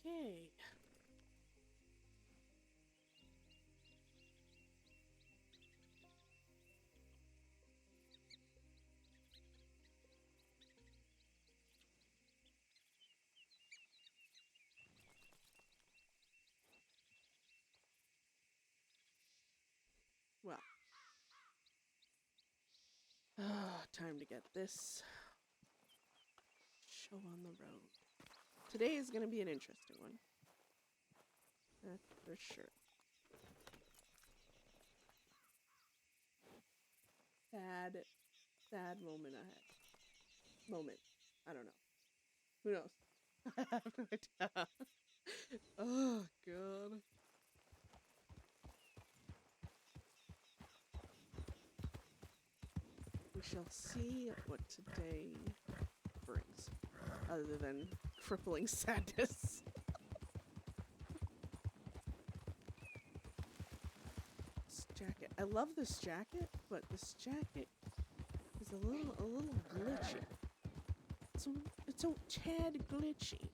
Okay. Well. Time to get this show on the road. Today is going to be an interesting one. That's for sure. Sad moment ahead. Moment. I don't know. Who knows? I have no idea. Oh, God. We shall see what today brings, other than crippling sadness. This jacket. I love this jacket, but this jacket is a little glitchy. It's a tad glitchy.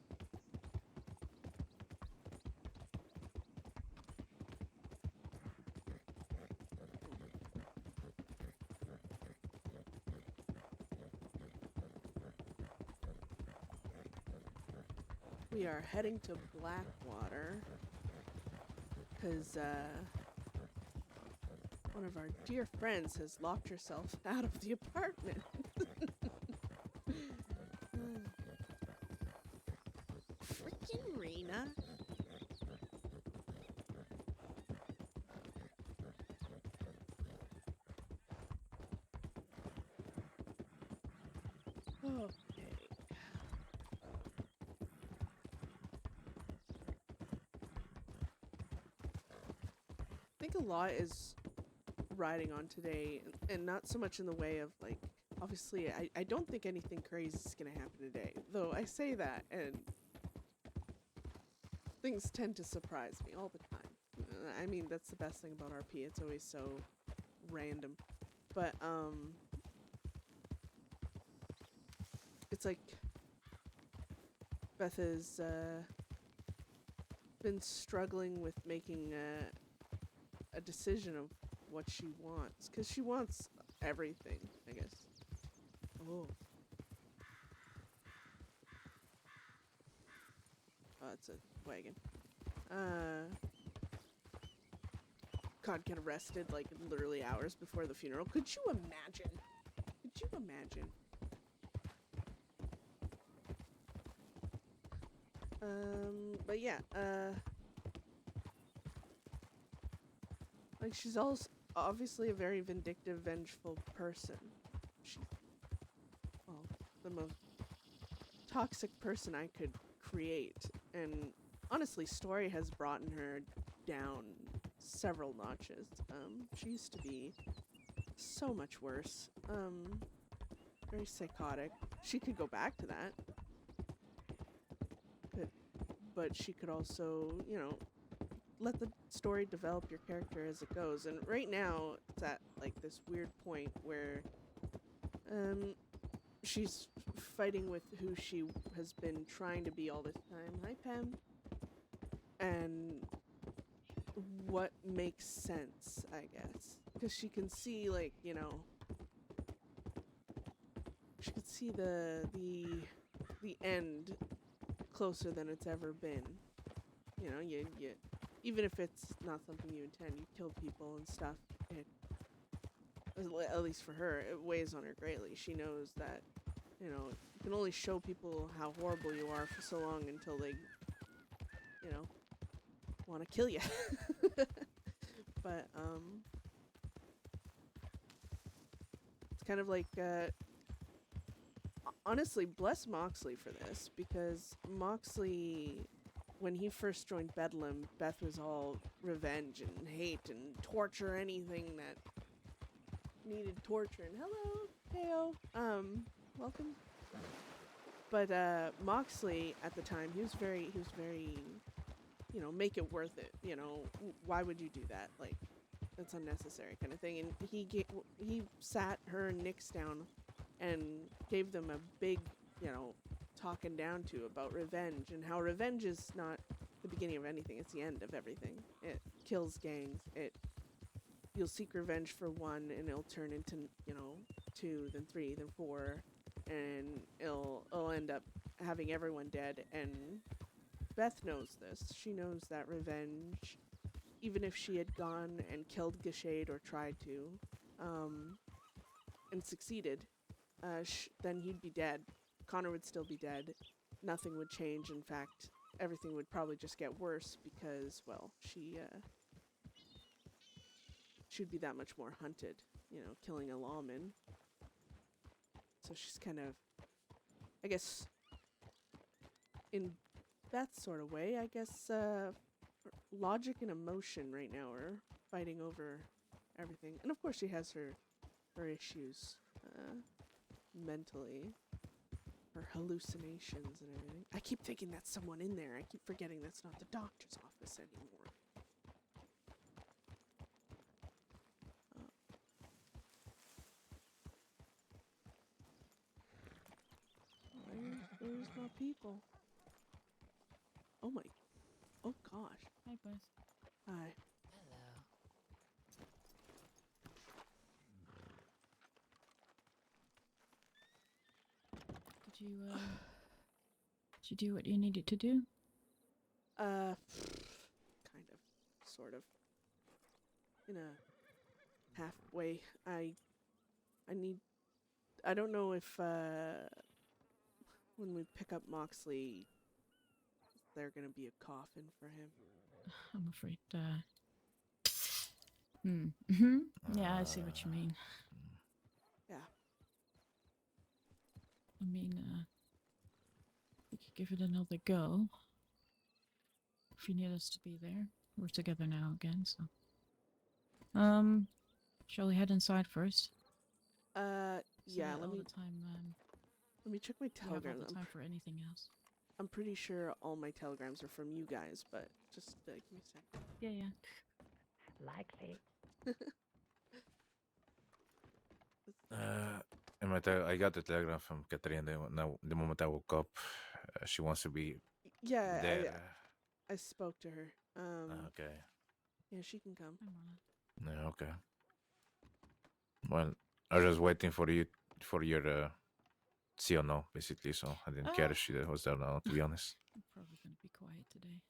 We are heading to Blackwater because one of our dear friends has locked herself out of the apartment. Freaking Rena. Okay. I think a lot is riding on today, and not so much in the way of, like, obviously I don't think anything crazy is gonna happen today, though I say that and things tend to surprise me all the time. I mean, that's the best thing about RP, it's always so random. But it's like Beth has been struggling with making a decision of what she wants, because she wants everything, I guess. Oh, it's a wagon. God, get arrested like literally hours before the funeral. Could you imagine? Could you imagine? But yeah, like, she's also obviously a very vindictive, vengeful person. She's, well, the most toxic person I could create. And honestly, story has brought her down several notches. She used to be so much worse. Very psychotic. She could go back to that. But she could also, you know, let the story develop your character as it goes. And right now, it's at, like, this weird point where, she's fighting with who she has been trying to be all this time. Hi, Pam. And what makes sense, I guess. Because she can see, like, you know, she could see the end closer than it's ever been. You know, you even if it's not something you intend, you kill people and stuff. It, at least for her, it weighs on her greatly. She knows that, you know, you can only show people how horrible you are for so long until they, you know, want to kill you. But it's kind of like, honestly, bless Moxley for this, because Moxley, when he first joined Bedlam, Beth was all revenge and hate and torture anything that needed torture. And hello, Heyo. Welcome. But Moxley at the time, he was very, you know, make it worth it. You know, why would you do that? Like, that's unnecessary kind of thing. And he sat her and Nyx down and gave them a big, you know, talking down to about revenge and how revenge is not the beginning of anything, it's the end of everything. It kills gangs. You'll seek revenge for one and it'll turn into, you know, 2, then 3, then 4, and it'll end up having everyone dead. And Beth knows this. She knows that revenge, even if she had gone and killed Gashade or tried to, and succeeded, then he'd be dead. Conor would still be dead. Nothing would change. In fact, everything would probably just get worse because, well, she'd be that much more hunted, you know, killing a lawman. So she's kind of, I guess, in Beth's sort of way, I guess, logic and emotion right now are fighting over everything. And of course she has her issues, mentally. Her hallucinations and everything. I keep thinking that's someone in there. I keep forgetting that's not the doctor's office anymore. There's my people. Oh my. Oh gosh. Hi, Beth. Hi. Hello. Did you do what you needed to do? Kind of. Sort of. In a halfway. I don't know if, when we pick up Moxley, there's gonna be a coffin for him. I'm afraid, Yeah, I see what you mean. Yeah. I mean, we could give it another go. If you need us to be there. We're together now again, so. Shall we head inside first? Yeah, So let all me the time, check my we have all telegrams. the time for anything else. I'm pretty sure all my telegrams are from you guys, but just give me a sec. Yeah. Likely. I got the telegram from Catherine the moment I woke up. She wants to be Yeah, there. I spoke to her. Okay. Yeah, she can come. I'm on it. Yeah, okay. Well, I was just waiting for your see or no, basically, so I didn't care if she was there or not, to be honest. I'm probably gonna be quiet today.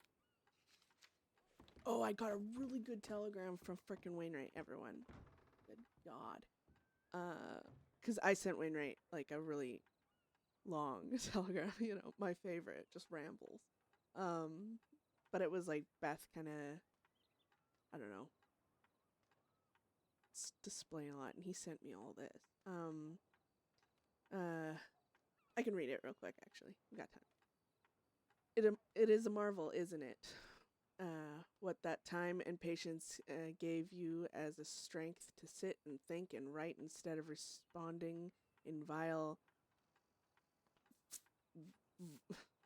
Oh, I got a really good telegram from frickin' Wainwright, everyone. Good God. 'Cause I sent Wainwright, like, a really long telegram, you know, my favorite, just rambles. But it was, like, Beth kinda, I don't know, displaying a lot, and he sent me all this. I can read it real quick, actually. We got time. It is a marvel, isn't it? What that time and patience gave you as a strength to sit and think and write instead of responding in vile...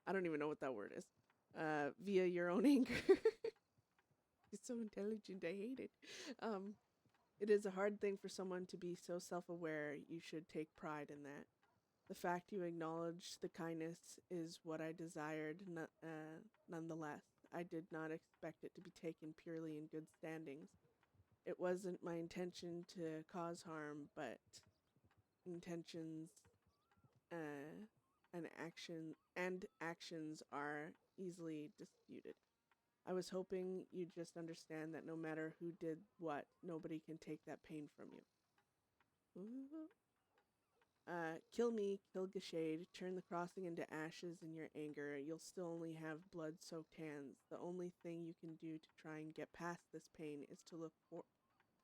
I don't even know what that word is. Via your own anger. He's so intelligent, I hate it. It is a hard thing for someone to be so self-aware. You should take pride in that. The fact you acknowledge the kindness is what I desired, nonetheless. I did not expect it to be taken purely in good standings. It wasn't my intention to cause harm, but intentions and actions are easily disputed. I was hoping you'd just understand that no matter who did what, nobody can take that pain from you. Kill me, kill Gashade, turn the crossing into ashes in your anger. You'll still only have blood-soaked hands. The only thing you can do to try and get past this pain is to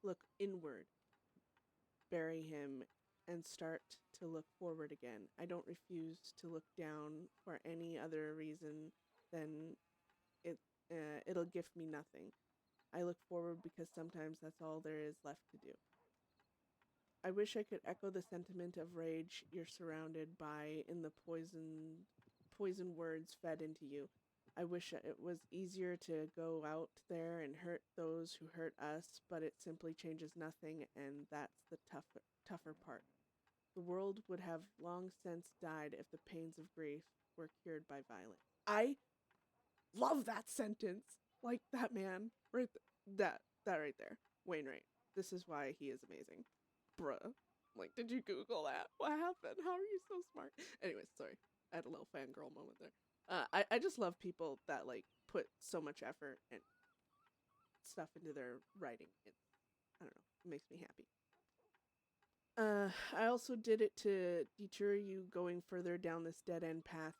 look inward, bury him, and start to look forward again. I don't refuse to look down for any other reason than it'll give me nothing. I look forward because sometimes that's all there is left to do. I wish I could echo the sentiment of rage you're surrounded by in the poison words fed into you. I wish it was easier to go out there and hurt those who hurt us, but it simply changes nothing, and that's the tougher part. The world would have long since died if the pains of grief were cured by violence. I love that sentence. Like that man, right? That right there, Wainwright. This is why he is amazing, bruh. Like, did you Google that? What happened? How are you so smart? Anyways, sorry, I had a little fangirl moment there. I just love people that like put so much effort and stuff into their writing. I don't know, it makes me happy. I also did it to deter you going further down this dead-end path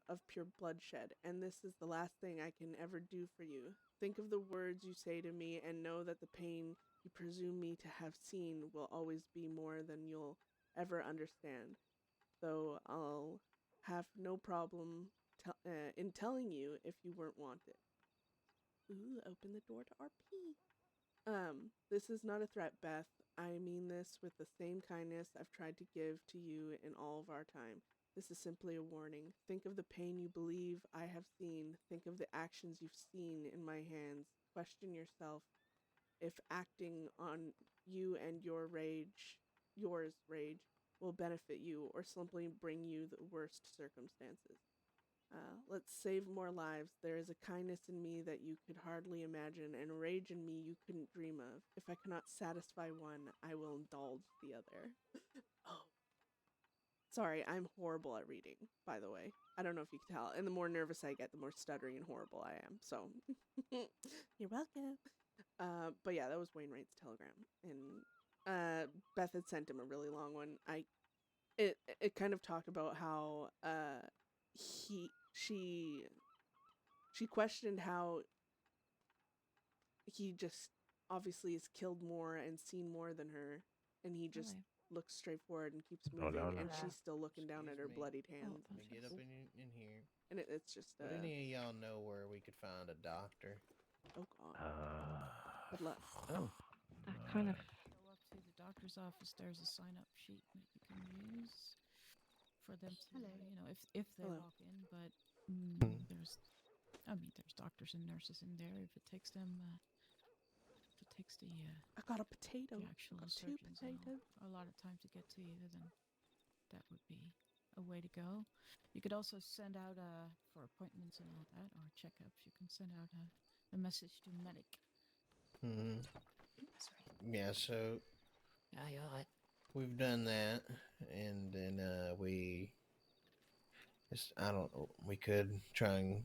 of pure bloodshed, and this is the last thing I can ever do for you. Think of the words you say to me, and know that the pain you presume me to have seen will always be more than you'll ever understand, though I'll have no problem in telling you if you weren't wanted. Ooh, open the door to RP. This is not a threat, Beth. I mean this with the same kindness I've tried to give to you in all of our time. This is simply a warning. Think of the pain you believe I have seen. Think of the actions you've seen in my hands. Question yourself if acting on you and yours rage, will benefit you or simply bring you the worst circumstances. Let's save more lives. There is a kindness in me that you could hardly imagine, and a rage in me you couldn't dream of. If I cannot satisfy one, I will indulge the other. Oh. Sorry, I'm horrible at reading, by the way. I don't know if you can tell. And the more nervous I get, the more stuttering and horrible I am. So, you're welcome. But yeah, that was Wainwright's telegram. And Beth had sent him a really long one. It kind of talked about how she questioned how he just obviously has killed more and seen more than her, and he just Really? looks straight forward and keeps Oh, moving, no, no. and she's still looking down at her Excuse me. bloodied hands. Oh, Let me get up in here. And it's just Would any of y'all know where we could find a doctor? oh god, good luck. Oh, that kind of. Go up to the doctor's office. There's a sign-up sheet that you can use for them to, Hello. if they Hello. walk in. But there's doctors and nurses in there. If it takes them, if it takes the I got a potato. the actual I got two surgeons potatoes. a lot of time to get to you, then that would be a way to go. You could also send out for appointments and all that, or checkups. You can send out a message to medic. Hmm. Sorry. Yeah, so Yeah, you're right. we've done that, and then I don't know. We could try and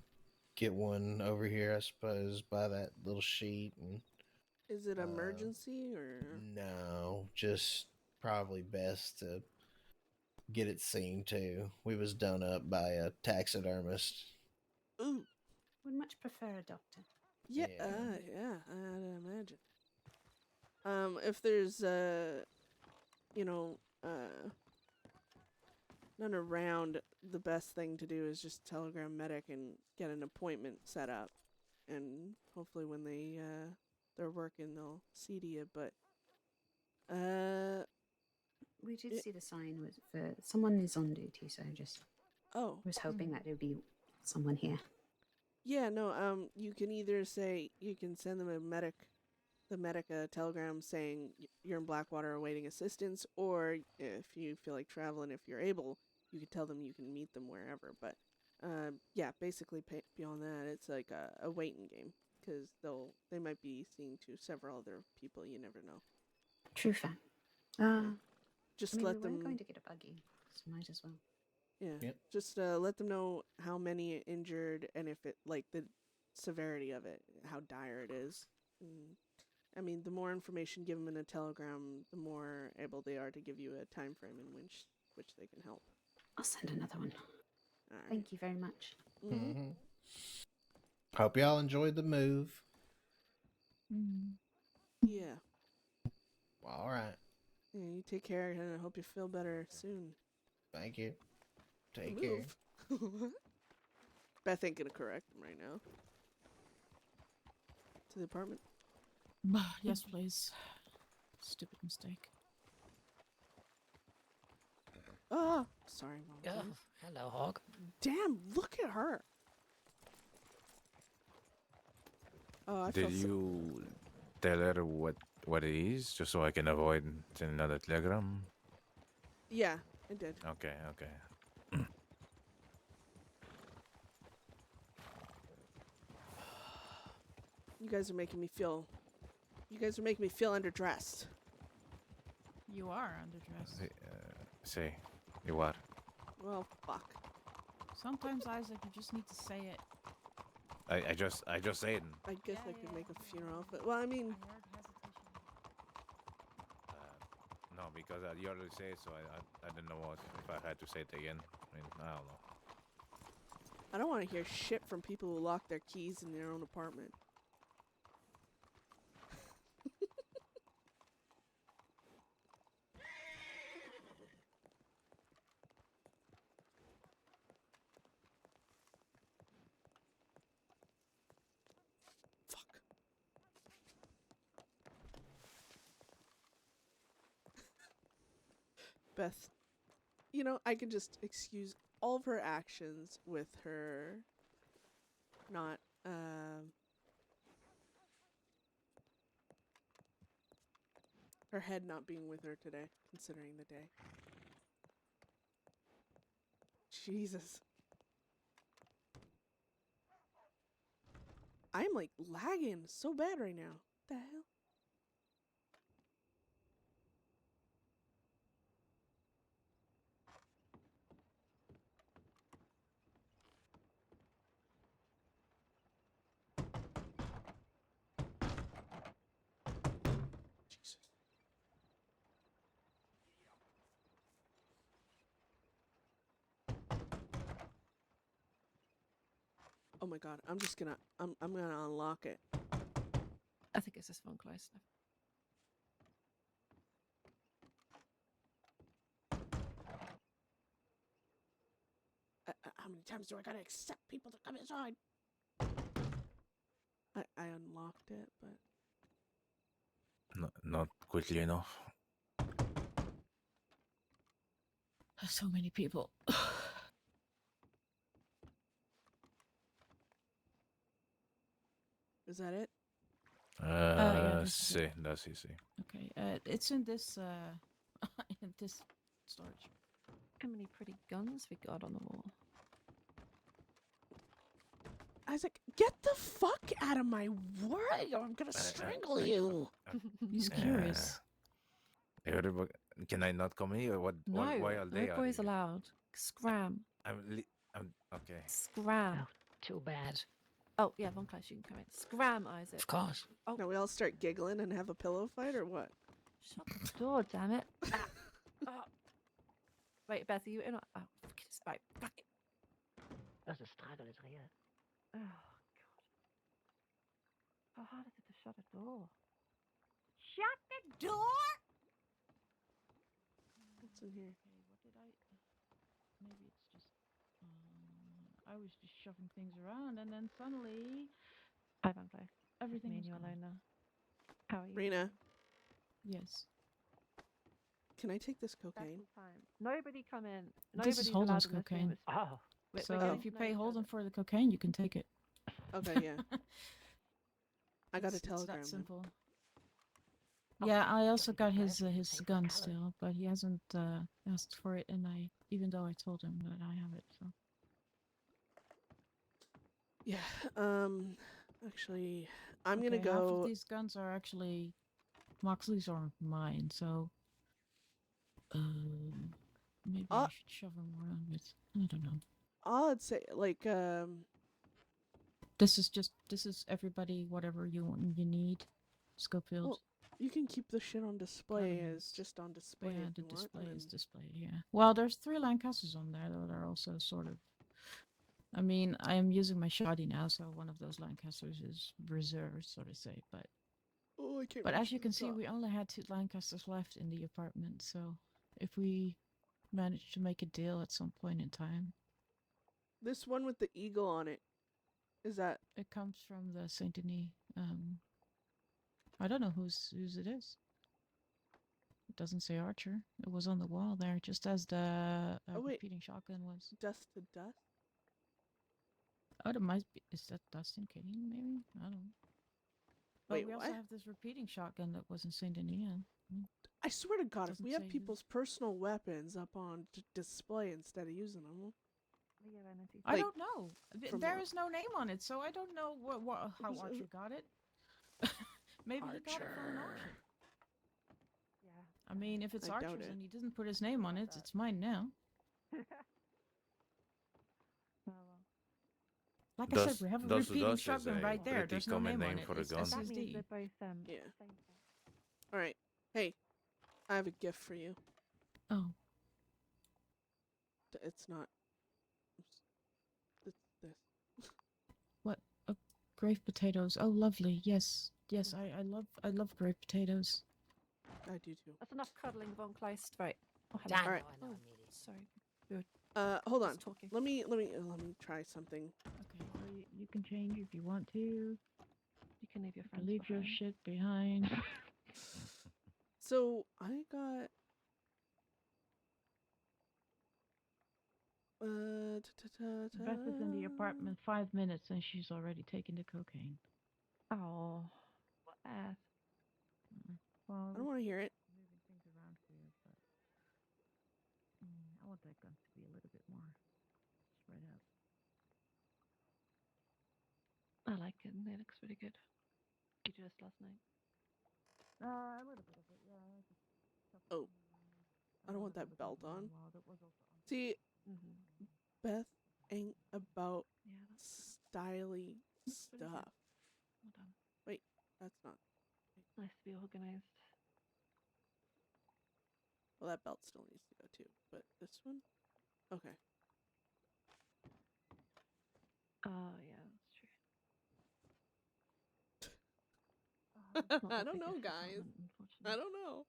get one over here, I suppose, by that little sheet. And Is it emergency or? no, just probably best to get it seen to. We was done up by a taxidermist. Ooh, Would much prefer a doctor. yeah, Yeah. yeah, I'd imagine. If there's none around, the best thing to do is just telegram medic and get an appointment set up, and hopefully when they're working, they'll see to you. But We did Yeah. see the sign was for someone is on duty, so I just oh, was hoping that there would be someone here. yeah, no, you can either say you can send them the medic a telegram saying you're in Blackwater awaiting assistance, or if you feel like traveling, if you're able, you can tell them you can meet them wherever. But yeah, basically beyond that, it's like a waiting game, because they might be seeing to several other people. You never know. True fact. Just I mean, let we them. weren't going to get a buggy, so might as well. Yeah. Yep. Just let them know how many injured and if it like the severity of it, how dire it is. And, I mean, the more information given in a telegram, the more able they are to give you a time frame in which they can help. I'll send another one. All right. Thank you very much. Mhm. Hmm. Hope y'all enjoyed the move. Yeah. All right. Yeah. You take care, and I hope you feel better soon. Thank you. Take care. Move. Beth ain't gonna correct him right now. To the apartment. Yes, please. Stupid mistake. Oh, sorry, Mom. Oh, hello, Hog. Damn, look at her. Oh, I feel Did you tell her what it is, just so I can avoid sending another telegram? Yeah, I did. Okay, okay. You guys are making me feel. You guys are making me feel underdressed. You are underdressed. Say, you what? Well, fuck. Sometimes, Isaac, you just need to say it. I just say it. I guess Yeah, I could yeah, make a yeah. funeral outfit. Well, I mean, I heard hesitation. No, because you already say it, so I didn't know what if I had to say it again. I mean, I don't know. I don't want to hear shit from people who lock their keys in their own apartment. Fuck. Beth, you know, I can just excuse all of her actions with her not, her head not being with her today, considering the day. Jesus. I'm like lagging so bad right now. What the hell? Jesus. Oh my god, I'm just gonna I'm gonna unlock it. I think it's this one close enough. How many times do I gotta accept people to come inside? I unlocked it, but Not quickly enough. So many people. is that it? yeah, that's it. That's easy. Okay, it's in this in this storage. How many pretty guns we got on the wall? Isaac, get the fuck out of my way or I'm gonna strangle you. He's curious. Can I not come here? What? No, Why are they? no boys allowed. Scram. I'm okay. Scram. Oh, too bad. Oh, yeah, Von Klaus, you can come in. Scram, Isaac. Of course. Oh, Now we all start giggling and have a pillow fight or what? shut the door, damn it. Ah. Oh. Wait, Beth, are you in? Oh, fuck it. Right, fuck it. Oh, the struggle is real. Oh, God. How hard is it to shut a door? Shut the door! What's in here? Okay, what did I? Maybe it's just. I was just shoving things around, and then suddenly Hi, Von Klaus. everything Me was and you gone. alone now. How are you? Rena, Yes. can I take this That's cocaine? the time. Nobody come in. This is Nobody's Holden's allowed in this room. cocaine. It's- Oh, So getting if you to know pay each Holden other. for the cocaine, you can take it. Okay, yeah. I got a It's telegram. that then. simple. Oh, Yeah, I also jolly got good. his Thanks for gun calling. still, but he hasn't asked for it, and even though I told him that I have it, so Yeah. Actually, I'm gonna Okay, half of go. these guns are actually Moxley's or mine, so maybe I should shove them around with. I don't know. I'd say like This is everybody whatever you need. Schofield. Well, you can keep the shit on display as Guns. just on display Yeah, if the you want. display is and- display. Yeah. Well, there's 3 Lancasters on there that are also sort of. I mean, I am using my shoddy now, so one of those Lancasters is reserved, so to say. But Oh, I can't. But reach as you the can see, top. we only had 2 Lancasters left in the apartment, so if we manage to make a deal at some point in time, This one with the eagle on it. Is that it comes from the Saint Denis. I don't know whose it is. It doesn't say Archer. It was on the wall there, just as the Oh, wait. repeating shotgun was. dust to dust? Oh, it might be. Is that Dustin Kane? Maybe I don't know. But Wait, we also what? have this repeating shotgun that was in Saint Denis. I swear to God, if Doesn't we have say who. people's personal weapons up on display instead of using them, We have energy. I Like, don't know. from There what? is no name on it, so I don't know how Was- Archer got it. Maybe he got it from an Archer. auction. Yeah. I mean, if it's I doubt Archer's it. and he doesn't put his name on it, that. it's mine now. Oh, well. Like I said, we have a repeating Thus is shotgun a right there. pretty There's no common name on name it. for a It's gun. That means SSD. they're both Yeah. same thing. All right. Hey, I have a gift for you. Oh, It's not. It's this. what? Grave potatoes. Oh, lovely. Yes, yes. I love grave potatoes. I do too. That's enough cuddling, Von Kleist. Right. Oh, hello. I know, Alright. I know, Oh, I'm needy. sorry. Hold on. Just talking. Let me try something. Okay, so you can change if you want to. You You can leave your can friends leave your behind. shit behind. So I got. Beth is in the apartment 5 minutes and she's already taken the cocaine. Oh, Beth. Well, I don't want to hear it. moving things around here, but I want that gun to be a little bit more spread out. I like it. It looks really good. Did you do this last night? A little bit of it, yeah. Oh, I don't want that belt on. See, Mm-hmm. Beth ain't about Yeah, that's styly That's pretty good. stuff. well done. That's not. Nice to be organized. Well, that belt still needs to go too. But this one, okay. Oh, yeah, that's true. I don't know, guys. I don't know.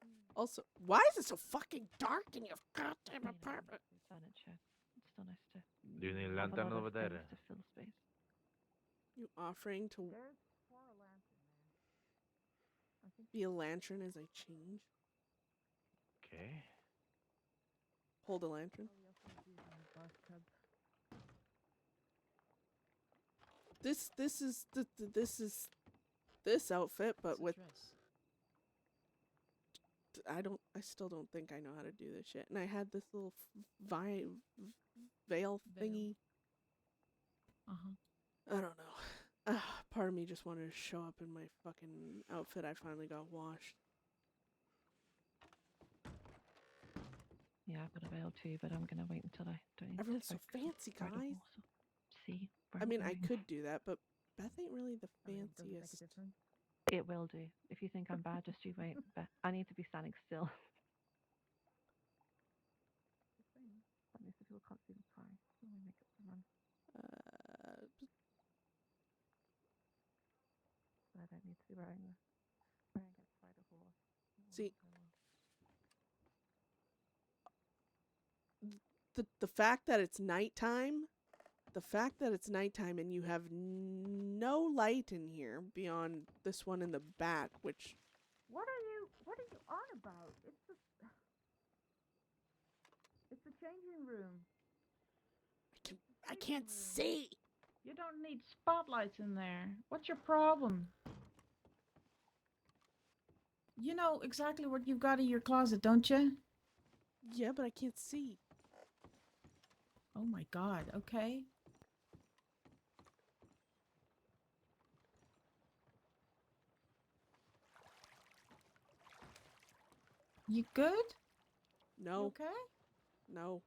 Mm. Also, why is it so fucking dark in your goddamn apartment? Furniture. It's still nice to Do you need a have a lantern lot over of there? things to fill space. You offering to There's 4 lanterns there. I think be a lantern as I change? Okay. Hold a lantern. we also use in the bathtub. This is this outfit, but It's a with dress. I still don't think I know how to do this shit. And I had this little veil Veil. thingy. Uh-huh. I don't know. Part of me just wanted to show up in my fucking outfit. I finally got washed. Yeah, I've got a veil too, but I'm gonna wait until I don't need Everyone's to so focus on fancy, Pride of guys. Warsaw. See? I mean, I wearing- could do that, but Beth ain't really the I mean, does it make a fanciest. difference? It will do. If you think I'm bad, just you wait. But I need to be standing still. That means the people can't see the tie. Oh, my makeup's run. So I don't need to be wearing it Pride of Horse. See- I will. The fact that it's nighttime, and you have no light in here beyond this one in the back, which What are you on about? It's a changing room. I can't see. You don't need spotlights in there. What's your problem? You know exactly what you've got in your closet, don't you? Yeah, but I can't see. Oh my god, okay. You good? You No, okay? no.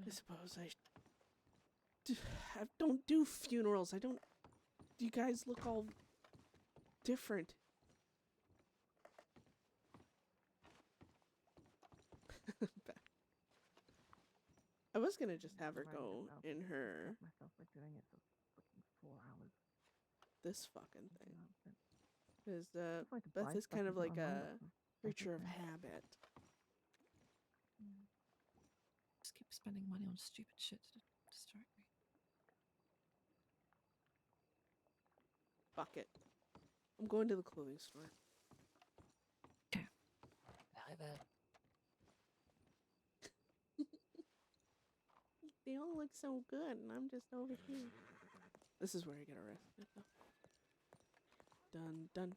I suppose I don't do funerals. I don't. You guys look all different. I was gonna just have her go in her Myself by doing it for fucking 4 hours. this fucking thing. Outfit. Because Just like to Beth buy is stuff kind of and put like online, a that's not creature of everything. habit. Just keep spending money on stupid shit to distract me. Fuck it. I'm going to the clothing store. Very bad. They all look so good, and I'm just over here. This is where I get arrested, though. Dun, dun.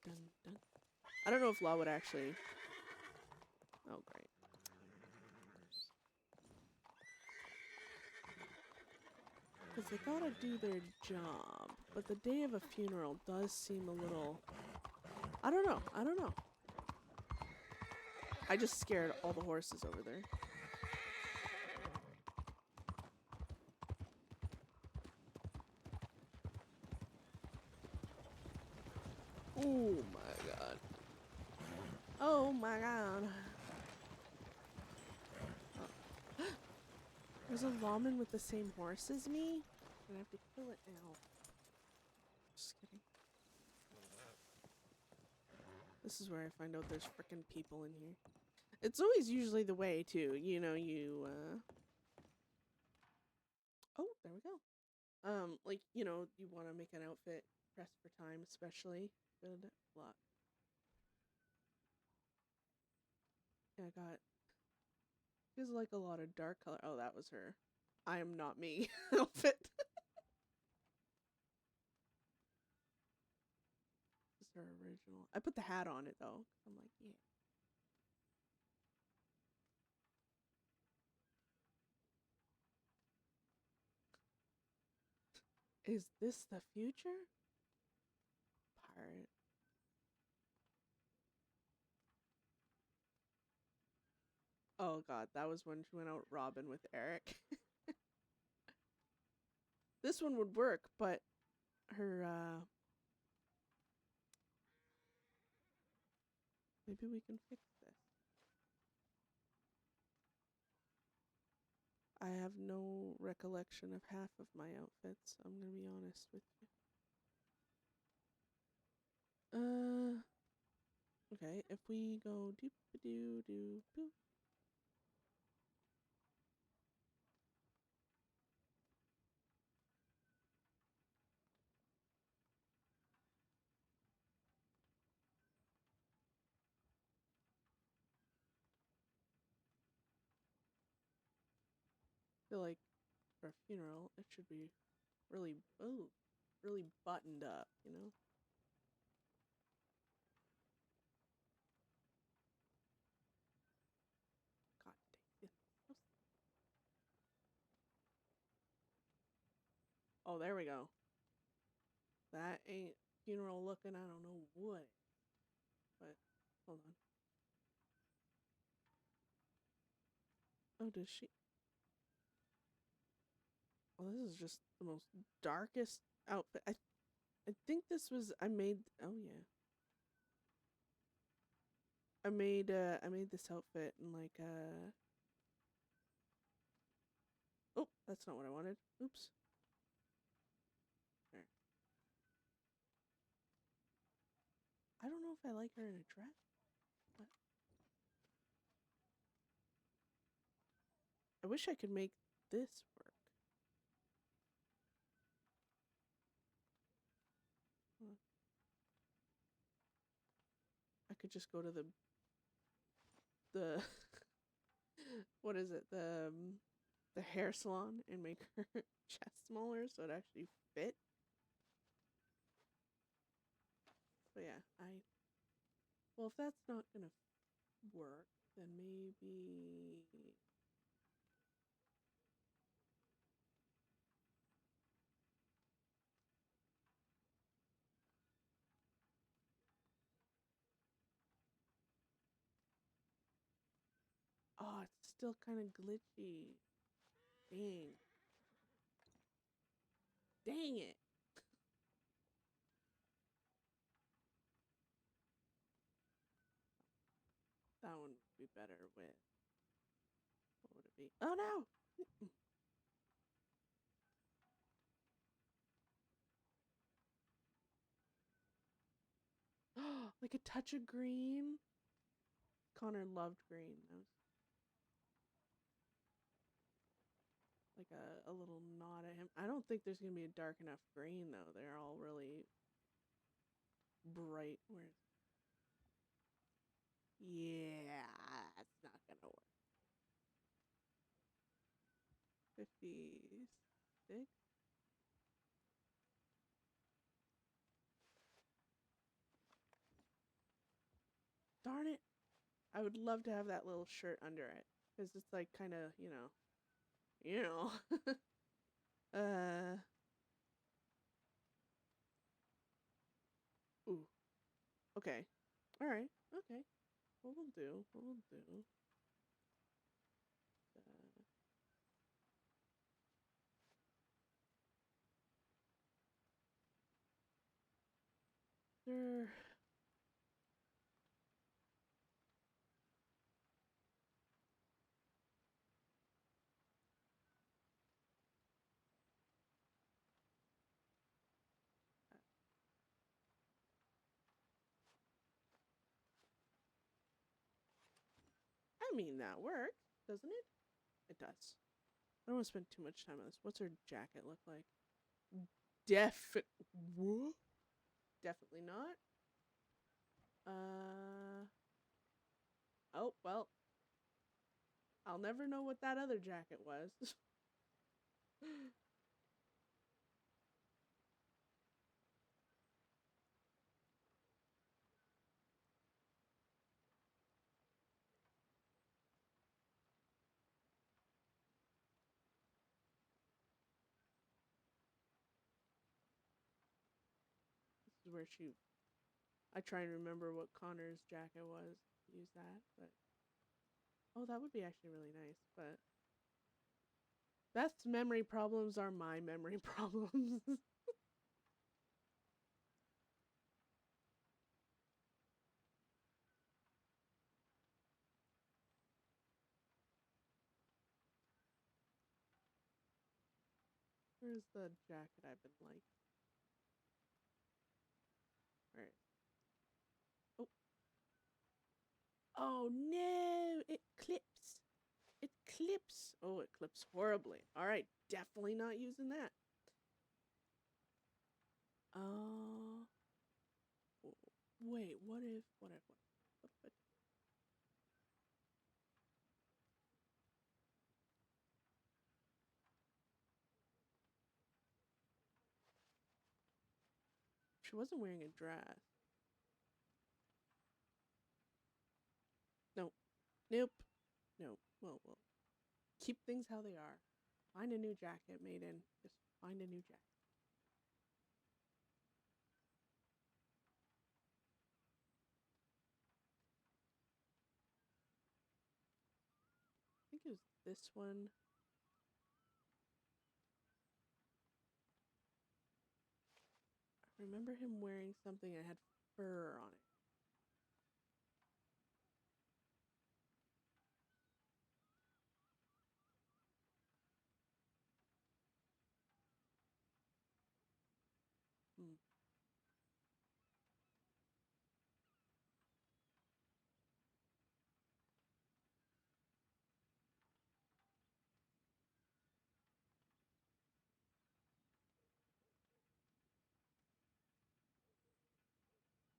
Dun, dun. I don't know if law would actually... Oh, great. Because they gotta do their job. But the day of a funeral does seem a little... I don't know. I don't know. I just scared all the horses over there. Oh my god. Oh my god. Oh. There's a lawman with the same horse as me? I'm gonna have to kill it now. Just kidding. This is where I find out there's frickin' people in here. It's always usually the way, too. You know, Oh, there we go. Like, you know, you want to make an outfit pressed for time, especially. Good luck. Yeah, I got... Feels like a lot of dark color. Oh, that was her. I am not me outfit. This is her original. I put the hat on it, though. I'm like, yeah. Is this the future? Pirate. Oh god, that was when she went out robbing with Eric. This one would work, but her, maybe we can fix this. I have no recollection of half of my outfits, I'm gonna be honest with you. Okay, if we go doop-a-doo-doo-boo. I feel like for a funeral, it should be really, really buttoned up, you know? God dang it. Oh, there we go. That ain't funeral looking, I don't know what. But, hold on. Oh, does she? Oh, this is just the most darkest outfit. I think this was, I made, oh yeah. I made this outfit in like, oh, that's not what I wanted. Oops. There. I don't know if I like her in a dress. But I wish I could make this work. Huh. I could just go to the what is it? The hair salon and make her chest smaller so it actually fit. But yeah, well, if that's not gonna work, then maybe oh, it's still kind of glitchy. Dang. Dang it. That one would be better with, what would it be? Oh no! Like a touch of green. Connor loved green. That was like a little nod at him. I don't think there's gonna be a dark enough green though. They're all really bright. Where's yeah, it's not gonna work. 56. Darn it! I would love to have that little shirt under it because it's like kind of you know. Okay. All right. Okay. What we'll do? What we'll do? There. I mean, that works, doesn't it? It does. I don't want to spend too much time on this. What's her jacket look like? What? Definitely not. Oh, well. I'll never know what that other jacket was. This is where she... I try and remember what Connor's jacket was. Use that, but... Oh, that would be actually really nice, but... Beth's memory problems are my memory problems. Where's the jacket I've been like? Alright. Oh. Oh no! It clips! It clips! Oh, it clips horribly. Alright, definitely not using that. Wait, what if... She wasn't wearing a dress. Nope. Nope. Nope. Well, keep things how they are. Find a new jacket, maiden. Just find a new jacket. I think it was this one. I remember him wearing something that had fur on it. Hmm.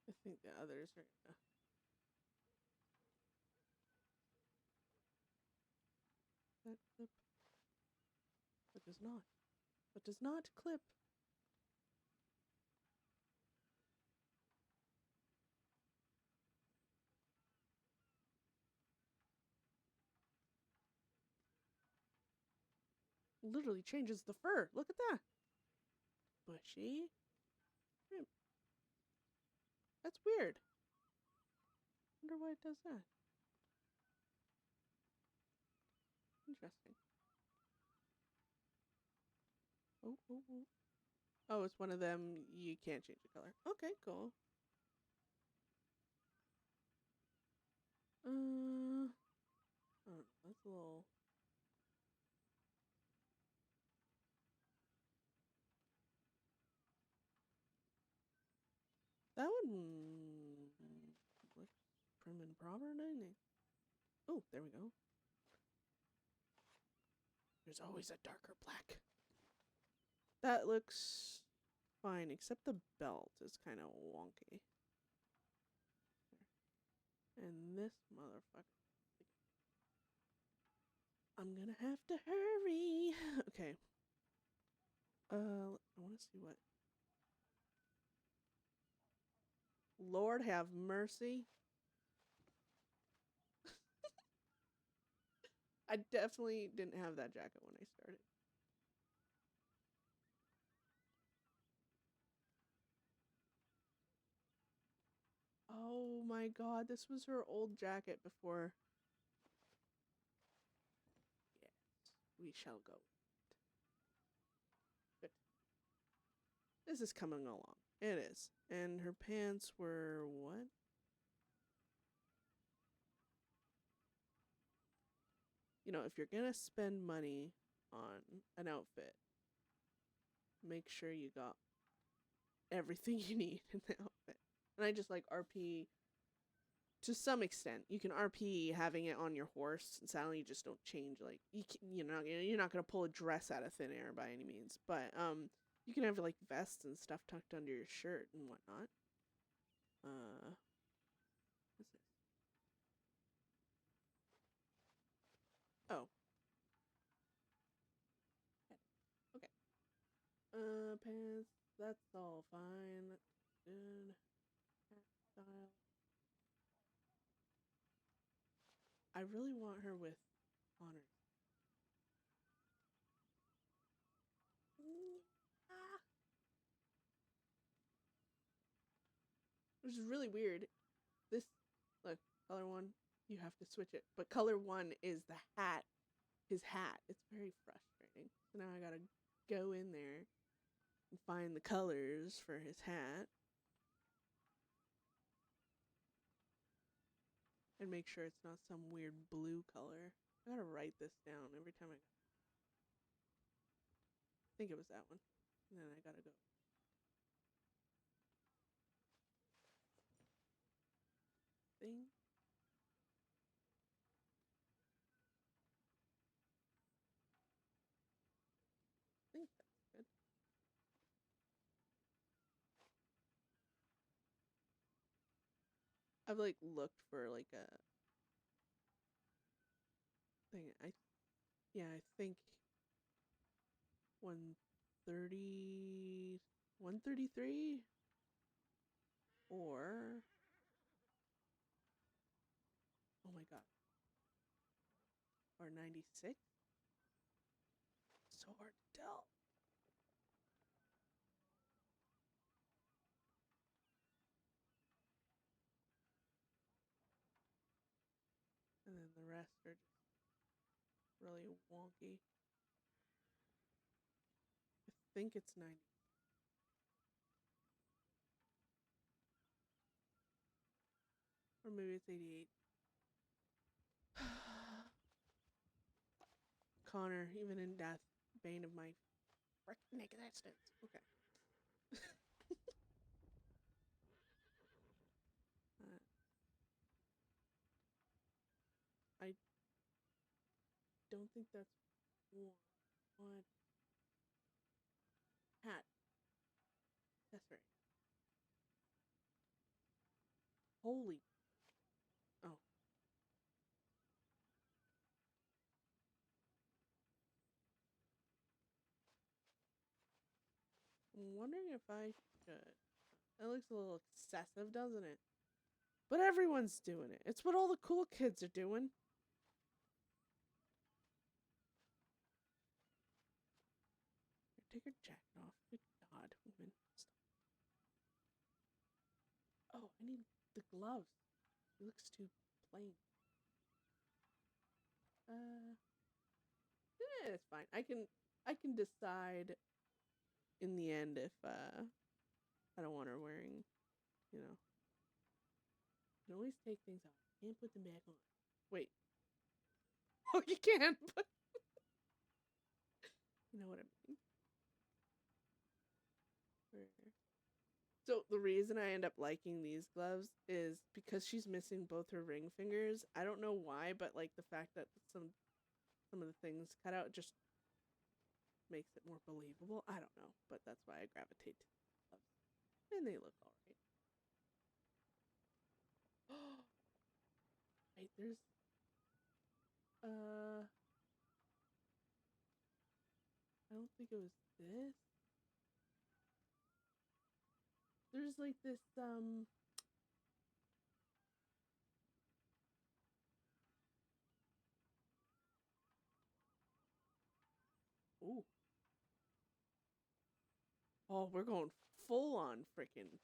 I think the others are gonna... That clip. But does not. But does not clip. Literally changes the fur. Look at that. Bushy. Hmm. That's weird. Wonder why it does that. Interesting. Oh, oh, oh. Oh, it's one of them. You can't change the color. Okay, cool. Oh, that's a little... That one looks prim and proper, doesn't it? Oh, there we go. There's always a darker black. That looks fine, except the belt is kind of wonky. And this motherfucker. I'm gonna have to hurry. Okay. I want to see what... Lord have mercy. I definitely didn't have that jacket when I started. my god, this was her old jacket before. Yes, we shall go. Good. This is coming along. It is. And her pants were what? You know, if you're gonna spend money on an outfit, make sure you got everything you need in the outfit. And I just like RP to some extent. You can RP having it on your horse and saddle. You just don't change, like, you're not gonna pull a dress out of thin air by any means. But you can have like vests and stuff tucked under your shirt and whatnot. What's this? Oh. Okay. Pants. That's all fine. That's good. Hat style. I really want her with Conor. Which is really weird. This, look, color 1, you have to switch it. But color 1 is the hat, his hat. It's very frustrating. So now I gotta go in there and find the colors for his hat. And make sure it's not some weird blue color. I gotta write this down every time I think it was that one. And then I gotta go. Thing. I think that's good. I've like looked for like a thing. I think 130, 133, or oh my god, or 96. So hard to tell. And then the rest are just really wonky. I think it's 90. Or maybe it's 88. Conor, even in death, bane of my frickin' existence. Okay. I don't think that's one. Hat. That's right. Holy. Oh. I'm wondering if I should. That looks a little excessive, doesn't it? But everyone's doing it. It's what all the cool kids are doing. Here, take her jacket off. Good God, woman. Stop. Oh, I need the gloves. It looks too plain. It's fine. I can decide in the end if I don't want her wearing, you know. You can always take things off. You can't put them back on. Wait. Oh, you can, but you know what I mean. So the reason I end up liking these gloves is because she's missing both her ring fingers. I don't know why, but like the fact that some of the things cut out just makes it more believable. I don't know, but that's why I gravitate to them. And they look alright. Wait, there's I don't think it was this. There's like this ooh. Oh, we're going full on freaking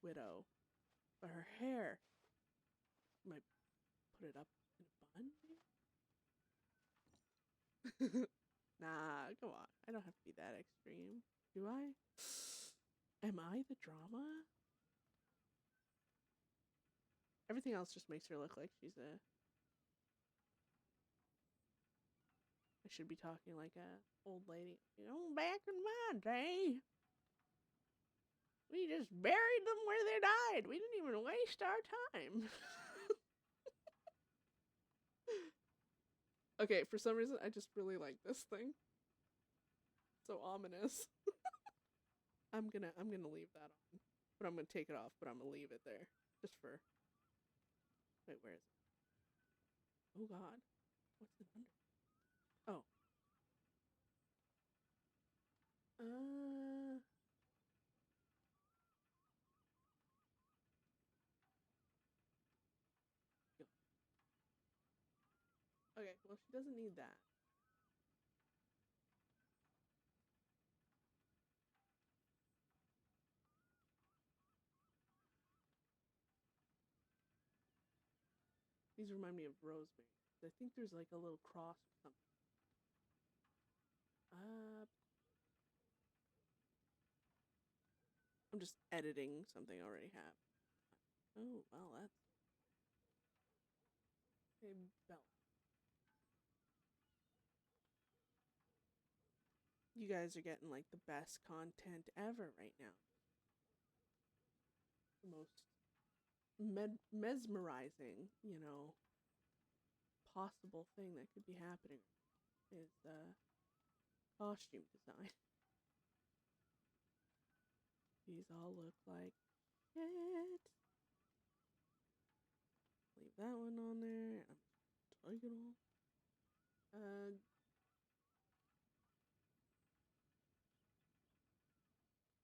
widow. But her hair might put it up in a bun, maybe? Nah, come on. I don't have to be that extreme. Do I? Am I the drama? Everything else just makes her look like she's a... I should be talking like a old lady. You know, back in my day, we just buried them where they died. We didn't even waste our time. Okay, for some reason, I just really like this thing. So ominous. I'm gonna leave that on. But I'm gonna take it off, but I'm gonna leave it there. Just for... Wait, where is it? Oh god. What's it under? Oh. Go. Okay, well she doesn't need that. These remind me of rosemary. I think there's like a little cross or something. I'm just editing something I already have. Oh, well, that's... Hey, Bella. You guys are getting like the best content ever right now. The most mesmerizing, you know, possible thing that could be happening is costume design. These all look like it. Leave that one on there. I'm taking it off.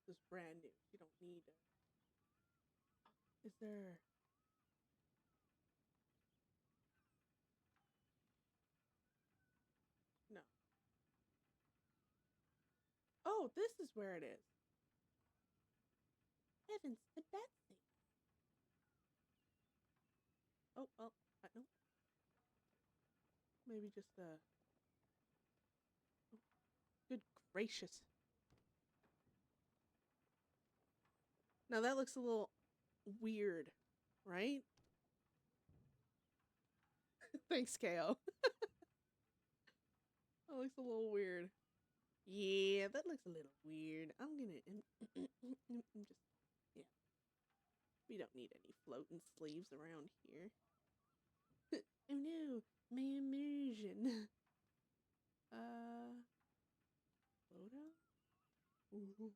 This is brand new. You don't need it. Is there... No. Oh, this is where it is. Heavens to Betsy. Oh, well, no. Maybe just oh, good gracious. Now that looks a little weird, right? Thanks, KO. That looks a little weird. Yeah, that looks a little weird. I'm just, yeah. We don't need any floating sleeves around here. Oh no, my immersion. Photo? Ooh.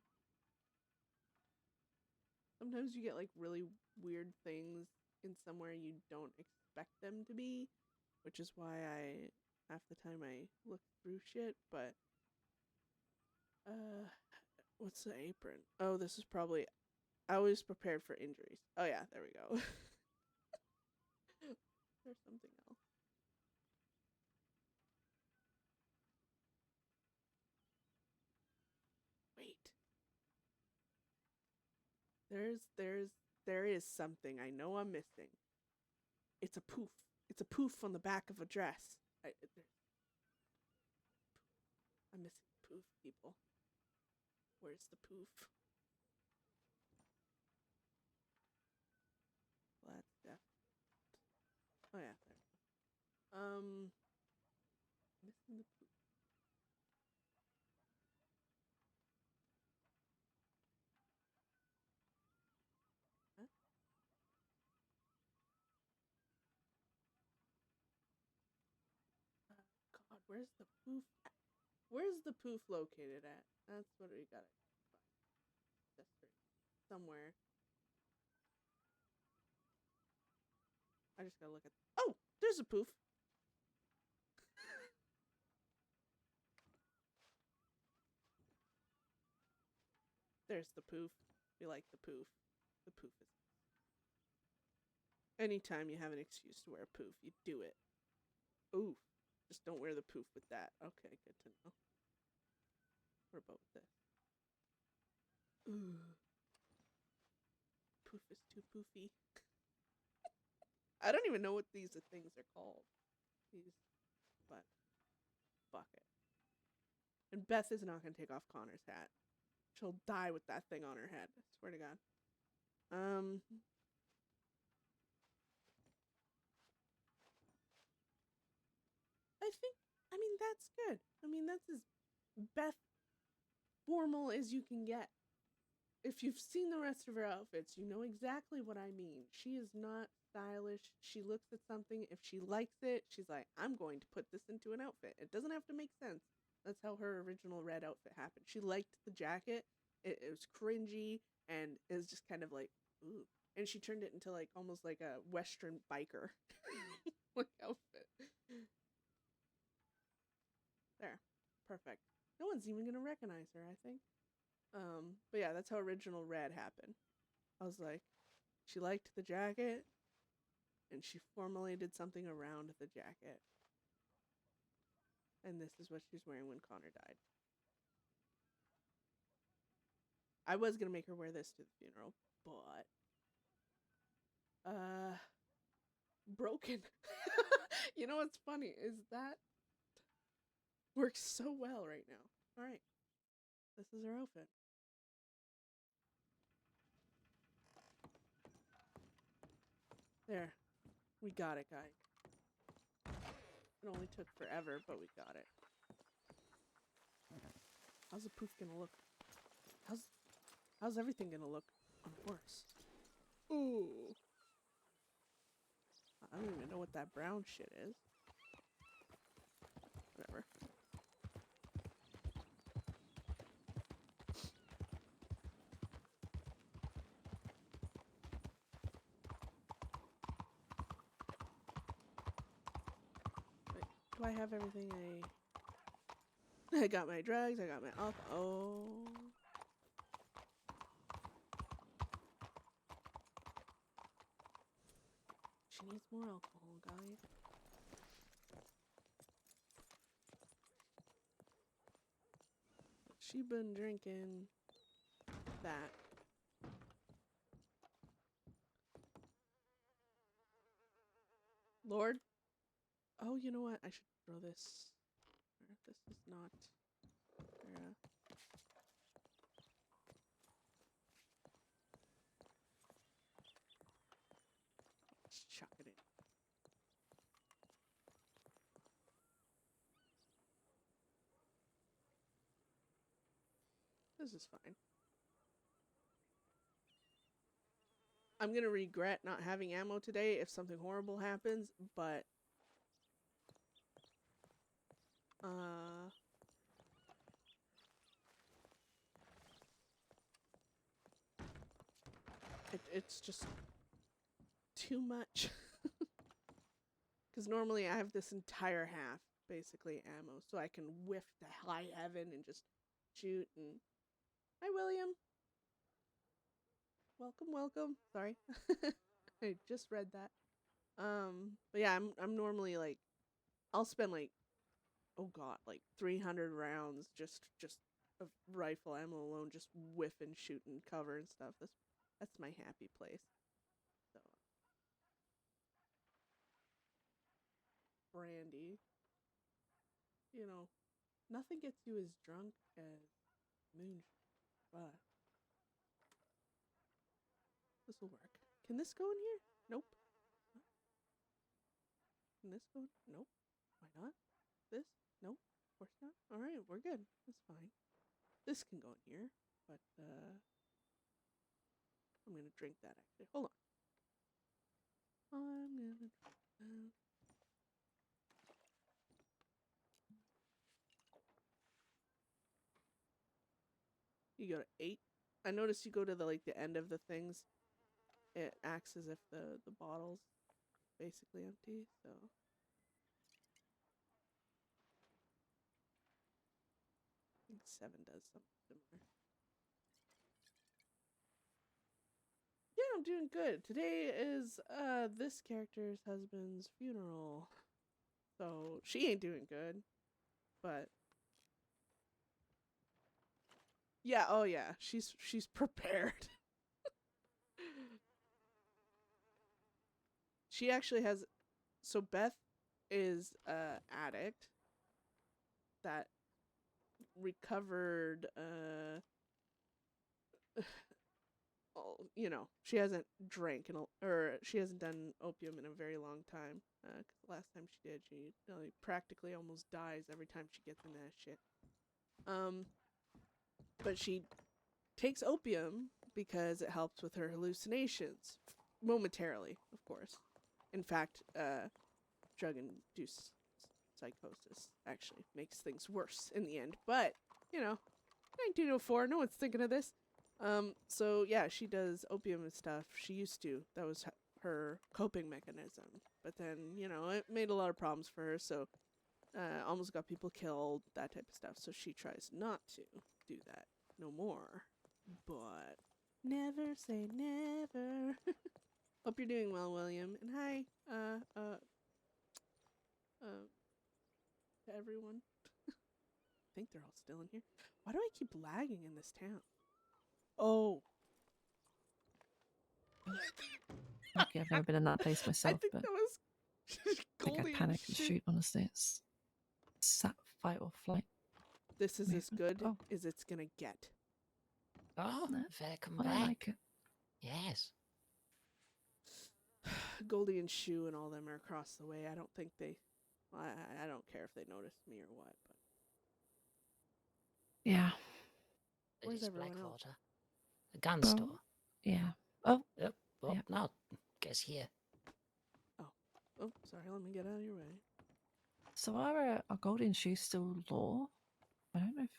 Sometimes you get like really weird things in somewhere you don't expect them to be, which is why half the time I look through shit, but what's the apron? Oh, this is probably... I was prepared for injuries. Oh yeah, there we go. There's something else. Wait. There is something I know I'm missing. It's a poof. It's a poof on the back of a dress. I'm missing the poof, people. Where's the poof? Well, that's definitely... Oh yeah, there. Missing the poof. Huh? God, where's the poof at? Where's the poof located at? That's what we gotta find. Somewhere. I just gotta look at... Oh! There's a poof! There's the poof. We like the poof. The poof is... Anytime you have an excuse to wear a poof, you do it. Ooh. Just don't wear the poof with that. Okay, good to know. What about with this? Ooh. Poof is too poofy. I don't even know what these things are called. But fuck it. And Beth is not gonna take off Connor's hat. She'll die with that thing on her head. I swear to God. I mean, that's good. I mean, that's as Beth formal as you can get. If you've seen the rest of her outfits, you know exactly what I mean. She is not stylish. She looks at something. If she likes it, she's like, I'm going to put this into an outfit. It doesn't have to make sense. That's how her original red outfit happened. She liked the jacket. It was cringy, and it was just kind of like, ooh. And she turned it into like almost like a Western biker like outfit. There. Perfect. No one's even gonna recognize her, I think. But yeah, that's how original red happened. I was like, she liked the jacket, and she formally did something around the jacket. And this is what she's wearing when Connor died. I was gonna make her wear this to the funeral, but broken. You know what's funny is that works so well right now. All right, this is her outfit. There, we got it, guys. It only took forever, but we got it. How's the poof gonna look? How's everything gonna look on a horse? Ooh. I don't even know what that brown shit is. Whatever. Wait, do I have everything I got my drugs, I got my alcohol. Oh. She needs more alcohol, guys. She been drinking that. Lord? Oh, you know what? I should throw this. This is not. Let's chuck it in. This is fine. I'm gonna regret not having ammo today if something horrible happens, but it's just too much. Because normally I have this entire half, basically, ammo, so I can whiff to high heaven and just shoot. And hi, William. Welcome, welcome. Sorry, I just read that. But yeah, I'm normally like, I'll spend like, oh god, like 300 rounds just of rifle ammo alone, just whiff and shoot and cover and stuff. That's my happy place. So. Brandy. You know, nothing gets you as drunk as moonshine, but this will work. Can this go in here? Nope. Can this go in? Nope. Why not? This? Nope. Of course not. Alright, we're good. That's fine. This can go in here, but I'm gonna drink that actually. Hold on. I'm gonna drink that. You go to 8. I noticed you go to the end of the things. It acts as if the bottle's basically empty, so. I think 7 does something similar. Yeah, I'm doing good. Today is this character's husband's funeral. So she ain't doing good. But yeah, oh yeah, she's prepared. she actually has. So Beth is a addict that recovered. You know, she hasn't drank or she hasn't done opium in a very long time. 'Cause the last time she did, she practically almost dies every time she gets in that shit. But she takes opium because it helps with her hallucinations, momentarily, of course. In fact, drug-induced psychosis actually makes things worse in the end. But, you know, 1904, no one's thinking of this. So yeah, she does opium and stuff. She used to. That was her coping mechanism. But then, you know, it made a lot of problems for her, so almost got people killed, that type of stuff. So she tries not to do that no more. But never say never. Hope you're doing well, William. And hi, to everyone. I think they're all still in here. Why do I keep lagging in this town? Oh. Okay, I've never been in that place I myself, think but that was I think Goldie I'd panic and shit. shoot, honestly. It's fight or flight. This is as movement. good Oh. as it's gonna get. Oh, No, welcome I back. like it. Yes. Goldie and Shu and all them are across the way. I don't think they... I don't care if they noticed me or what, but... Yeah. It Where's is everyone else? Blackwater. A gun Oh. store. Yeah. Oh, Yep. Oh, Yep. no. Guess here. Oh, sorry, let me get out of your way. so are golden shoes still law? I don't know if...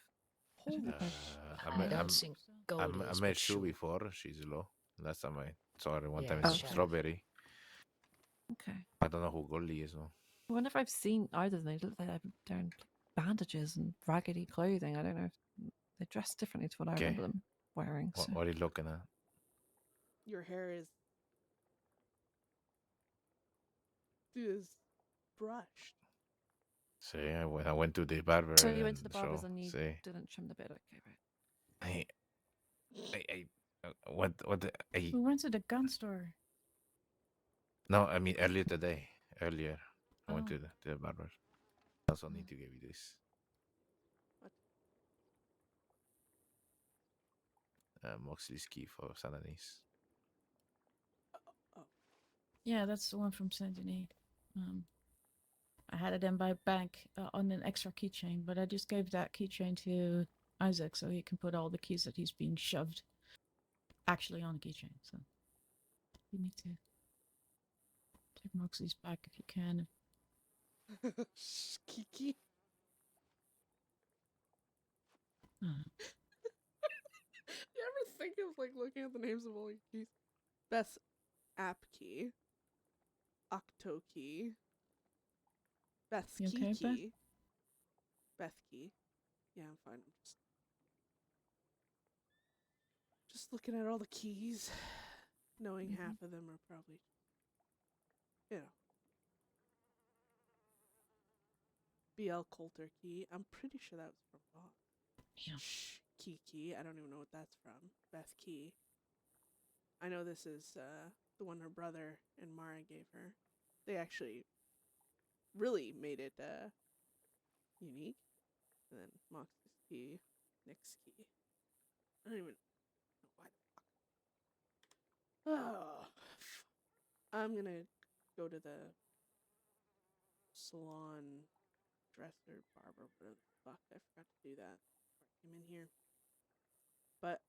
I don't know if I've- I don't think gold I is met with Sue shoe. before. She's low. Last time I saw her one time Yeah, in sure. Strawberry. Okay. I don't know who Goldie is though. I wonder if I've seen either of them. They look like they're in bandages and raggedy clothing. I don't know if they dress differently to what I Okay. remember them wearing. So. What are you looking at? Your hair is brushed. See, I went to the barber. So you went to and the barbers so, and you see, didn't trim the beard. Okay, right. I I We went to the gun store. no, I mean earlier today. Earlier, I went Oh. to the barber. I also need to give you this. What? Moxley's key for San Anise. Oh. Yeah, that's the one from Saint Denis. I had it in my bank on an extra keychain, but I just gave that keychain to Isaac so he can put all the keys that he's been shoved actually on the keychain. So you need to take Moxley's back if you can. Kiki. You ever think of like looking at the names of all your keys? Beth's app key. Octo key. Beth's You key okay, Beth? key. Beth key. Yeah, I'm fine. I'm just looking at all the keys, knowing Mhm. half of them are probably, you know. BL Coulter key. I'm pretty sure that was from Bob. Yeah. Shh, Kiki. I don't even know what that's from. Beth Key. I know this is the one her brother and Mara gave her. They actually really made it unique. And then Mox's key, Nick's key. I don't even know why the fuck. Oh, I'm gonna go to the salon, dresser, barber, whatever the fuck. I forgot to do that before I came in here. But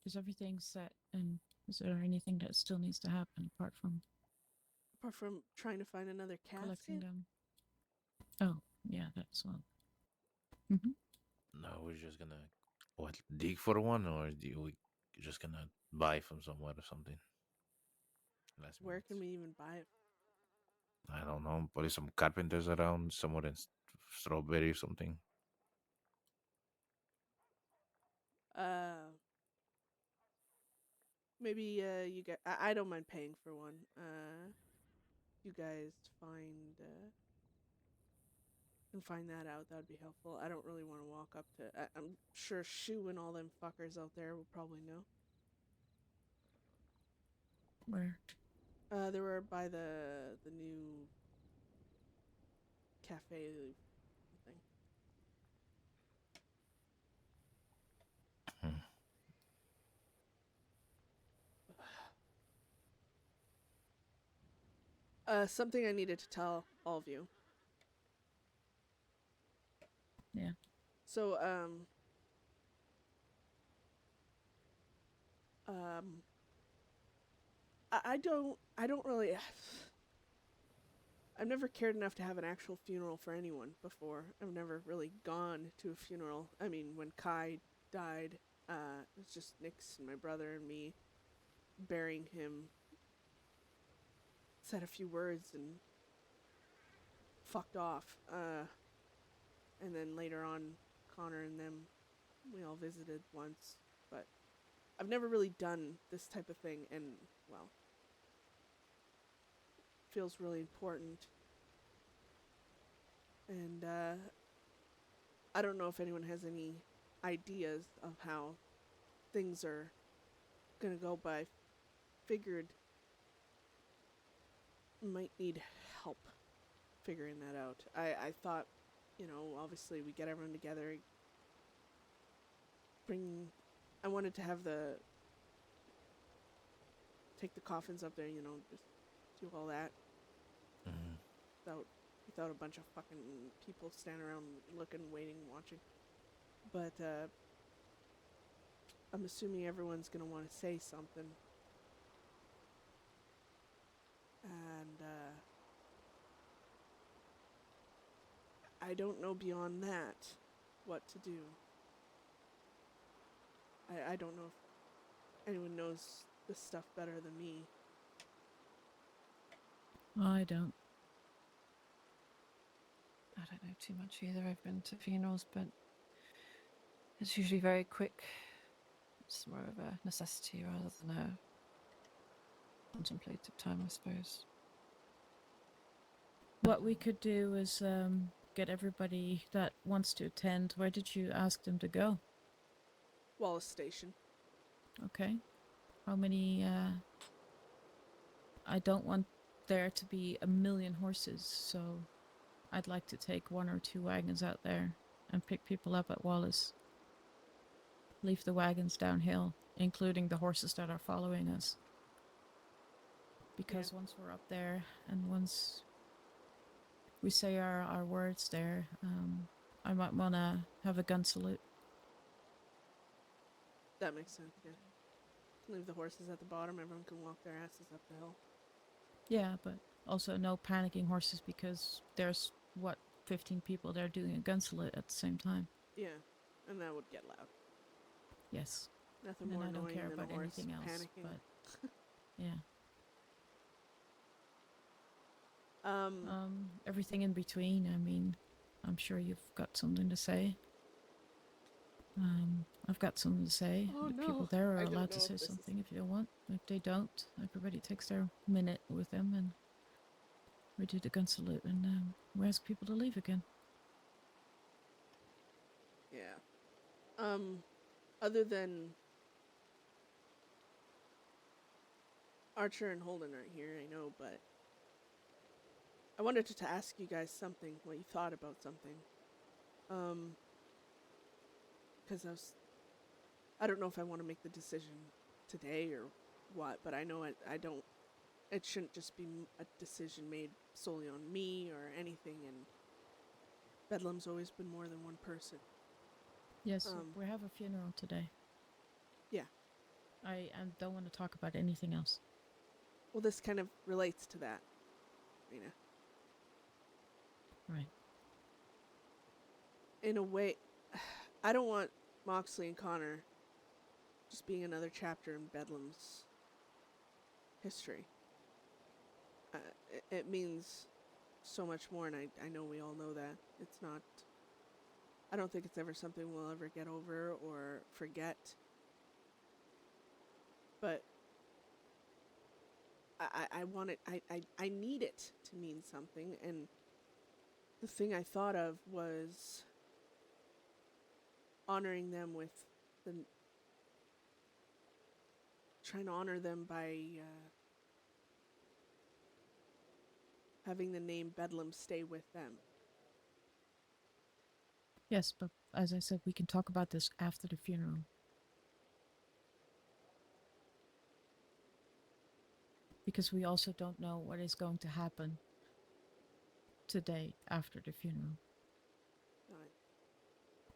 Is everything set? And is there anything that still needs to happen apart from trying to find another collecting casket. them? Oh, yeah, that's well. Mm-hmm. No, we're just gonna dig for one, or we just gonna buy from somewhere or something. Last Where minute. can we even buy it? I don't know. Probably some carpenters around somewhere in Strawberry or something. Maybe you guys. I don't mind paying for one. You guys find that out. That'd be helpful. I don't really want to walk up to. I'm sure Shu and all them fuckers out there will probably know. Where? They were by the new cafe thing. Something I needed to tell all of you. Yeah. So, I don't really. I've never cared enough to have an actual funeral for anyone before. I've never really gone to a funeral. I mean, when Kai died, it was just Nix and my brother and me burying him. Said a few words and fucked off. And then later on, Conor and them, we all visited once. But I've never really done this type of thing, and, well, feels really important. And I don't know if anyone has any ideas of how things are gonna go, but I figured might need help figuring that out. I thought, obviously we get everyone together, I wanted to have take the coffins up there, just do all that without a bunch of fucking people standing around looking, waiting, watching. But I'm assuming everyone's gonna want to say something. And I don't know beyond that what to do. I don't know if anyone knows this stuff better than me. I don't. I don't know too much either. I've been to funerals, but it's usually very quick. It's more of a necessity rather than a contemplative time, I suppose. What we could do is get everybody that wants to attend. Where did you ask them to go? Wallace Station. Okay. How many? I don't want there to be 1,000,000 horses, so I'd like to take 1 or 2 wagons out there and pick people up at Wallace. Leave the wagons downhill, including the horses that are following us. Because once we're up there and once we say our words there, I might want to have a gun salute. That makes sense, yeah. Leave the horses at the bottom, everyone can walk their asses up the hill. Yeah, but also no panicking horses because there's, 15 people there doing a gun salute at the same time. Yeah, and that would get loud. Yes. Nothing And more I don't annoying care than about a horse anything else, panicking. but yeah. Everything in between, I mean, I'm sure you've got something to say. I've got something to say. Oh, The no. people there I are don't allowed know to if say this is- something if you don't want. If they don't, everybody takes their minute with them and we do the gun salute and we ask people to leave again. Yeah. Other than Archer and Holden aren't here, I know, but I wanted to ask you guys something, what you thought about something. Because I don't know if I want to make the decision today or what, but I know it shouldn't just be a decision made solely on me or anything, and Bedlam's always been more than one person. Yes, we have a funeral today. Yeah. I don't want to talk about anything else. Well, this kind of relates to that, Rena. Right. In a way, I don't want Moxley and Conor just being another chapter in Bedlam's history. It means so much more, and I know we all know that. It's not... I don't think it's ever something we'll ever get over or forget. But I want it... I need it to mean something, and the thing I thought of was honoring them with trying to honor them by having the name Bedlam stay with them. Yes, but as I said, we can talk about this after the funeral. Because we also don't know what is going to happen today after the funeral. Alright.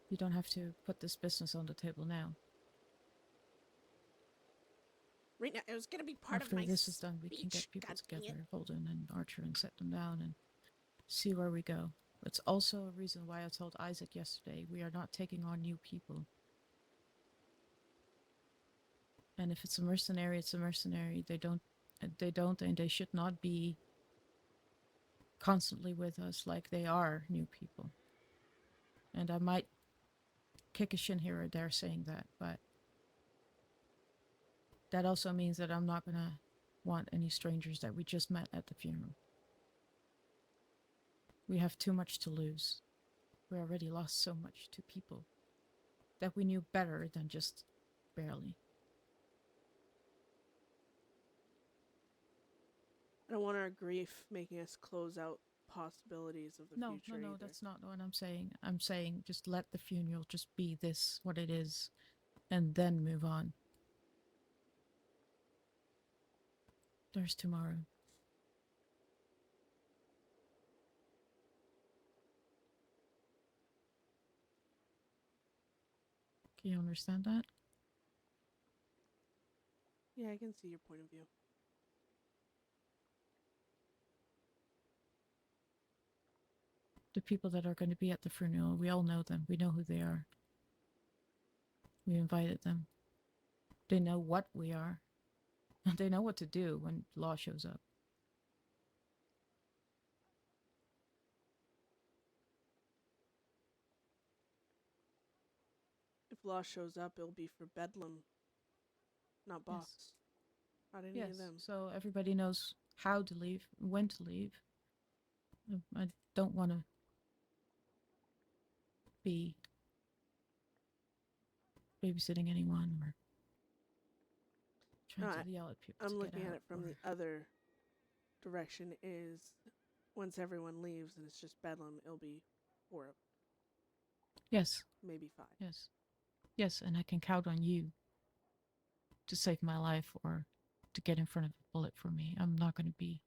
You don't have to put this business on the table now. Right now, it was gonna be part After of my this is done, we can speech, get people God dang it. together, Holden and Archer, and set them down and see where we go. It's also a reason why I told Isaac yesterday we are not taking on new people. And if it's a mercenary, it's a mercenary. They don't, and they should not be constantly with us like they are new people. And I might kick a shin here or there saying that, but that also means that I'm not gonna want any strangers that we just met at the funeral. We have too much to lose. We already lost so much to people that we knew better than just barely. I don't want our grief making us close out possibilities of the No, future either. that's not what I'm saying. I'm saying just let the funeral just be this, what it is, and then move on. There's tomorrow. Can you understand that? Yeah, I can see your point of view. The people that are going to be at the funeral, we all know them. We know who they are. We invited them. They know what we are. They know what to do when law shows up. If Law shows up, it'll be for Bedlam, not Box. Yes. Not any of them. So everybody knows how to leave, when to leave. I don't want to be babysitting anyone or trying No, to yell at people I'm to looking get at out. it from the other direction is once everyone leaves and it's just Bedlam, it'll be 4 of Yes, maybe 5. yes. Yes, and I can count on you to save my life or to get in front of a bullet for me. I'm not going to be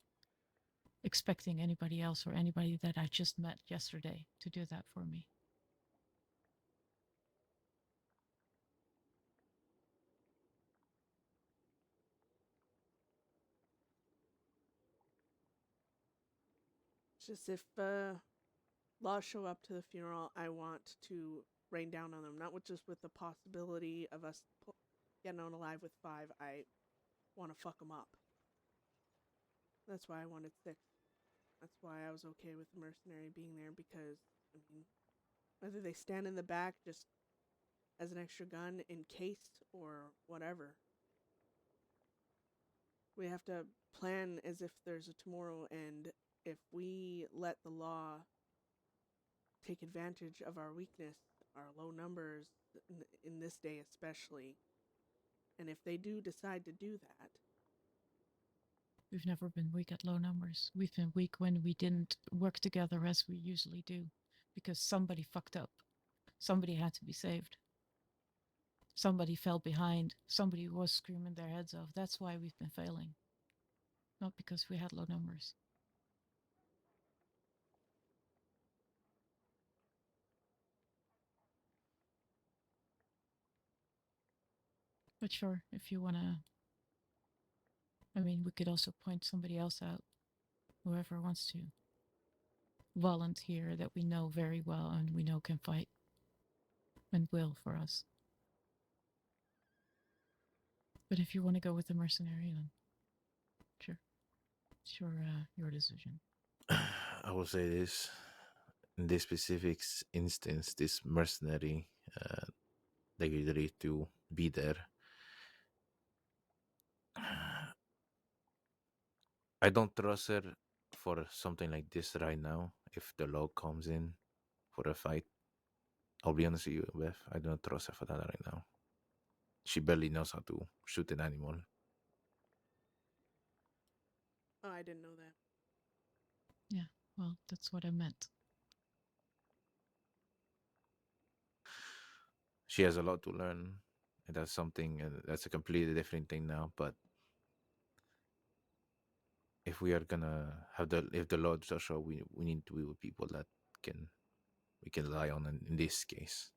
expecting anybody else or anybody that I just met yesterday to do that for me. It's just if Law show up to the funeral, I want to rain down on them. Not with just with the possibility of us getting out alive with 5. I want to fuck them up. That's why I wanted 6. That's why I was okay with the mercenary being there because, I mean, whether they stand in the back just as an extra gun in case or whatever, we have to plan as if there's a tomorrow, and if we let the law take advantage of our weakness, our low numbers in this day especially, and if they do decide to do that, We've never been weak at low numbers. We've been weak when we didn't work together as we usually do because somebody fucked up. Somebody had to be saved. Somebody fell behind. Somebody was screaming their heads off. That's why we've been failing. Not because we had low numbers. But sure, if you want to, I mean, we could also point somebody else out. Whoever wants to volunteer that we know very well and we know can fight and will for us. But if you want to go with the mercenary, then sure. It's your decision. I will say this: in this specific instance, this mercenary, they agreed to be there. I don't trust her for something like this right now. If the law comes in for a fight, I'll be honest with you, Beth. I don't trust her for that right now. She barely knows how to shoot an animal. oh, I didn't know that. Well, that's what I meant. She has a lot to learn. And that's something, that's a completely different thing now. But if we are gonna have if the Lord Joshua, we need to be with people that we can rely on in this case.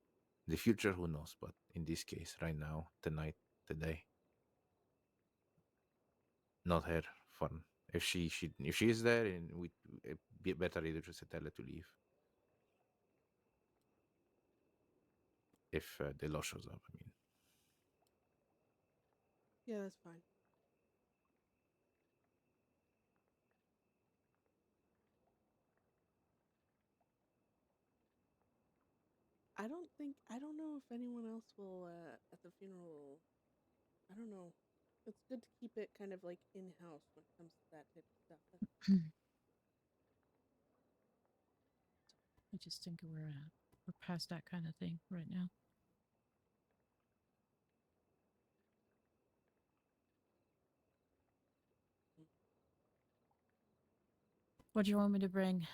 The future, who knows? But in this case, right now, tonight, today, not her. Fun. If she is there, and we it be better either just tell her to leave. If the law shows up, I mean. Yeah, that's fine. I don't know if anyone else will at the funeral. I don't know. It's good to keep it kind of like in house when it comes to that type of stuff. I just think we're past that kind of thing right now. What do you want me to bring?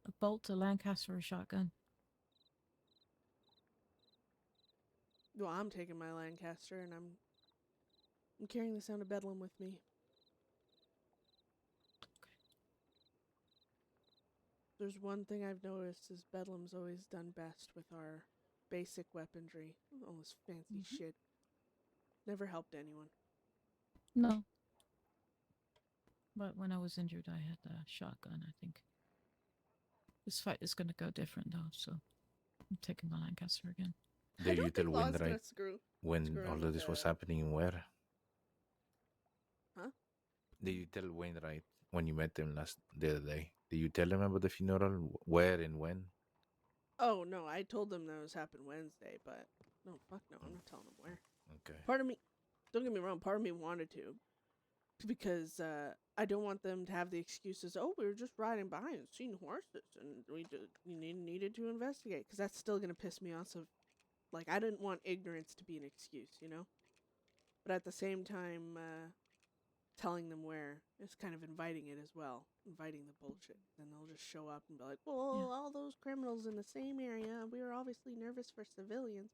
A bolt, a Lancaster, or a shotgun? Well, I'm taking my Lancaster and I'm carrying the sound of Bedlam with me. There's one thing I've noticed is Bedlam's always done best with our basic weaponry. All this fancy shit. Never helped anyone. No. But when I was injured, I had a shotgun, I think. This fight is going to go different, though, so I'm taking my Lancaster again. Did you tell Law's gonna Wainwright when screw all him of with this was the- happening? Where? Huh? Did you tell Wainwright when you met him the other day? Did you tell him about the funeral? Where and when? Oh no, I told them that it was happened Wednesday, but no, fuck no, I'm not telling them where. Okay. Part of me, don't get me wrong, part of me wanted to, because I don't want them to have the excuses. Oh, we were just riding by and seeing horses, and we needed to investigate, because that's still gonna piss me off. So, like, I didn't want ignorance to be an excuse, you know. But at the same time, telling them where is kind of inviting it as well, inviting the bullshit. Then they'll just show up and be like, "Well, Yeah. all those criminals in the same area. We were obviously nervous for civilians."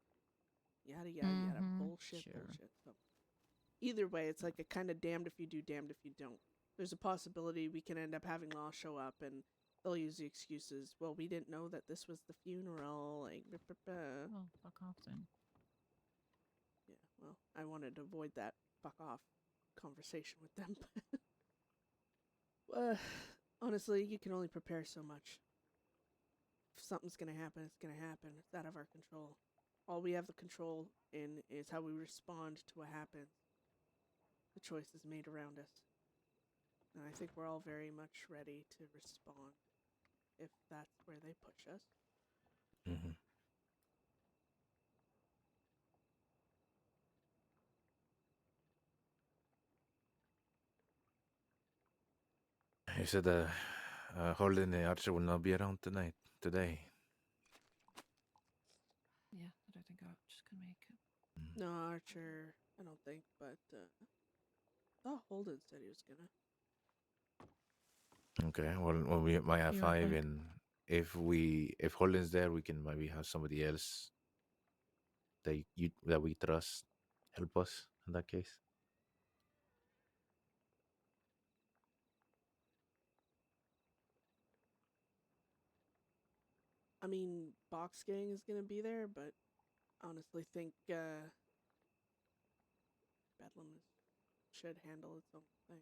Yada yada yada. Bullshit, Sure. bullshit. So either way, it's like a kind of damned if you do, damned if you don't. There's a possibility we can end up having law show up and they'll use the excuses. Well, we didn't know that this was the funeral. Like, Oh, fuck off then. yeah. Well, I wanted to avoid that fuck off conversation with them. Honestly, you can only prepare so much. If something's gonna happen, it's gonna happen. It's out of our control. All we have the control in is how we respond to what happens. The choices made around us. And I think we're all very much ready to respond if that's where they push us. Mm-hmm. You said Holden and Archer will not be around today. Yeah, I don't think Archer's can make it. No, Archer, I don't think, but oh, Holden said he was gonna. Okay, well we might have You're five, right. and if Holden's there, we can maybe have somebody else that we trust help us in that case. I mean, Box Gang is gonna be there, but honestly think Bedlam should handle its own thing.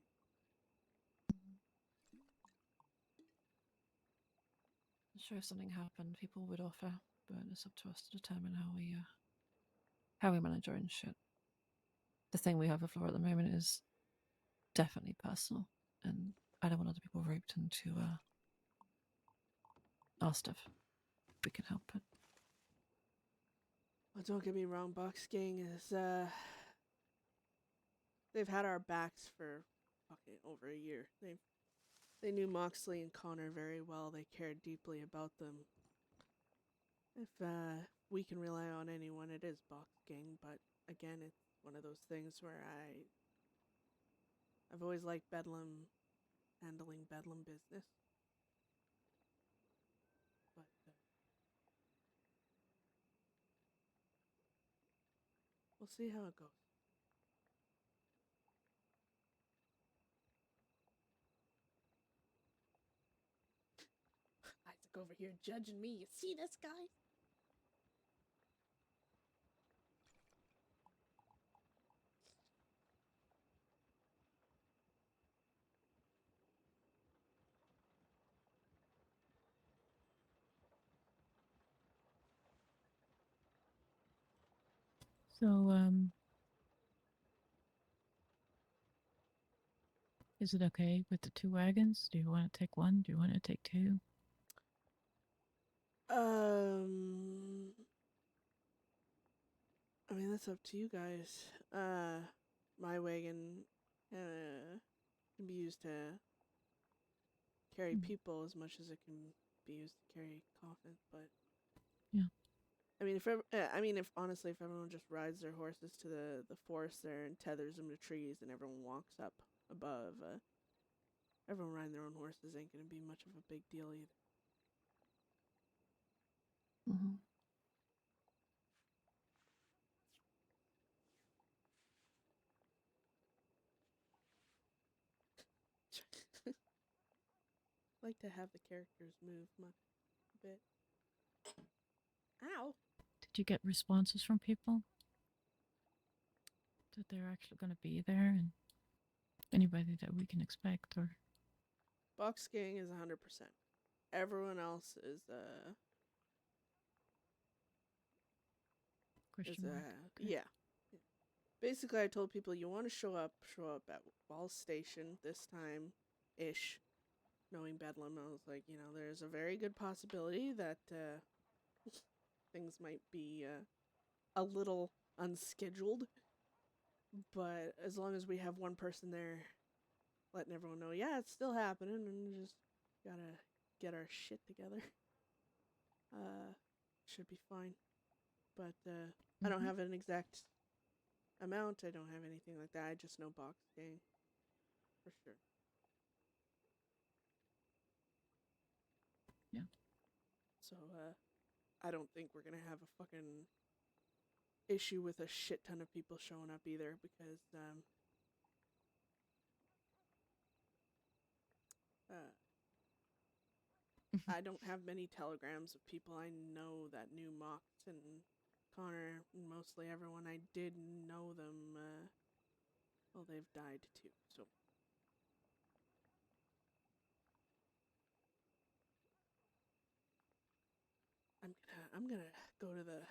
I'm sure if something happened, people would offer, but it's up to us to determine how we manage our own shit. The thing we have with Flora at the moment is definitely personal, and I don't want other people roped into our stuff. We can help it. Well, don't get me wrong, Box Gang is they've had our backs for fucking over a year. They knew Moxley and Conor very well. They cared deeply about them. If we can rely on anyone, it is Box Gang. But again, it's one of those things where I've always liked Bedlam handling Bedlam business. We'll see how it goes. Isaac over here judging me. You see this guy? So, is it okay with the 2 wagons? Do you want to take 1? Do you want to take 2? I mean, that's up to you guys. My wagon can be used to carry people as much as it can be used to carry coffins, but Yeah. I mean, if honestly, if everyone just rides their horses to the forest there and tethers them to trees, and everyone walks up above, everyone riding their own horses ain't gonna be much of a big deal either. Mm-hmm. Like to have the characters move a bit. Ow! Did you get responses from people? That they're actually going to be there and anybody that we can expect or... Box gang is 100%. Everyone else is Question mark. Okay. yeah. Basically, I told people you want to show up at Wall Station this time ish. Knowing Bedlam, I was like, there's a very good possibility that things might be a little unscheduled. But as long as we have one person there letting everyone know, yeah, it's still happening, and we just gotta get our shit together, should be fine. But I don't have an exact amount. I don't have anything like that. I just know box gang for sure. Yeah. So I don't think we're gonna have a fucking issue with a shit ton of people showing up either, because I don't have many telegrams of people I know that knew Mox and Conor, and mostly everyone I did know them, well, they've died too, so. I'm gonna go to the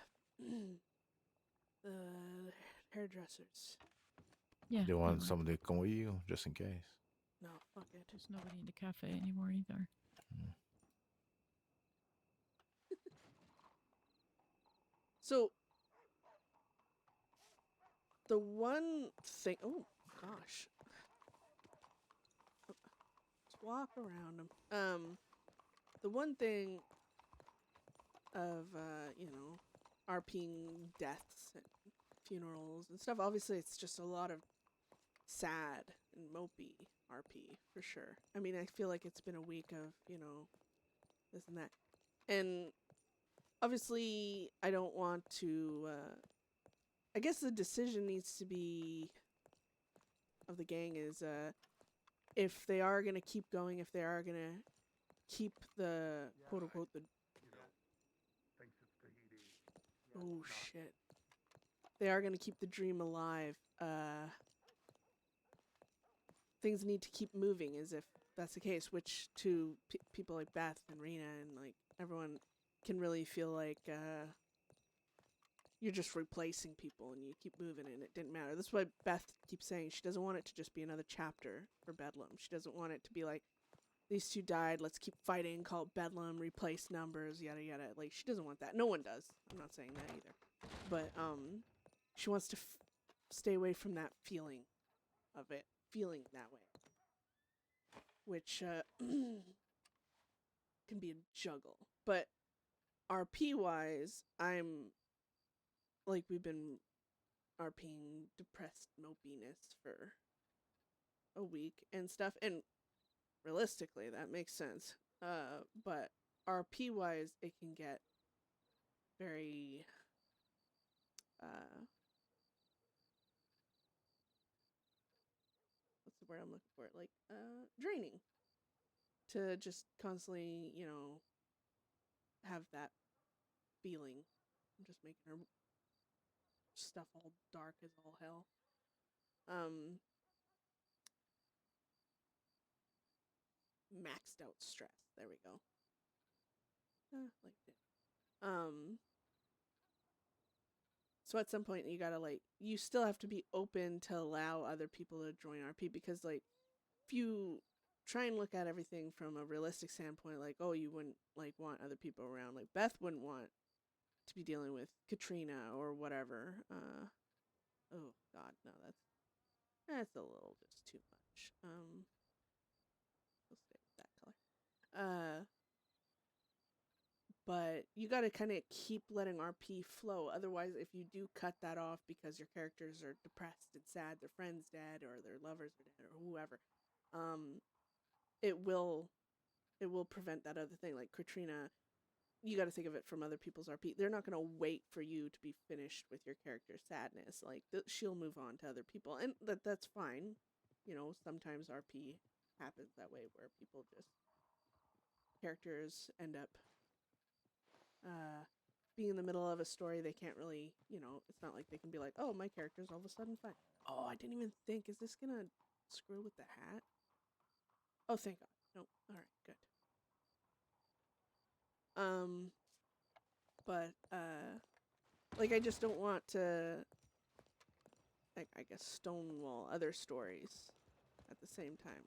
hairdressers. Yeah. You want alright. somebody to come with you, just in case? No, fuck it. There's nobody in the cafe anymore either. So, the one thing... Oh, gosh. Let's walk around them. The one thing of, RPing deaths and funerals and stuff, obviously it's just a lot of sad and mopey RP, for sure. I mean, I feel like it's been a week of, this and that. And obviously, I don't want to, I guess the decision needs to be, of the gang, is, if they are going to keep going, if they are going to keep the, quote-unquote, the... Oh, shit. They are going to keep the dream alive. Things need to keep moving, as if that's the case, which to people like Beth and Rena and, like, everyone can really feel like, you're just replacing people and you keep moving and it didn't matter. That's why Beth keeps saying she doesn't want it to just be another chapter for Bedlam. She doesn't want it to be like, these 2 died, let's keep fighting, call it Bedlam, replace numbers, yada yada. Like, she doesn't want that. No one does. I'm not saying that either. But she wants to stay away from that feeling of it, feeling that way, which can be a juggle. But RP wise, I'm like, we've been RPing depressed mopiness for a week and stuff, and realistically that makes sense. But RP wise, it can get very the word I'm looking for? Like, draining. To just constantly, have that feeling. I'm just making her stuff all dark as all hell. Maxed out stress. There we go. Like that. So at some point you gotta you still have to be open to allow other people to join RP, because if you try and look at everything from a realistic standpoint, oh, you wouldn't want other people around. Like Beth wouldn't want to be dealing with Katrina or whatever. Oh God, no, that's a little just too much. We'll stay with that color. But you got to kind of keep letting RP flow. Otherwise, if you do cut that off because your characters are depressed and sad, their friend's dead or their lovers are dead or whoever, it will prevent that other thing. Like Katrina, you got to think of it from other people's RP. They're not going to wait for you to be finished with your character's sadness. She'll move on to other people, and that's fine. Sometimes RP happens that way, where characters end up being in the middle of a story. They can't really, it's not like they can be like, oh, my character's all of a sudden fine. Oh, I didn't even think, is this gonna screw with the hat? Oh, thank God. Nope. All right, good. But I just don't want to, I guess, stonewall other stories at the same time.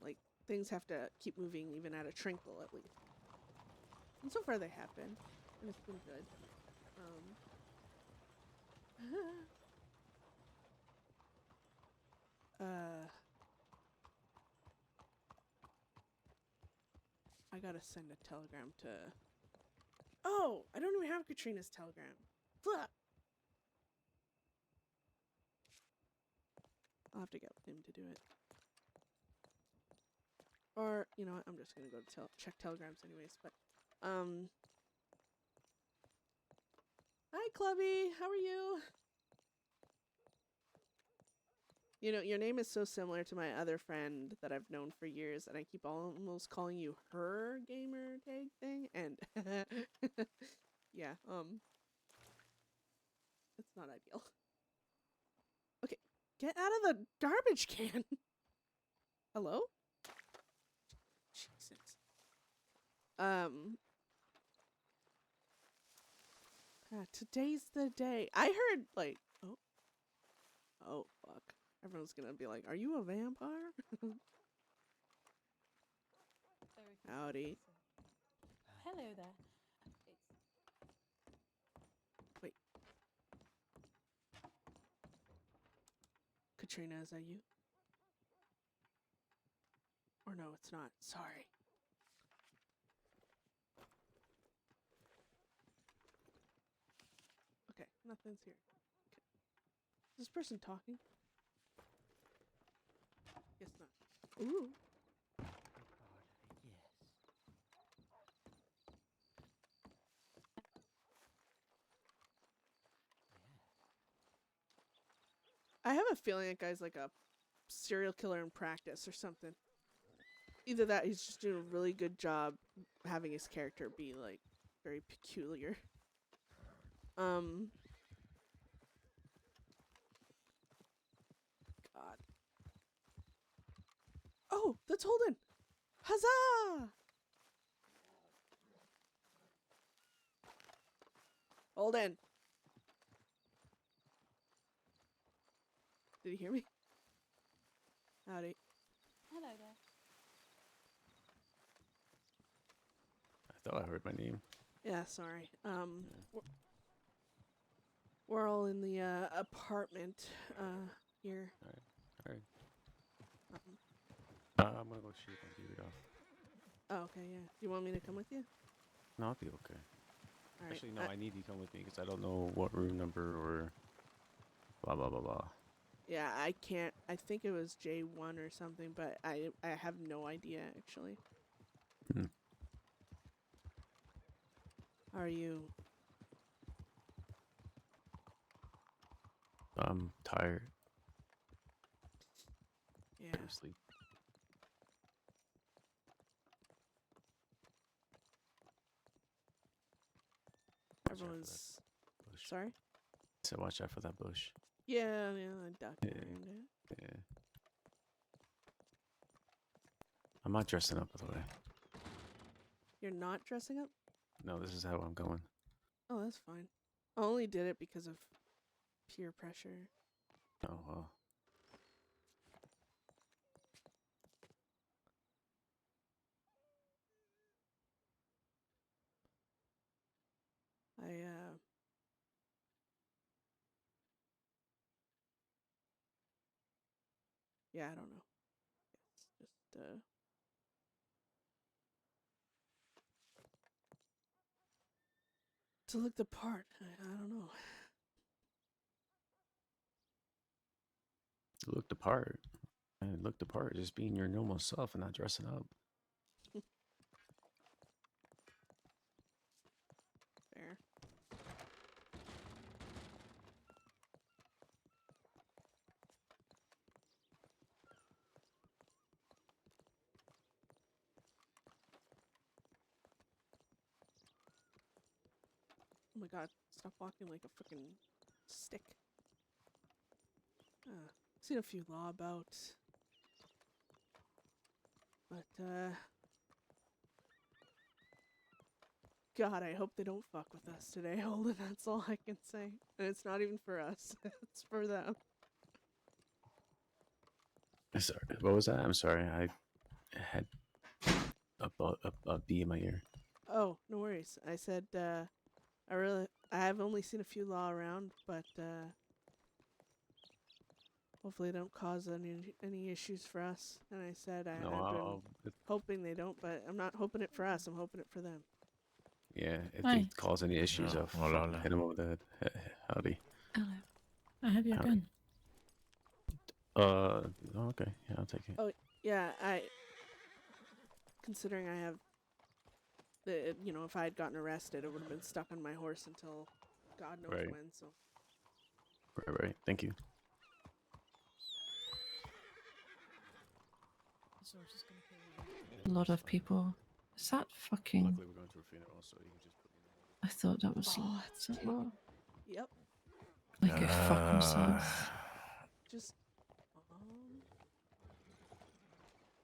Things have to keep moving, even at a trinkle, at least. And so far they have been, and it's been good. I gotta send a telegram to... Oh, I don't even have Katrina's telegram. Fuck! I'll have to get him to do it. Or, you know what, I'm just gonna go to check telegrams anyways, but, Hi, Clubby! How are you? Your name is so similar to my other friend that I've known for years, and I keep almost calling you her gamer tag thing, and yeah, it's not ideal. Okay, get out of the garbage can! Hello? Jesus. Today's the day. I heard, oh, fuck. Everyone's gonna be like, are you a vampire? Howdy. Hello there. Wait. Katrina, is that you? Or no, it's not. Sorry. Okay, nothing's here. Okay. Is this person talking? Guess not. Ooh. I have a feeling that guy's like a serial killer in practice or something. Either that, he's just doing a really good job having his character be very peculiar. God. Oh, that's Holden! Huzzah! Holden! Did he hear me? Howdy. Hello there. I thought I heard my name. Yeah, sorry. We're all in the apartment here. All right. Um, I'm gonna go shave my beard off. oh, okay, yeah. Do you want me to come with you? No, I'll be okay. All right. Actually, no, I need you to come with me because I don't know what room number or blah blah blah blah. Yeah, I can't. I think it was J1 or something, but I have no idea actually. How are you? I'm tired. Yeah. Go to sleep. everyone's bush. sorry. So watch out for that bush. Yeah, I ducked Yeah. around it. Yeah. I'm not dressing up, by the way. You're not dressing up? No, this is how I'm going. Oh, that's fine. I only did it because of peer pressure. Oh well. Yeah, I don't know. It's just to look the part. I don't know. You look the part. And look the part. Just being your normal self and not dressing up. Fair. Oh my god, stop walking like a freaking stick. Seen a few law bouts. But, God, I hope they don't fuck with us today, Holden. That's all I can say. And it's not even for us. It's for them. Sorry. What was that? I'm sorry. I had a bee in my ear. Oh, no worries. I said, I have only seen a few law around, but, hopefully they don't cause any issues for us. And I said I've been hoping they don't, but I'm not hoping it for us. I'm hoping it for them. Yeah, if Hi. they cause any issues, Oh, I'll hola, hola. hit them over the head. Howdy. Hello. I have your Howdy. gun. Okay. Yeah, I'll take it. Oh, yeah, considering I have if I had gotten arrested, it would have been stuck on my horse until God knows Right. when, so. Right. Thank you. A lot of people. Is that fucking? Luckily, we're going to a funeral, so you can just put me in the I thought that was. Oh, that's is that cute. law? Yep. They go fuck themselves. Just.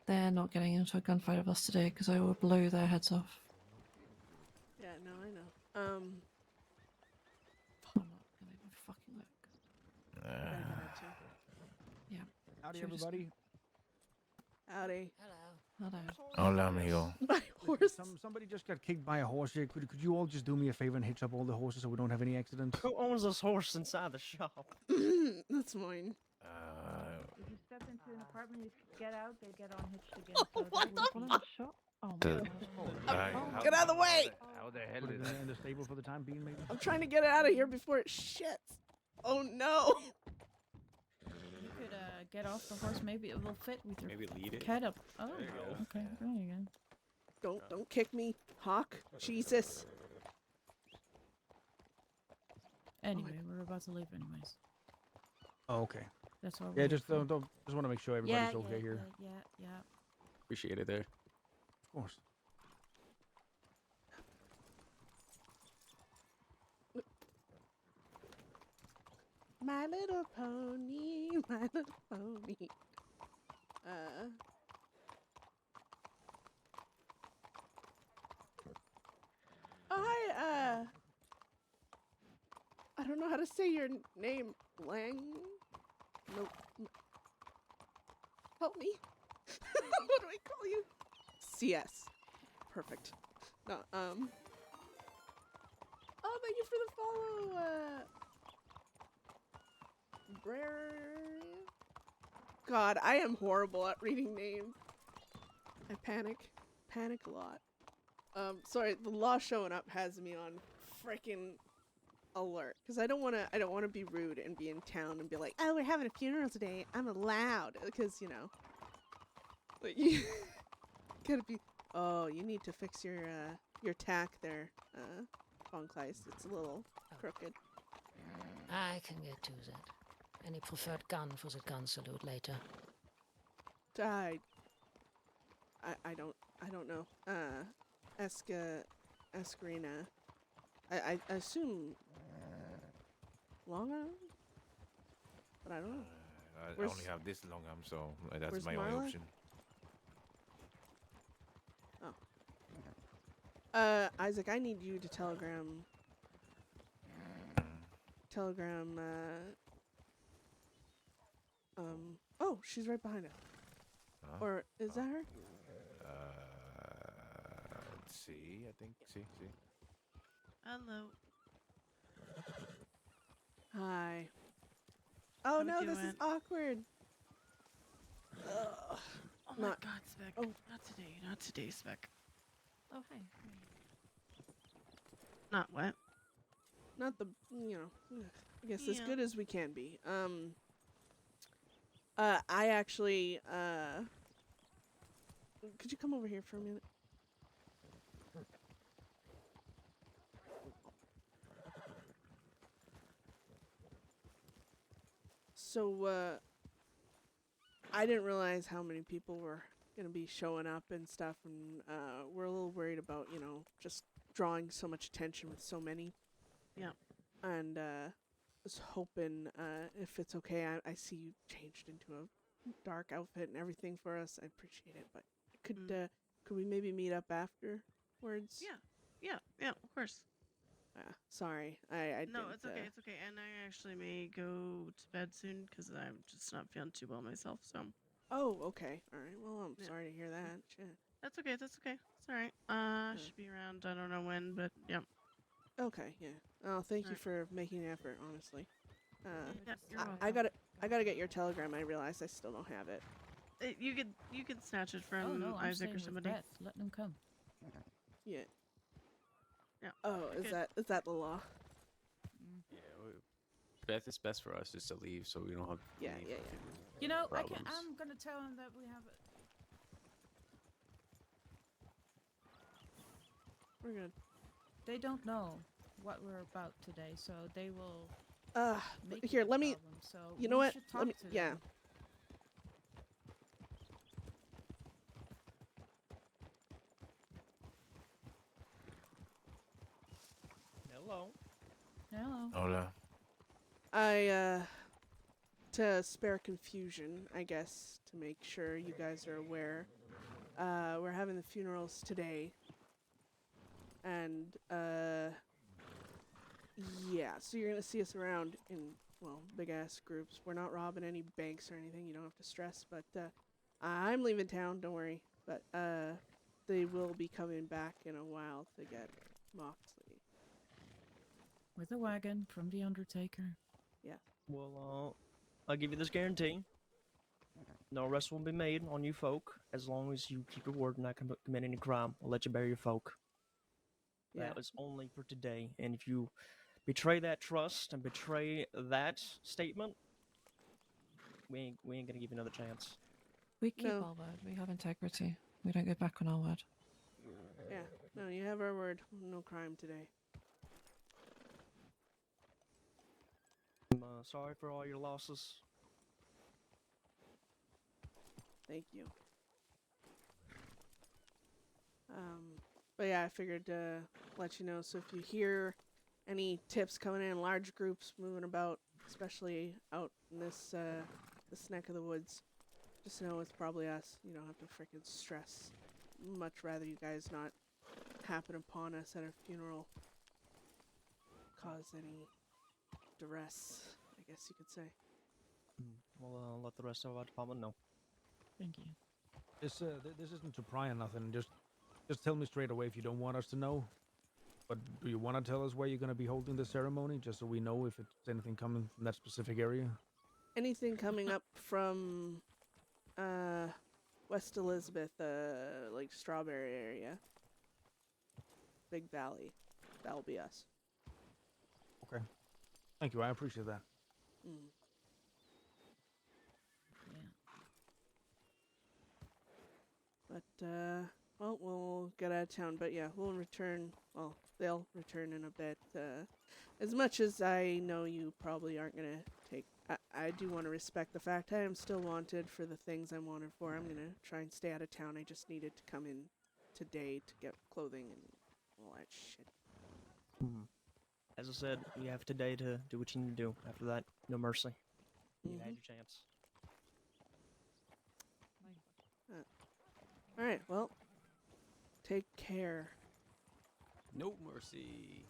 They're not getting into a gunfight with us today because I will blow their heads off. Yeah, no, I know. I'm not gonna even fucking look. I gotta get out too. Yeah. Howdy, Sure, just- everybody. Howdy. Hello. Hello. Hola, amigo. My horse. Somebody just got kicked by a horse here. Could you all just do me a favor and hitch up all the horses so we don't have any accidents? Who owns this horse inside the shop? That's mine. If you step into an apartment, you get out, they get on hitched again. Oh So my that God. would One in the shop? Oh my The- god. Get out of the way! How the hell Put it did in the stable for the time being, maybe? I'm trying to get it out of here before it shits. Oh no! you could get off the horse. Maybe it will fit with your Maybe lead it. head up. Oh, There you go. okay. There you go. Don't kick me, Hawk. Jesus. Anyway, we're about to leave anyways. Oh, okay. That's all. Yeah, just want to make sure everybody's okay here. Yeah. Appreciate it there. Of course. My little pony, my little pony. I don't know how to say your name. Lang? Nope. Help me. What do I call you? CS. Perfect. No, oh, thank you for the follow, God, I am horrible at reading names. I panic a lot. Sorry, the law showing up has me on freaking alert because I don't want to be rude and be in town and be like, oh, we're having a funeral today. I'm allowed because like you gotta be. Oh, you need to fix your tack there, Von Kleist. It's a little crooked. I can get to that. Any preferred gun for the gun salute later? I don't know. Escarina. I assume long arm, but I don't know. I Where's- only have this long arm, so that's where's my only Marla? option. Isaac, I need you to telegram. Oh, she's right behind us. Huh? Or is that her? Let's see. I think. See. Hello. Hi. Oh How we no, this is doing? awkward. Ugh. Oh my Not- god, Spec. oh. Not today, Spec. Oh, hey. Not what? Not the, I guess as Yeah. good as we can be. I actually, could you come over here for a minute? So, I didn't realize how many people were gonna be showing up and stuff, and, we're a little worried about, just drawing so much attention with so many. Yeah. And, was hoping, if it's okay, I see you changed into a dark outfit and everything for us. I appreciate it, but could we maybe meet up afterwards? Yeah, of course. Sorry, I No, didn't, it's okay, it's okay. And I actually may go to bed soon because I'm just not feeling too well myself. So Oh, okay. All right. Well, I'm Yeah. sorry to hear that. Shit. that's okay. That's okay. It's all right. Should be around. I don't know when, but yeah. Okay, yeah. Oh, thank you Alright. for making an effort, honestly. Yeah, you're I gotta get your telegram. I realized I still don't have it. You could snatch it from Oh no, I'm Isaac staying or with somebody. Beth. Let them come. Yeah. Yeah. Oh, is Okay. that the law? Yeah, Beth, it's best for us just to leave so we don't have Yeah, any yeah, fucking You know, problems. I'm gonna tell him that we have. We're good. They don't know what we're about today, so they will. Make it Here, a let me. problem, so You know we what? should Let talk me. to Yeah. them. Hello. Hello. Hola. To spare confusion, I guess, to make sure you guys are aware, we're having the funerals today. And, yeah, so you're gonna see us around in, well, big-ass groups. We're not robbing any banks or anything, you don't have to stress, but, I'm leaving town, don't worry. But, they will be coming back in a while to get Moxley. With a wagon from the Undertaker. Well, I'll give you this guarantee. No arrest will be made on you folk as long as you keep your word and not commit any crime. I'll let you bury your folk. Yeah. That was only for today. And if you betray that trust and betray that statement, we ain't gonna give you another chance. We keep No. our word. We have integrity. We don't go back on our word. Yeah, no, you have our word. No crime today. I'm sorry for all your losses. Thank you. But yeah, I figured to let you know. So if you hear any tips coming in, large groups moving about, especially out in this this neck of the woods, just know it's probably us. You don't have to freaking stress. Much rather you guys not happen upon us at a funeral, cause any duress, I guess you could say. We'll let the rest of our department know. Thank you. This isn't to pry on nothing. Just tell me straight away if you don't want us to know. But do you want to tell us where you're going to be holding the ceremony, just so we know if it's anything coming from that specific area? Anything coming up from West Elizabeth, like Strawberry area, Big Valley, that'll be us. Okay. Thank you. I appreciate that. Mm. Yeah. But well, we'll get out of town. But yeah, we'll return. Well, they'll return in a bit. As much as I know you probably aren't gonna take. I do want to respect the fact I am still wanted for the things I'm wanted for. I'm gonna try and stay out of town. I just needed to come in today to get clothing and all that shit. as I said, you have today to do what you need to do. After that, no mercy. You had your chance. All right. Well, take care. No mercy.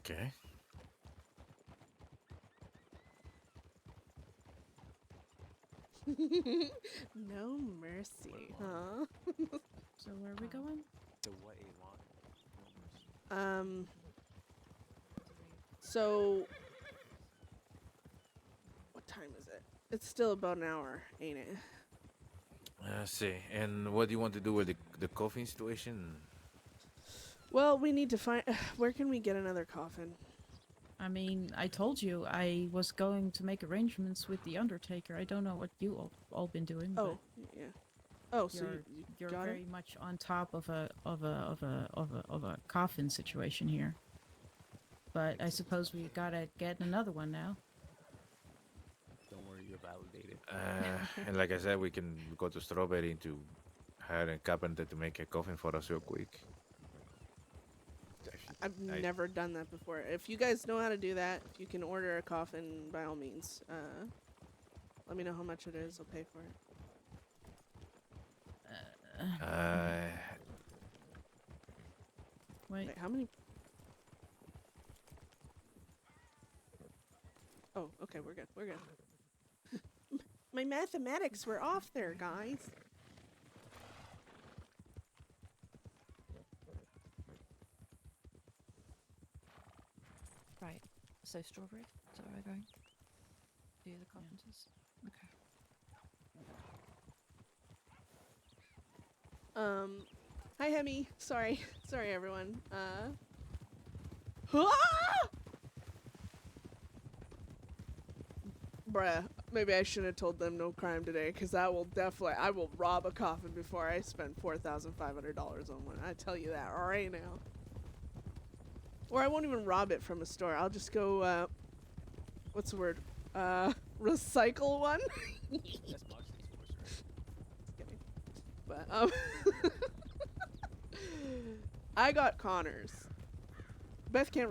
Okay. No mercy, huh? So where are we going? The what a line. So what time is it? It's still about an hour, ain't it? Let's see. And what do you want to do with the coffin situation? Well, we need to find. Where can we get another coffin? I mean, I told you I was going to make arrangements with the Undertaker. I don't know what you all been doing. Oh, yeah. Oh, so you're got very it? much on top of a coffin situation here. But I suppose we gotta get another one now. Don't worry, you're validated. And like I said, we can go to Strawberry to hire a carpenter to make a coffin for us real quick. I've never done that before. If you guys know how to do that, if you can order a coffin, by all means, let me know how much it is. I'll pay for it. Wait. Wait, how many? Oh, okay, we're good. We're good. My mathematics were off there, guys. Right. So strawberry? Is that where we're going? Do the carpenters? Okay. Hi Hemi. Sorry. Sorry everyone. Bruh, maybe I shouldn't have told them no crime today, because I will rob a coffin before I spend $4,500 on one. I tell you that right now. Or I won't even rob it from a store. I'll just go, what's the word? Recycle one? That's Moxley's horse, Just kidding. But, I got Connor's. Beth can't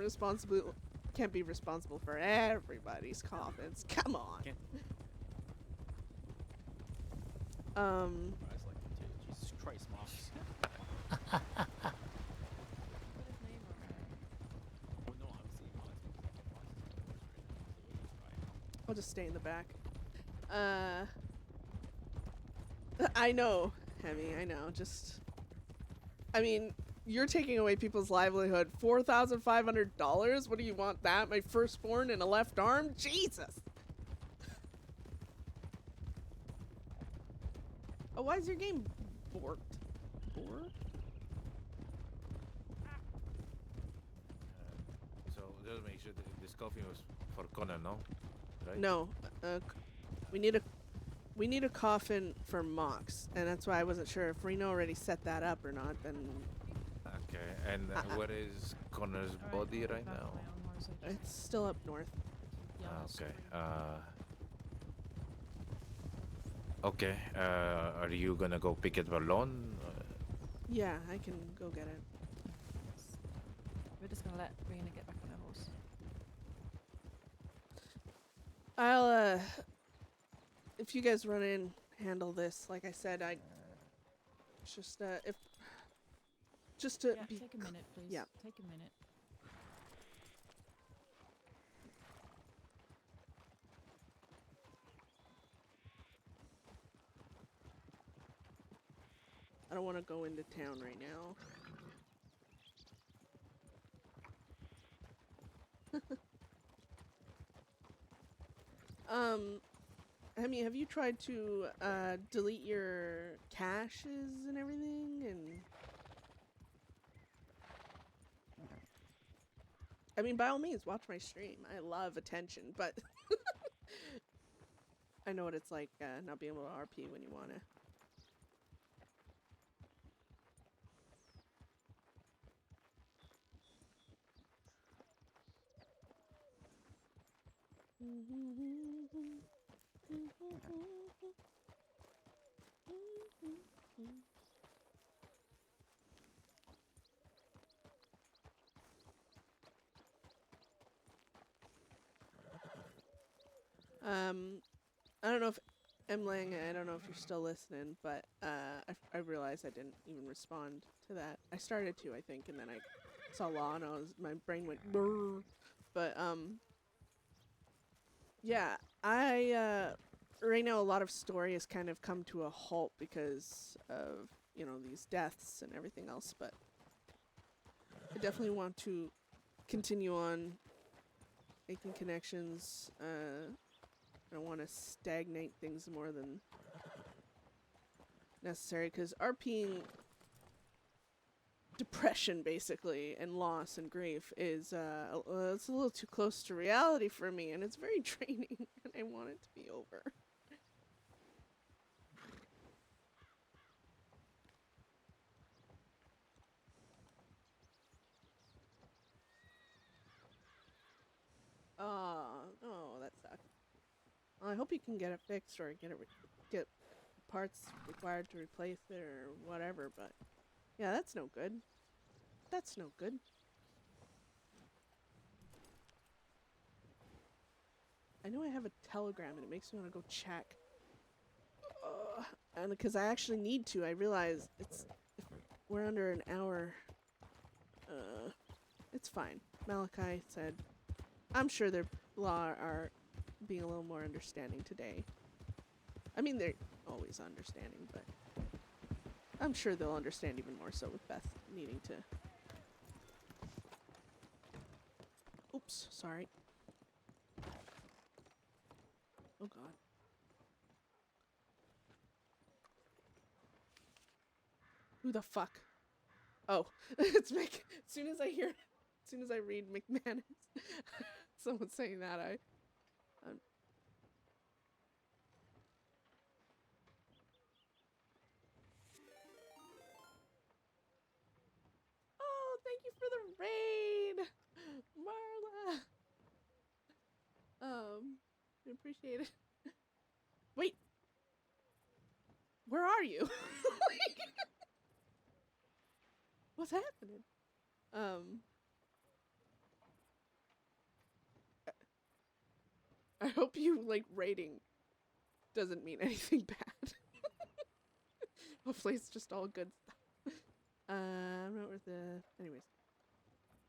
be responsible for everybody's coffins. Come on. I was like, Jesus Christ, Mox. Oh, no, I'm seeing Mox. I'll just stay in the back. I know, Hemi, I know. I mean, you're taking away people's livelihood. $4,500? What do you want that? My firstborn and a left arm? Jesus! Oh, why is your game borked? Borked? So just make sure that this coffin was for Connor, no? Right? No. We need a coffin for Mox, and that's why I wasn't sure if Reno already set that up or not. Then Okay. And where is Connor's body right now? it's still up north. Okay. Okay. Are you gonna go pick it alone? Yeah, I can go get it. We're just gonna let Rena get back on her horse. I'll if you guys run in, handle this. Like I said, I just to Yeah, be take a minute, please. yeah. Take a minute. I don't want to go into town right now. Hemi, have you tried to delete your caches and everything? And I mean, by all means, watch my stream. I love attention, but I know what it's like not being able to RP when you want to. I don't know if Lang, I don't know if you're still listening, but I realized I didn't even respond to that. I started to, I think, and then I saw law and my brain went brrr. But yeah, I right now a lot of story has kind of come to a halt because of, you know, these deaths and everything else, but I definitely want to continue on making connections. I don't want to stagnate things more than necessary, because RPing depression, basically, and loss and grief is, it's a little too close to reality for me, and it's very draining, and I want it to be over. Oh, that sucks. Well, I hope you can get it fixed or get parts required to replace it or whatever, but yeah, that's no good. That's no good. I know I have a telegram and it makes me want to go check. And because I actually need to, I realize we're under an hour. It's fine. Malachi said, I'm sure their law are being a little more understanding today. I mean, they're always understanding, but I'm sure they'll understand even more so with Beth needing to... Oops, sorry. Oh god. Who the fuck? Oh, it's Mick. As soon as I read McMannus, someone saying that, Oh, thank you for the raid, Marla. I appreciate it. Wait, where are you? What's happening? I hope you like rating doesn't mean anything bad. Hopefully it's just all good stuff. I'm not worth the... Anyways.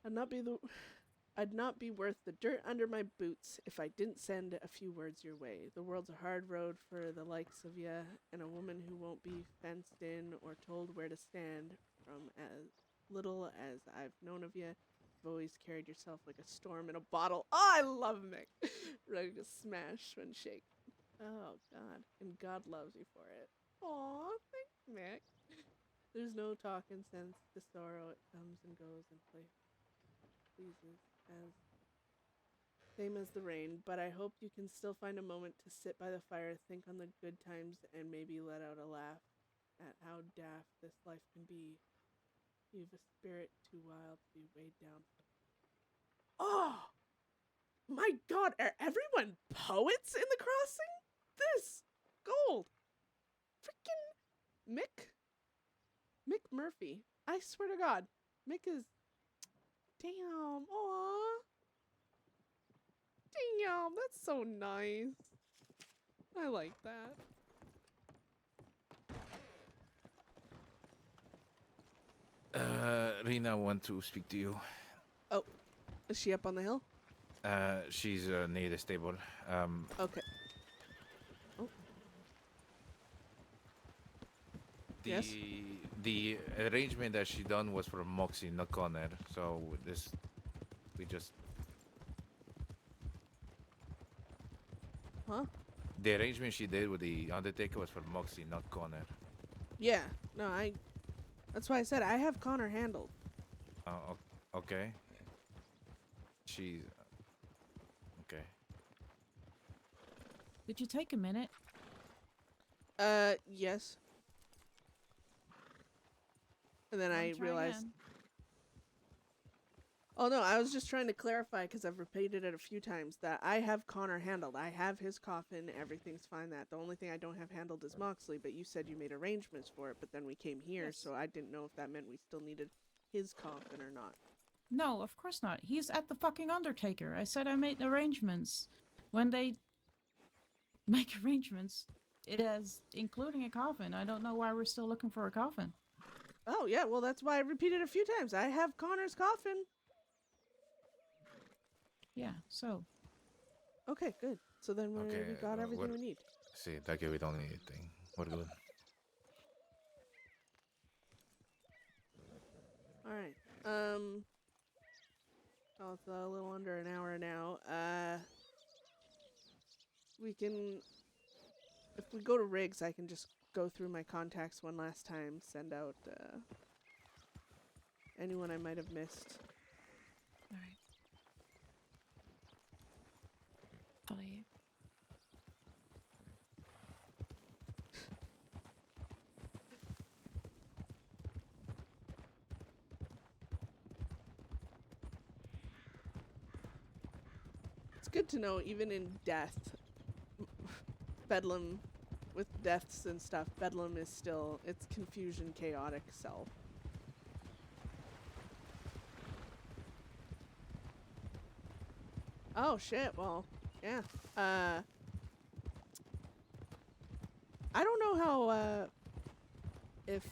I'd not be worth the dirt under my boots if I didn't send a few words your way. The world's a hard road for the likes of ya, and a woman who won't be fenced in or told where to stand. From as little as I've known of ya, you've always carried yourself like a storm in a bottle. Oh, I love Mick! Ready to smash when shake. Oh, God. And God loves you for it. Aw, thanks, Mick. There's no talking sense to sorrow. It comes and goes and pleases as same as the rain, but I hope you can still find a moment to sit by the fire, think on the good times, and maybe let out a laugh at how daft this life can be. You've a spirit too wild to be weighed down. Oh my god, are everyone poets in the crossing? This gold. Freaking Mick Murphy. I swear to God, Mick is... Damn, aw. Damn, that's so nice. I like that. Rena want to speak to you. Oh, is she up on the hill? She's near the stable. Okay. Oh. Yes? The arrangement that she done was for Moxie, not Conor. So we just... Huh? The arrangement she did with the Undertaker was for Moxie, not Conor. Yeah. No, that's why I said I have Conor handled. Oh, okay. She's... Okay. Did you take a minute? Yes. And then I Try realized... again. Oh no, I was just trying to clarify because I've repeated it a few times that I have Conor handled. I have his coffin, everything's fine. That the only thing I don't have handled is Moxley, but you said you made arrangements for it, but then we came here, Yes. so I didn't know if that meant we still needed his coffin or not. No, of course not. He's at the fucking Undertaker. I said I made arrangements. When they make arrangements. It has, including a coffin. I don't know why we're still looking for a coffin. Oh, yeah, well, that's why I repeated a few times. I have Connor's coffin. Yeah, so. Okay, good. So then Okay, we got everything we need. See, thank you. We don't need anything. We're good. All right. Oh, it's a little under an hour now. We can, if we go to Riggs, I can just go through my contacts one last time, send out anyone I might have missed. All right. Follow you. It's good to know, even in death, Bedlam, with deaths and stuff, Bedlam is still its confusion, chaotic self. Oh shit, well, yeah. I don't know how, if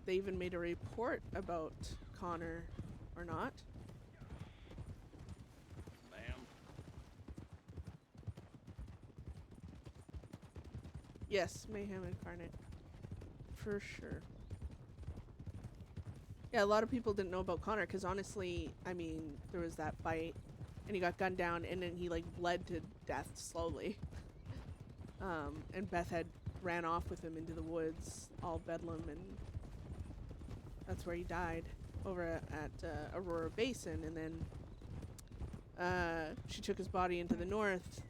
they even made a report about Connor or not. Ma'am? Yes, Mayhem Incarnate. For sure. Yeah, a lot of people didn't know about Connor, because honestly, I mean, there was that fight, and he got gunned down, and then he, like, bled to death slowly. And Beth had ran off with him into the woods, all Bedlam, and that's where he died, over at Aurora Basin, and then she took his body into the north,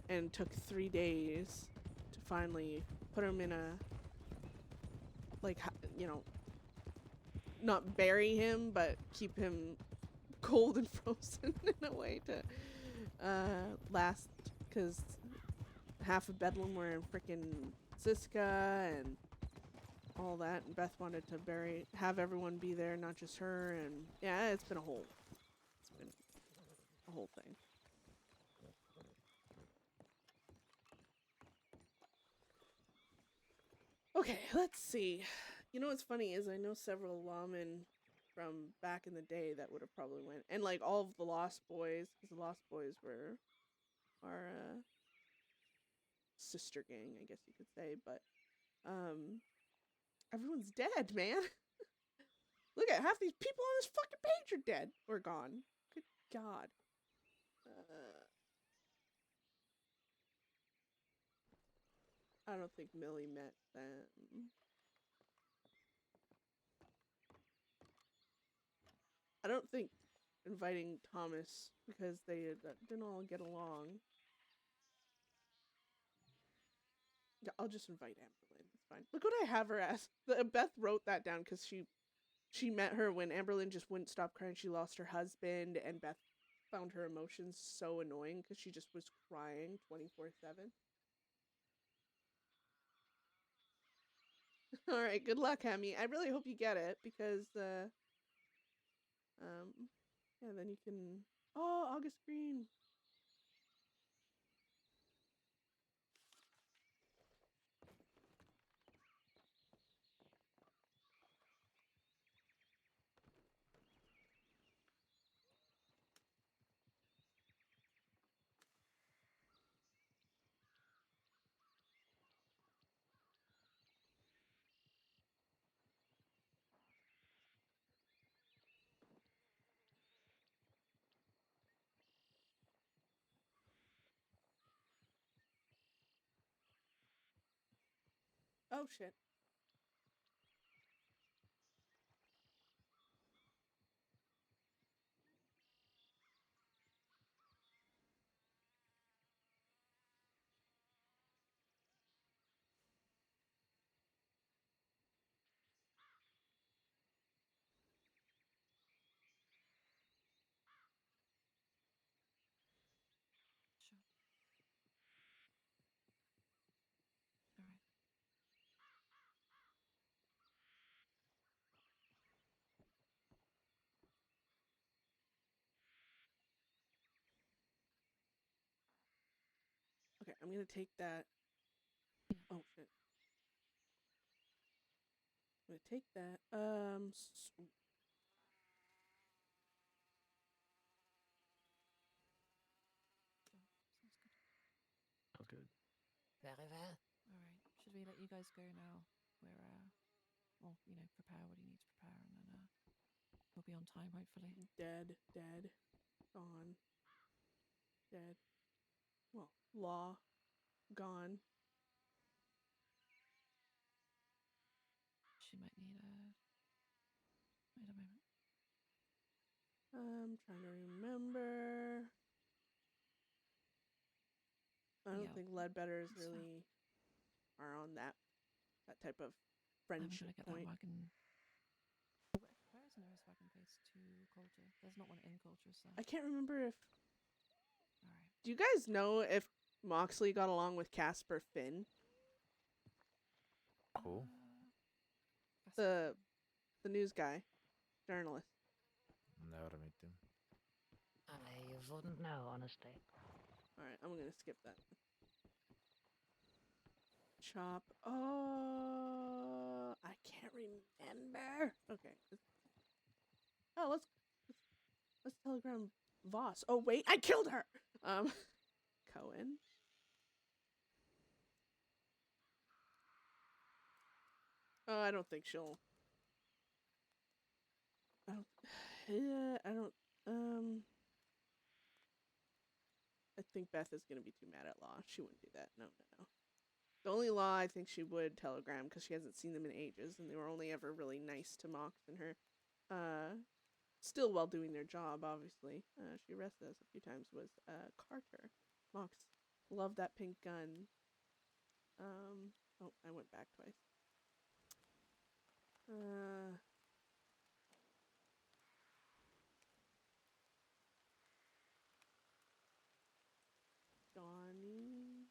and took 3 days to finally put him in a, like, you know, not bury him, but keep him cold and frozen in a way to last, because half of Bedlam were in frickin' Siska and all that, and Beth wanted to have everyone be there, not just her, and yeah, it's been a whole thing. Okay, let's see. You know what's funny is I know several lawmen from back in the day that would have probably went, and like all of the Lost Boys, because the Lost Boys were our sister gang, I guess you could say, but everyone's dead, man. Look at half these people on this fucking page are dead or gone. Good God. I don't think Millie met them. I don't think inviting Thomas, because they didn't all get along. Yeah, I'll just invite Amberlynn. It's fine. Look what I have her as. Beth wrote that down because she met her when Amberlynn just wouldn't stop crying. She lost her husband, and Beth found her emotions so annoying because she just was crying 24/7. All right, good luck, Hemi. I really hope you get it, because yeah, then you can. Oh, August Green. Oh shit. Sure. All right. I'm gonna take that. Oh shit. I'm gonna take that. Sounds good. Sounds good. Very well. All right. Should we let you guys go now? We're well, you know, prepare what you need to prepare, and then we'll be on time hopefully. Dead. Gone. Dead. Well, Law. Gone. She might need a moment. I'm trying to remember. I don't Yeah, think Ledbetters that's fine. really are on that type of I'm friendship gonna get point. that wagon. Where is the nearest wagon place to Coulter? There's not one in Coulter, so. I can't remember if. All right. Do you guys know if Moxley got along with Casper Finn, Cool. the news guy, journalist? Never met him. I wouldn't know, honestly. All right, I'm gonna skip that. Chop. Oh, I can't remember. Okay. Oh, let's telegram Voss. Oh wait, I killed her. Cohen. Oh, I don't think she'll. I don't. Yeah, I don't. I think Beth is gonna be too mad at Law. She wouldn't do that. No. The only Law I think she would telegram because she hasn't seen them in ages, and they were only ever really nice to Mox and her. Still while doing their job, obviously. She arrested us a few times. Was Carter. Mox loved that pink gun. Oh, I went back twice. Donnie.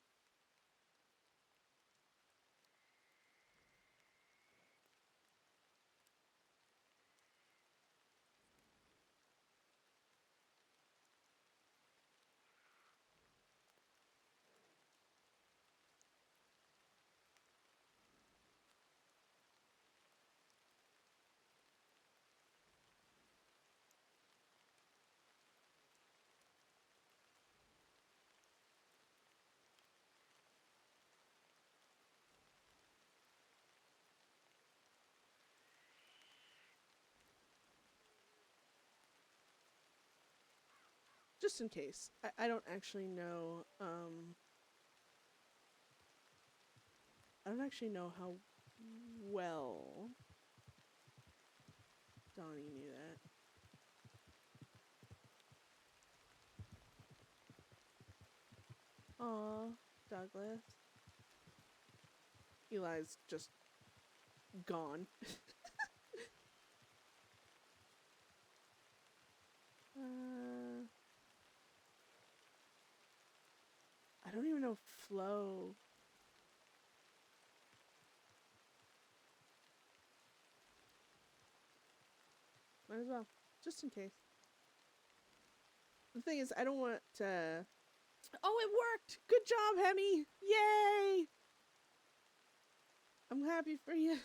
Just in case. I don't actually know, I don't actually know how well Donnie knew that. Aw, Douglas. Eli's just gone. I don't even know Flo. Might as well, just in case. The thing is, I don't want to. Oh, it worked! Good job, Hemi! Yay! I'm happy for you.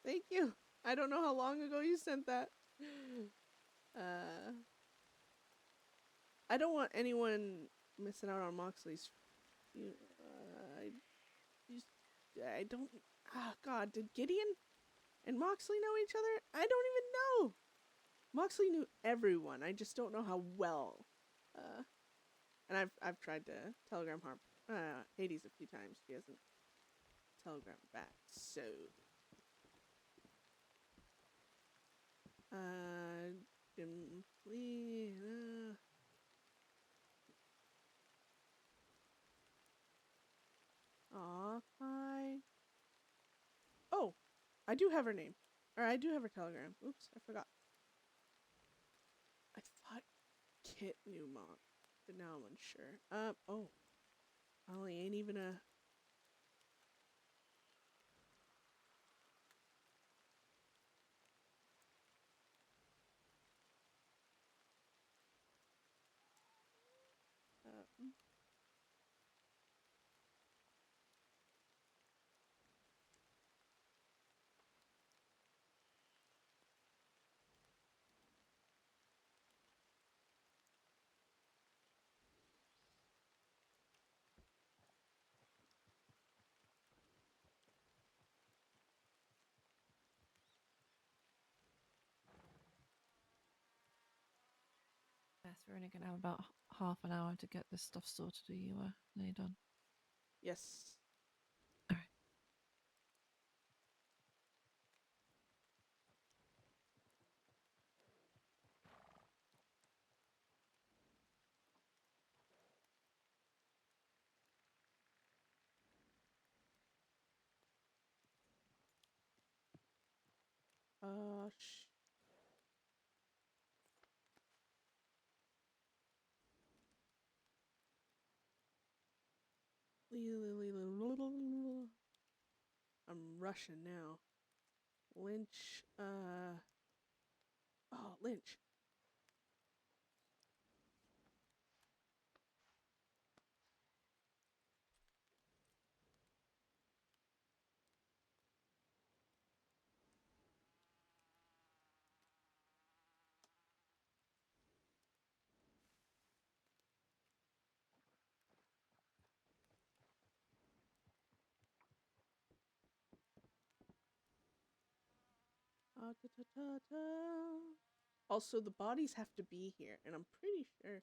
Thank you. I don't know how long ago you sent that. I don't want anyone missing out on Moxley's. I don't. Ah, God, did Gideon and Moxley know each other? I don't even know. Moxley knew everyone. I just don't know how well. And I've tried to telegram Hades a few times. She hasn't telegrammed back. So. Jim Lee. Aw, hi. Oh, I do have her name. Or I do have her telegram. Oops, I forgot. I thought Kit knew Mom, but now I'm unsure. Oh. Ollie ain't even a... Beth, we're only going to have about half an hour to get this stuff sorted. Are you nearly done? Yes. All right. Sh- I'm rushing now. Lynch, oh, Lynch. Also, the bodies have to be here, and I'm pretty sure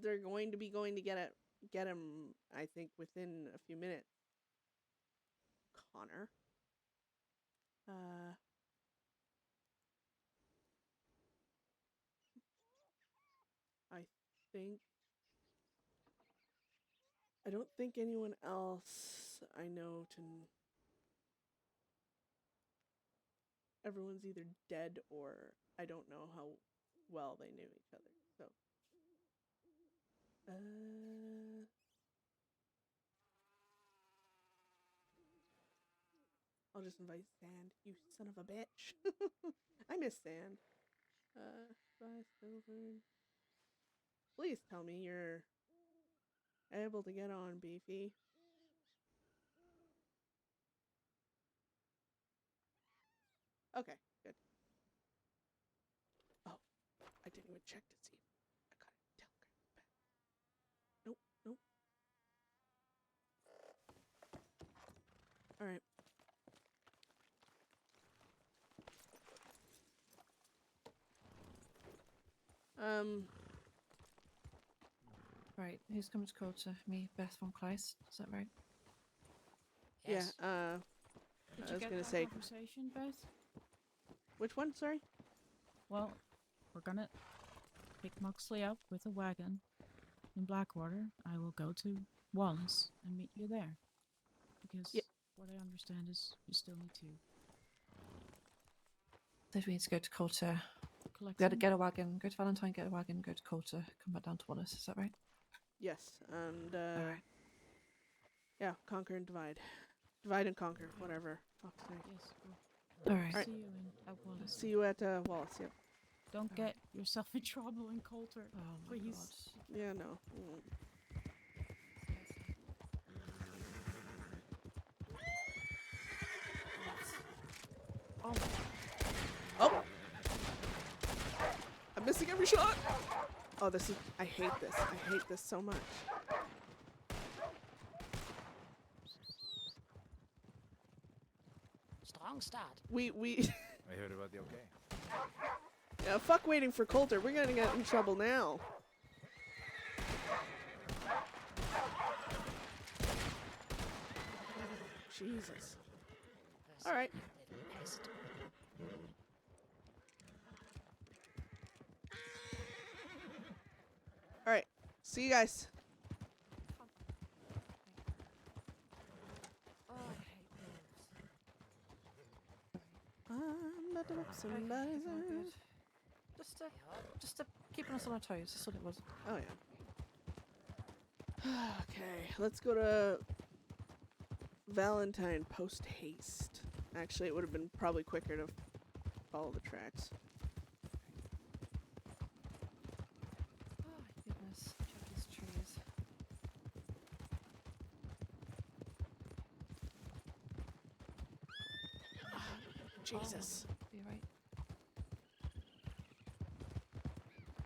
they're going to get him, I think, within a few minutes. Connor. I think I don't think anyone else I know to. Everyone's either dead or I don't know how well they knew each other. So, I'll just invite Sand. You son of a bitch. I miss Sand. Bye, Silver. Please tell me you're able to get on, Beefy. Okay, good. Oh, I didn't even check to see. I got a telegram back. Nope, nope. All right. Right, who's coming to quarter? Me, Beth von Kleist. Is that right? Yes. Yeah, Did I you was get gonna that say, conversation, Beth? which one? Sorry. Well, we're gonna pick Moxley up with a wagon in Blackwater. I will go to Wallace and meet you there. Because what I understand is you still need to So we need to go to Coulter. collect Get, some. get a wagon. Go to Valentine, get a wagon, go to Coulter, come back down to Wallace. Is that right? Yes, and Alright. yeah, conquer and divide, divide and conquer, whatever. Fuck's sake. Yes, we'll Alright. see you at Wallace. See you at Wallace. Yep. Don't get yourself in trouble in Coulter. Oh my Please. god. Yeah, no. Oh. Oh! I'm missing every shot! Oh, this is... I hate this. I hate this so much. Strong start. We... I heard about the okay. Yeah, fuck waiting for Coulter. We're gonna get in trouble now. Jesus. Alright. Little pest. Alright. See you guys. Oh, I hate wolves. I'm about to whip Okay, somebody's it's all good. ass. Just to keeping us on our toes. That's what it was. Oh, yeah. Okay, let's go to Valentine post haste. Actually, it would have been probably quicker to follow the tracks. Oh, goodness. Check these trees. Jesus. Be right.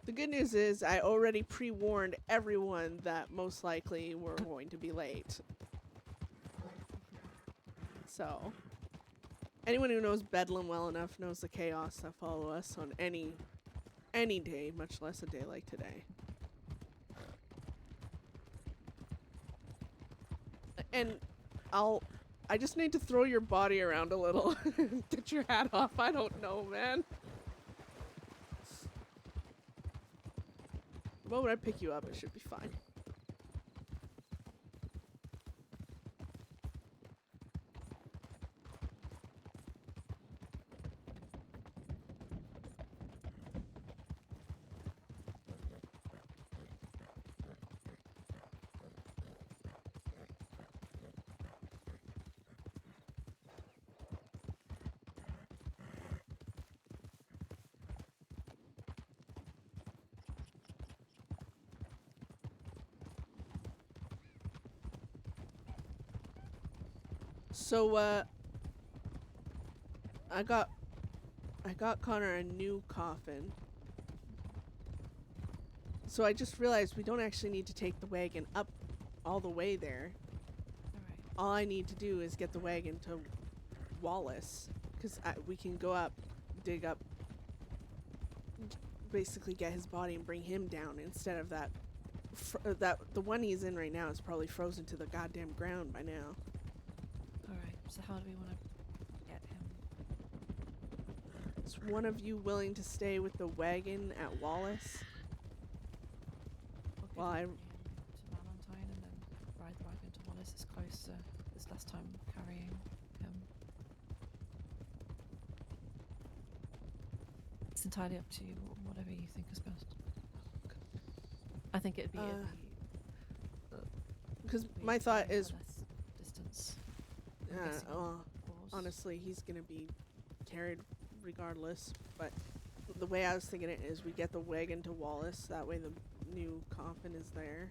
The good news is I already pre-warned everyone that most likely we're going to be late. So, anyone who knows Bedlam well enough knows the chaos that follow us on any any day, much less a day like today. And I just need to throw your body around a little. Get your hat off. I don't know, man. The moment I pick you up, it should be fine. So, I got Connor a new coffin. So I just realized we don't actually need to take the wagon up all the way there. Alright. All I need to do is get the wagon to Wallace, because we can go up, dig up, basically get his body and bring him down instead of that. The one he's in right now is probably frozen to the goddamn ground by now. Alright, so how do we want to get him? Is one of you willing to stay with the wagon at Wallace? We'll Well, get him to Valentine and then ride the wagon to Wallace. Is closer. There's less time carrying him. It's entirely up to you. Whatever you think is best. I think it'd be Because my thought is, less distance. I'm guessing well, horse. honestly, he's gonna be carried regardless. But the way I was thinking it is, we get the wagon to Wallace. That way, the new coffin is there,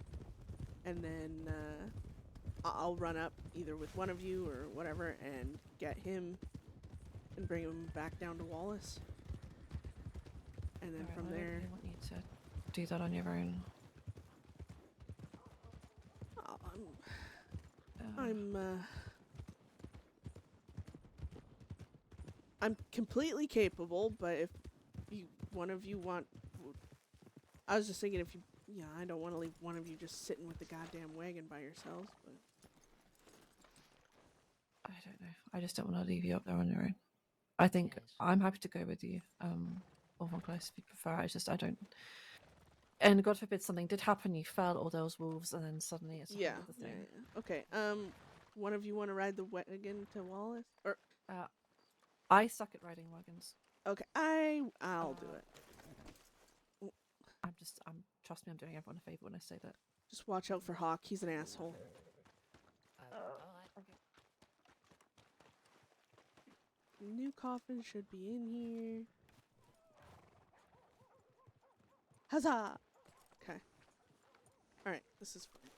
and then I'll run up either with one of you or whatever and get him and bring him back down to Wallace. And then Alright, from well, I don't there, really want you to do that on your own. I'm completely capable, but if one of you want, I was just thinking I don't want to leave one of you just sitting with the goddamn wagon by yourselves, but I don't know. I just don't want to leave you up there on your own. I think Yes. I'm happy to go with you, or one close if you prefer. I don't. And God forbid something did happen, you fell all those wolves, and then suddenly it's a whole yeah, other thing. yeah. Okay. One of you want to ride the wagon to Wallace, or I suck at riding wagons. okay, I'll do it. Trust me, I'm doing everyone a favor when I say that. Just watch out for Hawk. He's an asshole. Alright. Okay. New coffin should be in here. Huzzah! Okay. Alright, this is fine.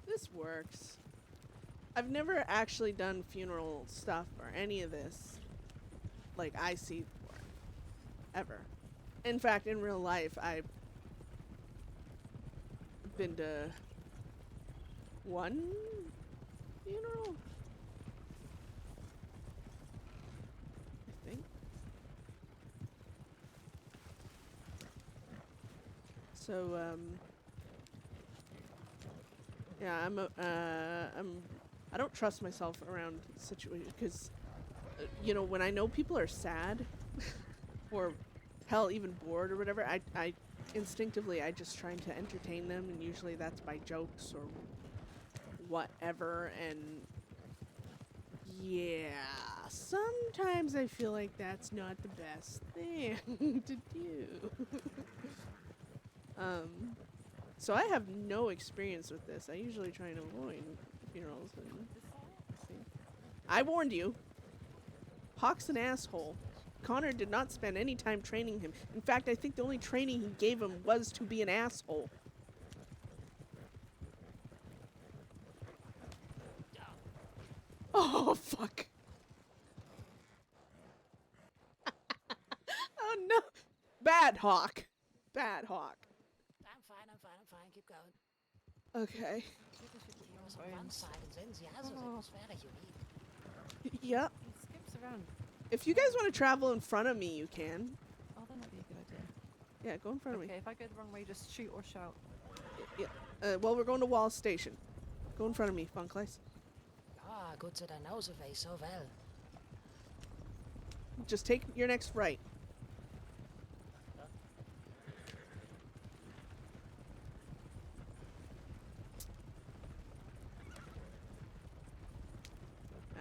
This works. I've never actually done funeral stuff or any of this like I see before. Ever. In fact, in real life, I've been to one funeral, I think. So, yeah, I don't trust myself around situations because, when I know people are sad or hell, even bored or whatever, I instinctively I just trying to entertain them, and usually that's by jokes or whatever. And yeah, sometimes I feel like that's not the best thing to do. So I have no experience with this. I usually try and avoid funerals. And I warned you. Hawk's an asshole. Connor did not spend any time training him. In fact, I think the only training he gave him was to be an asshole. Oh, fuck. Oh, no. Bad Hawk. Bad Hawk. I'm fine. Keep going. Okay. was on Right. one side and then the other. That was very unique. Yeah. He skips around. If you guys want to travel in front of me, you can. Oh, that might be a good idea. Yeah, go in front of Okay, me. if I go the wrong way, just shoot or shout. Yeah. Well, we're going to Wall Station. Go in front of me, Funkleis. Ah, good that I know the way so well. Just take your next right.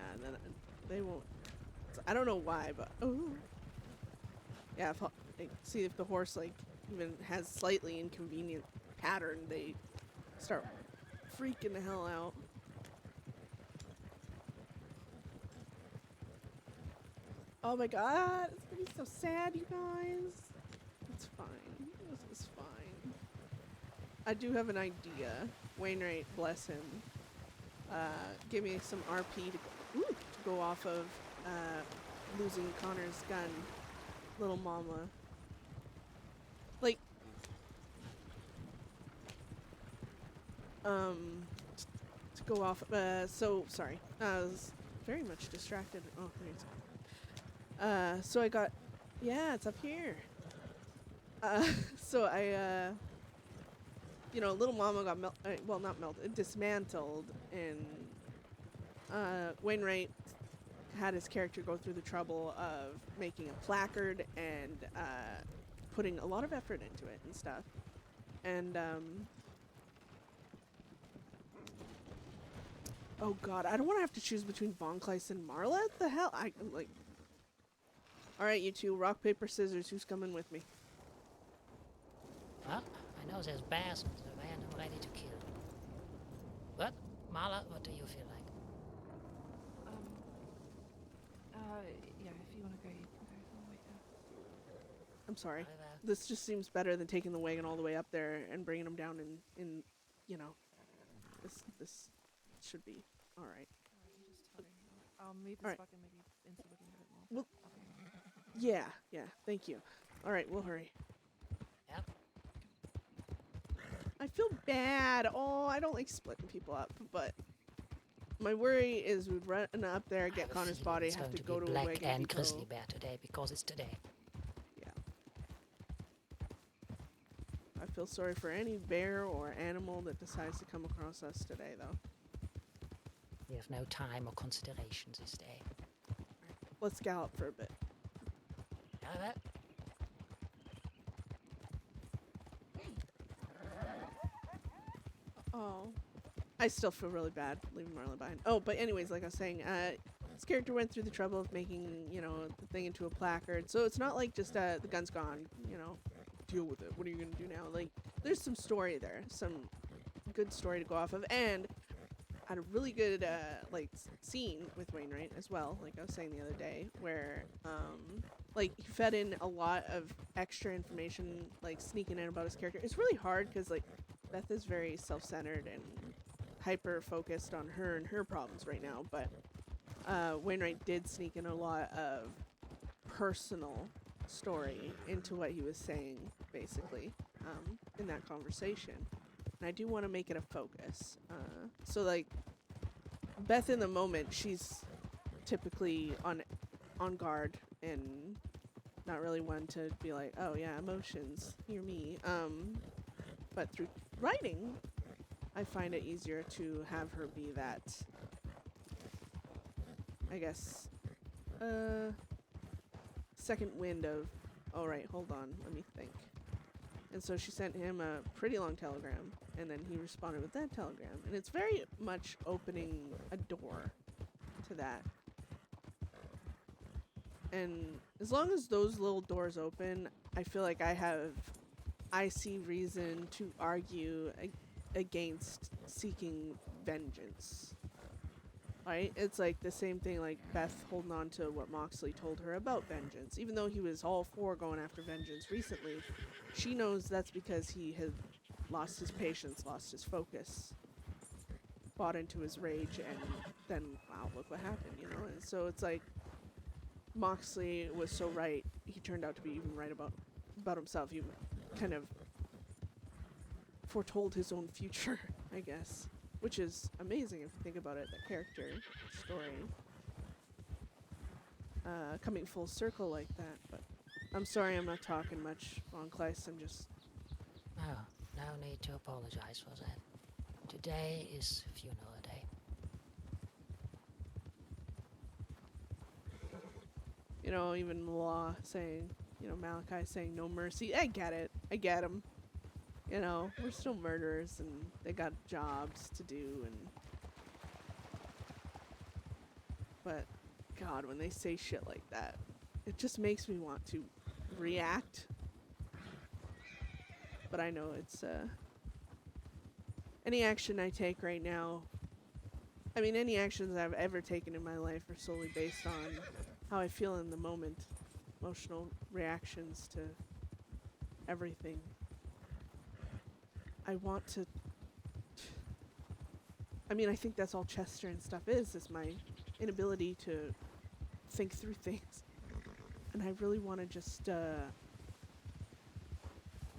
And then they won't. I don't know why, but yeah. See if the horse like even has slightly inconvenient pattern, they start freaking the hell out. Oh my god, it's gonna be so sad, you guys. It's fine. This is fine. I do have an idea. Wainwright, bless him, give me some RP to go off of losing Connor's gun, little mama. Like, to go off. So sorry. I was very much distracted. Oh, there's. So I got. Yeah, it's up here. So I. Little mama got not melted, dismantled, and Wainwright had his character go through the trouble of making a placard and putting a lot of effort into it and stuff. And oh god, I don't want to have to choose between Von Kleist and Marla. What the hell? All right, you two, rock paper scissors. Who's coming with me? Well, I know there's bears on the way and I'm ready to kill. What? Marla, what do you feel like? Yeah, if you want to go, you can go all the way down. I'm sorry. Very well. This just seems better than taking the wagon all the way up there and bringing them down in this should be all right. Alright, you just tell me. I'll move this Alright. wagon maybe into looking a bit more. Well, yeah, thank you. All right, we'll hurry. Yep. I feel bad. Oh, I don't like splitting people up, but my worry is we'd run up there, I get have a Connor's feeling body, it's have going to be go to a Black wagon and depot. Grizzly Bear today because it's today. I feel sorry for any bear or animal that decides to come across us today, though. We have no time or consideration this day. Let's gallop for a bit. Very well. Oh. I still feel really bad leaving Marla behind. Oh, but anyways, like I was saying, this character went through the trouble of making, the thing into a placard. So it's not like just, the gun's gone, deal with it. What are you gonna do now? Like, there's some story there. Some good story to go off of. And had a really good, scene with Wainwright as well, like I was saying the other day, where, he fed in a lot of extra information, like, sneaking in about his character. It's really hard because, Beth is very self-centered and hyper-focused on her and her problems right now, but Wainwright did sneak in a lot of personal story into what he was saying, basically, in that conversation. And I do want to make it a focus. Beth in the moment, she's typically on guard and not really one to be like, oh yeah, emotions, hear me. But through writing, I find it easier to have her be that, I guess, second wind of, all right, hold on, let me think. And so she sent him a pretty long telegram, and then he responded with that telegram. And it's very much opening a door to that. And as long as those little doors open, I feel like I see reason to argue against seeking vengeance. Right? It's like the same thing, like Beth holding on to what Moxley told her about vengeance. Even though he was all for going after vengeance recently, she knows that's because he had lost his patience, lost his focus, bought into his rage, and then, wow, look what happened, And so it's like, Moxley was so right, he turned out to be even right about himself. He kind of foretold his own future, I guess. which is amazing if you think about it. The character story coming full circle like that. But I'm sorry, I'm not talking much, Von Kleist. I'm just. Oh, no need to apologize for that. Today is funeral day. You know, even the law saying, you know, Malachi saying no mercy. I get it. I get him. You know, we're still murderers and they got jobs to do and. But, God, when they say shit like that, it just makes me want to react. But I know it's, any action I take right now, I mean, any actions I've ever taken in my life are solely based on how I feel in the moment. Emotional reactions to everything. I want to... I mean, I think that's all Chester and stuff is my inability to think through things. And I really want to just,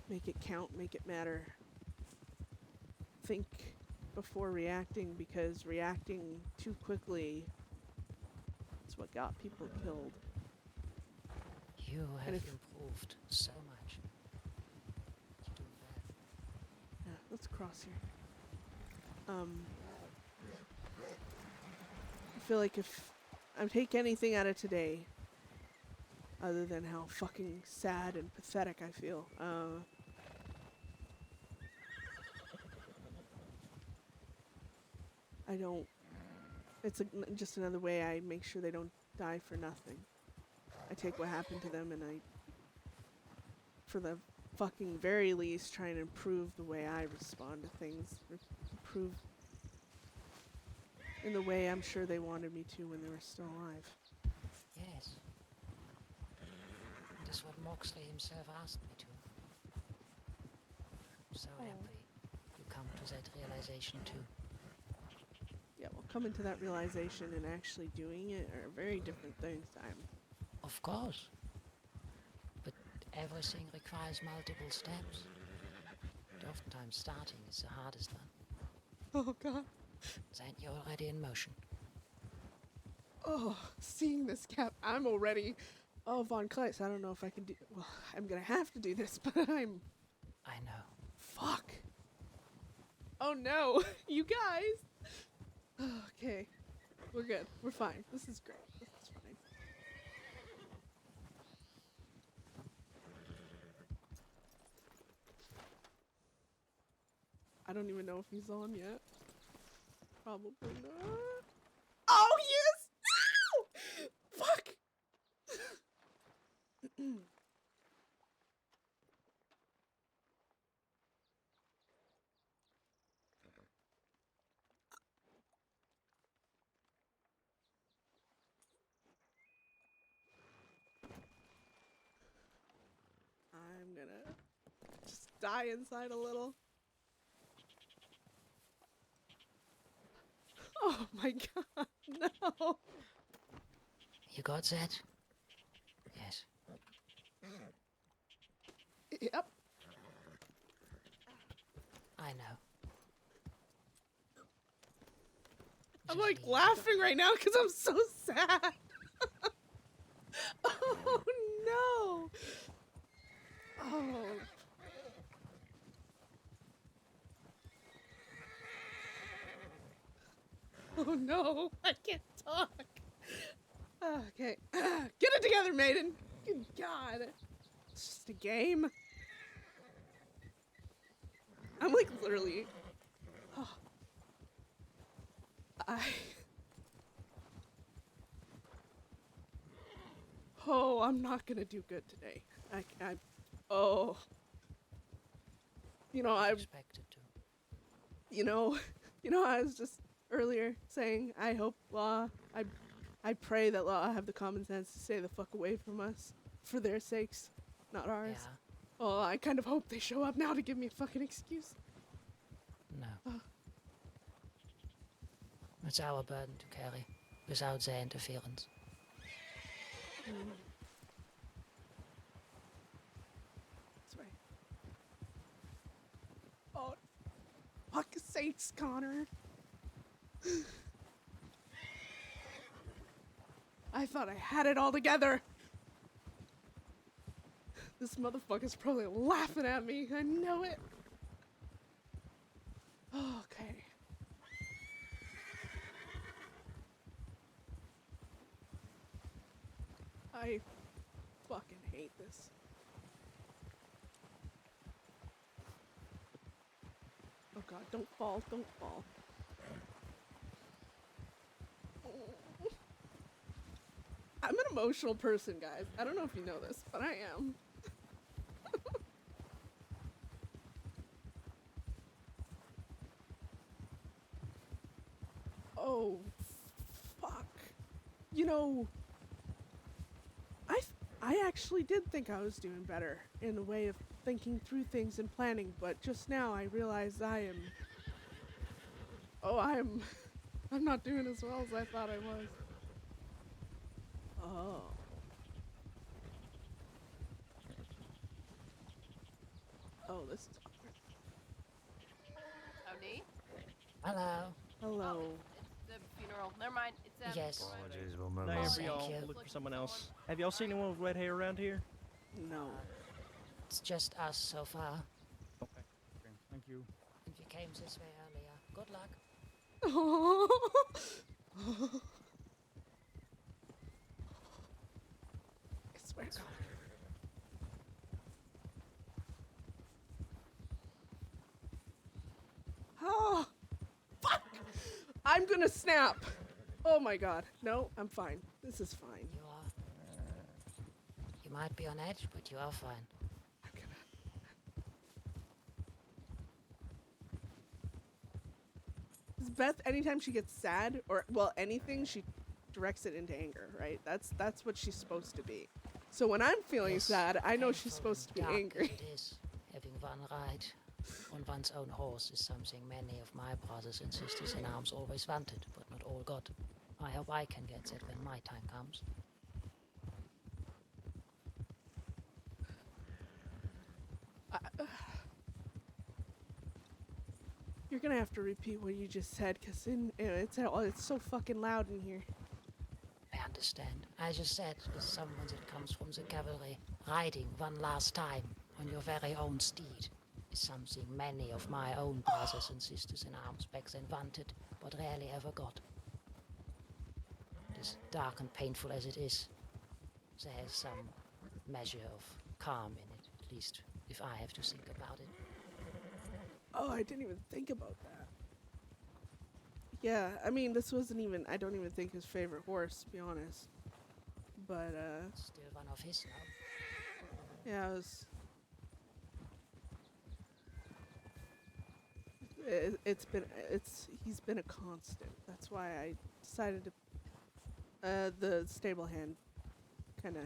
make it count, make it matter. Think before reacting, because reacting too quickly is what got people killed. You have if- improved so much. You're doing bad. Yeah, let's cross here. I feel like if I take anything out of today, other than how fucking sad and pathetic I feel, I don't. It's just another way I make sure they don't die for nothing. I take what happened to them and I, for the fucking very least, try and improve the way I respond to things. Improve in the way I'm sure they wanted me to when they were still alive. Yes. That is what Moxley himself asked me to. I'm so happy you come to that realization too. Yeah, well, coming to that realization and actually doing it are very different things. Of course. But everything requires multiple steps. And oftentimes starting is the hardest one. Oh, God. Then you're already in motion. Oh, seeing this cap, I'm already... Oh, Von Kleist, I don't know if I can do... Well, I'm gonna have to do this, but I'm... I know. Fuck. Oh, no. You guys. Okay. We're good. We're fine. This is great. This is fine. I don't even know if he's on yet. Probably not. Oh, yes! No! Fuck! I'm gonna just die inside a little. Oh my God, no! You got that? Yes. Yep. I know. I'm Just like leave. laughing right now because I'm so sad. Oh no! Oh. Oh no! I can't talk. Okay, get it together, maiden. Good God, it's just a game. I'm like literally. Oh. Oh, I'm not gonna do good today. Oh. You know, I Expected to. you know, I was just earlier saying I hope Law, I pray that Law have the common sense to stay the fuck away from us for their sakes, not ours. Yeah. Oh, I kind of hope they show up now to give me a fucking excuse. No. Oh. It's our burden to carry, without their interference. That's right. Oh, fuck sakes, Connor. I thought I had it all together. This motherfucker's probably laughing at me. I know it. Okay. I fucking hate this. Oh god, don't fall, don't fall. I'm an emotional person, guys. I don't know if you know this, but I am. Oh, fuck. You know, I actually did think I was doing better in the way of thinking through things and planning, but just now I realized I'm not doing as well as I thought I was. Oh. Oh, this is awkward. Howdy. Hello. Hello. It's the funeral. Never mind. It's Yes. Apologies, one Now moment. every y'all Thank you. look for someone else. Have y'all seen anyone with red hair around here? No. It's just us so far. Okay, thank you. And you came this way earlier. Good luck. I swear to God. Oh, fuck! I'm gonna snap. Oh my god. No, I'm fine. This is fine. You are. You might be on edge, but you are fine. I'm gonna... Beth, anytime she gets sad, or, well, anything, she directs it into anger, right? That's what she's supposed to be. So when I'm feeling Yes, sad, I know she's painful supposed to be and dark angry. as It is. Having one ride on one's own horse is something many of my brothers and sisters in arms always wanted, but not all got. I hope I can get that when my time comes. You're gonna have to repeat what you just said, because it's so fucking loud in here. I understand. I just said, as someone that comes from the cavalry, riding one last time on your very own steed is something many of my own brothers and sisters in arms back then wanted, but rarely ever got. As dark and painful as it is, there's some measure of calm in it, at least if I have to think about it. Oh, I didn't even think about that. Yeah, I mean, this wasn't even, I don't even think his favorite horse, to be honest. But, Still one of his now. yeah, he's been a constant. That's why I decided to, the stable hand kind of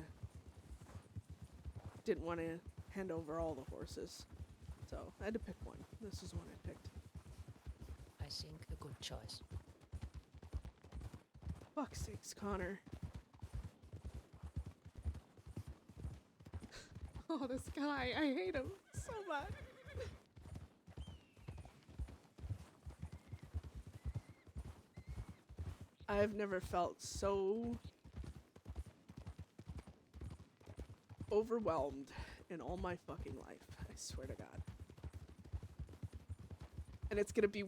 didn't want to hand over all the horses. So I had to pick one. This is one I picked. I think a good choice. Fuck's sakes, Connor. Oh, this guy. I hate him so much. I've never felt so overwhelmed in all my fucking life. I swear to God. And it's gonna be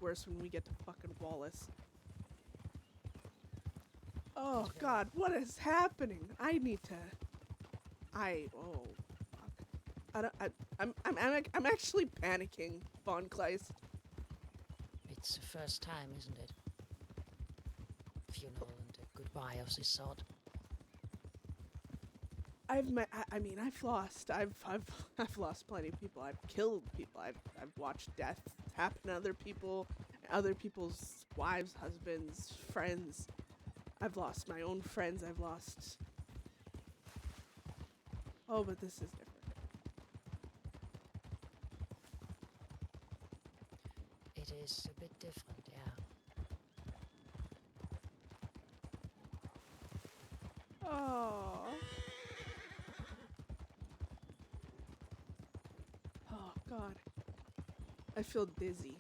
worse when we get to fucking Wallace. Oh God, what is happening? I need to. Oh fuck. I'm actually panicking, Von Kleist. It's the first time, isn't it? Funeral and a goodbye of this sort. I've lost plenty of people. I've killed people. I've watched death happen to other people's wives, husbands, friends. I've lost my own friends. I've lost. Oh, but this is different. It is a bit different, yeah. Oh. Oh God. I feel dizzy.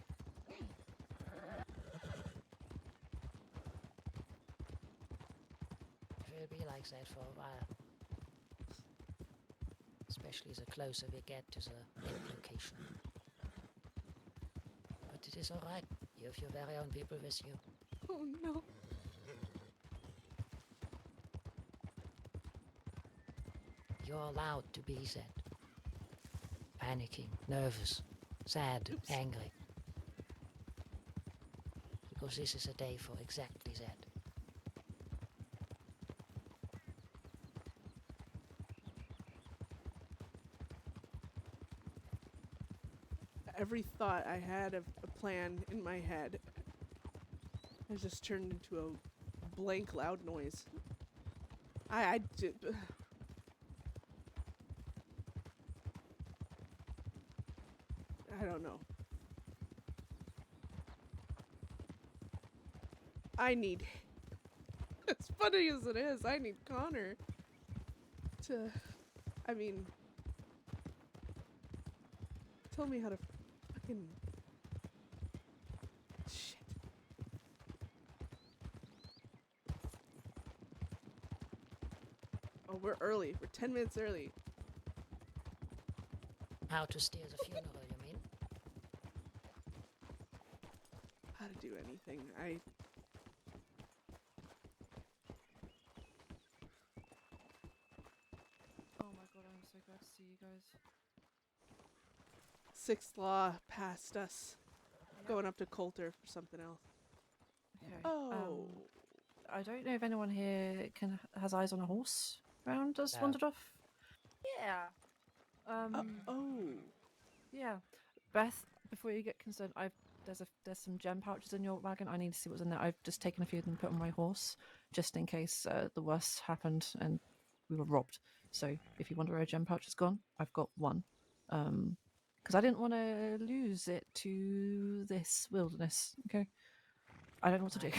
will be like that for a while. Especially the closer we get to the end location. But it is alright. You have your very own people with you. Oh no. You're allowed to be sad. Panicking, nervous, sad, angry. Because this is a day for exactly that. Every thought I had of a plan in my head has just turned into a blank loud noise. I did. I don't know. I need, as funny as it is, I need Connor to, I mean, tell me how to fucking, shit. Oh, we're early. We're 10 minutes early. How to steer the funeral, you mean? How to do anything. Oh my god, I'm so glad to see you guys. Sixth Law passed us. Going up to Coulter for something else. Okay. Oh. I don't know if anyone here has eyes on a horse around us No. wandered off. Yeah. Oh. Yeah. Beth, before you get concerned, there's some gem pouches in your wagon. I need to see what's in there. I've just taken a few of them and put on my horse, just in case the worst happened and we were robbed. So if you wonder where a gem pouch has gone, I've got one. Because I didn't want to lose it to this wilderness. Okay. I don't know what to do.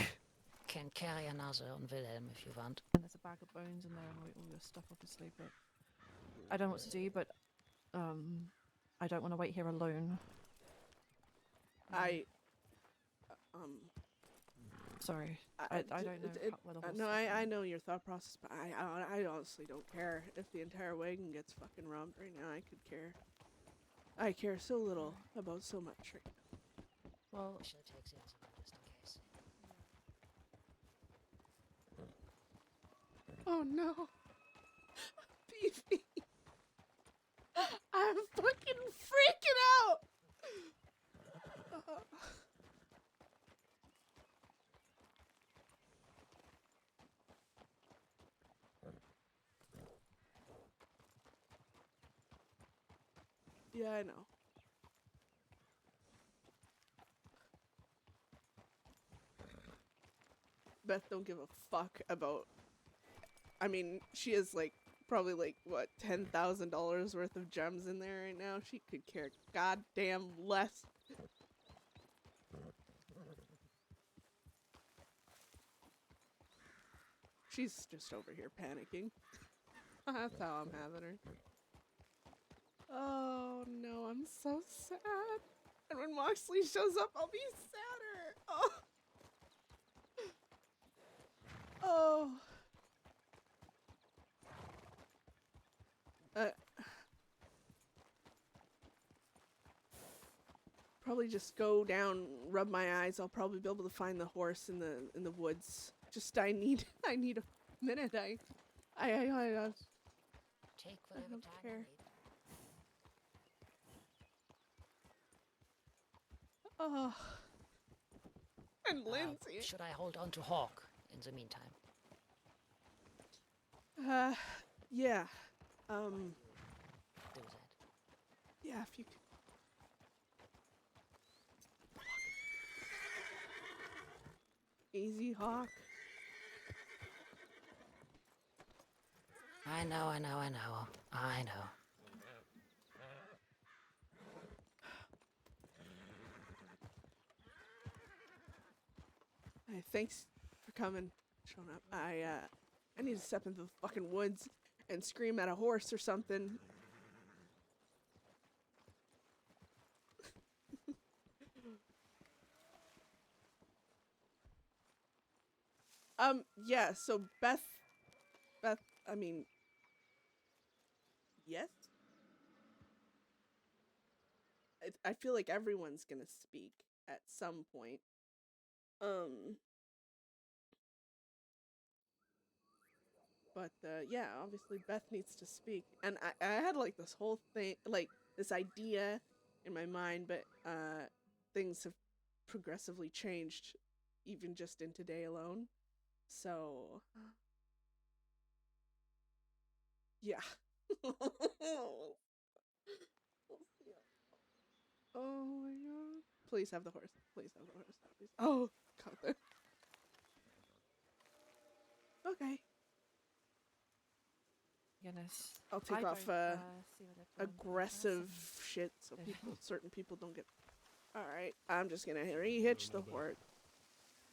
Can carry another on Wilhelm if you want. And there's a bag of bones in there and all your stuff, obviously. But I don't know what to do. But I don't want to wait here alone. Sorry, I don't know where the horse. No, I know your thought process, but I honestly don't care if the entire wagon gets fucking robbed right now. I could care. I care so little about so much right now. Well, I shall take the other one just in case. Oh no, Beefy, I'm fucking freaking out. Yeah, I know. Beth don't give a fuck about. I mean, she is like probably like what $10,000 worth of gems in there right now. She could care goddamn less. She's just over here panicking. That's how I'm having her. Oh no, I'm so sad. And when Moxley shows up, I'll be sadder. Oh. Oh. Probably just go down, rub my eyes. I'll probably be able to find the horse in the woods. Just I need a minute. I Take whatever don't time care. you need. Oh. And Lindsay. Should I hold on to Hawk in the meantime? Yeah. Do that. Yeah, if you could. Easy, Hawk. I know. Hey, thanks for coming, showing up. I need to step into the fucking woods and scream at a horse or something. Yeah, so Beth Beth, I mean, yes. I feel like everyone's gonna speak at some point. But yeah, obviously Beth needs to speak, and I had like this whole thing, like this idea in my mind, but things have progressively changed, even just in today alone. So yeah. Oh my god! Please have the horse. Please have the horse. Please. Oh, got there. Okay. Goodness. I'll take I off don't, see what they've done. aggressive shit so certain people don't get. All right, I'm just gonna rehitch the horse.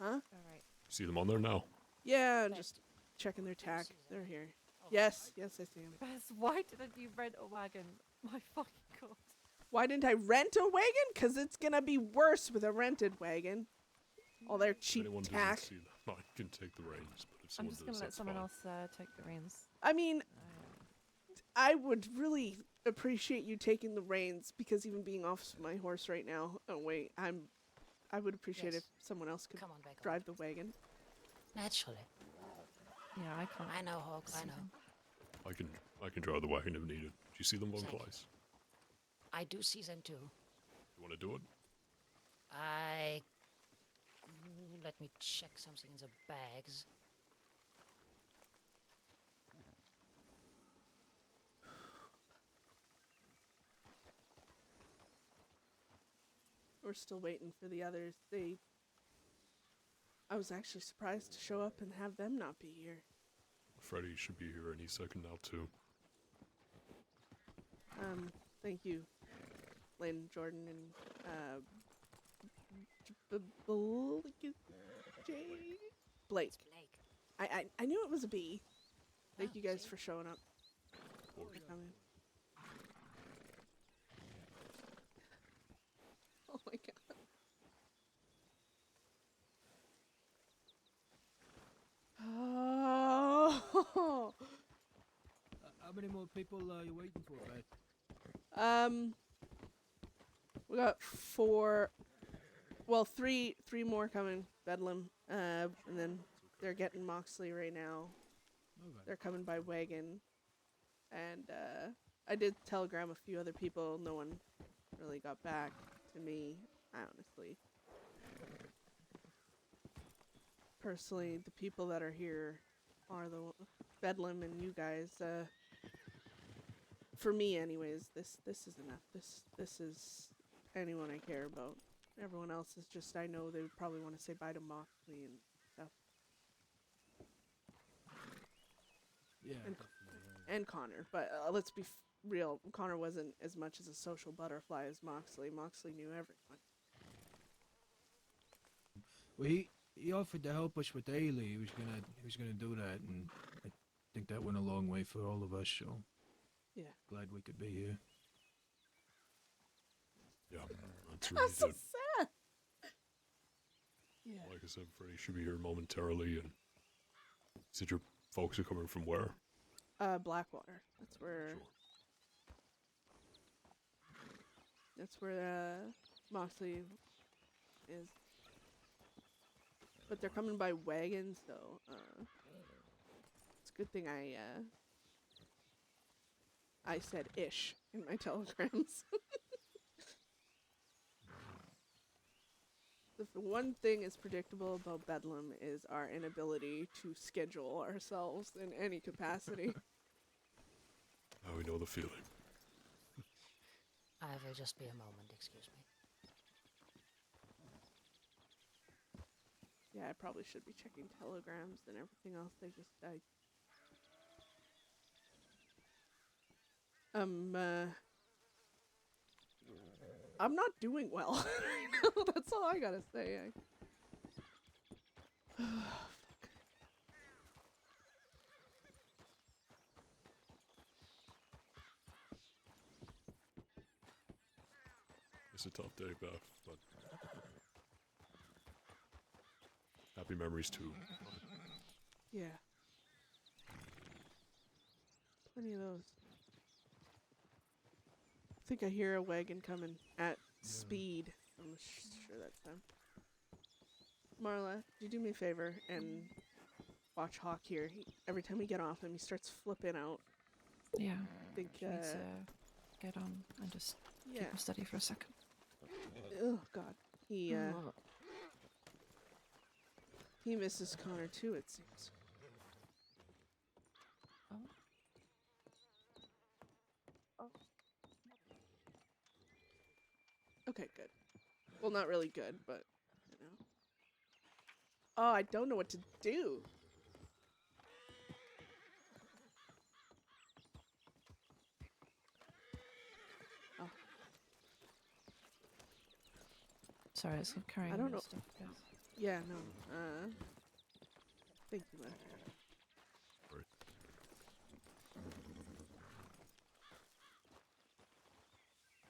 Huh? All right. See them on there now. Yeah, I'm just checking their tack. They're here. Yes, yes, I see them. Bess, why didn't you rent a wagon? My fucking god. Why didn't I rent a wagon? Because it's gonna be worse with a rented wagon. All their cheap if anyone tack. doesn't see them, I can take the reins, but if I'm someone just does, gonna let that's someone fine. else take the reins. I mean, I would really appreciate you taking the reins, because even being off my horse right now. Oh wait, I would appreciate if someone else could drive the wagon. Naturally. Yeah, I can't. I know, Hawk, I know. I can drive the wagon if needed. Do you see them, Von Thank you. Kleis? I do see them too. You want to do it? Let me check something in the bags. We're still waiting for the others. I was actually surprised to show up and have them not be here. Freddy should be here any second now too. Thank you, Lynn, Jordan, and Blake. I knew it was a B. Thank you guys for showing up. For coming. Oh my god. Oh. How many more people are you waiting for, Beth? We got 4. Well, three more coming. Bedlam. And then they're getting Moxley right now. Okay. They're coming by wagon. And I did telegram a few other people. No one really got back to me, honestly. Personally, the people that are here are the Bedlam and you guys. For me, anyways, this is enough. This is anyone I care about. Everyone else is just, I know they would probably want to say bye to Moxley and stuff. Yeah. And Connor, but let's be real. Connor wasn't as much as a social butterfly as Moxley. Moxley knew everyone. Well, he offered to help us with Ailey. He was gonna do that, and I think that went a long way for all of us. So yeah, glad we could be here. Yeah, that's really That's so good. sad. Yeah. Like I said, Freddy should be here momentarily. And said your folks are coming from where? Blackwater. That's where. That's where Moxley is. But they're coming by wagon, so it's a good thing I said ish in my telegrams. The one thing is predictable about Bedlam is our inability to schedule ourselves in any capacity. Now we know the feeling. I will just be a moment, excuse me. Yeah, I probably should be checking telegrams and everything else. They just died. I'm not doing well. That's all I gotta say. It's a tough day, Beth, but happy memories too. Yeah. Plenty of those. I think I hear a wagon coming at speed. I'm sure that's them. Marla, could you do me a favor and watch Hawk here? Every time we get off him, he starts flipping out. Yeah. I think, She needs to get on and just yeah. keep him steady for a second. Oh, God. He misses Connor, too, it seems. Oh. Okay, good. Well, not really good, but, you know. Oh, I don't know what to do. Oh. Sorry, it's carrying I don't know. stuff. Yes. Yeah, no. Thank you, Beth. Sorry.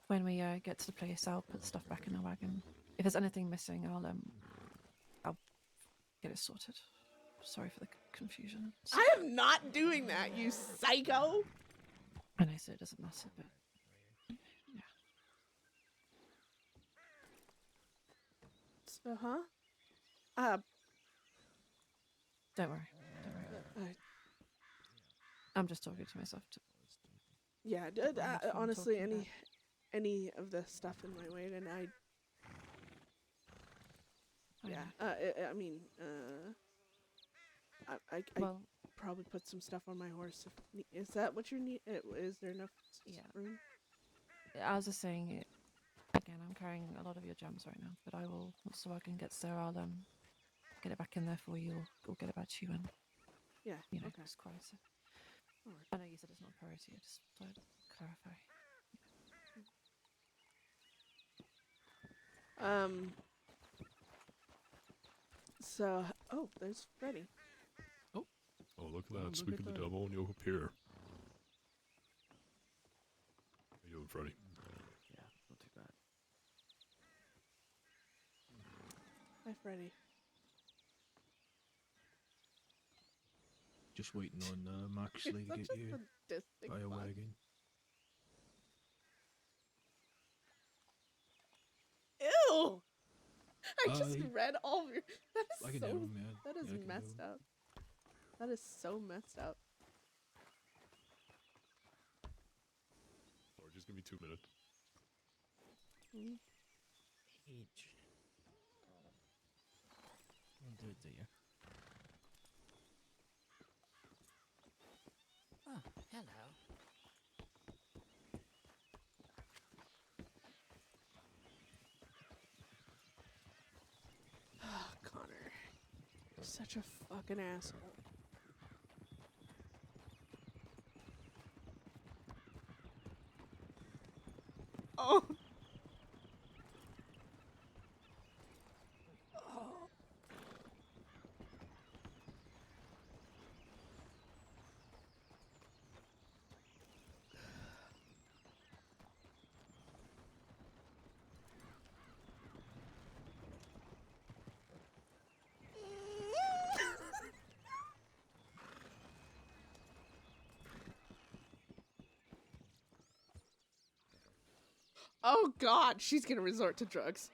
When we get to the place, I'll put the stuff back in the wagon. If there's anything missing, I'll get it sorted. Sorry for the confusion. I am not doing that, you psycho! I know, so it doesn't matter, but yeah. Don't worry. I'm just talking to myself. Yeah, honestly, any of the stuff in my way, and I mean, I probably put some stuff on my horse. Is that what you need? Is there enough room? I was just saying it. Again, I'm carrying a lot of your gems right now, but I will, once the wagon gets there, I'll get it back in there for you, or get it back to you, and you know, just quite. I know you said it's not a priority. I just thought I'd clarify. So, there's Freddy. Oh, look at that. Sweeping the devil, and you'll appear. How you doing, Freddy? Yeah, not too bad. Hi, Freddy. Just waiting on Moxley to get you by a wagon. Ew! I just read all of your. That is I can so. do 'em, yeah. That is Yeah, I can do messed 'em. up. That is so messed up. Sorry, just give me 2 minutes. Age. I'll do it to you. Oh, hello. Oh, Connor. You're such a fucking asshole. Oh. Oh. Oh God, she's gonna resort to drugs.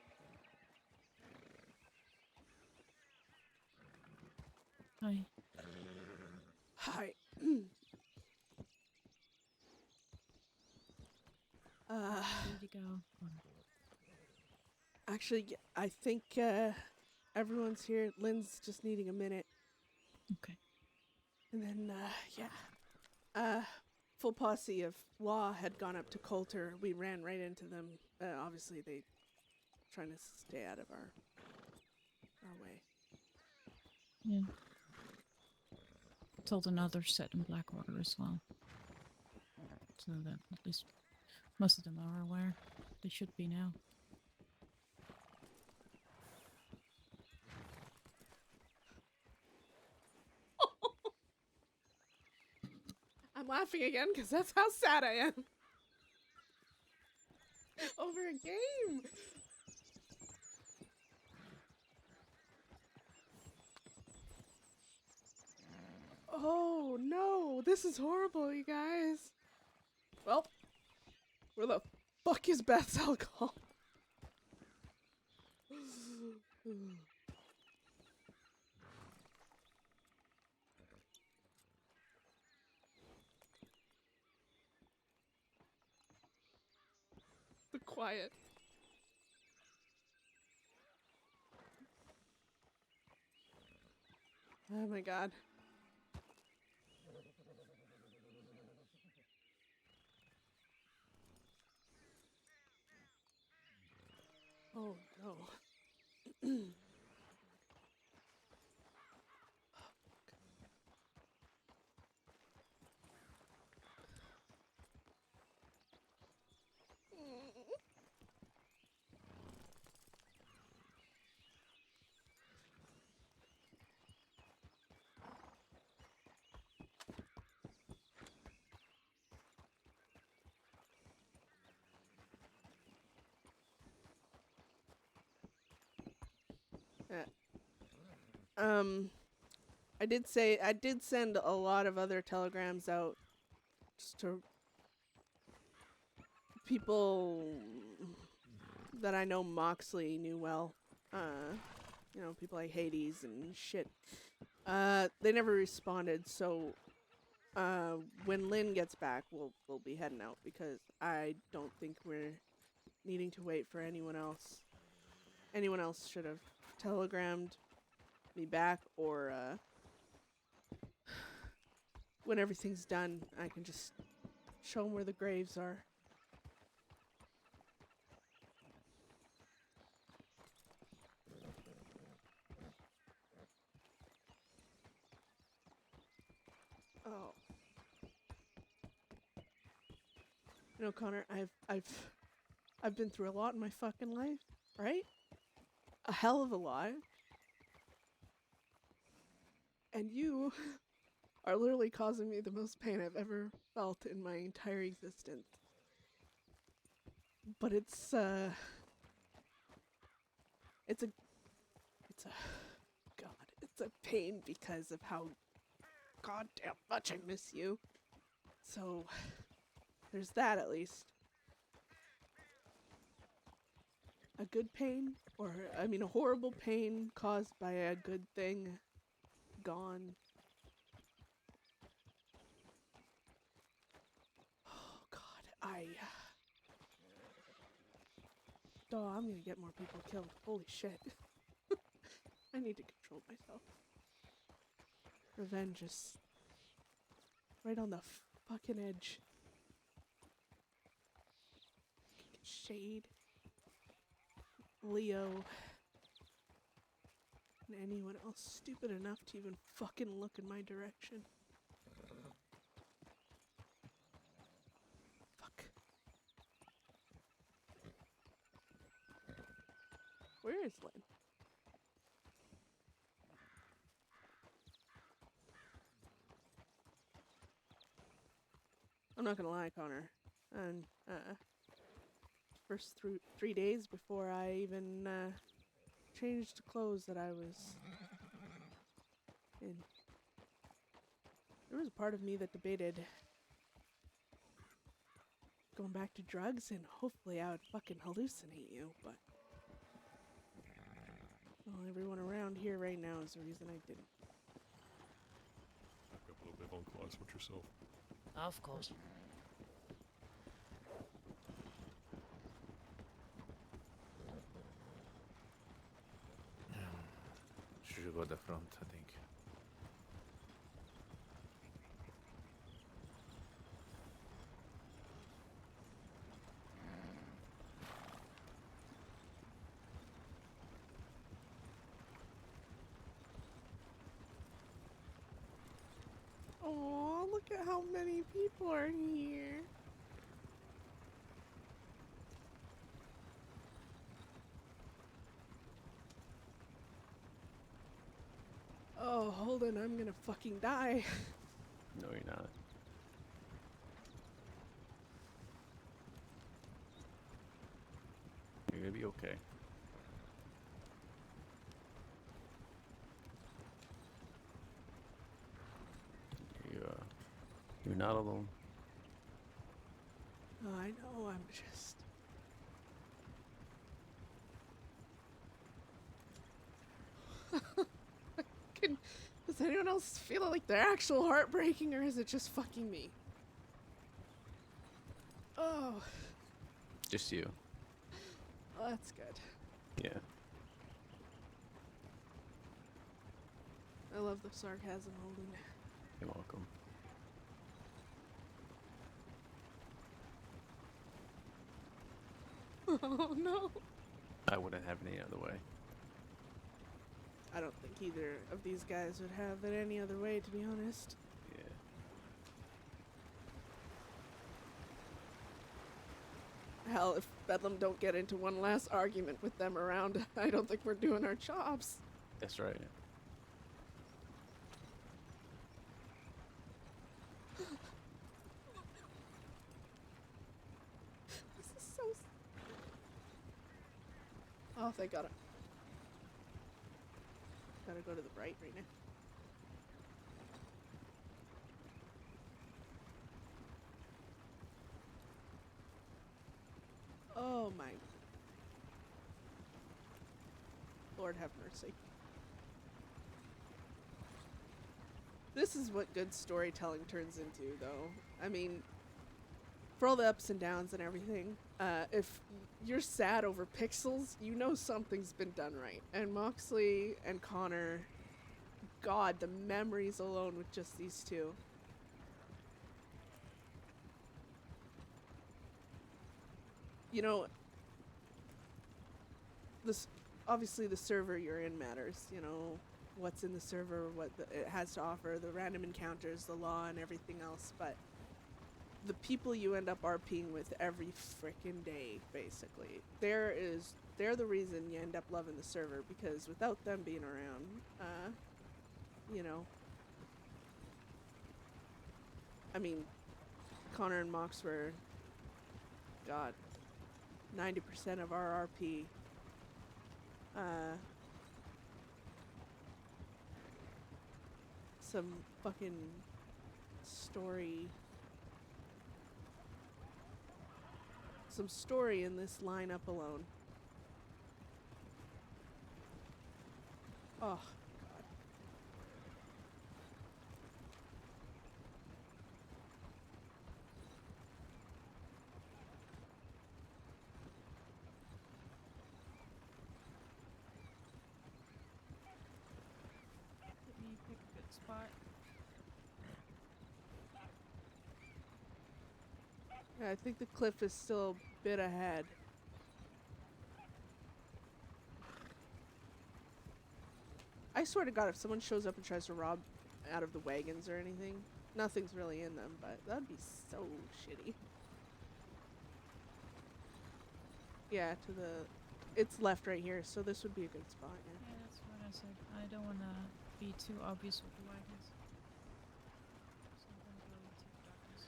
Hi. Hi. Where'd you go? Actually, I think everyone's here. Lynn's just needing a minute. Okay. And then, full posse of law had gone up to Coulter. We ran right into them. Obviously, they trying to stay out of our way. Yeah. Told another set in Blackwater as well. So that at least most of them are aware. They should be now. I'm laughing again because that's how sad I am. Over a game. Oh. Oh no, this is horrible, you guys. Well, where the fuck is Beth's alcohol? The quiet. Oh my god. Oh no. I did send a lot of other telegrams out just to people that I know Moxley knew well. You know, people like Hades and shit. They never responded, so when Lynn gets back, we'll be heading out because I don't think we're needing to wait for anyone else. Anyone else should have telegrammed me back, or when everything's done, I can just show them where the graves are. Oh. You know, Connor, I've been through a lot in my fucking life, right? A hell of a lot. And you are literally causing me the most pain I've ever felt in my entire existence. But it's a pain because of how goddamn much I miss you. So there's that at least. A good pain, or I mean a horrible pain caused by a good thing gone. Oh god, oh, I'm gonna get more people killed. Holy shit. I need to control myself. Revenge is right on the fucking edge. Shade, Leo, and anyone else stupid enough to even fucking look in my direction. Fuck. Where is Lynn? I'm not gonna lie, Connor. And first 3 days before I even changed the clothes that I was in, there was a part of me that debated going back to drugs, and hopefully I would fucking hallucinate you, but well, everyone around here right now is the reason I didn't. Back up a little bit on class with yourself. Of course. Should go the front, I think. Oh, look at how many people are here. Oh, hold on, I'm gonna fucking die. No, you're not. You're gonna be okay. You not alone. Oh, I know, I'm just... Does anyone else feel like they're actual heartbreaking, or is it just fucking me? Oh, Just you. well, that's good. Yeah. I love the sarcasm, Holden. You're welcome. Oh no. I wouldn't have it any other way. I don't think either of these guys would have it any other way, to be honest. Yeah. Hell, if Bedlam don't get into one last argument with them around, I don't think we're doing our jobs. That's right. This is so... Oh, thank God. Gotta go to the right right now. Oh my... Lord have mercy. This is what good storytelling turns into, though. I mean, for all the ups and downs and everything, if you're sad over pixels, you know something's been done right. And Moxley and Conor, God, the memories alone with just these two. You know, this obviously the server you're in matters, you know, what's in the server, what it has to offer, the random encounters, the law, and everything else, but the people you end up RPing with every frickin' day, basically, they're the reason you end up loving the server, because without them being around, you know, I mean, Conor and Mox were, God, 90% of our RP. Some fucking story. Some story in this lineup alone. Oh, God. Let me pick a good spot. Yeah, I think the cliff is still a bit ahead. I swear to God, if someone shows up and tries to rob out of the wagons or anything, nothing's really in them, but that'd be so shitty. Yeah, to the... It's left right here, so this would be a good spot, yeah. Yeah, that's what I said. I don't want to be too obvious with the wagons. So I'm gonna go into the darkness.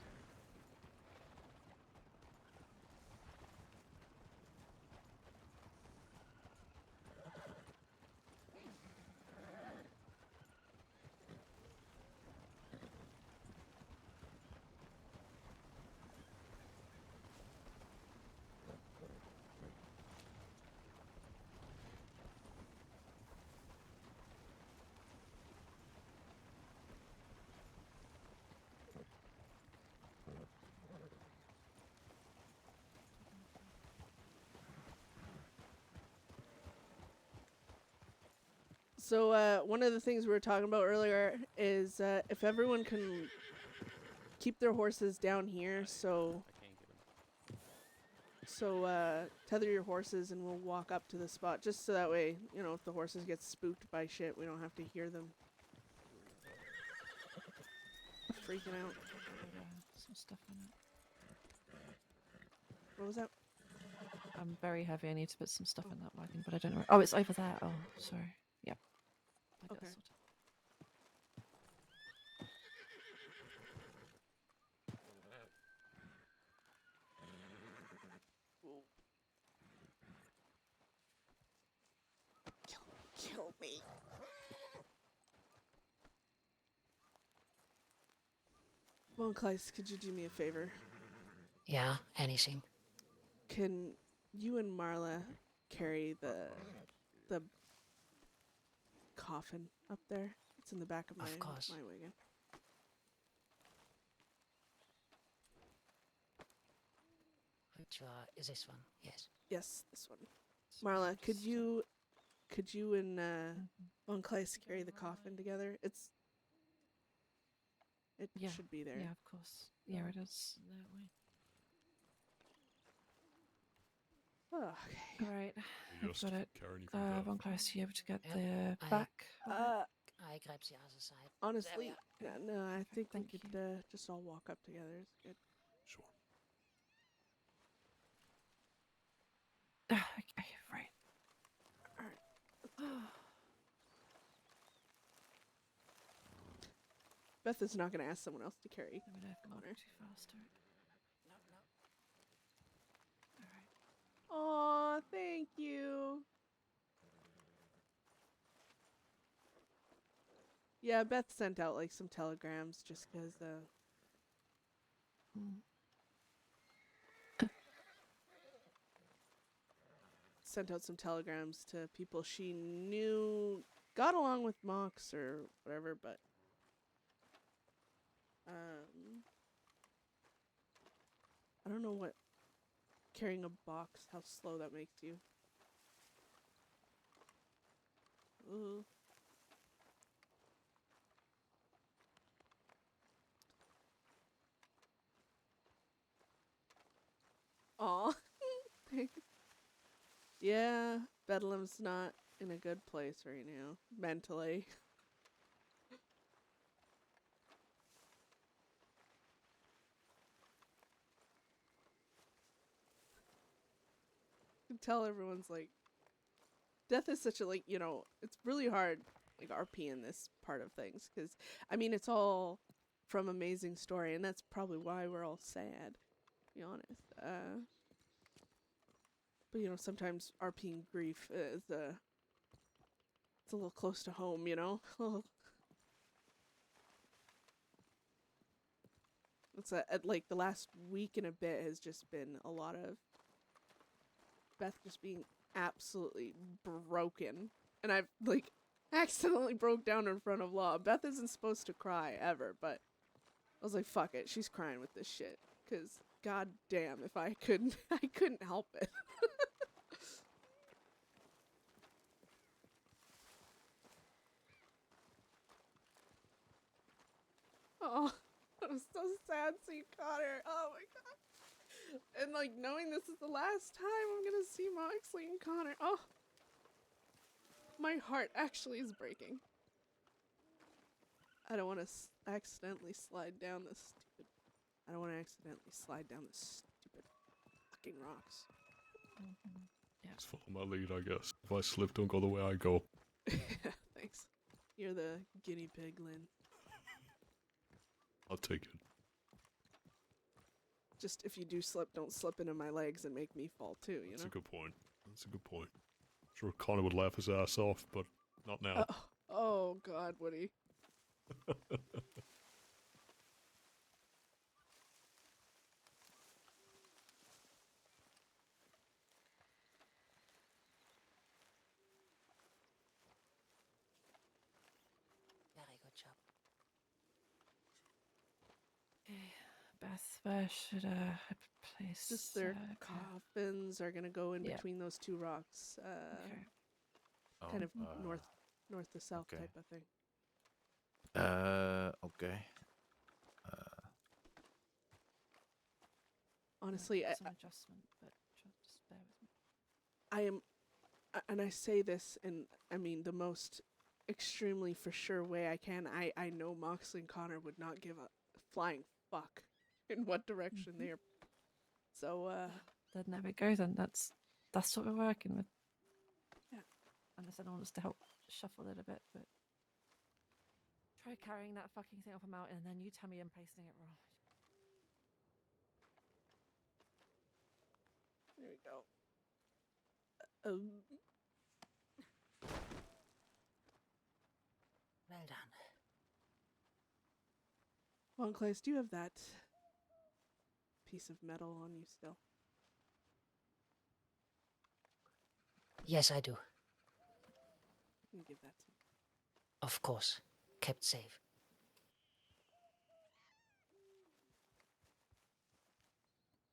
So, one of the things we were talking about earlier is if everyone can keep their horses down here, so tether your horses and we'll walk up to the spot, just so that way, you know, if the horses get spooked by shit, we don't have to hear them freaking out. Some stuff in it. What was that? I'm very heavy. I need to put some stuff in that wagon, but I don't know. Oh, it's over there. Oh, sorry. Yep. I got Okay. sorted. Kill me. Von Kleist, could you do me a favor? Yeah, anything. Can you and Marla carry the coffin up there? It's in the back of my course. my wagon. Which is this one? Yes. Yes, this one. Marla, could you and Von Kleist carry the coffin together? It Yeah. should be there. Yeah, of course. Yeah, it is. That way. Oh, okay. All right. I've Just got it. carry anything down. Von Kleist, you able to get Yep, the I- back? I grab the other side. Honestly, There no, I think we Thank could just all walk up together. It's good. Sure. Okay, right. Beth is not going to ask someone else to carry. Let me know if I'm Connor. walking too fast. All right. No, no. All right. Aw, thank you. Yeah, Beth sent out like some telegrams just because sent out some telegrams to people she knew got along with Mox or whatever, but I don't know what carrying a box, how slow that makes you. Ooh. Aw. Yeah, Bedlam's not in a good place right now, mentally. You can tell everyone's like, death is such a, like, you know, it's really hard, like, RP in this part of things, because, I mean, it's all from Amazing Story, and that's probably why we're all sad, to be honest. But, you know, sometimes RPing grief is, it's a little close to home, you know? It's like the last week and a bit has just been a lot of Beth just being absolutely broken. And I've, like, accidentally broke down in front of Law. Beth isn't supposed to cry ever, but I was like, fuck it, she's crying with this shit. Because, god damn, if I couldn't, I couldn't help it. Oh, I'm so sad seeing Connor. Oh my god. And like knowing this is the last time I'm gonna see Moxley and Connor. Oh, my heart actually is breaking. I don't want to accidentally slide down this stupid. I don't want to accidentally slide down this stupid fucking rocks. Just follow my lead, I guess. If I slip, don't go the way I go. Thanks. You're the guinea pig, Lynn. I'll take it. Just if you do slip, don't slip into my legs and make me fall too, you That's know? a good point. That's a good point. Sure, Connor would laugh his ass off, but not now. Oh god, Woody. Very good job. Beth, where should I place? Just their coffins are gonna go in Yeah. between those two rocks. Okay. Kind of north to south okay. type of thing. Okay. Honestly, Some adjustment, but just bear with me. I am, and I say this in, I mean, the most extremely for sure way I can. I know Moxley and Connor would not give a flying fuck in what direction they're. So, Then there we go. Then that's what we're working with. Yeah. Unless anyone wants to help shuffle it a bit, but try carrying that fucking thing up a mountain, and then you tell me I'm placing it wrong. there we go. Well done. Von Claes, do you have that piece of metal on you still? Yes, I do. You can give that to me. Of course. Kept safe.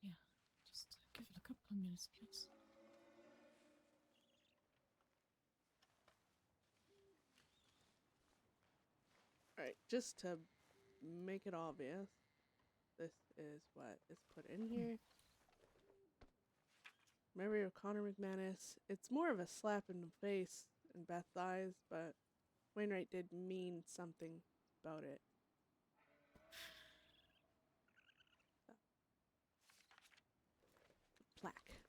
Yeah, just give it a couple of minutes, please. Alright, just to make it obvious, this is what is put in here. Memory of Conor McMannus. It's more of a slap in the face in Beth's eyes, but Wainwright did mean something about it. So. Plaque.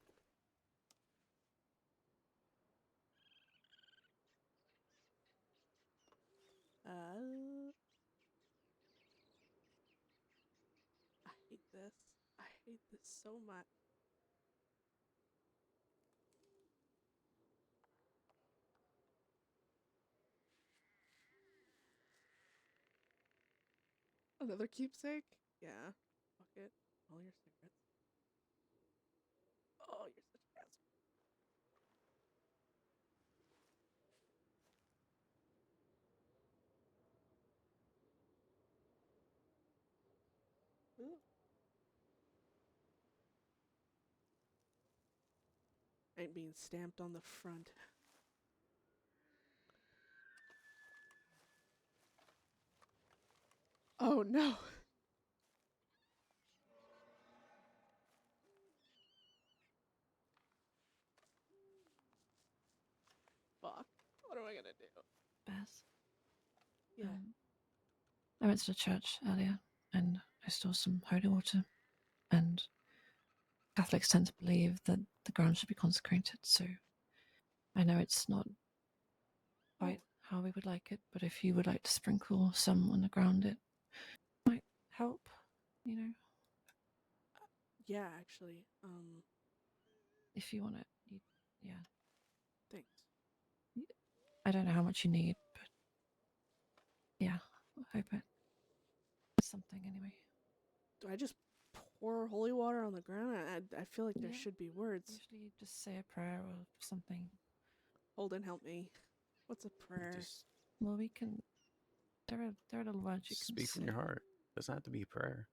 I hate this. I hate this so much. Another keepsake? Yeah. Fuck it. All your cigarettes. Oh, you're such an asshole. Ooh. Ain't being stamped on the front. Oh no. Fuck. What am I gonna do? Beth, Yeah. I went to the church earlier and I stole some holy water. And Catholics tend to believe that the ground should be consecrated, so I know it's not quite how we would like it, but if you would like to sprinkle some on the ground, it might help, you know. Yeah, actually. If you want it, yeah. Thanks. I don't know how much you need, but yeah, I hope it's something anyway. Do I just pour holy water on the ground? I feel like there should be words. Usually just say a prayer or something. Holden, help me. What's a prayer? Just Well, we can. There are little words you can speak from your heart. Doesn't have to be prayer.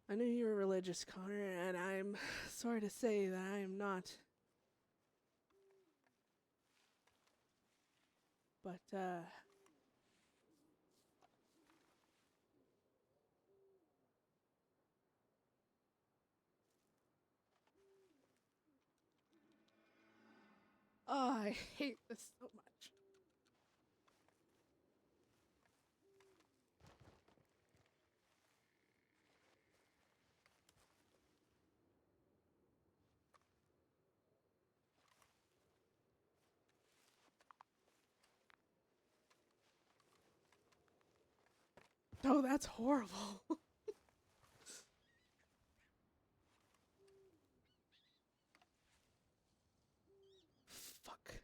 I knew you were religious, Connor, and I'm sorry to say that I am not. But, oh, I hate this so much. Oh, that's horrible. Fuck.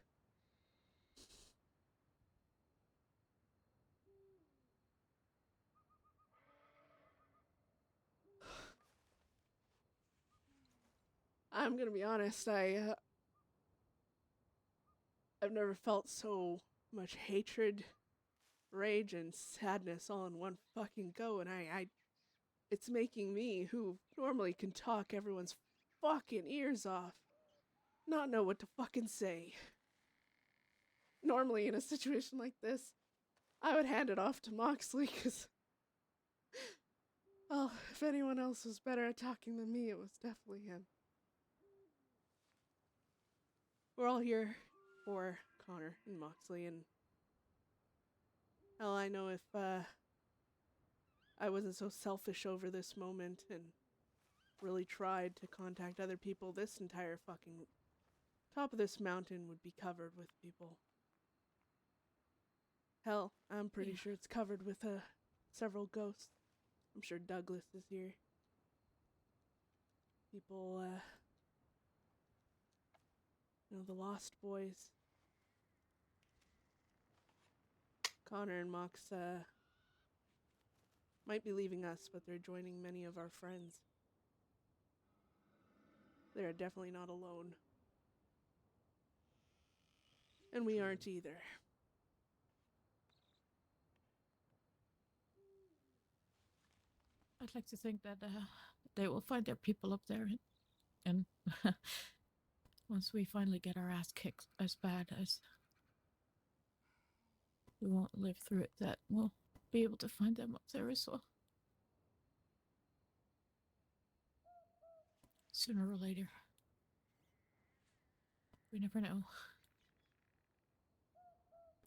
I'm gonna be honest, I've never felt so much hatred, rage, and sadness all in one fucking go, and it's making me, who normally can talk everyone's fucking ears off, not know what to fucking say. Normally, in a situation like this, I would hand it off to Moxley, because, well, if anyone else was better at talking than me, it was definitely him. We're all here for Conor and Moxley, and hell, I know if I wasn't so selfish over this moment and really tried to contact other people, this entire fucking top of this mountain would be covered with people. Hell, I'm pretty Yeah. sure it's covered with several ghosts. I'm sure Douglas is here. People, the Lost Boys. Conor and Mox, might be leaving us, but they're joining many of our friends. They're definitely not alone. And we aren't either. I'd like to think that they will find their people up there, and once we finally get our ass kicked as bad as we won't live through it, that we'll be able to find them up there as well. Sooner or later. We never know.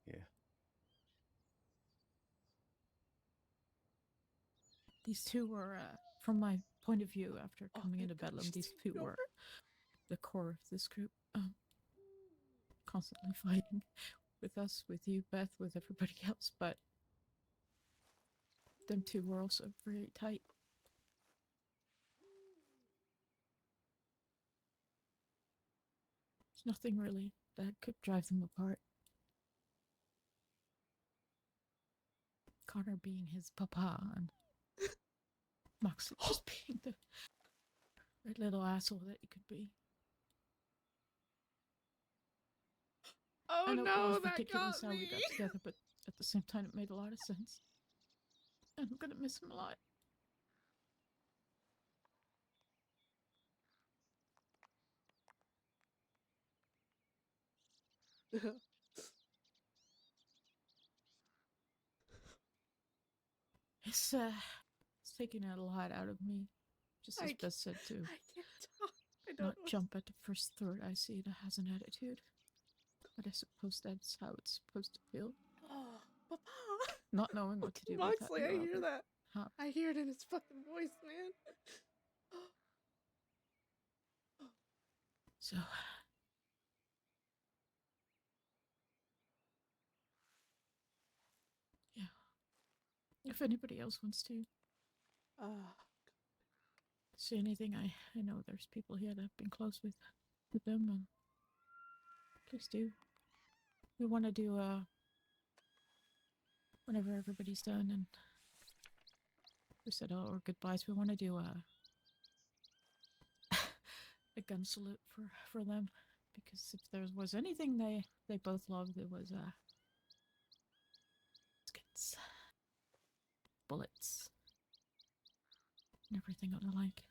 Yeah. These two were, from my point of view, after coming thank into God Bedlam, she's these taking two were over. the core of this group. Constantly fighting with us, with you, Beth, with everybody else, but them two were also very tight. There's nothing really that could drive them apart. Connor being his papa and Moxley just being the right little asshole that he could be. Oh I know it no, was that ridiculous got how me. we got together, but at the same time it made a lot of sense. And I'm gonna miss him a lot. It's taking a lot out of me. Just as Beth said, to I can't talk. I don't not know. jump at the first thought I see that has an attitude. But I suppose that's how it's supposed to feel. Oh, Papa. Not knowing what to do with Moxley, that. I hear that. Huh. I hear it in his fucking voice, man. So, yeah. If anybody else wants to say anything, I know there's people here that have been close with them, and please do. We want to do, whenever everybody's done and we said all our goodbyes, we want to do a gun salute for them, because if there was anything they both loved, it was skits, bullets, and everything of the like.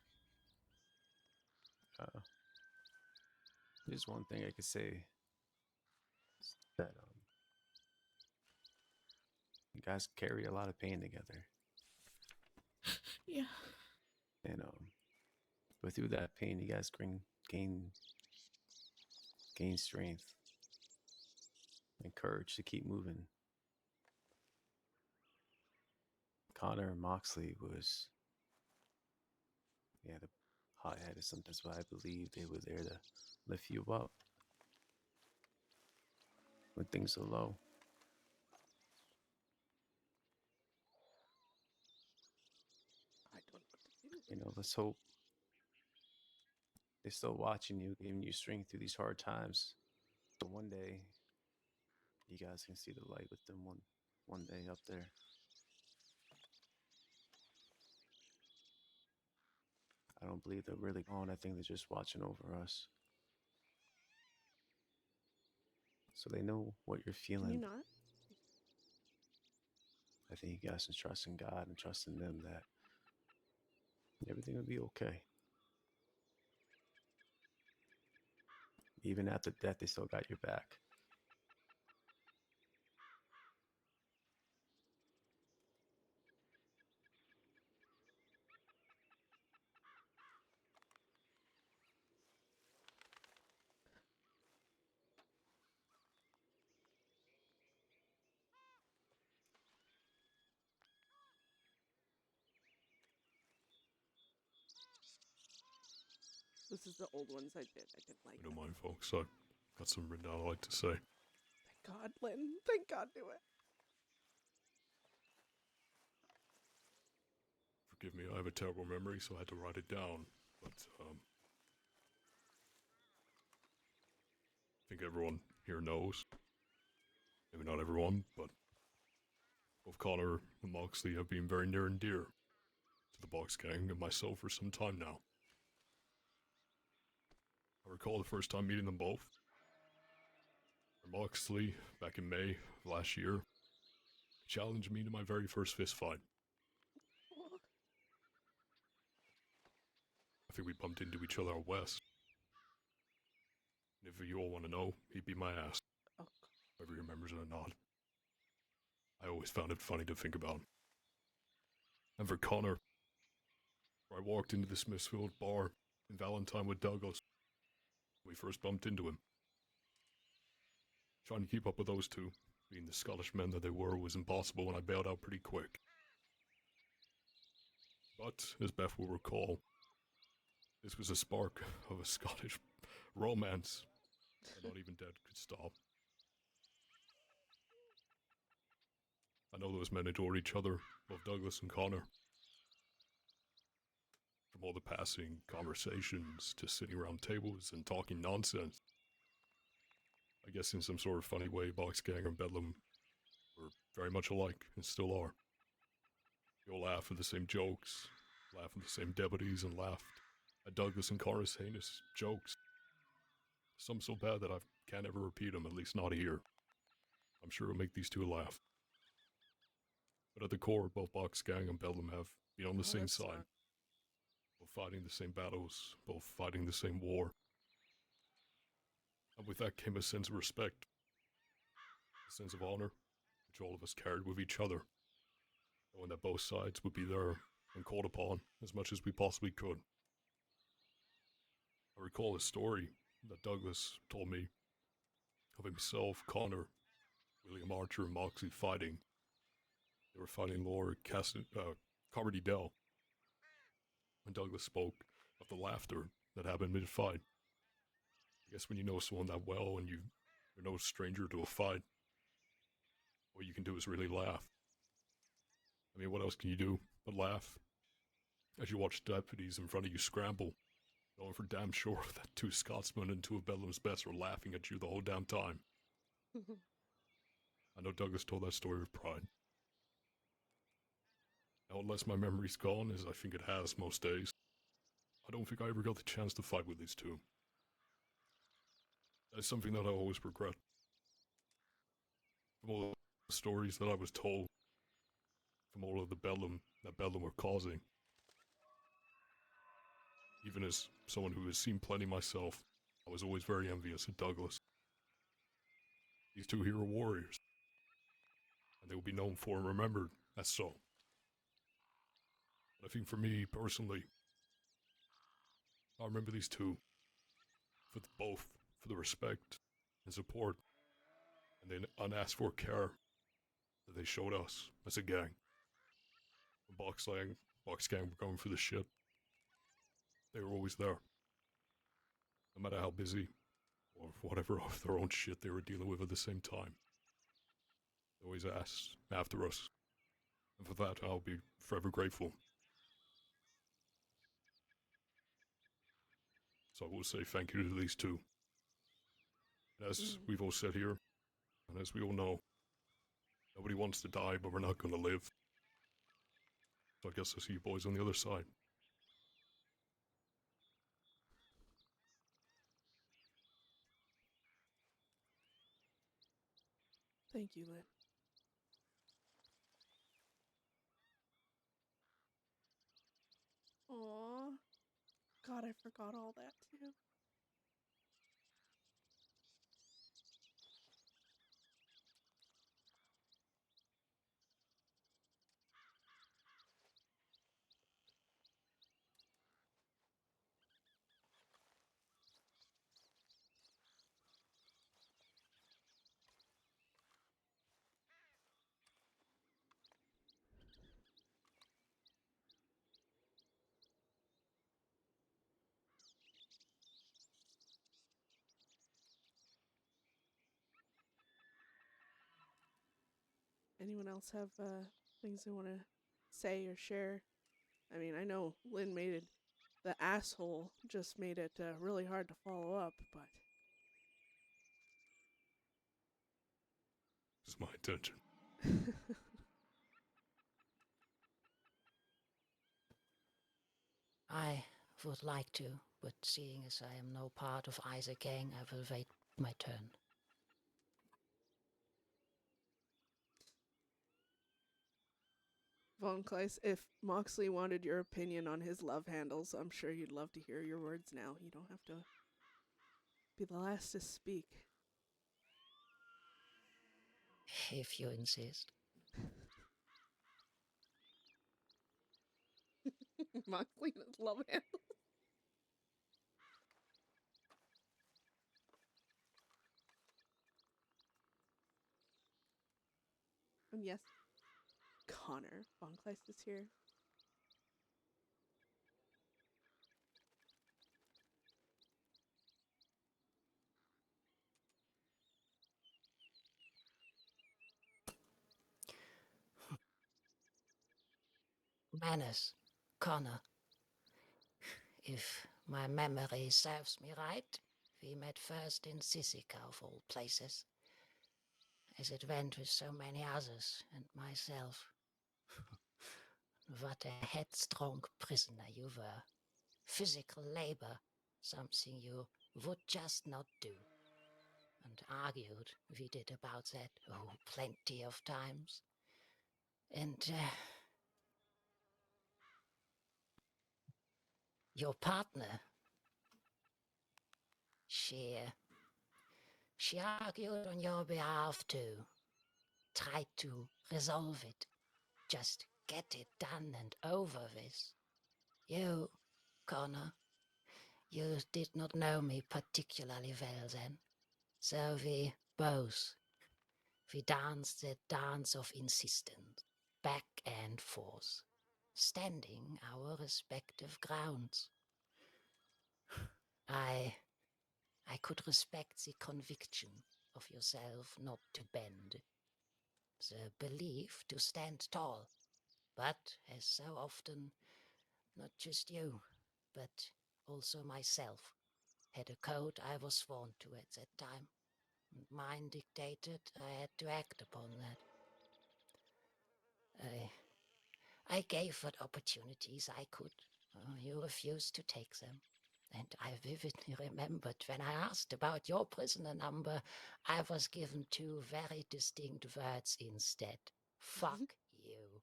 There's one thing I could say is that you guys carry a lot of pain together. Yeah. And but through that pain, you guys gain strength and courage to keep moving. Conor and Moxley was, the hot-headed. Sometimes, but I believe they were there to lift you up when things are low. I don't know what to do. Let's hope they're still watching you, giving you strength through these hard times. So one day, you guys can see the light with them one day up there. I don't believe they're really gone. I think they're just watching over us. So they know what you're feeling. Can you not? I think you guys can trust in God and trust in them that everything will be okay. Even after death, they still got your back. This is the old ones I did. I didn't like I don't them. mind, folks. I've got some written down I'd like to say. Thank God, Lynn. Thank God, do it. Forgive me, I have a terrible memory, so I had to write it down. But, I think everyone here knows. Maybe not everyone, but both Conor and Moxley have been very near and dear to the Box Gang and myself for some time now. I recall the first time meeting them both. Moxley, back in May of last year, challenged me to my very first fist fight. I think we bumped into each other out west. And if you all want to know, he beat my ass. Oh. Whether he remembers it or not. I always found it funny to think about. And for Conor, where I walked into the Smithfield bar in Valentine with Douglas, when we first bumped into him. Trying to keep up with those two, being the Scottish men that they were, was impossible, and I bailed out pretty quick. But, as Beth will recall, this was a spark of a Scottish romance that not even dead could stop. I know those men adored each other, both Douglas and Conor. From all the passing conversations to sitting around tables and talking nonsense. I guess in some sort of funny way, Box Gang and Bedlam were very much alike, and still are. They all laugh at the same jokes, laugh at the same debities, and laughed at Douglas and Conor's heinous jokes. Some so bad that I can't ever repeat them, at least not here. I'm sure it'll make these two laugh. But at the core, both Box Gang and Bedlam have been on the same side. Both fighting the same battles, both fighting the same war. And with that came a sense of respect, a sense of honor, which all of us carried with each other, knowing that both sides would be there and called upon as much as we possibly could. I recall a story that Douglas told me of himself, Conor, William Archer, and Moxley fighting. They were fighting Lord Carmody Dell. When Douglas spoke of the laughter that happened mid-fight. I guess when you know someone that well and you're no stranger to a fight, what you can do is really laugh. I mean, what else can you do but laugh? As you watch deputies in front of you scramble, knowing for damn sure that two Scotsmen and two of Bedlam's best were laughing at you the whole damn time. I know Douglas told that story with pride. Now, unless my memory's gone, as I think it has most days, I don't think I ever got the chance to fight with these two. That's something that I always regret. From all the stories that I was told, from all of the Bedlam that Bedlam were causing. Even as someone who has seen plenty myself, I was always very envious of Douglas. These two hero warriors, and they will be known for and remembered as so. But I think for me, personally, I remember these two for both for the respect and support and the unasked for care that they showed us as a gang. When Box Gang were going for the shit, they were always there. No matter how busy or whatever of their own shit they were dealing with at the same time. They always asked after us. And for that, I'll be forever grateful. So I will say thank you to these two. And as we've all said here, and as we all know, nobody wants to die, but we're not going to live. So I guess I'll see you boys on the other side. Thank you, Lynn. Aw. God, I forgot all that too. anyone else have things they want to say or share? I mean, I know Lynn made it. The asshole just made it really hard to follow up, but It's my intention. I would like to, but seeing as I am no part of either gang, I will wait my turn. Von Kleist, if Moxley wanted your opinion on his love handles, I'm sure you'd love to hear your words now. You don't have to be the last to speak. If you insist. Moxley and his love handles. And yes, Conor Von Kleist is here. McMannus, Conor. If my memory serves me right, we met first in Sissika, of all places, as it went with so many others and myself. What a headstrong prisoner you were. Physical labor, something you would just not do. And argued we did about that, oh, plenty of times. And your partner, she argued on your behalf too. Tried to resolve it. Just get it done and over with. You, Conor, you did not know me particularly well then. So we danced the dance of insistence, back and forth, standing our respective grounds. I could respect the conviction of yourself not to bend, the belief to stand tall, but as so often, not just you, but also myself, had a code I was sworn to at that time. Mine dictated I had to act upon that. I gave what opportunities I could. You refused to take them. And I vividly remembered when I asked about your prisoner number, I was given two very distinct words instead. Fuck you.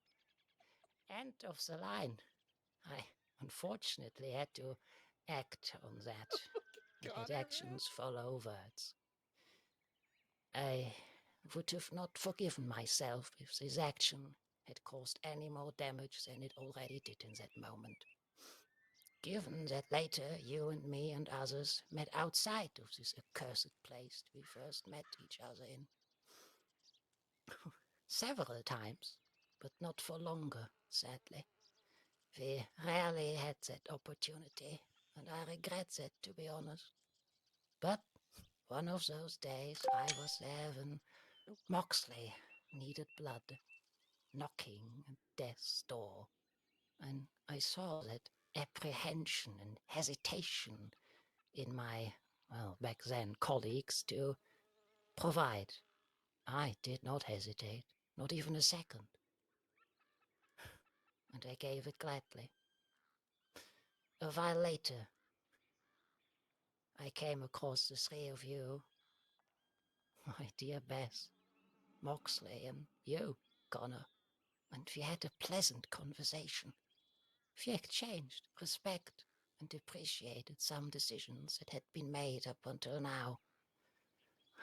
End of the line. I unfortunately had to act on that. Let actions follow words. I would have not forgiven myself if this action had caused any more damage than it already did in that moment. Given that later you and me and others met outside of this accursed place we first met each other in. Several times, but not for longer, sadly. We rarely had that opportunity, and I regret that, to be honest. But one of those days I was there when Moxley needed blood, knocking at death's door, and I saw that apprehension and hesitation in my, well, back then, colleagues to provide. I did not hesitate, not even a second. And I gave it gladly. A while later, I came across the three of you. My dear Beth, Moxley, and you, Conor. And we had a pleasant conversation. We exchanged respect and appreciated some decisions that had been made up until now.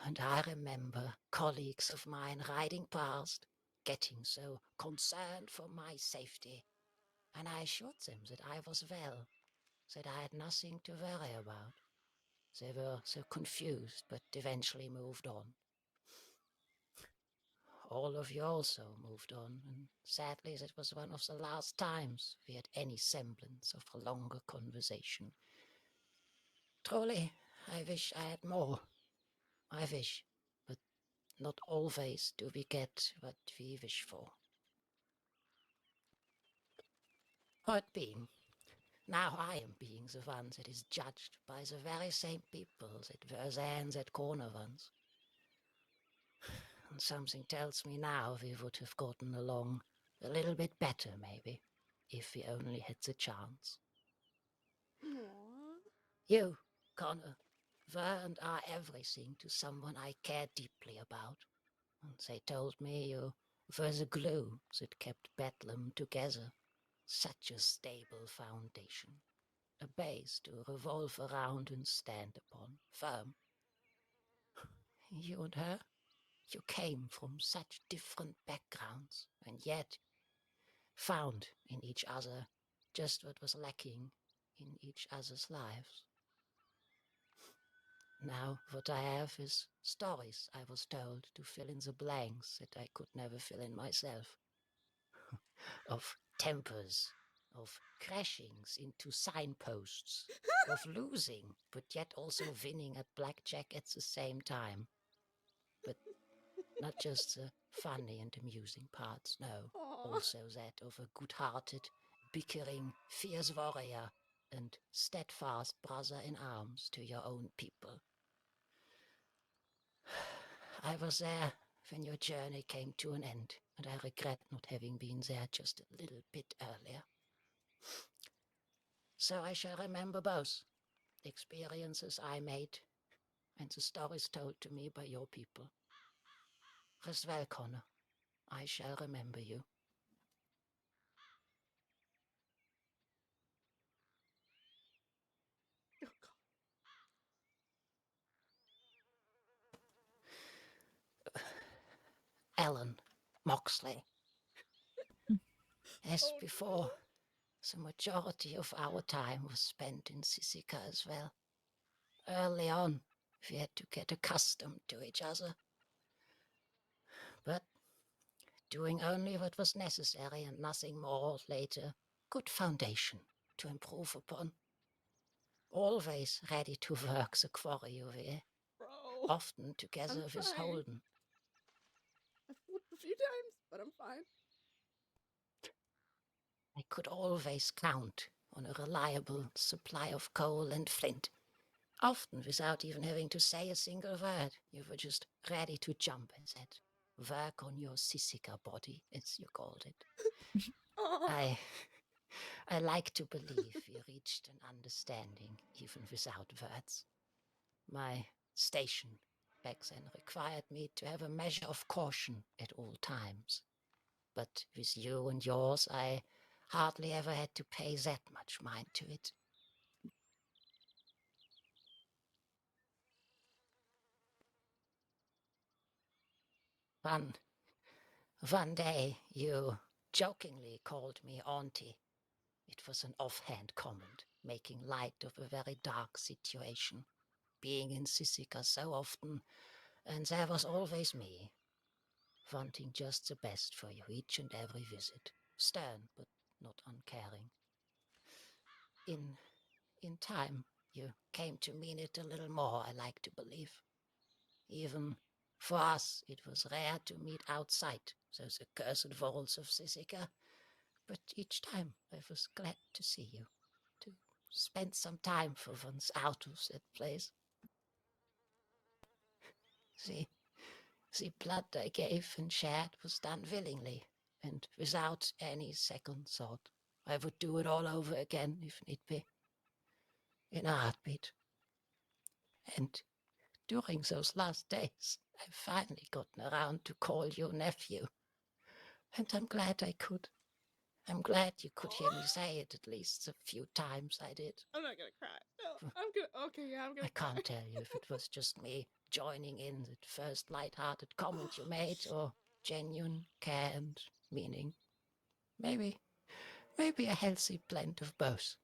And I remember colleagues of mine riding past, getting so concerned for my safety, and I assured them that I was well, that I had nothing to worry about. They were so confused, but eventually moved on. All of you also moved on, and sadly that was one of the last times we had any semblance of a longer conversation. Truly, I wish I had more. I wish, but not always do we get what we wish for. Point being, now I am being the one that is judged by the very same people that were there in that corner once. And something tells me now we would have gotten along a little bit better, maybe, if we only had the chance. Aww. You, Connor, were and are everything to someone I care deeply about. And they told me you were the glue that kept Bedlam together. Such a stable foundation. A base to revolve around and stand upon, firm. You and her, you came from such different backgrounds, and yet found in each other just what was lacking in each other's lives. Now what I have is stories I was told to fill in the blanks that I could never fill in myself. Of tempers, of crashings into signposts, of losing, but yet also winning at blackjack at the same time. But not just the funny and amusing parts, no. Aw. Also that of a good-hearted, bickering, fierce warrior and steadfast brother in arms to your own people. I was there when your journey came to an end, and I regret not having been there just a little bit earlier. So I shall remember both the experiences I made and the stories told to me by your people. Rest well, Connor. I shall remember you. Oh, God. Alan Moxley. As Oh, before, no. the majority of our time was spent in Sisika as well. Early on, we had to get accustomed to each other. But doing only what was necessary and nothing more later, good foundation to improve upon. Always ready to work the quarry over, Bro. often together I'm with trying. Holden. I've flipped a few times, but I'm fine. I could always count on a reliable supply of coal and flint. Often without even having to say a single word, you were just ready to jump at that. Work on your Sisika body, as you called it. Aw. I like to believe we reached an understanding, even without words. My station back then required me to have a measure of caution at all times. But with you and yours, I hardly ever had to pay that much mind to it. One day, you jokingly called me Auntie. It was an offhand comment, making light of a very dark situation. Being in Sisika so often, and there was always me, wanting just the best for you each and every visit. Stern, but not uncaring. In time, you came to mean it a little more, I like to believe. Even for us, it was rare to meet outside those accursed walls of Sisika. But each time I was glad to see you, to spend some time for once out of that place. The blood I gave and shared was done willingly, and without any second thought. I would do it all over again if need be, in a heartbeat. And during those last days, I've finally gotten around to call you nephew. And I'm glad I could. I'm glad you could hear me say it at least the few times I did. I'm not gonna cry. No, I'm gonna. Okay, yeah, I'm gonna I can't tell you if it was just me joining in that first light-hearted comment you made, or genuine care and meaning. Maybe a healthy blend of both.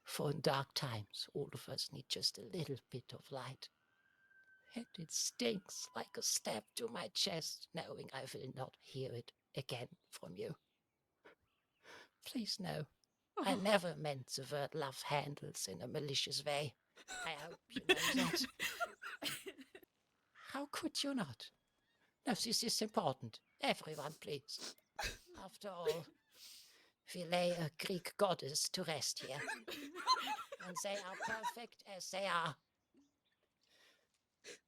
For in dark times, all of us need just a little bit of light. And it stings like a stab to my chest, knowing I will not hear it again from you. Please know, I never meant the word love handles in a malicious way. I hope you know that. How could you not? No, this is important. Everyone, please. After all, we lay a Greek goddess to rest here. And they are perfect as they are.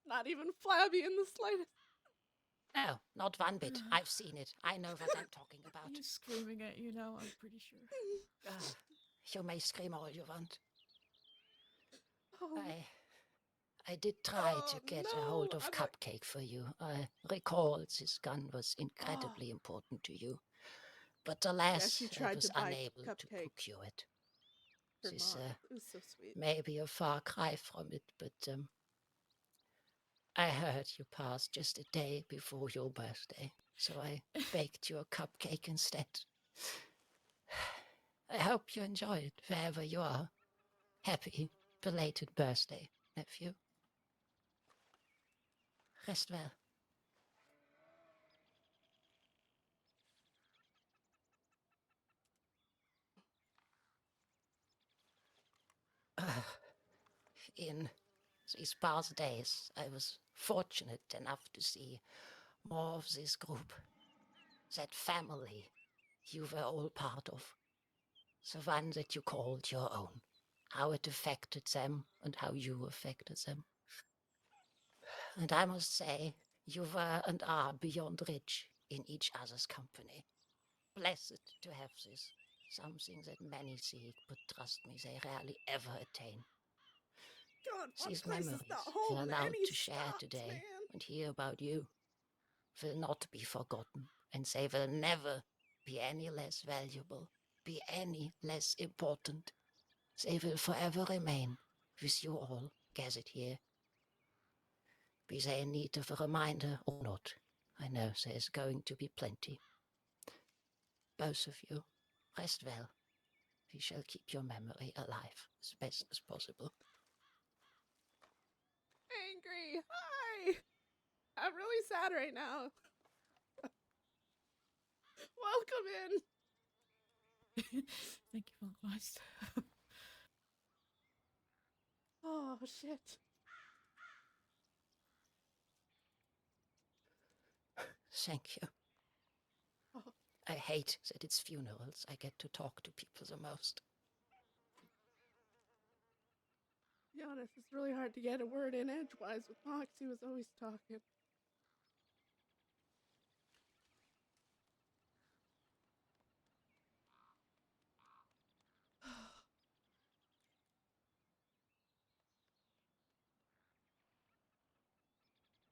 Not even flabby in the slightest. No, not one bit. I've seen it. I know what I'm talking about. He's screaming at you now, I'm pretty sure. You may scream all you want. Oh, I did try to get a hold of Cupcake for you. I recall this gun was incredibly important to you. But alas, she I tried was to buy unable to Cupcake procure it. for This Mom. It was so sweet. may be a far cry from it, but I heard you passed just a day before your birthday, so I baked you a cupcake instead. I hope you enjoy it wherever you are. Happy belated birthday, nephew. Rest well. In these past days, I was fortunate enough to see more of this group, that family you were all part of, the one that you called your own, how it affected them and how you affected them. And I must say, you were and are beyond rich in each other's company. Blessed to have this, something that many seek, but trust me, they rarely ever attain. God, These place is memories not we're holding allowed any to share stops, today man. and hear about you will not be forgotten, and they will never be any less valuable, be any less important. They will forever remain with you all gathered here. Be they in need of a reminder or not, I know there's going to be plenty. Both of you, rest well. We shall keep your memory alive as best as possible. Angry. Hi. I'm really sad right now. Welcome in. Thank you, Funkleist. Oh, shit. Thank you. Oh. I hate that it's funerals. I get to talk to people the most. To be honest, it's really hard to get a word in edgewise with Mox. He was always talking.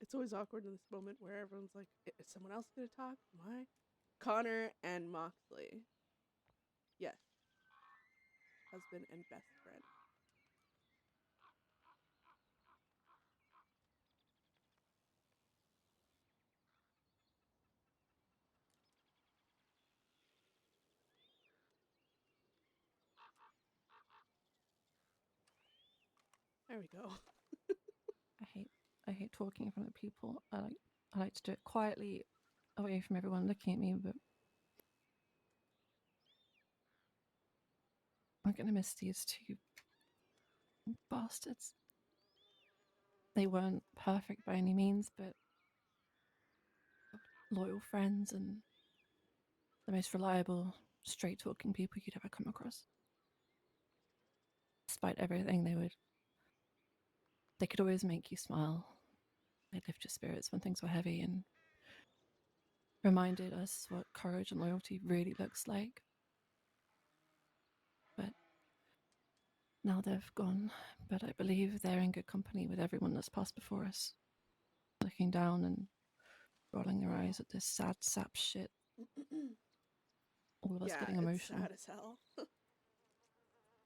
It's always awkward in this moment where everyone's like, is someone else going to talk? Why? Conor and Moxley. Yes. Husband and best friend. There we go. I hate talking in front of people. I like to do it quietly, away from everyone looking at me. But I'm gonna miss these two bastards. They weren't perfect by any means, but loyal friends and the most reliable, straight-talking people you'd ever come across. Despite everything, they could always make you smile. They'd lift your spirits when things were heavy and reminded us what courage and loyalty really looks like. But now they've gone, but I believe they're in good company with everyone that's passed before us, looking down and rolling their eyes at this sad sap shit. All of us getting emotional. It's sad as hell.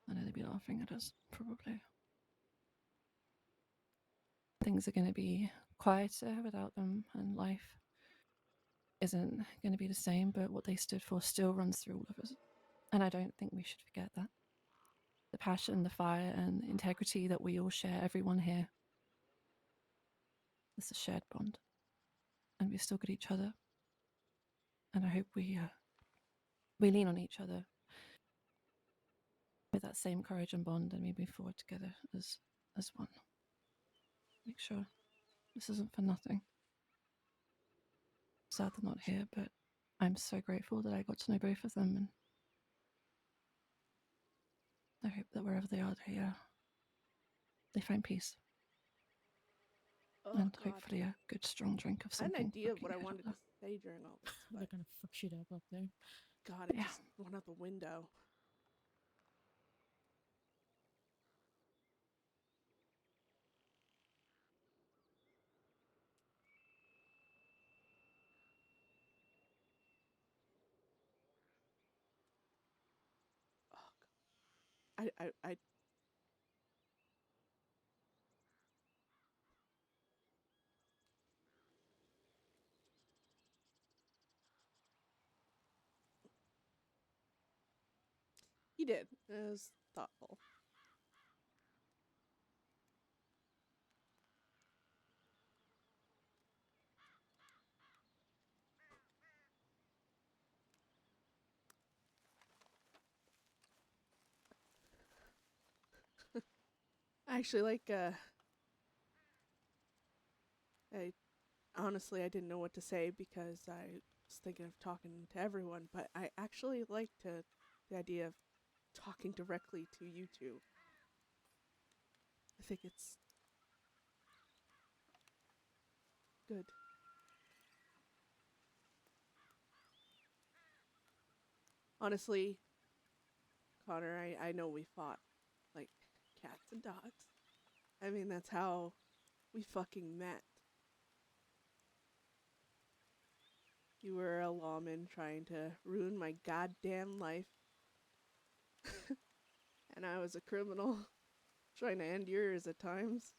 I know they'd be laughing at us, probably. Things are going to be quieter without them, and life isn't going to be the same, but what they stood for still runs through all of us. And I don't think we should forget that. The passion, the fire, and the integrity that we all share, everyone here. It's a shared bond. And we still got each other. And I hope we lean on each other with that same courage and bond, and we move forward together as one. Make sure this isn't for nothing. sad they're not here, but I'm so grateful that I got to know both of them, and I hope that wherever they are, they find peace. Oh, And God. hopefully a good strong drink of I had something. an idea of before what I you head up wanted there. to say during all this, They're but gonna fuck shit up there. God, it Yeah. just went out the window. Oh, God. I He did. It was thoughtful. Actually, like, I honestly, I didn't know what to say because I was thinking of talking to everyone, but I actually like the idea of talking directly to you two. I think it's good. Honestly, Connor, I know we fought like cats and dogs. I mean, that's how we fucking met. You were a lawman trying to ruin my goddamn life. And I was a criminal trying to end yours at times.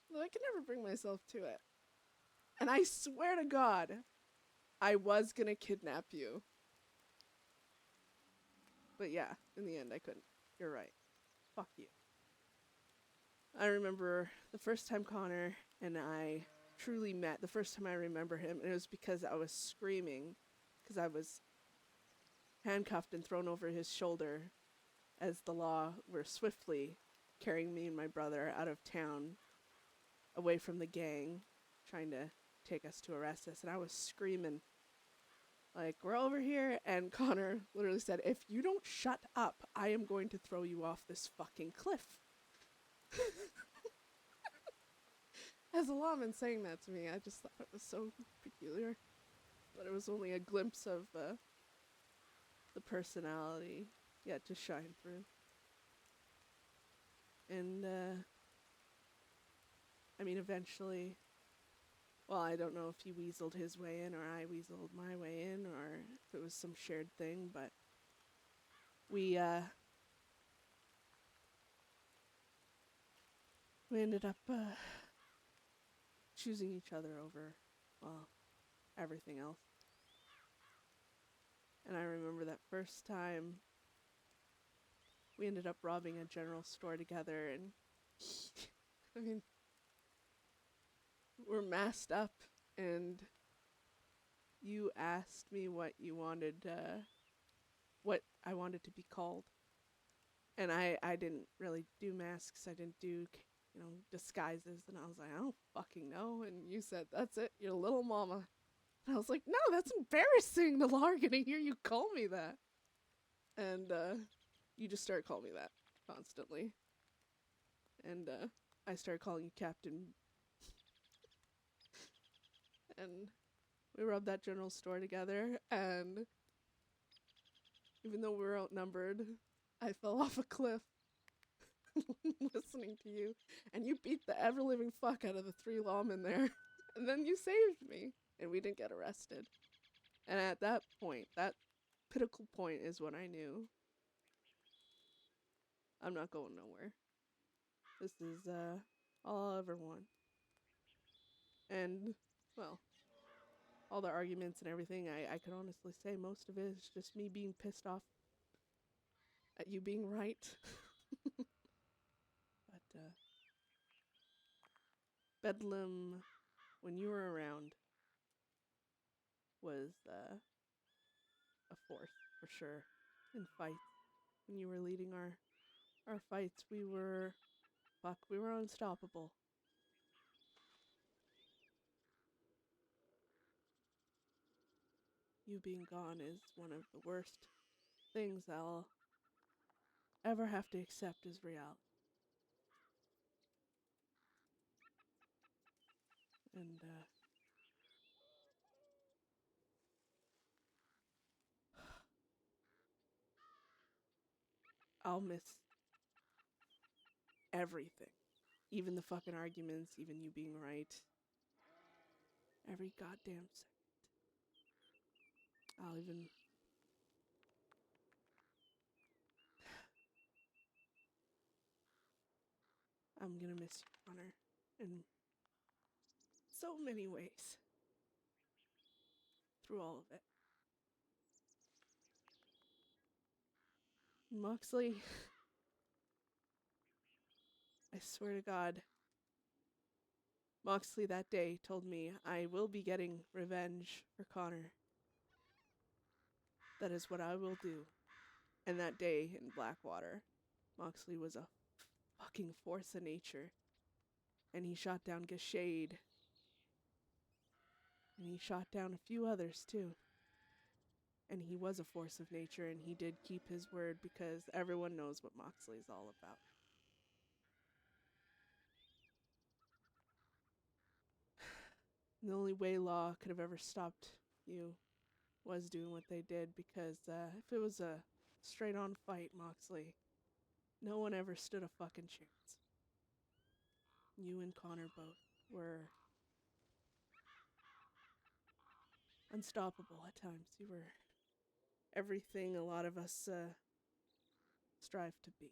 Though I can never bring myself to it. And I swear to God, I was gonna kidnap you. But yeah, in the end I couldn't. You're right. Fuck you. I remember the first time Connor and I truly met, the first time I remember him, and it was because I was screaming, because I was handcuffed and thrown over his shoulder as the law were swiftly carrying me and my brother out of town, away from the gang, trying to take us to arrest us. And I was screaming, like, we're over here. And Connor literally said, if you don't shut up, I am going to throw you off this fucking cliff. As a lawman saying that to me, I just thought it was so peculiar. But it was only a glimpse of the personality yet to shine through. And, I mean, eventually, well, I don't know if he weaseled his way in or I weaseled my way in or if it was some shared thing, but we ended up choosing each other over, well, everything else. And I remember that first time we ended up robbing a general store together, and I mean, we're masked up, and you asked me what you wanted, what I wanted to be called. And I didn't really do masks. I didn't do, disguises. And I was like, I don't fucking know. And you said, that's it, you're little mama. And I was like, no, that's embarrassing. The law are gonna hear you call me that. And you just started calling me that constantly. And I started calling you Captain. And we robbed that general store together. And even though we were outnumbered, I fell off a cliff listening to you. And you beat the ever-living fuck out of the 3 lawmen there. And then you saved me. And we didn't get arrested. And at that point, that pinnacle point is when I knew I'm not going nowhere. This is all I'll ever want. And, well, all the arguments and everything, I can honestly say most of it is just me being pissed off at you being right. But, Bedlam, when you were around, was a force, for sure, in fights. When you were leading our fights, we were unstoppable. you being gone is one of the worst things I'll ever have to accept as reality. And, I'll miss everything. Even the fucking arguments, even you being right. Every goddamn second. I'll even... I'm gonna miss you, Connor, in so many ways. Through all of it. Moxley, I swear to God, Moxley that day told me I will be getting revenge for Connor. That is what I will do. And that day in Blackwater, Moxley was a fucking force of nature. And he shot down Gashade. And he shot down a few others too. And he was a force of nature, and he did keep his word because everyone knows what Moxley's all about. The only way law could have ever stopped you was doing what they did, because if it was a straight-on fight, Moxley, no one ever stood a fucking chance. You and Connor both were unstoppable at times. You were everything a lot of us strive to be.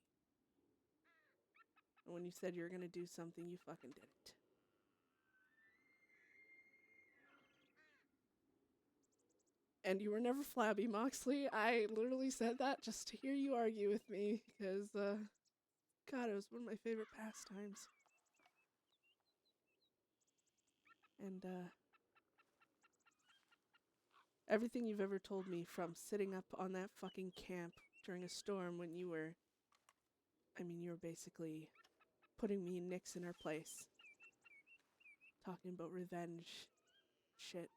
And when you said you were gonna do something, you fucking did it. And you were never flabby, Moxley. I literally said that just to hear you argue with me, because, God, it was one of my favorite pastimes. And, everything you've ever told me, from sitting up on that fucking camp during a storm when you were... I mean, you were basically putting me and Nyx in our place. Talking about revenge shit.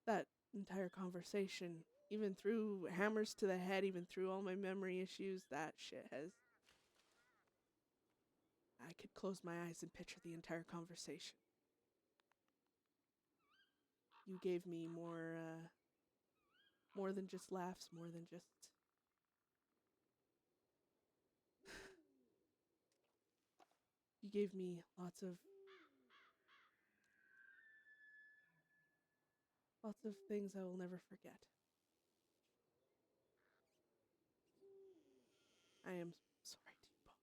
That entire conversation, even through hammers to the head, even through all my memory issues, that shit has... I could close my eyes and picture the entire conversation. You gave me more than just laughs, more than just... You gave me lots of things I will never forget. I am sorry to you both.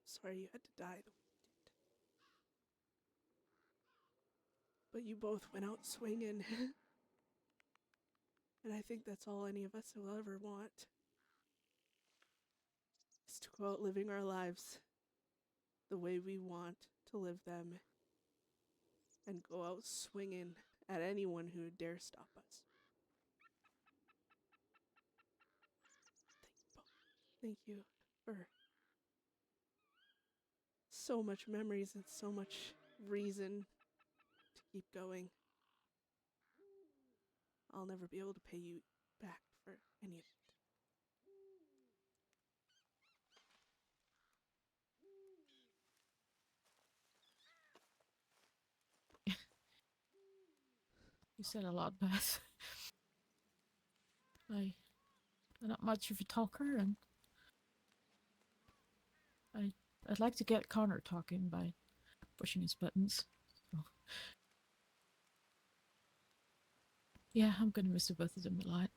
Sorry you had to die the way you did. But you both went out swinging. And I think that's all any of us will ever want. Is to go out living our lives the way we want to live them. And go out swinging at anyone who would dare stop us. Thank you for so much memories and so much reason to keep going. I'll never be able to pay you back for any of it. You said a lot, Beth. I'm not much of a talker, and I'd like to get Connor talking by pushing his buttons. So. Yeah, I'm gonna miss the both of them a lot.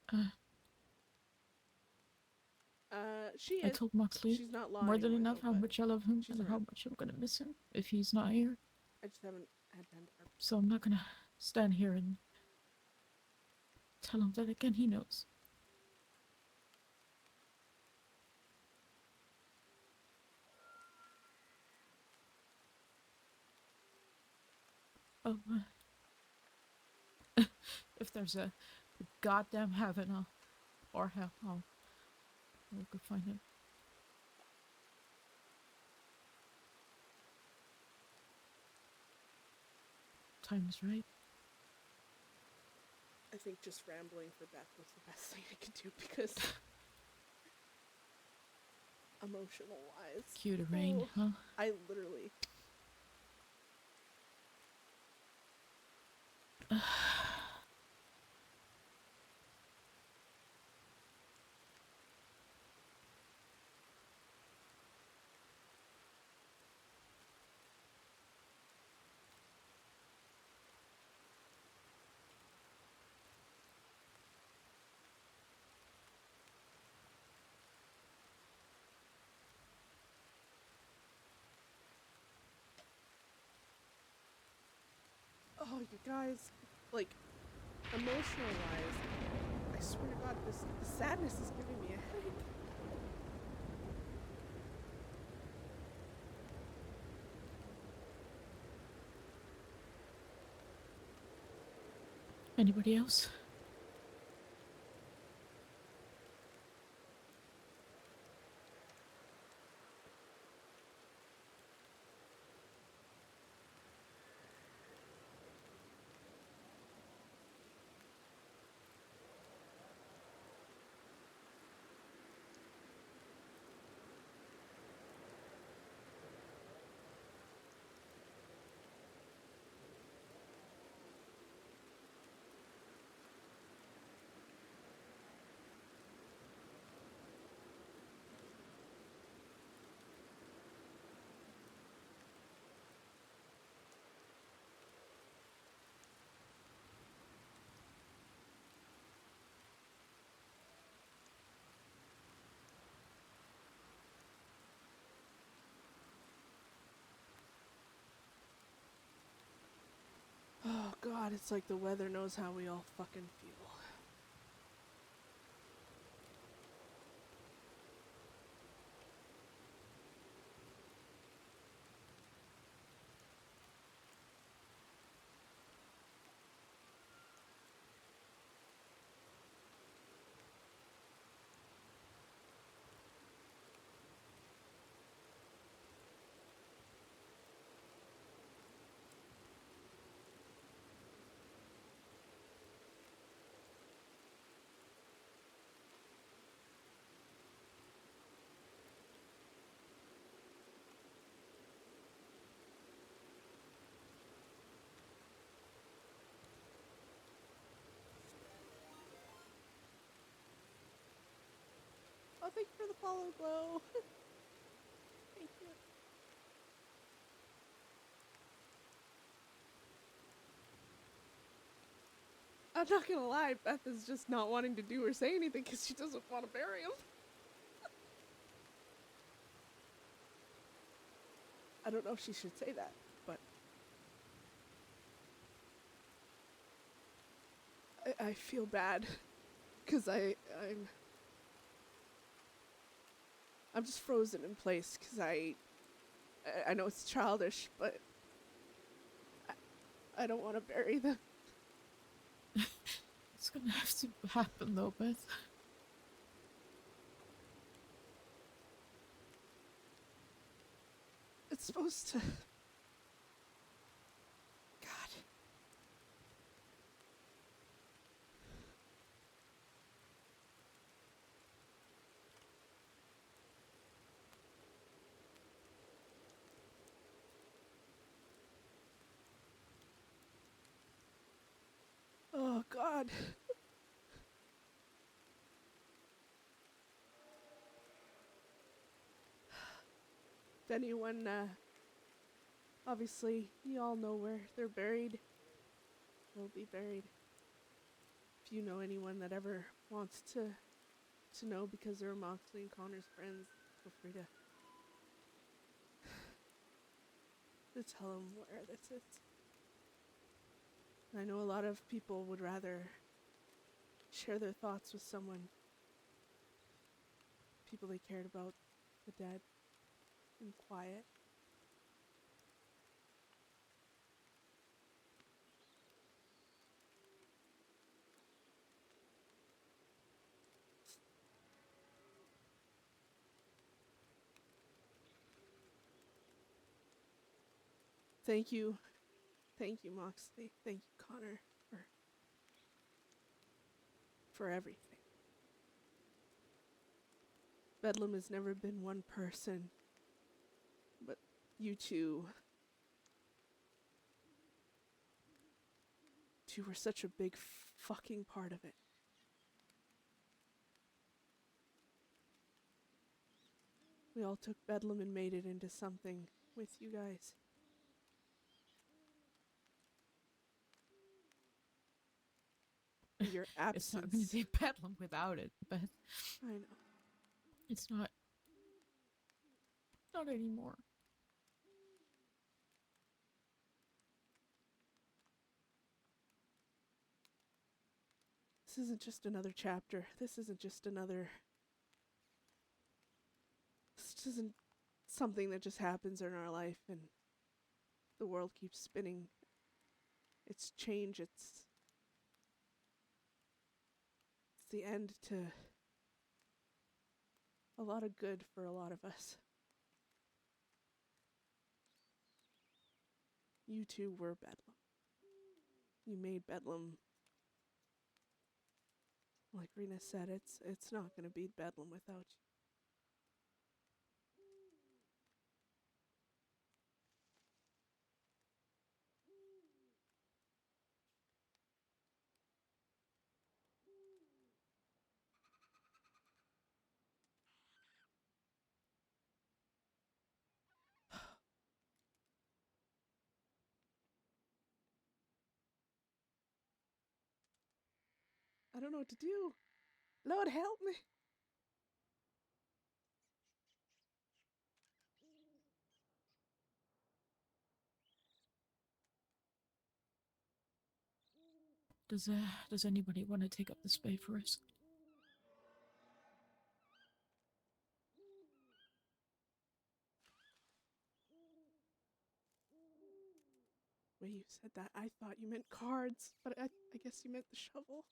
She I is. told Moxley She's not lying, more than enough Michael, how but much I love him she's and how around. much I'm gonna miss him if he's not here. I just haven't had time to... So I'm not gonna stand here and tell him that again. He knows. Oh, if there's a goddamn heaven or hell, I'll go find him. time is right. I think just rambling for Beth was the best thing I could do because emotional wise. Cue the rain, huh? I literally. Oh, you guys, like, emotional wise, I swear to God, the sadness is giving me a headache. Anybody else? Oh God, it's like the weather knows how we all fucking feel. Oh, thank you for the follow, Glow. Thank you. I'm not gonna lie, Beth is just not wanting to do or say anything because she doesn't want to bury him. I don't know if she should say that, but I feel bad because I'm just frozen in place because I know it's childish, but I don't want to bury them. It's gonna have to happen though, Beth. It's supposed to. God. Oh God. If anyone, obviously, you all know where they're buried. They'll be buried. If you know anyone that ever wants to know because they're Moxley and Connor's friends, feel free to tell them where this is. I know a lot of people would rather share their thoughts with someone, people they cared about, the dead, in quiet. Thank you Thank you, Moxley. Thank you, Connor, for everything. Bedlam has never been one person, but you two were such a big fucking part of it. We all took Bedlam and made it into something with you guys. And your absence. It's not going to be Bedlam without it, Beth. I know. It's not. Not anymore. This isn't just another chapter. This isn't just another... This isn't something that just happens in our life and the world keeps spinning. It's change. It's the end to a lot of good for a lot of us. You two were Bedlam. You made Bedlam. Like Rena said, it's not going to be Bedlam without you. I don't know what to do. Lord, help me. Does anybody want to take up the spade for us? When you said that, I thought you meant cards, but I guess you meant the shovel.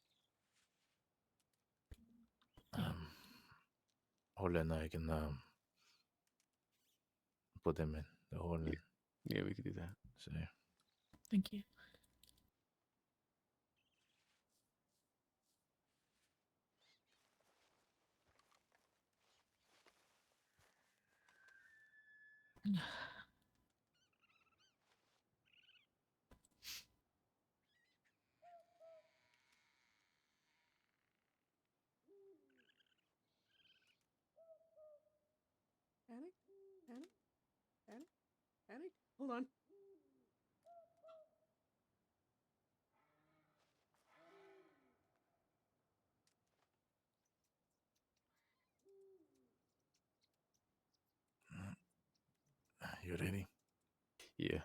Hold on, I can put them in the hole. Yeah, we could do that. So Thank you. Panic? Panic? Panic? Panic? Hold on. you ready? Yeah.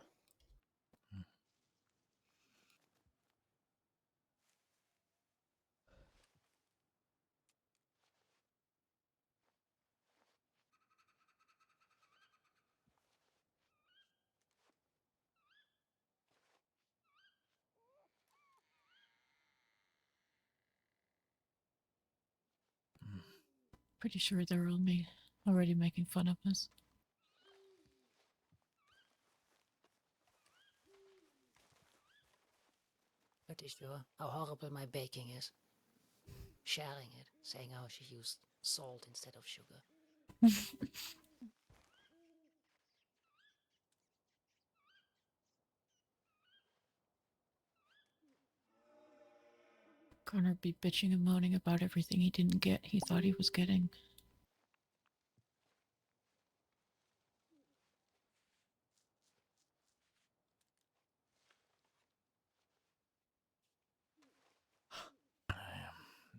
Pretty sure they're already making fun of us. Pretty sure how horrible my baking is. Sharing it, saying how she used salt instead of sugar. Connor be bitching and moaning about everything he didn't get, he thought he was getting.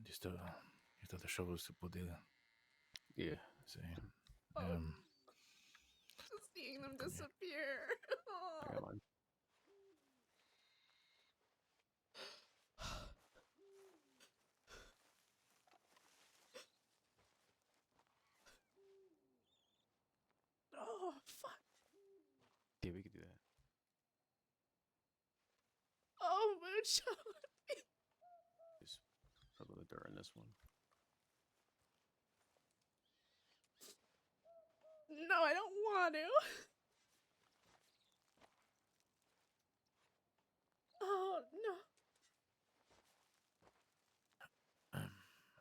Just the shovels to put in. Yeah. See. Just seeing them disappear. I got mine. Oh, fuck. Yeah, we could do that. Oh, Moonshot. Just put a little dirt in this one. No, I don't want to. Oh no.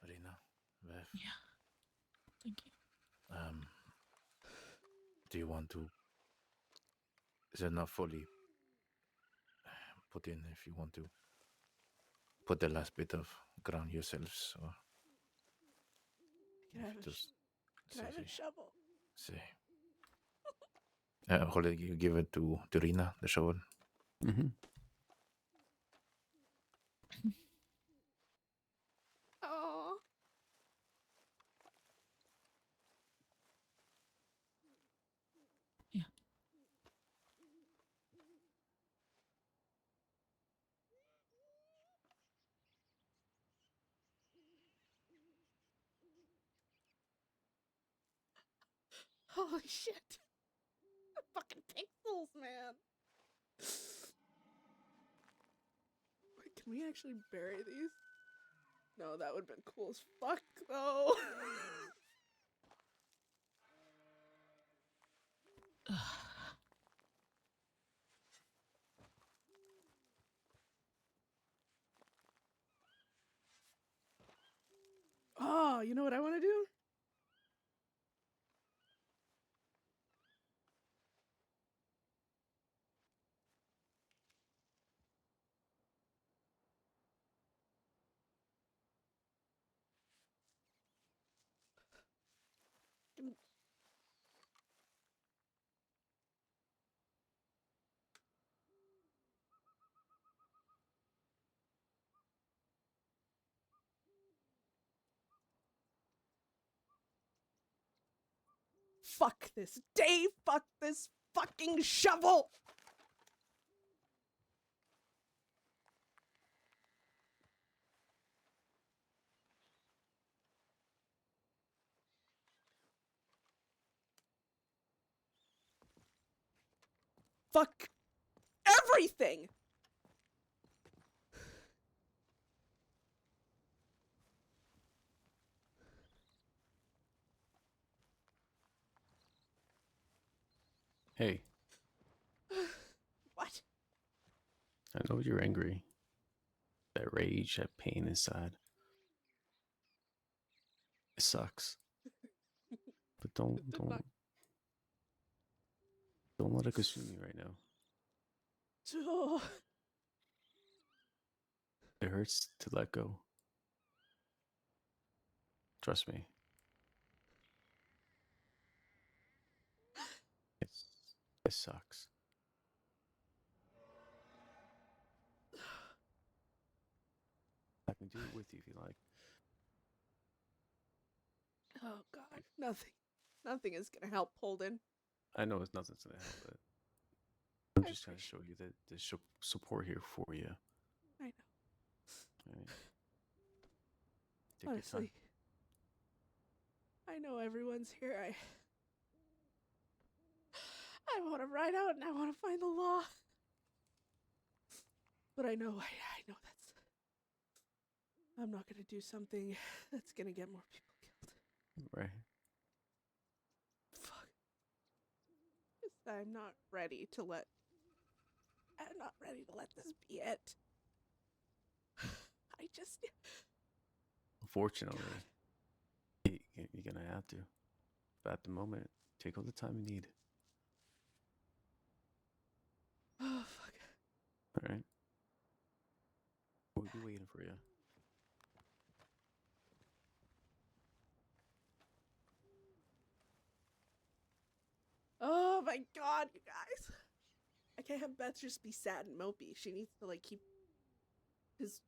Rina, Beth, Yeah. Thank you. do you want to? Is it not fully put in if you want to put the last bit of ground yourselves, or Can I have a, just can I have a shovel? say? Hold it, you give it to Rina, the shovel. Mm-hmm. Oh. Yeah. Holy shit. Fucking pixels, man. Wait, can we actually bury these? No, that would have been cool as fuck, though. Oh, you know what I want to do? Fuck this day. Fuck this fucking shovel. Fuck everything. Hey, What? I know you're angry. That rage, that pain inside. It sucks. But don't let it consume you right now. Oh. It hurts to let go. Trust me. It sucks. I can do it with you if you like. Oh god, nothing is gonna help, Holden. I know it's nothing's gonna help, but I'm just trying to show you that there's support here for you. I know. All right. Take Honestly, your time. I know everyone's here. I want to ride out and I want to find the law. But I know that's... I'm not going to do something that's going to get more people killed. Right. Fuck. Just, I'm not ready to let this be it. I just... Unfortunately, you're gonna have to. But at the moment, take all the time you need. Oh, fuck. All right. We'll be waiting for you. Oh my god, you guys. I can't have Beth just be sad and mopey. She needs to, like, keep... Because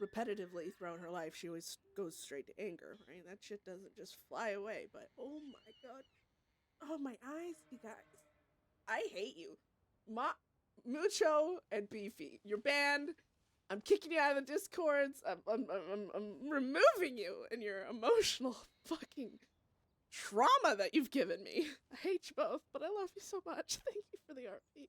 repetitively throughout her life, she always goes straight to anger, right? That shit doesn't just fly away, but oh my god. Oh, my eyes, you guys. I hate you. Mucho and Beefy. You're banned. I'm kicking you out of the Discords. I'm removing you and your emotional fucking trauma that you've given me. I hate you both, but I love you so much. Thank you for the RP.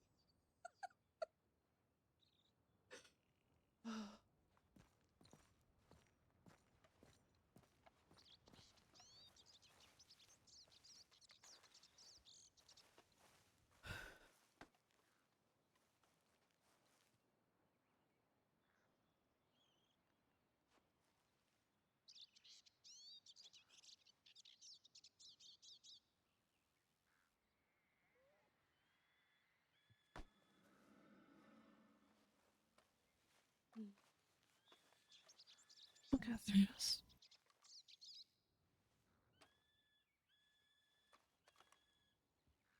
get through this.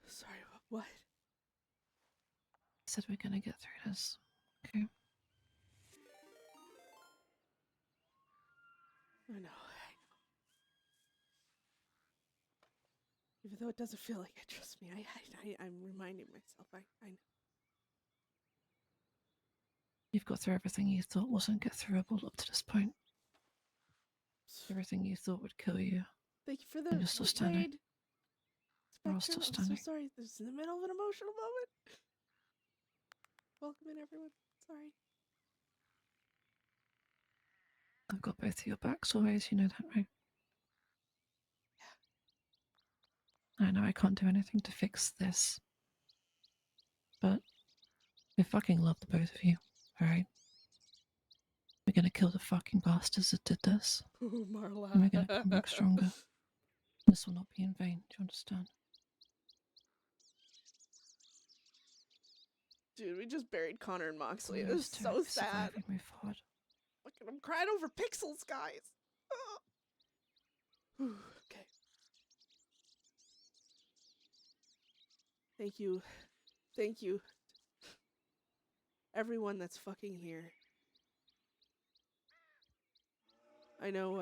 Sorry, what? I said we're gonna get through this. Okay. I know. Even though it doesn't feel like it, trust me, I'm reminding myself. I know. You've got through everything you thought wasn't get throughable up to this point. Everything you thought would kill you. Thank you for the And you're still standing. raid. We're all still Spectrum, I'm standing. so sorry. This is in the middle of an emotional moment. Welcome in, everyone. Sorry. I've got both of your backs always, you know that, right? Yeah. I know I can't do anything to fix this. But I fucking love the both of you, alright? We're gonna kill the fucking bastards that did this. Ooh, Marla. And we're gonna come back stronger. This will not be in vain, do you understand? Dude, we just buried Conor and Moxley. It Always was do so it. If sad. survive, we move forward. Look at I'm crying over pixels, guys. Whew, okay. Thank you. Thank you. Everyone that's fucking here. I know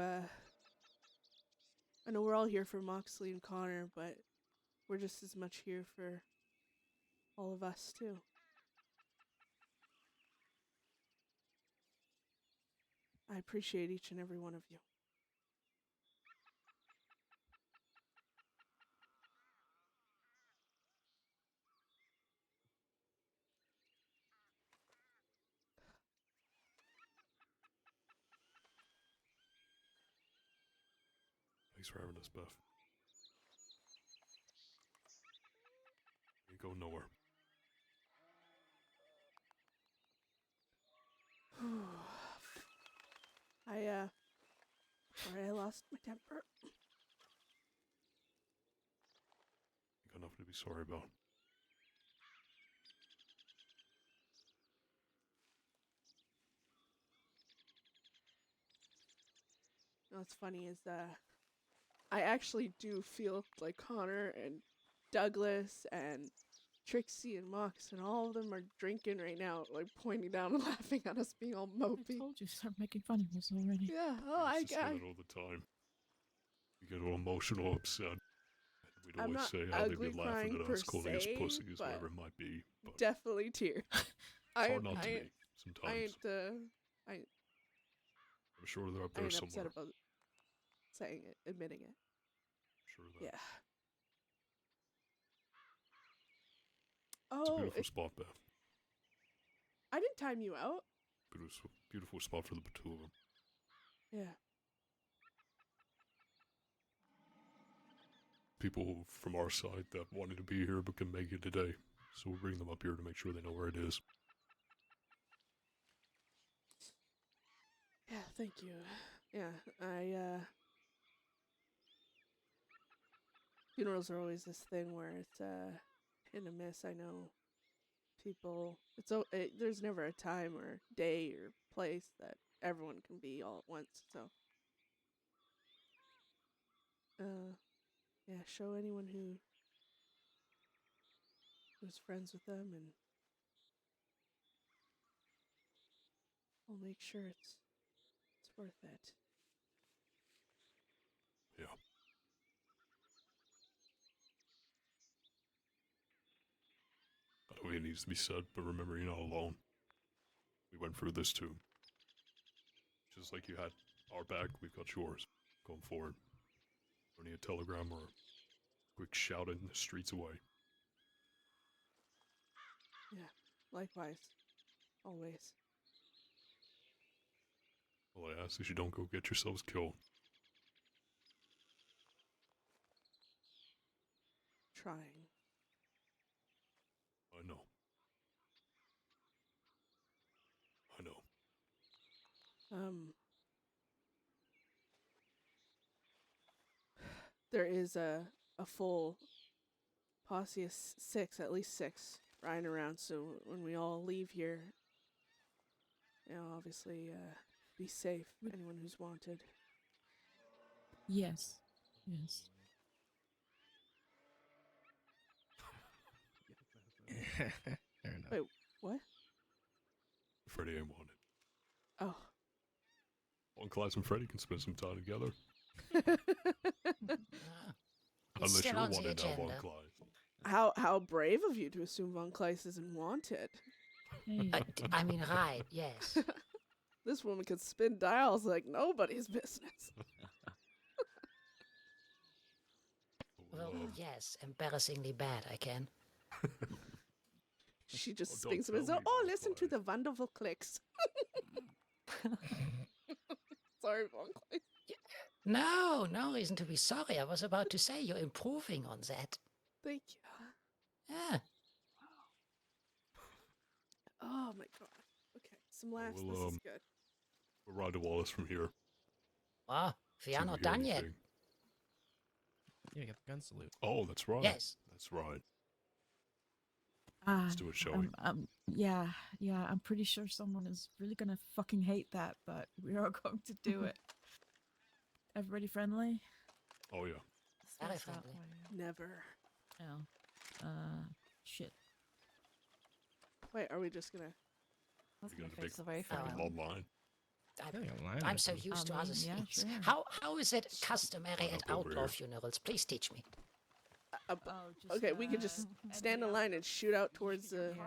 we're all here for Moxley and Conor, but we're just as much here for all of us too. I appreciate each and every one of you. Thanks for having us, Beth. We go nowhere. Sorry I lost my temper. You got nothing to be sorry about. You know what's funny is I actually do feel like Conor and Douglas and Trixie and Mox and all of them are drinking right now, like pointing down and laughing at us being all mopey. I told you, start making fun of us already. Yeah, oh, I used to say that all the time. We get all emotional, upset. We'd I'm always not say how they'd ugly be laughing crying at per us, calling us se, pussies, but whatever it might be. But definitely tears. it's hard not to be sometimes. I'm sure they're up I there ain't somewhere. upset about saying it, admitting it. Sure that. Yeah. It's a Oh, beautiful spot, Beth. I didn't time you out. Beautiful spot for the two of them. Yeah. People from our side that wanted to be here but couldn't make it today. So we'll bring them up here to make sure they know where it is. Yeah, thank you. Yeah, funerals are always this thing where it's hit and miss. I know people. There's never a time or day or place that everyone can be all at once. So, yeah, show anyone who's friends with them, and I'll make sure it's worth it. Yeah. I don't think it needs to be said, but remember, you're not alone. We went through this too. Just like you had our back, we've got yours. Going forward. Don't need a telegram or a quick shout in the streets away. Yeah, likewise. Always. All I ask is you don't go get yourselves killed. Trying. I know. I know. There is a full posse of six, at least six, riding around. So when we all leave here, you know, obviously, be safe. Anyone who's wanted. Yes. Yes. Fair enough. Wait, what? Freddy ain't wanted. Oh. One Class and Freddy can spend some time together. It's Unless still you're on the wanted now, Von agenda. Kleist. How brave of you to assume Von Kleist isn't wanted. Hey. I mean, right, yes. This woman can spin dials like nobody's business. Well, yes, embarrassingly bad, I can. She just Oh, don't spins them as tell though, me, oh, Von listen to Kleist." the wonderful clicks. Sorry, Von Kleist. No, no reason to be sorry. I was about to say you're improving on that. Thank you. Yeah. Oh my god. Okay, some laughs. will, This is good. We'll ride to Wallace from here. Well, we See are if not hear done yet. anything. Yeah, you got the gun salute. Oh, that's right. Yes. That's right. Ah, Let's do it, shall we? yeah, I'm pretty sure someone is really gonna fucking hate that, but we are going to do it. Everybody friendly? Oh, yeah. Very Stressed out friendly. for you. Never. Oh. Shit. Wait, are we just gonna... That's You gonna got a big face away from Oh, you. online. I'm so used to I other mean, yeah, things. sure. How is it customary at up over outlaw here. funerals? Please teach me. Okay, we could just stand in line and shoot out towards the... Yeah,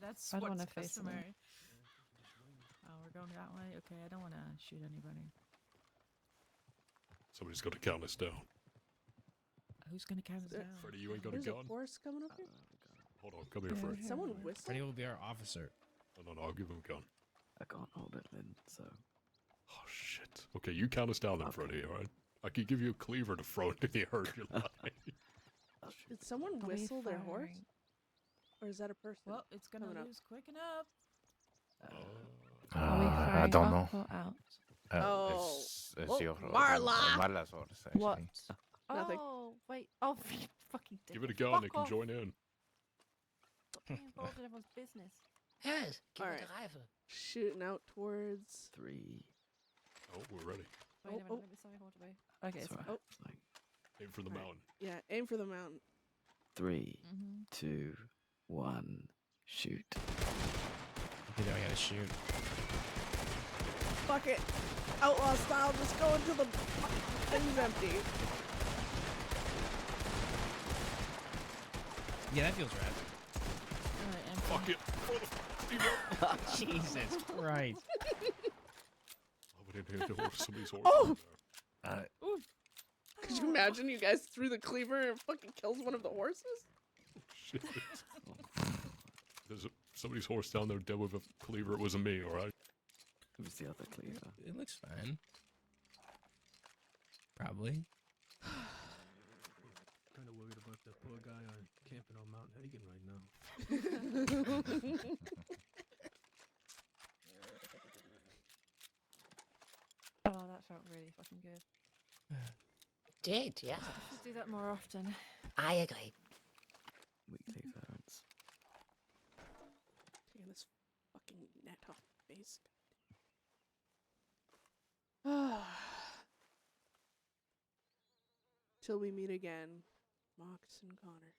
that's I don't what's wanna face them. customary. Oh, we're going that way? Okay, I don't want to shoot anybody. Somebody's got to count us down. Who's going to count us down? Freddy, you ain't got a There's a gun? horse coming up here? Hold on, come here, Freddy. Did someone whistle? Freddy will be our officer. No, I'll give him a gun. I can't hold it then, so. Oh, shit. Okay, you count us down then, Freddy, alright? I could give you a cleaver to throw into the air if you like. Did someone Are we whistle their horse? firing? Or is that a person? Well, it's going to coming up? lose quick enough. Are we I firing don't up know. or out? Oh. It's Well, your Marla! Marla's horse, actually. What? Nothing. Oh, wait. Oh, fucking dick. Give it a gun, Fuck it can off. join in. Stop being involved in everyone's business. Yes, give All me right. the rifle. Shooting out towards... 3. Oh, we're ready. Wait a minute, oh. let me sorry, hold away. Okay, That's so right. It's like Aim for the Alright. mountain. Yeah, aim for the mountain. 3, Mm-hmm. 2, 1, shoot. Either I gotta shoot. Fuck it. Outlaw style, just go until the thing's empty. Yeah, that feels right. Alright, and Fuck it. Jesus Christ. Oh, we didn't hit the horse. Somebody's horse. Oh! over Could you imagine you guys threw the cleaver and it fucking kills one of the horses? there. Shit. There's somebody's horse down there dead with a cleaver. It wasn't me, alright? It was the other cleaver. It looks fine. Probably. Kind of worried about that poor guy on camping on Mount Hagen right now. Oh, that felt really fucking good. Did, yeah. Let's do that more often. I agree. Weekly occurrence. Taking this fucking net off my face. Till we meet again, Mox and Connor.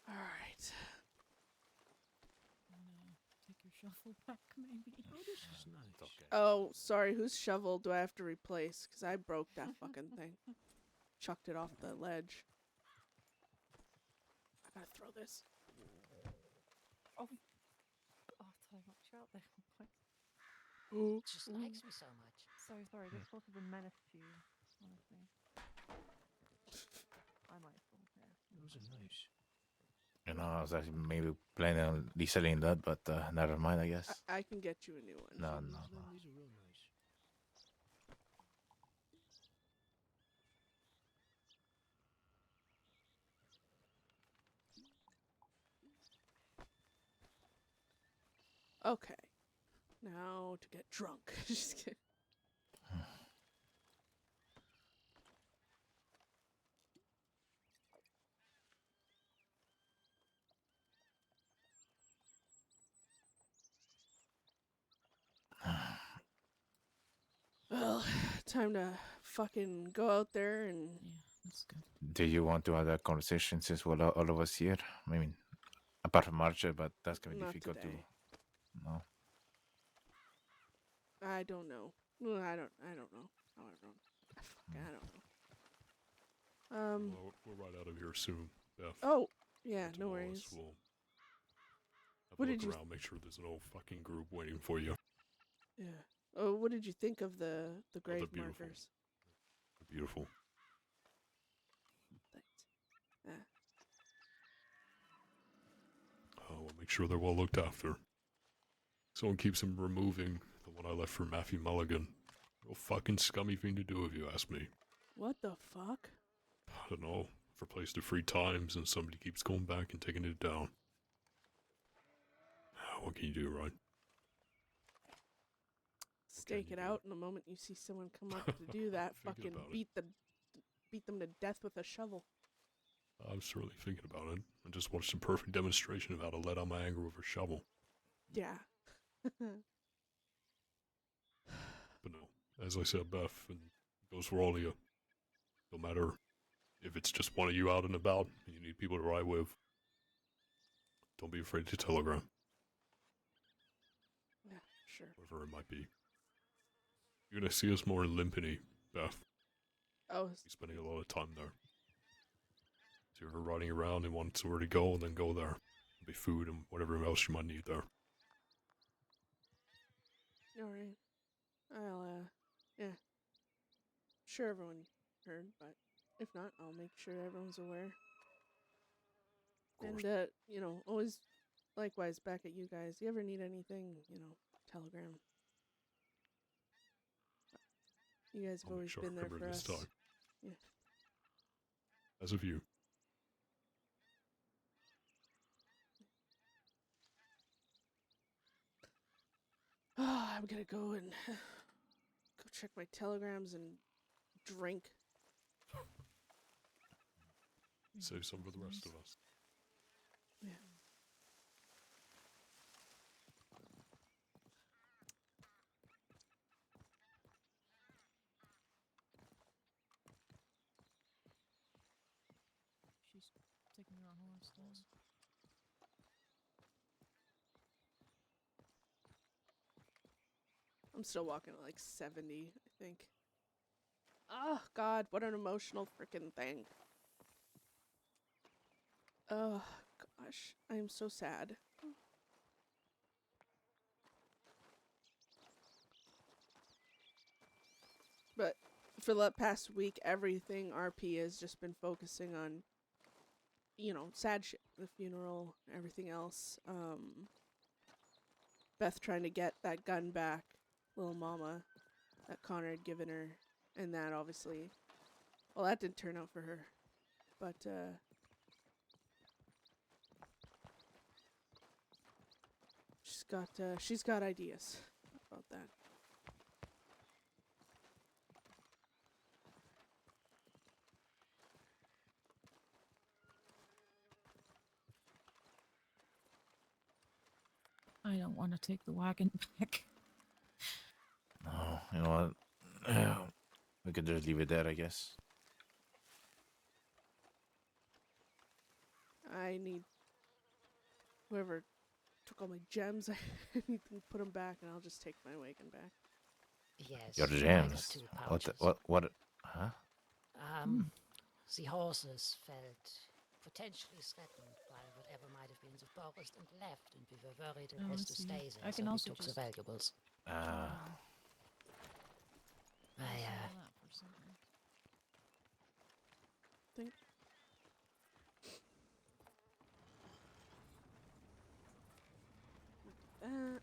All right. take your shovel back, maybe. Oh, this is nice. Oh, sorry. Whose shovel do I have to replace? Because I broke that fucking thing. Chucked it off the ledge. I gotta throw this. Oh, sorry, watch you out there. Oh, It just likes me so much. So sorry, this sort of a menace to you, honestly. I might fall here. Those are nice. You know, I was actually maybe planning on reselling that, but never mind, I guess. I can get you a new one. No. These are real nice. Okay. Now to get drunk. Just kidding. Well, time to fucking go out there and. Yeah, that's good. Do you want to have that conversation since we're all of us here? I mean, apart from Archer, but that's gonna be Not difficult today. to. No. I don't know. Well, I don't know. I don't know. Fuck, I don't know. Well, we're right out of here soon, Beth. Oh, yeah, no Tomorrow worries. We'll have What a did look you? around, make sure there's no fucking group waiting for you. Yeah. Oh, what did you think of the grave they're beautiful. markers? They're beautiful. Thanks. Yeah. We'll make sure they're well looked after. Someone keeps them removing the one I left for Matthew Mulligan. Real fucking scummy thing to do if you ask me. What the fuck? I don't know. I've replaced it 3 times and somebody keeps going back and taking it down. What can you do, right? Stake it out, and the moment you see someone come up to do that, Thinking fucking about it. beat them to death with a shovel. I was really thinking about it. I just watched a perfect demonstration of how to let out my anger with a shovel. Yeah. But no, as I said, Beth, and it goes for all of you. No matter if it's just one of you out and about and you need people to ride with, don't be afraid to telegram. Yeah, sure. Whatever it might be. You're gonna see us more in Limpany, Beth. Oh. We're spending a lot of time there. So you're riding around and want somewhere to go, and then go there. There'll be food and whatever else you might need there. Alright. I'll, yeah. Sure everyone heard, but if not, I'll make sure everyone's aware. And, you know, always, likewise, back at you guys. You ever need anything, you know, telegram. You guys have I'll make always sure I been there remember for this us. time. Yeah. As of you. Oh, I'm gonna go and go check my telegrams and drink. Save some for the rest of us. Yeah. She's taking her horse down. I'm still walking at like 70, I think. Oh, God, what an emotional freaking thing. Oh, gosh, I am so sad. But for the past week, everything RP has just been focusing on, you know, sad shit. The funeral, everything else. Beth trying to get that gun back, little mama, that Conor had given her. And that obviously, well, that didn't turn out for her. But, she's got ideas about that. I don't want to take the wagon back. No, you know what? We could just leave it there, I guess. I need whoever took all my gems. I need to put them back, and I'll just take my wagon back. Yes. Your I got gems. 2 What? pouches. What? Huh? The horses felt potentially threatened by whatever might have been in the forest and left, and we were worried it Oh, has I to see. stay there, I so can we also took the just- valuables. Ah. Think. That.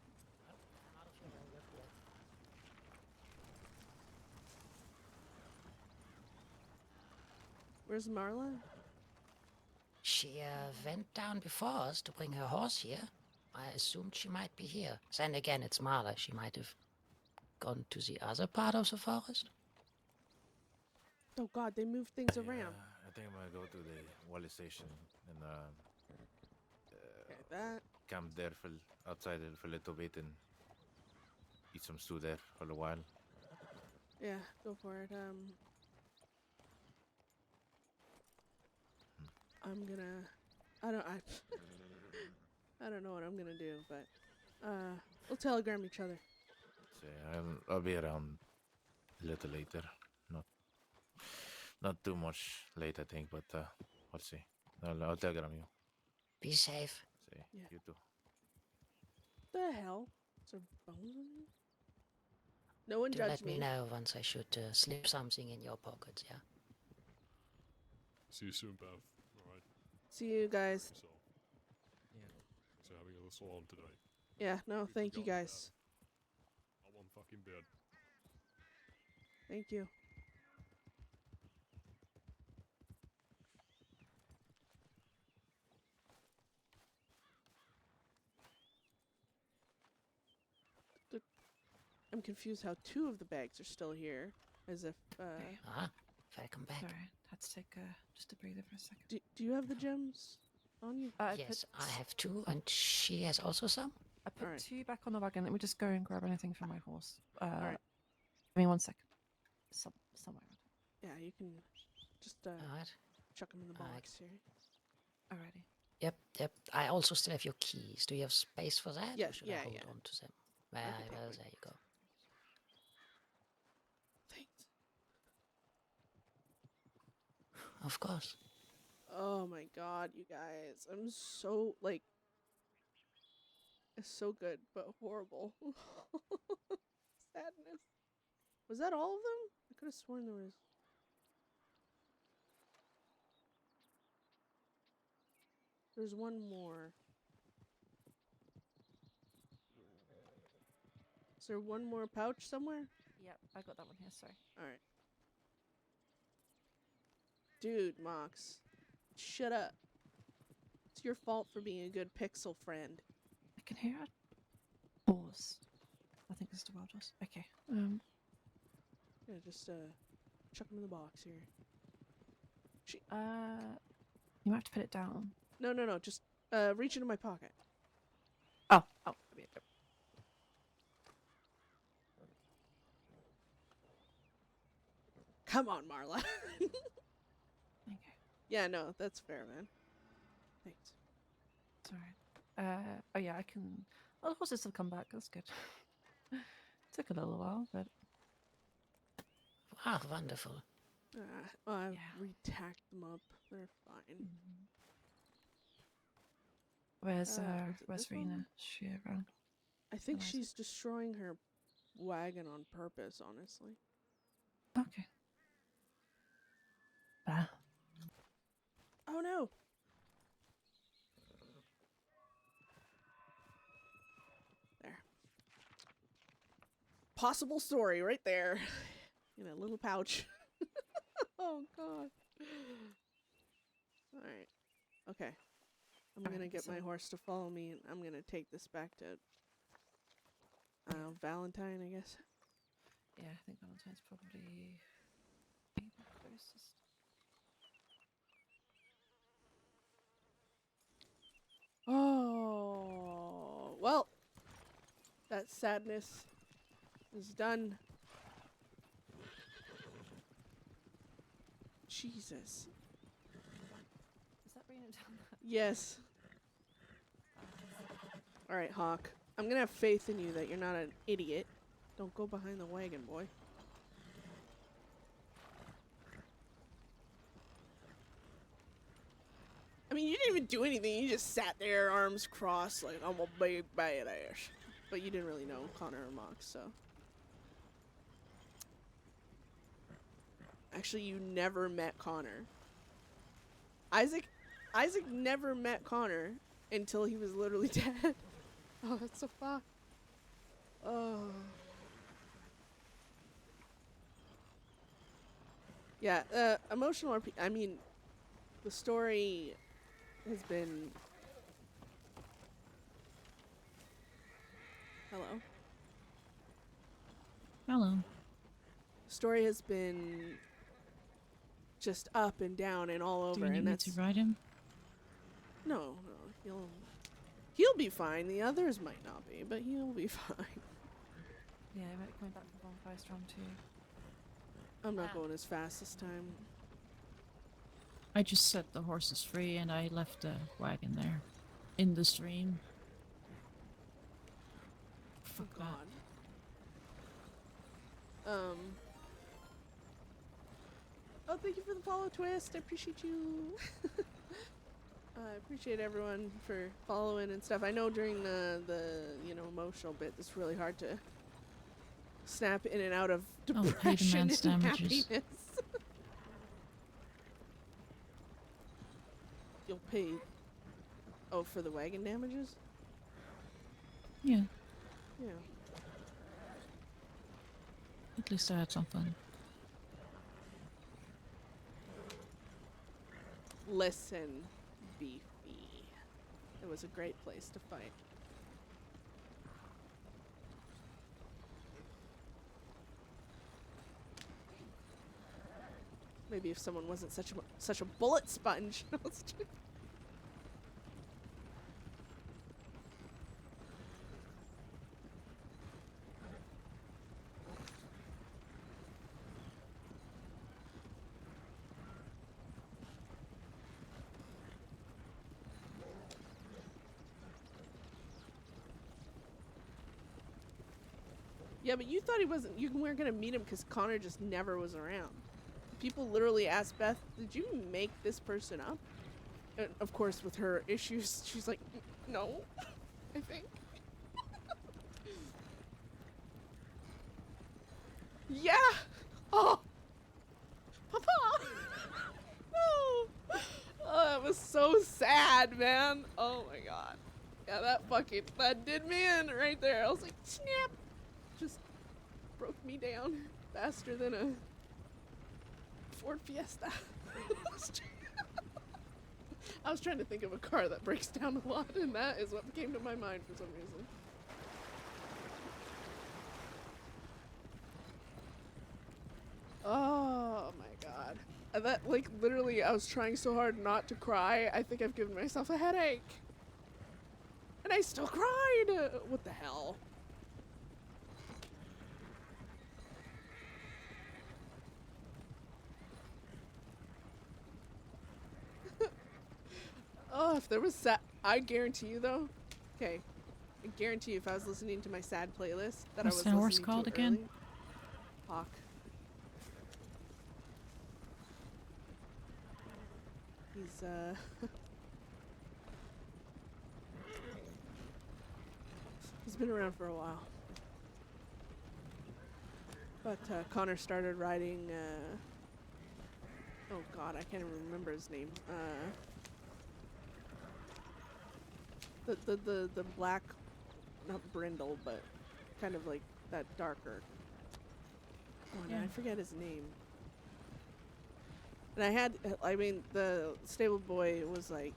Where's Marla? She went down before us to bring her horse here. I assumed she might be here. Then again, it's Marla. She might have gone to the other part of the forest. Oh God, they moved things around. I think I'm gonna go to the Wally station and Okay, that. camp there outside it for a little bit and eat some stew there for a while. Yeah, go for it. I'm gonna. I don't know what I'm gonna do, but we'll telegram each other. So I'll be around a little later. Not too much late, I think, but we'll see. I'll telegram you. Be safe. See, Yeah. you too. The hell? Is there bones in here? No one Do judge let me me. know once I should slip something in your pockets, yeah? See you soon, Beth. All right. See you guys. So, Yeah. thanks for having us on today. Yeah, no, We thank you forgot guys. Not one fucking bit. Thank you. I'm confused how 2 of the bags are still here. As if, Okay. Welcome back. Sorry, had to take just a breather for a second. do you have the gems on you? Yes, I have 2, and she has also some. I put Alright. 2 back on the wagon. Let me just go and grab anything from my horse. Alright. Give me 1 second. Somewhere. Yeah, you can just Alright. chuck them in the Alright. box here. Alrighty. Yep. I also still have your keys. Do you have space for that? Yeah, Or should yeah, I hold yeah. on to them? I can take Well, one. there you go. Thanks. Of course. Oh my god, you guys. I'm so, like... It's so good, but horrible. Sadness. Was that all of them? I could have sworn there was... There's one more. Is there one more pouch somewhere? Yep, I got that one here. Sorry. Alright. Dude, Mox. Shut up. It's your fault for being a good pixel friend. I can hear a pause. I think it's the wild horse. Okay. Yeah, just chuck them in the box here. You might have to put it down. No, just reach into my pocket. Oh. Yep. Come on, Marla. Okay. Yeah, no, that's fair, man. Thanks. It's alright. Oh yeah, I can. Oh, the horses have come back. That's good. Took a little while, but Ah, wonderful. I've retacked them up. They're fine. Where's is it where's this one? Rena? Is she around? I think Oh, I she's destroying her wagon on purpose, honestly. Okay. Oh no! There. Possible story right there. In a little pouch. Oh god. Alright. Okay. I'm gonna Alright, get my so- horse to follow me and I'm gonna take this back to Valentine, I guess. Yeah, I think Valentine's probably maybe the closest. Oh, well, that sadness is done. Jesus. Is that Rena down there? Yes. Alright, Hawk. I'm gonna have faith in you that you're not an idiot. Don't go behind the wagon, boy. I mean, you didn't even do anything. You just sat there, arms crossed, like, I'm a big badass. But you didn't really know Conor and Mox, so. Actually, you never met Conor. Isaac never met Conor until he was literally dead. Oh, that's so fucked. Oh. Yeah, emotional RP. I mean, the story has been. Hello. Hello. Story has been just up and down and all over, Do you need and me that's to ride him? no, he'll be fine. The others might not be, but he'll be fine. Yeah, I might be coming back from Bonfire Storm too. I'm not going as fast this time. I just set the horses free and I left the wagon there. In the stream. Fuck Oh, that. God. Oh, thank you for the follow, Twist. I appreciate you. I appreciate everyone for following and stuff. I know during the emotional bit, it's really hard to snap in and out of Oh, pay the depression man's and damages. happiness. You'll pay. Oh, for the wagon damages? Yeah, Yeah. at least I had some fun. Listen, Beefy. It was a great place to fight. Maybe if someone wasn't such a bullet sponge. Yeah, but you thought he wasn't. You weren't gonna meet him because Connor just never was around. People literally asked Beth, "Did you make this person up?" And of course, with her issues, she's like, "No, I think." Yeah. Oh, Papa. No. Oh, that was so sad, man. Oh my God. Yeah, that did me in right there. I was like, snap. Just broke me down faster than a Ford Fiesta. I was trying to think of a car that breaks down a lot, and that is what came to my mind for some reason. Oh my God. That, like, literally, I was trying so hard not to cry. I think I've given myself a headache. And I still cried! What the hell? Oh, if there was I guarantee you though. Okay, I guarantee you, if I was listening to my sad playlist that What's I was that horse listening called to again? early, Hawk. He's he's been around for a while. But Connor started riding. Oh God, I can't even remember his name. The black, not brindle, but kind of like that darker. Oh, no, Yeah. I forget his name. And I mean, the stable boy was like,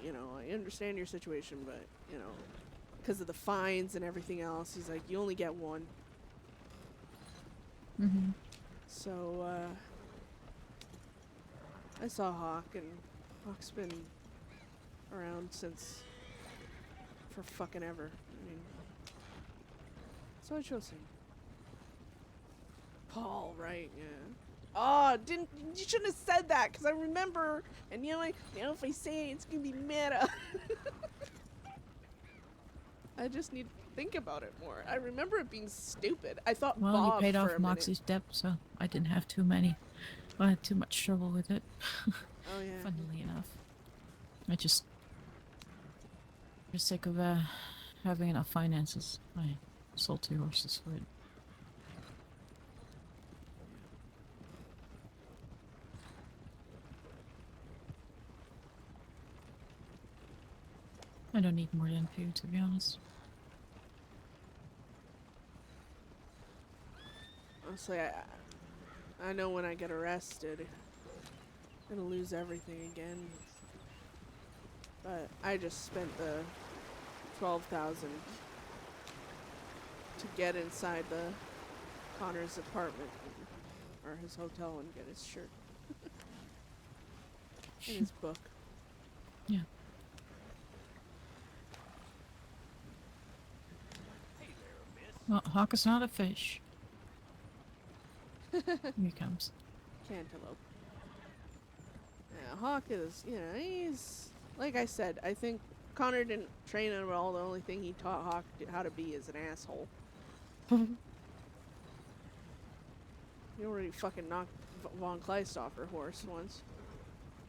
you know, I understand your situation, but, you know, because of the fines and everything else, he's like, you only get one. Mm-hmm. So, I saw Hawk, and Hawk's been around for fucking ever. I mean, so I chose him. Paul, right? Yeah. Oh, you shouldn't have said that, because I remember, and you know, now if I say it, it's gonna be meta. I just need to think about it more. I remember it being stupid. I thought Well, Bob you paid for off a minute. Moxie's debt, so I didn't have too many. I had too much trouble with it. Oh yeah. Funnily enough. I just, for the sake of having enough finances, I sold 2 horses for it. I don't need more than 2, to be honest. Honestly, I know when I get arrested, I'm gonna lose everything again. But I just spent the 12,000 to get inside the Connor's apartment or his hotel and get his shirt and his book. Yeah. Well, Hawk is not a fish. Here he comes. Cantaloupe. Yeah, Hawk is, he's like I said. I think Connor didn't train him at all. The only thing he taught Hawk how to be is an asshole. He already fucking knocked Von Kleist off her horse once.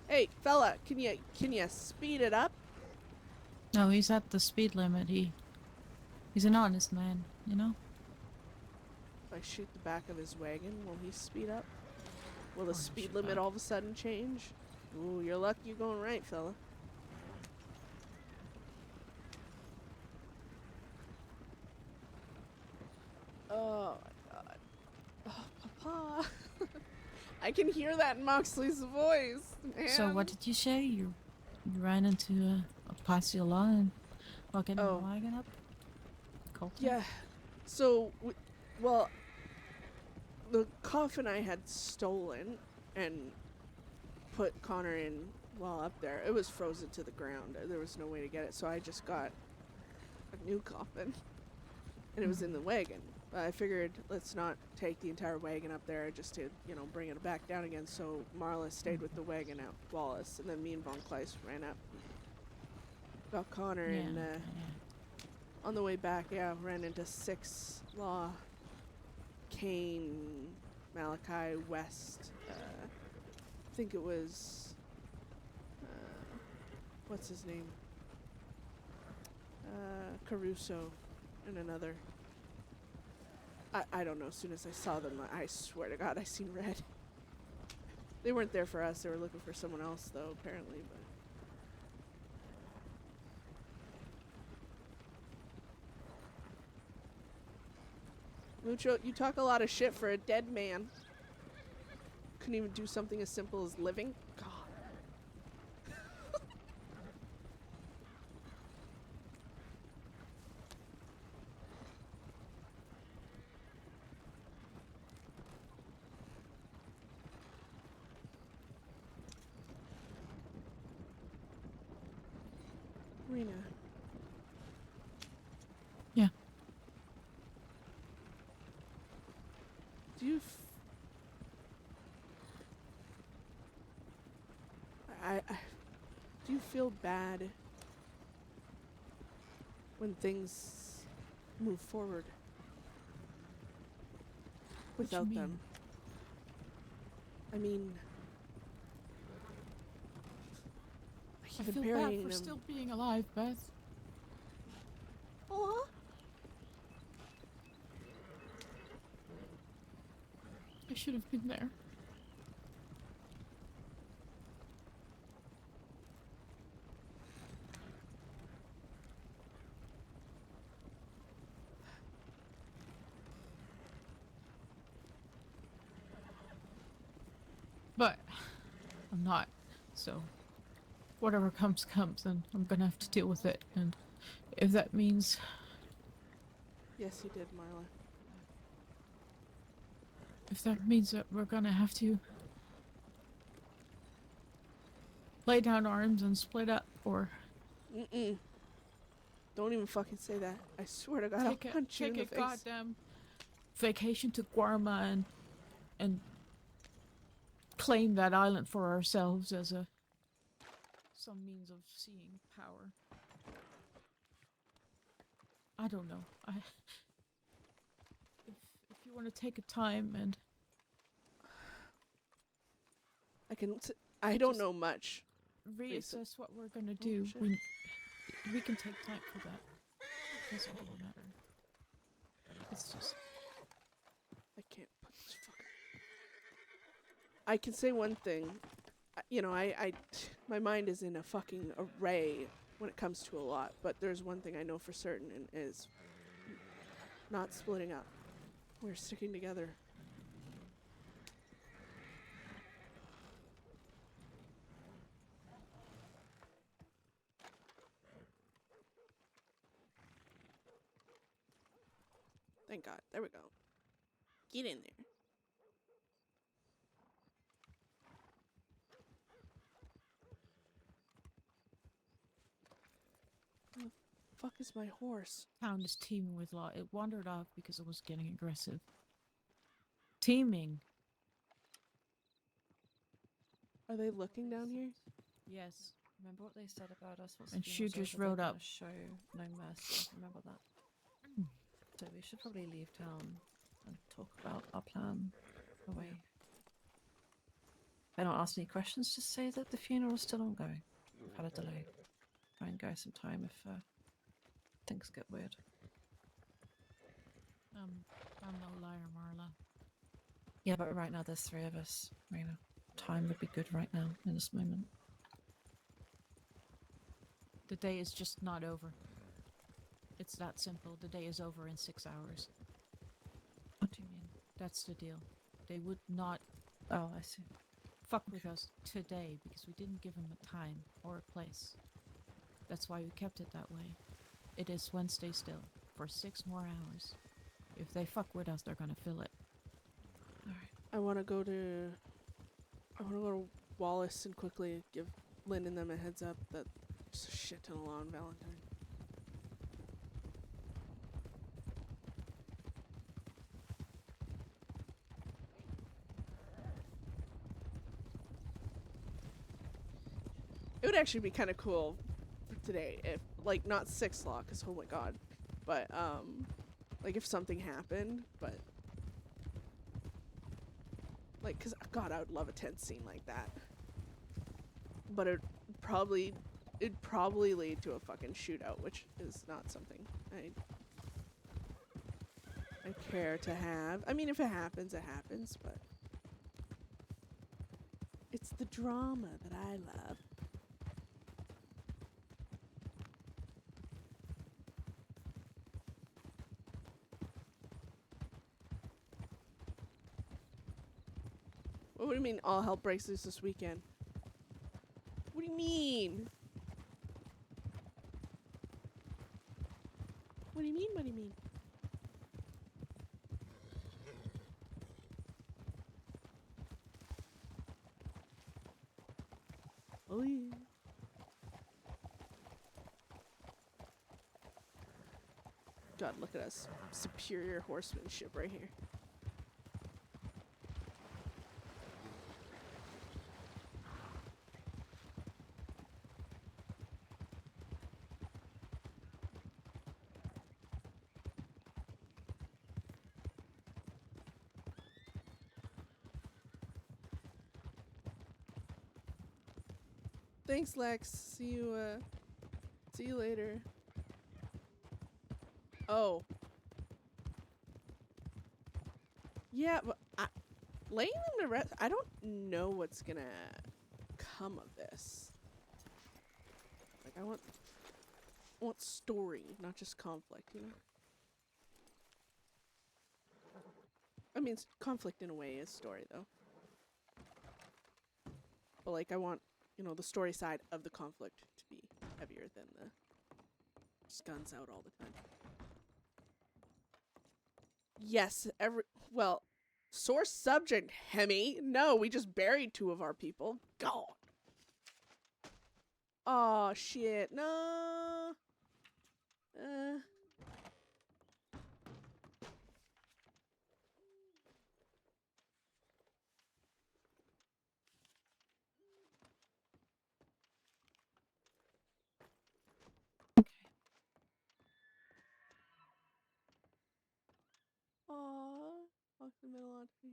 Hey, fella, can you speed it up? No, he's at the speed limit. He's an honest man, you know? If I shoot the back of his wagon, will he speed up? Will the Or speed shoot limit back. all of a sudden change? Ooh, you're lucky you're going right, fella. Oh my god. Oh, Papa. I can hear that in Moxley's voice, man. So what did you say? You ran into a posse of law and while getting Oh. the wagon up? Colton? Yeah. So, well, the coffin I had stolen and put Connor in while up there, it was frozen to the ground. There was no way to get it, so I just got a new coffin, and it was in the wagon. I figured let's not take the entire wagon up there just to, bring it back down again. So Marla stayed with the wagon at Wallace, and then me and Von Kleist ran up. Got Connor, Yeah, and on the way back, ran into Six Law, Kane, Malachi, West. I think it was, what's his name? Caruso, and another. I don't know. As soon as I saw them, I swear to God, I seen red. They weren't there for us. They were looking for someone else, though, apparently. But Mucho, you talk a lot of shit for a dead man. Couldn't even do something as simple as living. God. Rena. Yeah. Do you do you feel bad when things move forward What you without mean? them? I mean, I even feel bad burying for them. still being alive, Beth. Aw. I should have been there. But I'm not, so whatever comes, and I'm gonna have to deal with it. And if that means Yes, you did, Marla. that we're gonna have to lay down arms and split up, or Mm-mm. Don't even fucking say that. I swear to God, I'll punch you in take the a face. goddamn vacation to Guarma and claim that island for ourselves as some means of seeing power. I don't know. If you want to take a time and I don't just know much. reassess what we're gonna Oh, do, shit. we can take time for that. Doesn't really matter. It's just I can't put this fucker. I can say one thing. My mind is in a fucking array when it comes to a lot, but there's one thing I know for certain, and is not splitting up. We're sticking together. Thank God. There we go. Get in there. Where the fuck is my horse? town is teeming with law. It wandered off because it was getting aggressive. Teeming Are they looking down here? Yes. Remember what they said about us? Once And the Shu funeral's just over, they're rode gonna up. Show no mercy. Remember that. So we should probably leave town and talk about our plan away. If anyone asks any questions, just say that the funeral is still ongoing. We've had a delay. Try and go some time if things get weird. I'm no liar, Marla. Yeah, but right now there's 3 of us. Marina, time would be good right now in this moment. The day is just not over. It's that simple. The day is over in 6 hours. What do you mean? That's the deal. They would not Oh, I see. fuck with us today because we didn't give them a time or a place. That's why we kept it that way. It is Wednesday still, for 6 more hours. If they fuck with us, they're gonna feel it. Alright. I want to go to Wallace and quickly give Lynn and them a heads up that there's a shit ton of law on Valentine. It would actually be kind of cool for today if, like, not 6 law, because oh my god, but like if something happened, but like, because god, I would love a tense scene like that, but it'd probably lead to a fucking shootout, which is not something I care to have. I mean, if it happens, it happens, but it's the drama that I love. What do you mean all hell breaks loose this weekend? What do you mean? What do you mean? What do you mean? Oh yeah. God, look at us. Superior horsemanship right here. Thanks, Lex. See you later. Oh. Yeah, but laying them to rest, I don't know what's gonna come of this. Like, I want story, not just conflict, you know? I mean, conflict in a way is story, though. But, like, I want, you know, the story side of the conflict to be heavier than the just guns out all the time. Yes, well, source subject, Hemi. No, we just buried 2 of our people. God. Oh shit, no. Aww, fuck the middle on me.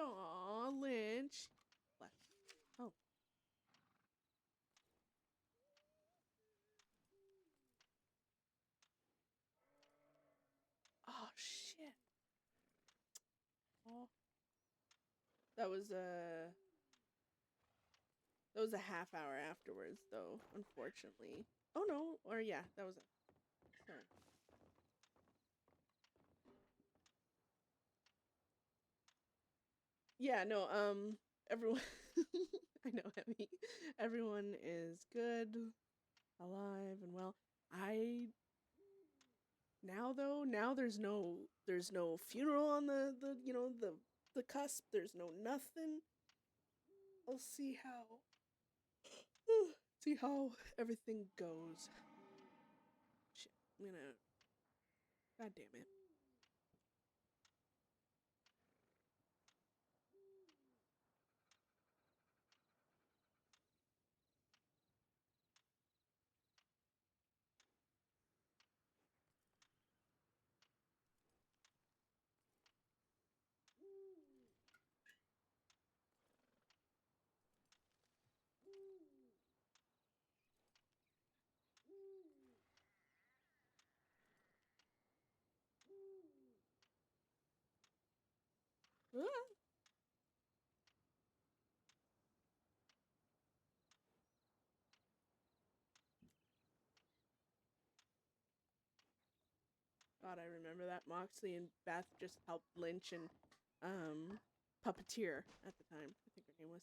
Aw, Lynch. What? Oh. Oh shit. Oh. That was a half hour afterwards, though, unfortunately. Oh no, or yeah, that was a. Sorry. Yeah, no, everyone. I know, Hemi. Everyone is good, alive, and well. Now there's no funeral on the the cusp. There's no nothing. I'll see how everything goes. I'm gonna. God damn it. Ah! God, I remember that. Moxley and Beth just helped Lynch and Puppeteer at the time. I think her name was.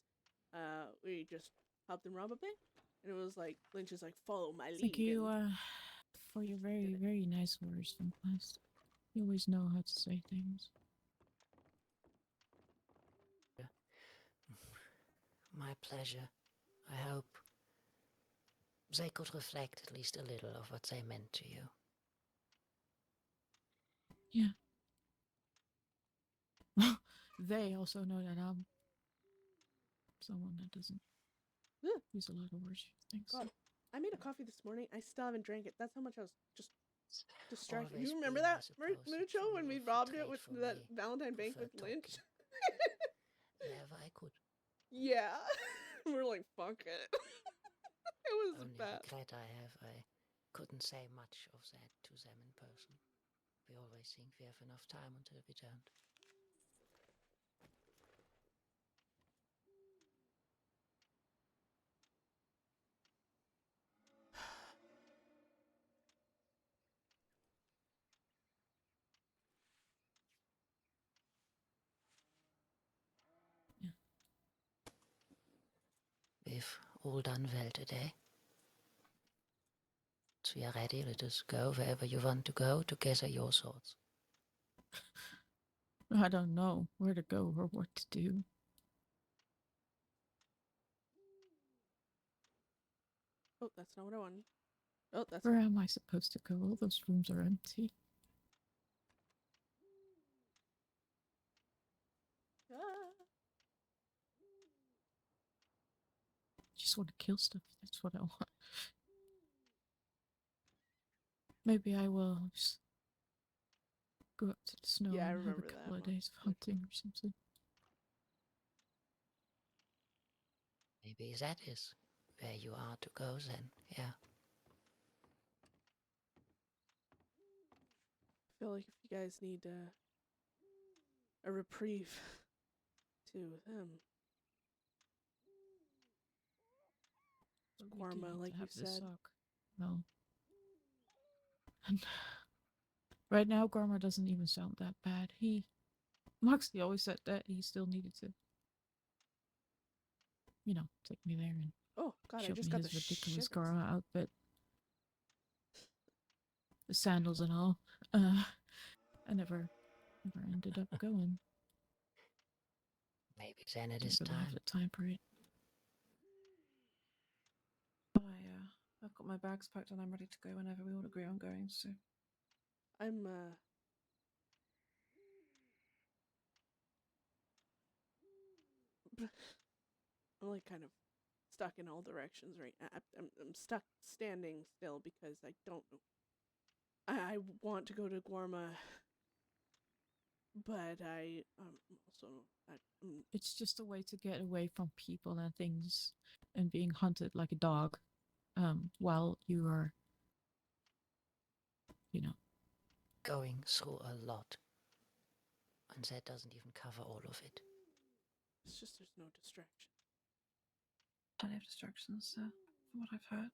We just helped them rob a bank. And it was like, Lynch is like, follow my lead. Thank you and for your very, did it. very nice words from class. You always know how to say things. My pleasure. I hope they could reflect at least a little of what they meant to you. Yeah. They also know that I'm someone that doesn't Ugh. use a lot of words. Thanks. God, I made a coffee this morning. I still haven't drank it. That's how much I was just distracted. Always You remember been, I that, suppose, a Mucho, when we trivial robbed it trait with for that me. Valentine bank Prefer with Lynch? Wherever I could. Yeah. We're like, fuck it. It was Only bad. regret I have, I couldn't say much of that to them in person. We always think we have enough time until we don't. We've all done well today. So we are ready. Let us go wherever you want to go to gather your thoughts. I don't know where to go or what to do. Oh, that's not what I wanted. Oh, that's Where am I supposed to go? All those rooms are empty. Just want to kill stuff. That's what I want. Maybe I will just go up to the snow Yeah, I and have a remember couple that of one. days of hunting or something. Maybe that is where you are to go then, yeah. I feel like if you guys need a reprieve to But we do Guarma, need like to you have this said. sock. Well, and right now Gorma doesn't even sound that bad. Moxley always said that he still needed to, take me there and Oh, God, I show just me got his the ridiculous shivers. Gorma outfit. The sandals and all. I never ended up going. Maybe then it Didn't is really have time. the time for it. I've got my bags packed and I'm ready to go whenever we all agree on going, so. I'm like kind of stuck in all directions right now. I'm stuck standing still because I don't know. I want to go to Guarma, but I also It's just a way to get away from people and things and being hunted like a dog, while you are, Going through a lot. And that doesn't even cover all of it. it's just there's no distraction. Plenty of distractions there, from what I've heard.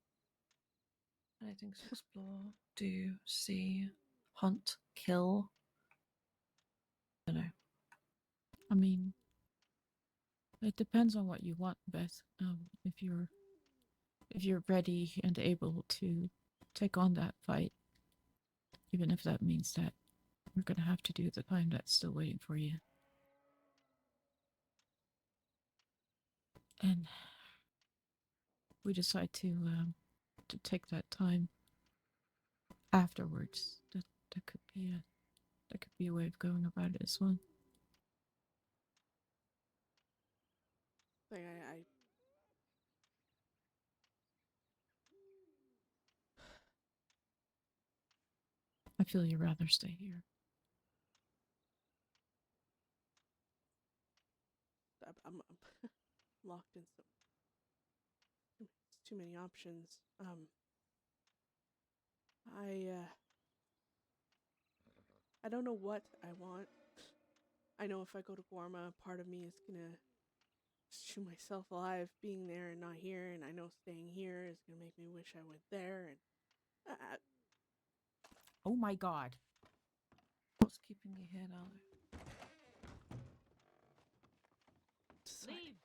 Anything to explore, do, see, hunt, kill. I don't know. I mean, it depends on what you want, Beth. If you're ready and able to take on that fight, even if that means that we're gonna have to do the time that's still waiting for you. And we decide to take that time afterwards. That could be a way of going about it as well. Like I feel you'd rather stay here. I'm locked in some. It's too many options. I don't know what I want. I know if I go to Guarma, part of me is gonna chew myself alive being there and not here, and I know staying here is gonna make me wish I went there. And Oh my god! What's keeping you here now? Leave.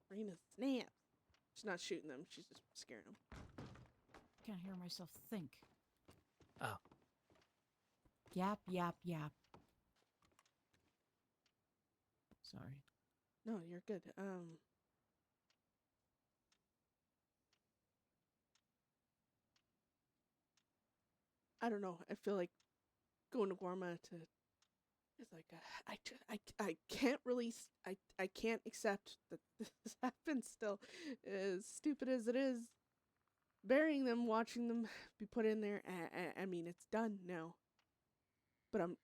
Rena snaps. She's not shooting them. She's just scaring them. Can't hear myself think. Oh. Yap, yap, yap. Sorry. No, you're good. I don't know. I feel like going to Guarma to is like I can't release. I can't accept that this happens still. As stupid as it is, burying them, watching them be put in there. I mean, it's done now. But I'm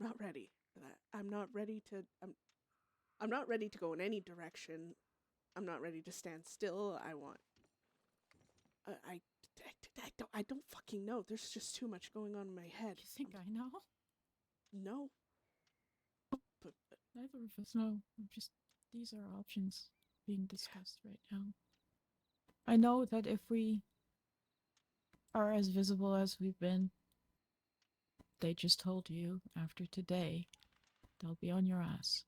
not ready for that. I'm not ready to. I'm not ready to go in any direction. I'm not ready to stand still. I want. I don't fucking know. There's just too much going on in my head. You think I know? No. But Neither of us know. These are options being discussed right now. I know that if we are as visible as we've been, they just told you after today, they'll be on your ass.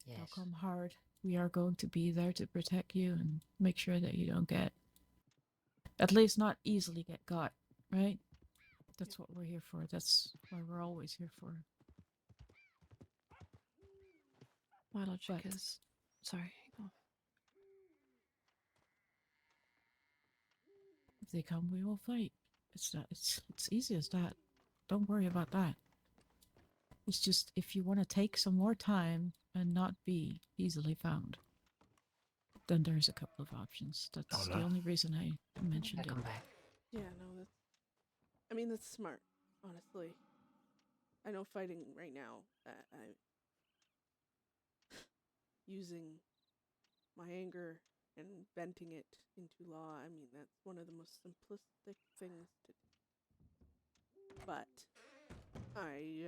Yes. They'll come hard. We are going to be there to protect you and make sure that you don't at least not easily get got, right? That's what we're here for. That's why we're always here for. My logic is... Sorry, go on. If they come, we will fight. It's easy as that. Don't worry about that. It's just if you want to take some more time and not be easily found, then there's a couple of options. That's the only reason I mentioned it. Come back. yeah, no, that's smart. Honestly, I know fighting right now. I using my anger and venting it into law. I mean, that's one of the most simplistic things to do. But I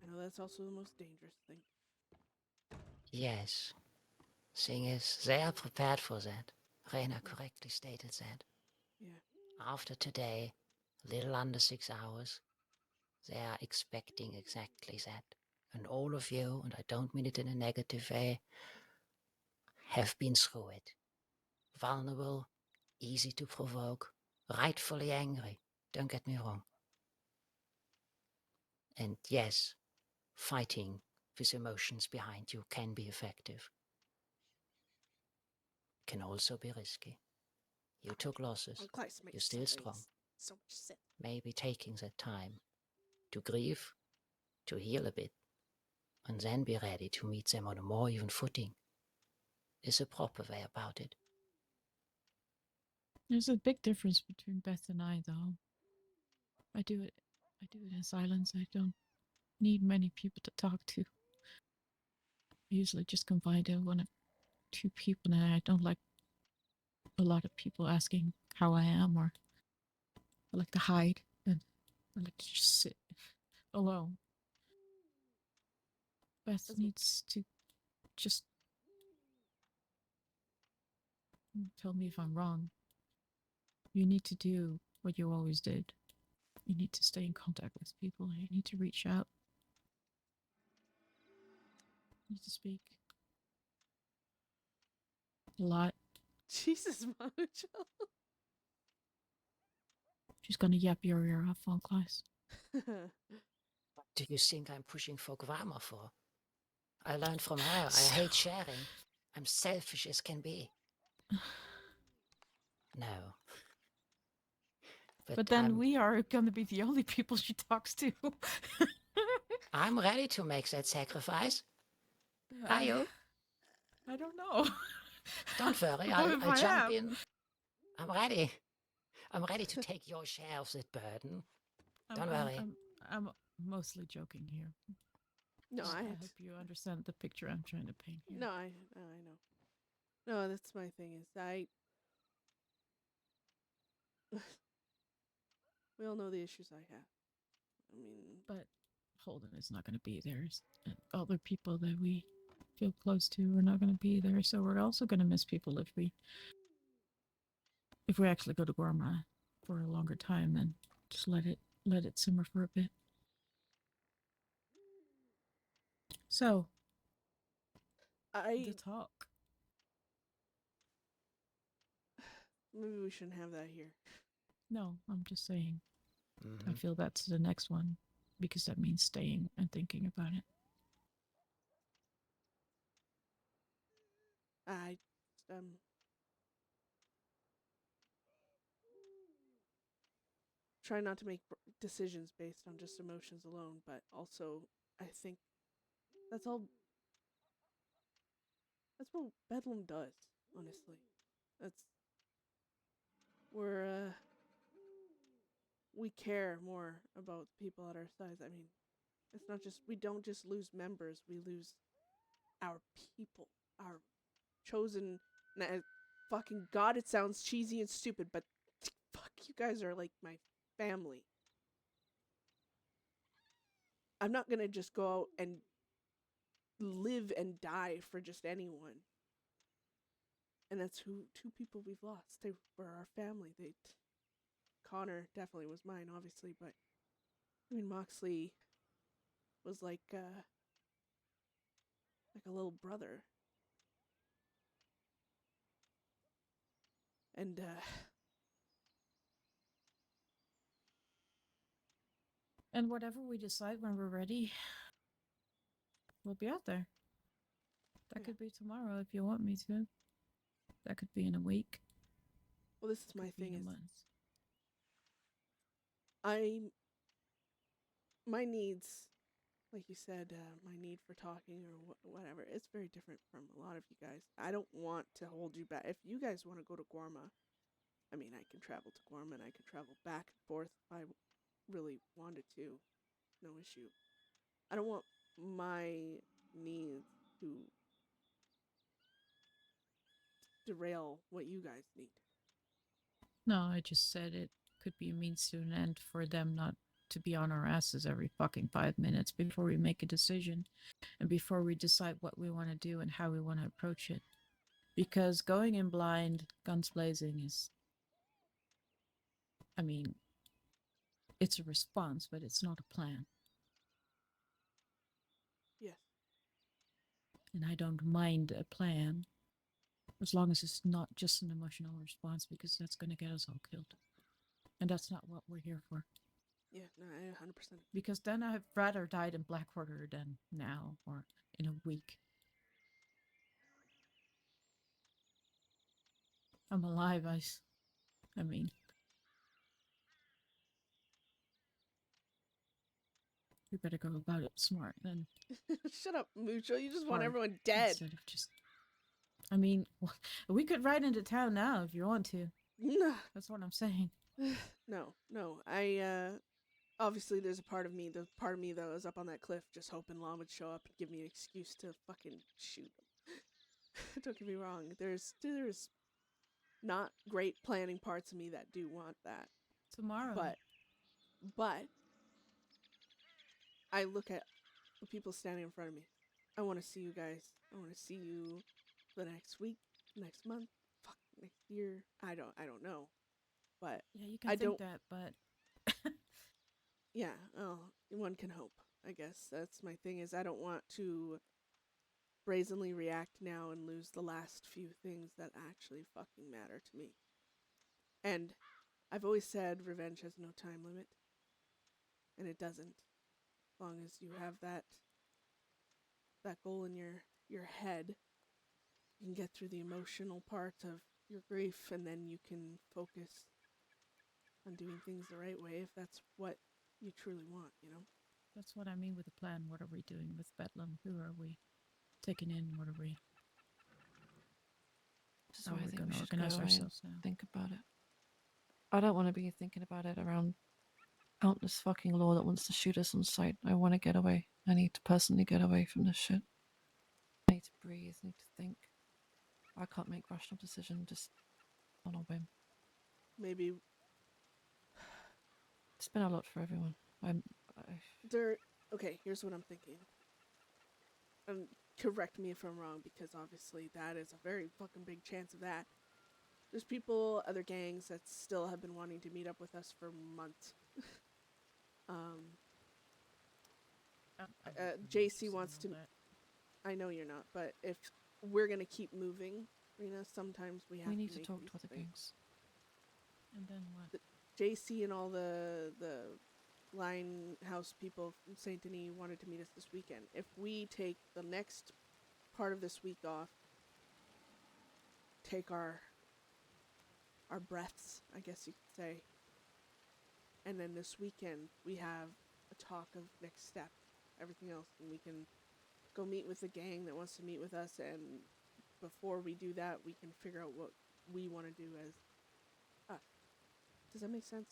know that's also the most dangerous thing. Yes. Thing is, they are prepared for that. Rena correctly stated that. Yeah. After today, a little under 6 hours, they are expecting exactly that. And all of you, and I don't mean it in a negative way, have been through it. Vulnerable, easy to provoke, rightfully angry. Don't get me wrong. And yes, fighting with emotions behind you can be effective. Can also be risky. You took losses. You're still strong. So much sense. Maybe taking that time to grieve, to heal a bit, and then be ready to meet them on a more even footing is a proper way about it. There's a big difference between Beth and I, though. I do it in silence. I don't need many people to talk to. I usually just confide in one or two people, and I don't like a lot of people asking how I am, or I like to hide, and I like to just sit alone. Beth needs to just tell me if I'm wrong. You need to do what you always did. You need to stay in contact with people. You need to reach out. You need to speak. A lot. Jesus, Mojo. She's gonna yap your ear off on class. What do you think I'm pushing for Guarma for? I learned from her. I hate sharing. I'm selfish as can be. No. But then I'm, we are gonna be the only people she talks to. I'm ready to make that sacrifice. Are you? I don't know. Don't worry, What if I'll I jump am? in. I'm ready. I'm ready to take your share of that burden. Don't worry. I'm mostly joking here. No, I hope you understand the picture I'm trying to paint here. No, I know. No, that's my thing is we all know the issues I have. I mean, But Holden is not going to be there. And other people that we feel close to are not going to be there. So we're also going to miss people if we actually go to Gorma for a longer time. Then just let it simmer for a bit. So the talk. Maybe we shouldn't have that here. No, I'm just saying. I Mm-hmm. feel that's the next one because that means staying and thinking about it. Try not to make decisions based on just emotions alone, but also I think that's what Bedlam does, honestly. We care more about people at our sides. I mean, it's not just, we don't just lose members, we lose our people, our chosen, fucking God, it sounds cheesy and stupid, but fuck, you guys are like my family. I'm not gonna just go out and live and die for just anyone. And that's two people we've lost. They were our family. Connor definitely was mine, obviously, but I mean, Moxley was like a little brother. And And whatever we decide when we're ready, we'll be out there. That could be tomorrow if you want me to. That could be in a week. Well, this is my thing in a is month. my needs, like you said, my need for talking or whatever, it's very different from a lot of you guys. I don't want to hold you back. If you guys want to go to Gorma, I mean, I can travel to Gorma and I can travel back and forth if I really wanted to. No issue. I don't want my needs to derail what you guys need. No, I just said it could be a means to an end for them not to be on our asses every fucking 5 minutes before we make a decision and before we decide what we want to do and how we want to approach it. Because going in blind, guns blazing is, I mean, it's a response, but it's not a plan. Yes. And I don't mind a plan as long as it's not just an emotional response because that's going to get us all killed. And that's not what we're here for. Yeah, no, I 100%. Because then I'd rather died in Blackwater than now or in a week. I'm alive, I mean. We better go about it smart then. Shut up, Mucho. You just want Hard, everyone dead. Instead of just... I mean, we could ride into town now if you want to. No. That's what I'm saying. No. Obviously there's a part of me that was up on that cliff just hoping Law would show up and give me an excuse to fucking shoot him. Don't get me wrong. There's not great planning parts of me that do want that. Tomorrow. But I look at the people standing in front of me. I want to see you guys. I want to see you the next week, next month, next year. I don't know. But yeah, you can think that, but yeah, one can hope. I guess that's my thing is I don't want to brazenly react now and lose the last few things that actually fucking matter to me. And I've always said revenge has no time limit. And it doesn't. As long as you have that that goal in your head, you can get through the emotional part of your grief, and then you can focus on doing things the right way if that's what you truly want, you know? That's what I mean with the plan. What are we doing with Bedlam? Who are we taking in? What are we? This is How why are I we think going we to should go organize away and ourselves now? think about it. I don't want to be thinking about it around countless fucking law that wants to shoot us on sight. I want to get away. I need to personally get away from this shit. I need to breathe. I need to think. I can't make rational decisions just on a whim. Maybe It's been a lot for everyone. okay, here's what I'm thinking. And correct me if I'm wrong, because obviously that is a very fucking big chance of that. There's people, other gangs that still have been wanting to meet up with us for months. JC wants to. I know you're not, but if we're gonna keep moving, Rena, sometimes we have. We need to to talk to other gangs. And then what? JC and all the line house people from Saint Denis wanted to meet us this weekend. If we take the next part of this week off, take our breaths, I guess you could say, and then this weekend we have a talk of next step, everything else, and we can go meet with the gang that wants to meet with us, and before we do that, we can figure out what we want to do as us. Does that make sense?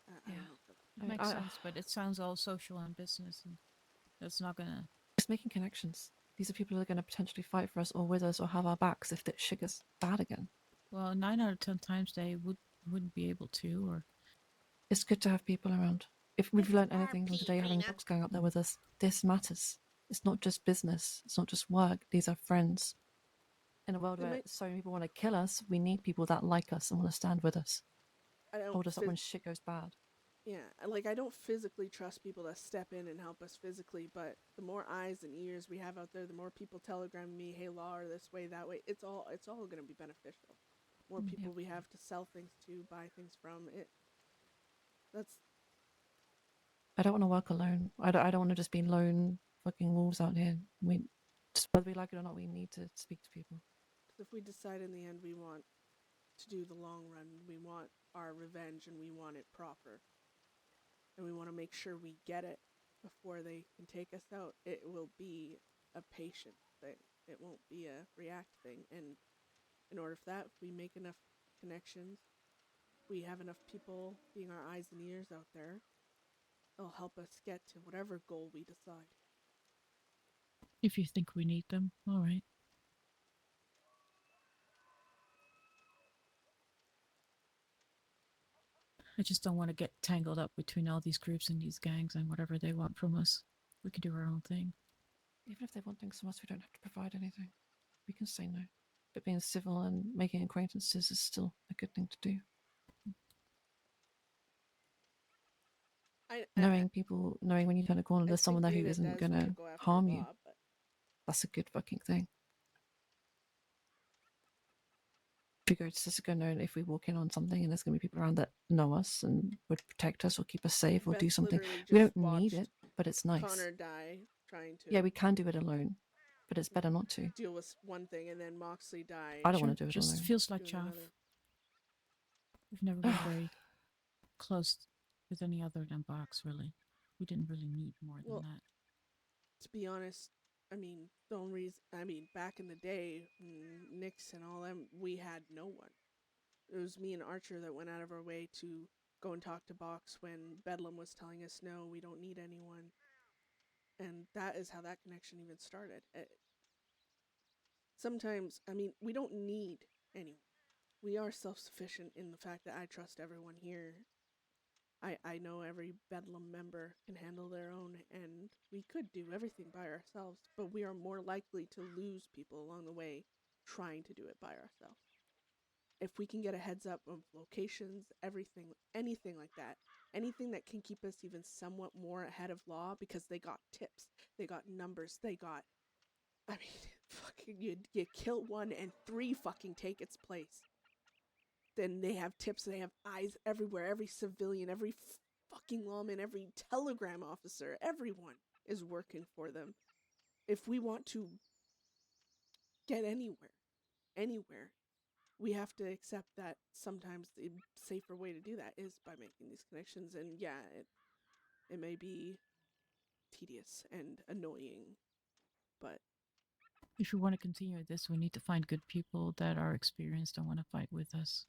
I don't know. It makes sense, but it sounds all social and business, and that's not gonna. It's making connections. These are people who are going to potentially fight for us or with us or have our backs if that shit gets bad again. Well, 9 out of 10 times they wouldn't be able to, or. It's good to have people around. If we've learned anything from today, having Box Gang up there with us, this matters. It's not just business. It's not just work. These are friends. In a world where so many people want to kill us, we need people that like us and want to stand with us. Hold us up when shit goes bad. Yeah, like I don't physically trust people to step in and help us physically, but the more eyes and ears we have out there, the more people telegram me, "Hey, Law, or this way, that way." It's all going to be beneficial. More people we have to sell things to, buy things from. I don't want to work alone. I don't want to just be lone fucking wolves out here. Whether we like it or not, we need to speak to people. If we decide in the end we want to do the long run, we want our revenge and we want it proper, and we want to make sure we get it before they can take us out, it will be a patient thing. It won't be a react thing. And in order for that, if we make enough connections, we have enough people being our eyes and ears out there, it'll help us get to whatever goal we decide. If you think we need them, all right. I just don't want to get tangled up between all these groups and these gangs and whatever they want from us. We can do our own thing. Even if they want things from us, we don't have to provide anything. We can say no. But being civil and making acquaintances is still a good thing to do. Knowing when you turn a corner, there's someone there who isn't going to harm you. That's a good fucking thing. If you go to Cisco, knowing if we walk in on something and there's going to be people around that know us and would protect us or keep us safe or do something. We don't need it, but it's nice. Conor die trying to. Yeah, we can do it alone, but it's better not to. Deal with one thing and then Moxley die. I don't want to do it just alone. Feels like chaff. We've never been very close with any other than Box, really. We didn't really need more than that. To be honest, I mean, the only reason, back in the day, Nix and all them, we had no one. It was me and Archer that went out of our way to go and talk to Box when Bedlam was telling us, no, we don't need anyone. And that is how that connection even started. Sometimes, we don't need anyone. We are self-sufficient in the fact that I trust everyone here. I know every Bedlam member can handle their own, and we could do everything by ourselves, but we are more likely to lose people along the way trying to do it by ourselves. If we can get a heads up of locations, everything, anything like that, anything that can keep us even somewhat more ahead of law, because they got tips, they got numbers, they got, fucking, you kill one and 3 fucking take its place. Then they have tips, they have eyes everywhere, every civilian, every fucking lawman, every telegram officer, everyone. is working for them. If we want to get anywhere, we have to accept that sometimes the safer way to do that is by making these connections. And yeah, it may be tedious and annoying, but If we want to continue this, we need to find good people that are experienced and want to fight with us.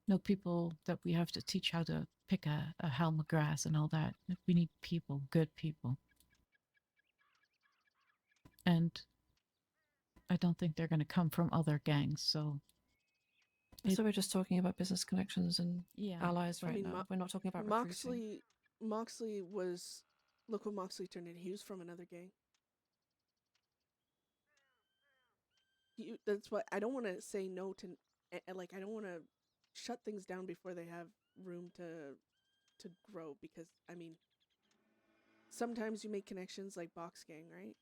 No people that we have to teach how to pick a helm of grass and all that. We need people, good people. And I don't think they're going to come from other gangs, so... So we're just talking about business connections and Yeah. allies I right mean, now. We're not talking about recruiting. Moxley was, look what Moxley turned in. He was from another gang. That's what I don't want to say no to. Like, I don't want to shut things down before they have room to grow, because I mean, sometimes you make connections like Box Gang, right?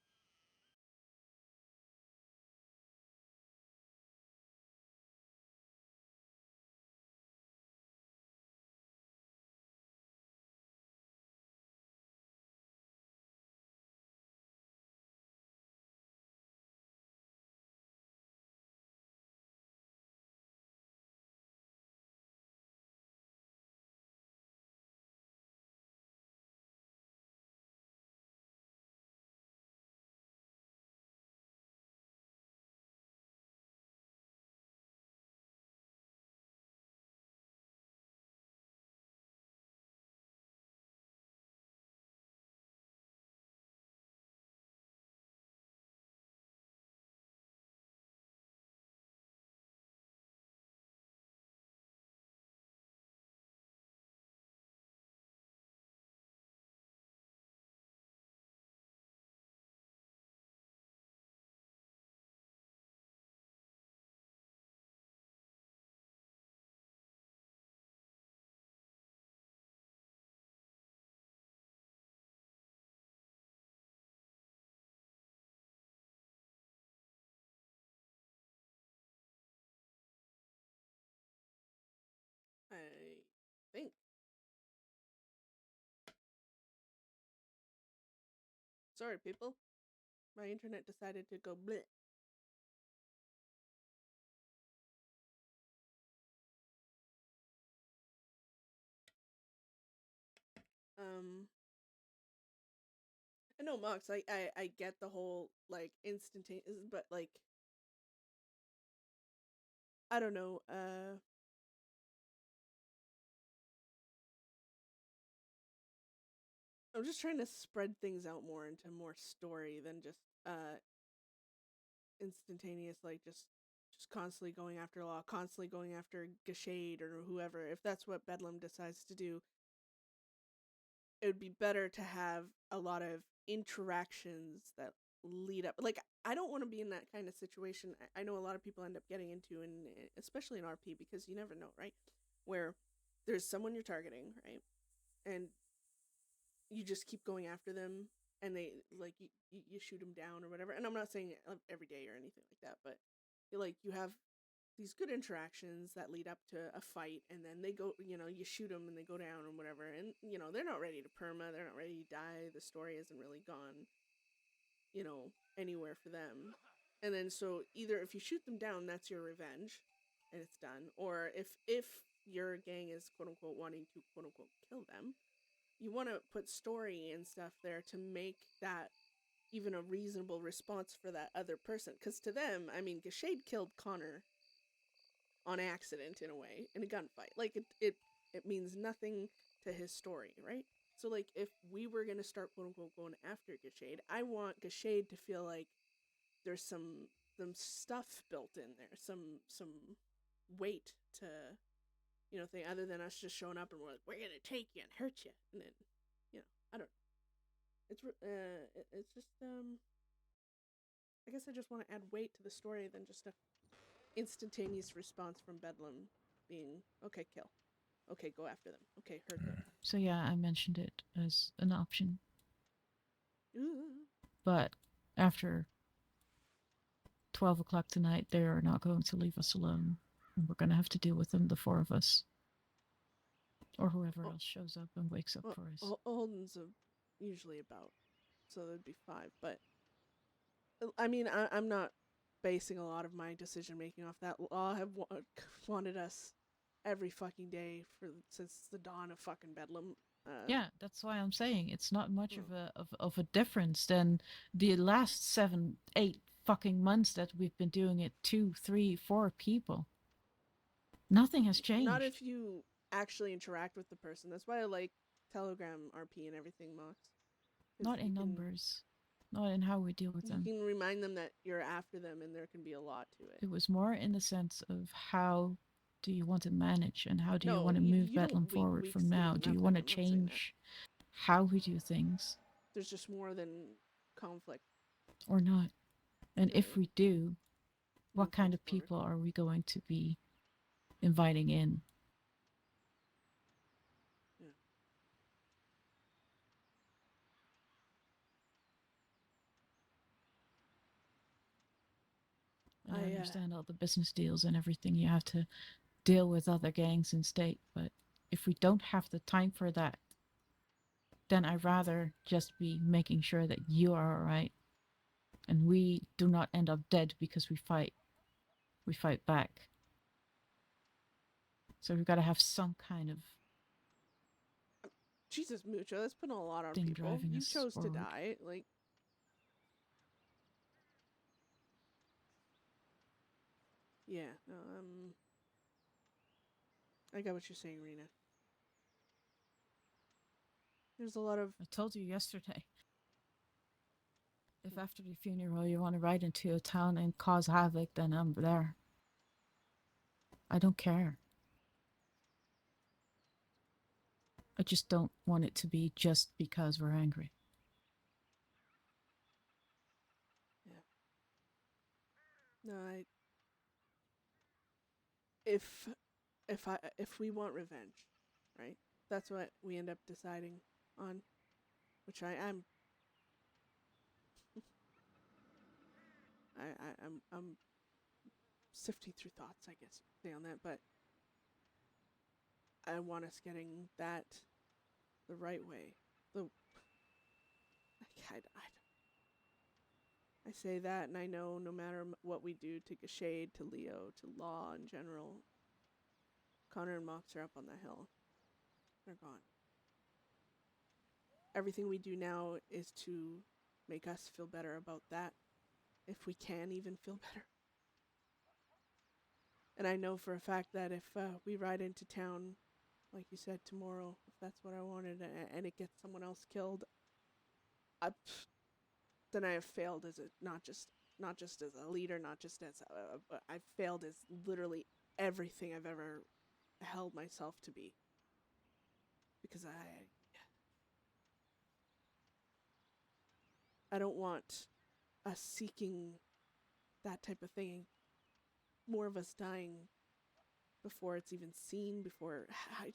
I think. Sorry, people. My internet decided to go bleh. I know, Mox, I get the whole, like, instantaneous, but, like, I don't know, I'm just trying to spread things out more into more story than just, instantaneous, like, just constantly going after Law, constantly going after Gashade or whoever. If that's what Bedlam decides to do, it would be better to have a lot of interactions that lead up. Like, I don't want to be in that kind of situation. I know a lot of people end up getting into, and especially in RP, because you never know, right? Where there's someone you're targeting, right? And you just keep going after them, and they, like, you shoot them down or whatever. And I'm not saying every day or anything like that, but you have these good interactions that lead up to a fight, and then they go, you shoot them and they go down or whatever, and they're not ready to perma, they're not ready to die, the story hasn't really gone anywhere for them. And then, so either if you shoot them down, that's your revenge and it's done, or if your gang is quote unquote wanting to quote unquote kill them, you want to put story and stuff there to make that even a reasonable response for that other person, because to them, I mean, Gashade killed Conor on accident in a way in a gunfight. Like, it means nothing to his story, right? So, like, if we were gonna start quote unquote going after Gashade, I want Gashade to feel like there's some stuff built in there, some weight to thing, other than us just showing up and we're like, we're gonna take you and hurt you, and then I don't know. It's just I guess I just want to add weight to the story than just a instantaneous response from Bedlam being, okay, kill. Okay, go after them. Okay, hurt them. So yeah, I mentioned it as an option. Ooh. But after 12 o'clock tonight, they are not going to leave us alone. And we're going to have to deal with them, the four of us. Or whoever else shows up and wakes up for us. Holden's a usually about. So that'd be 5. But I mean, I'm not basing a lot of my decision making off that. Law have wanted us every fucking day since the dawn of fucking Bedlam. Yeah, that's why I'm saying it's not much of a difference than the last 7, 8 fucking months that we've been doing it 2, 3, 4 people. Nothing has changed. Not if you actually interact with the person. That's why I like Telegram RP and everything, Mox. Not in numbers. Not in how we deal with them. You can remind them that you're after them and there can be a lot to it. It was more in the sense of how do you want to manage and how do you want to move Bedlam forward from now? Do you want to change how we do things? There's just more than conflict. Or not. And if we do, what kind of people are we going to be inviting in? And I understand all the business deals and everything. You have to deal with other gangs in state. But if we don't have the time for that, then I'd rather just be making sure that you are all right. And we do not end up dead because we fight. We fight back. So we've got to have some kind of... Jesus, Mucho, that's putting a lot on people. You chose to die. Like... Yeah, no, I got what you're saying, Rena. There's a lot of... I told you yesterday. If after the funeral you want to ride into a town and cause havoc, then I'm there. I don't care. I just don't want it to be just because we're angry. Yeah. No, if we want revenge, right? That's what we end up deciding on, which I'm sifting through thoughts, I guess you could say, on that, but I want us getting that the right way. I say that, and I know no matter what we do to Gashade, to Leo, to Law in general, Conor and Mox are up on the hill. They're gone. Everything we do now is to make us feel better about that, if we can even feel better. And I know for a fact that if we ride into town, like you said, tomorrow, if that's what I wanted, and it gets someone else killed, then I have failed as not just as a leader, not just as I've failed as literally everything I've ever held myself to be. Because I don't want us seeking that type of thing. More of us dying before it's even seen, before I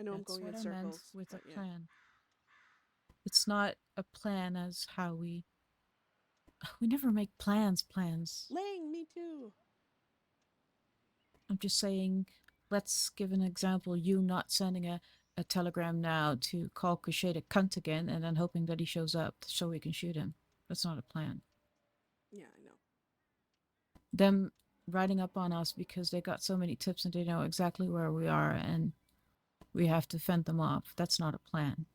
know I'm going in circles. That's what I meant with a plan. It's not a plan as how we never make plans. Lang, me too. I'm just saying, let's give an example. You not sending a telegram now to call Crochet a cunt again and then hoping that he shows up so we can shoot him. That's not a plan. Yeah, I know. Them riding up on us because they got so many tips and they know exactly where we are and we have to fend them off. That's not a plan.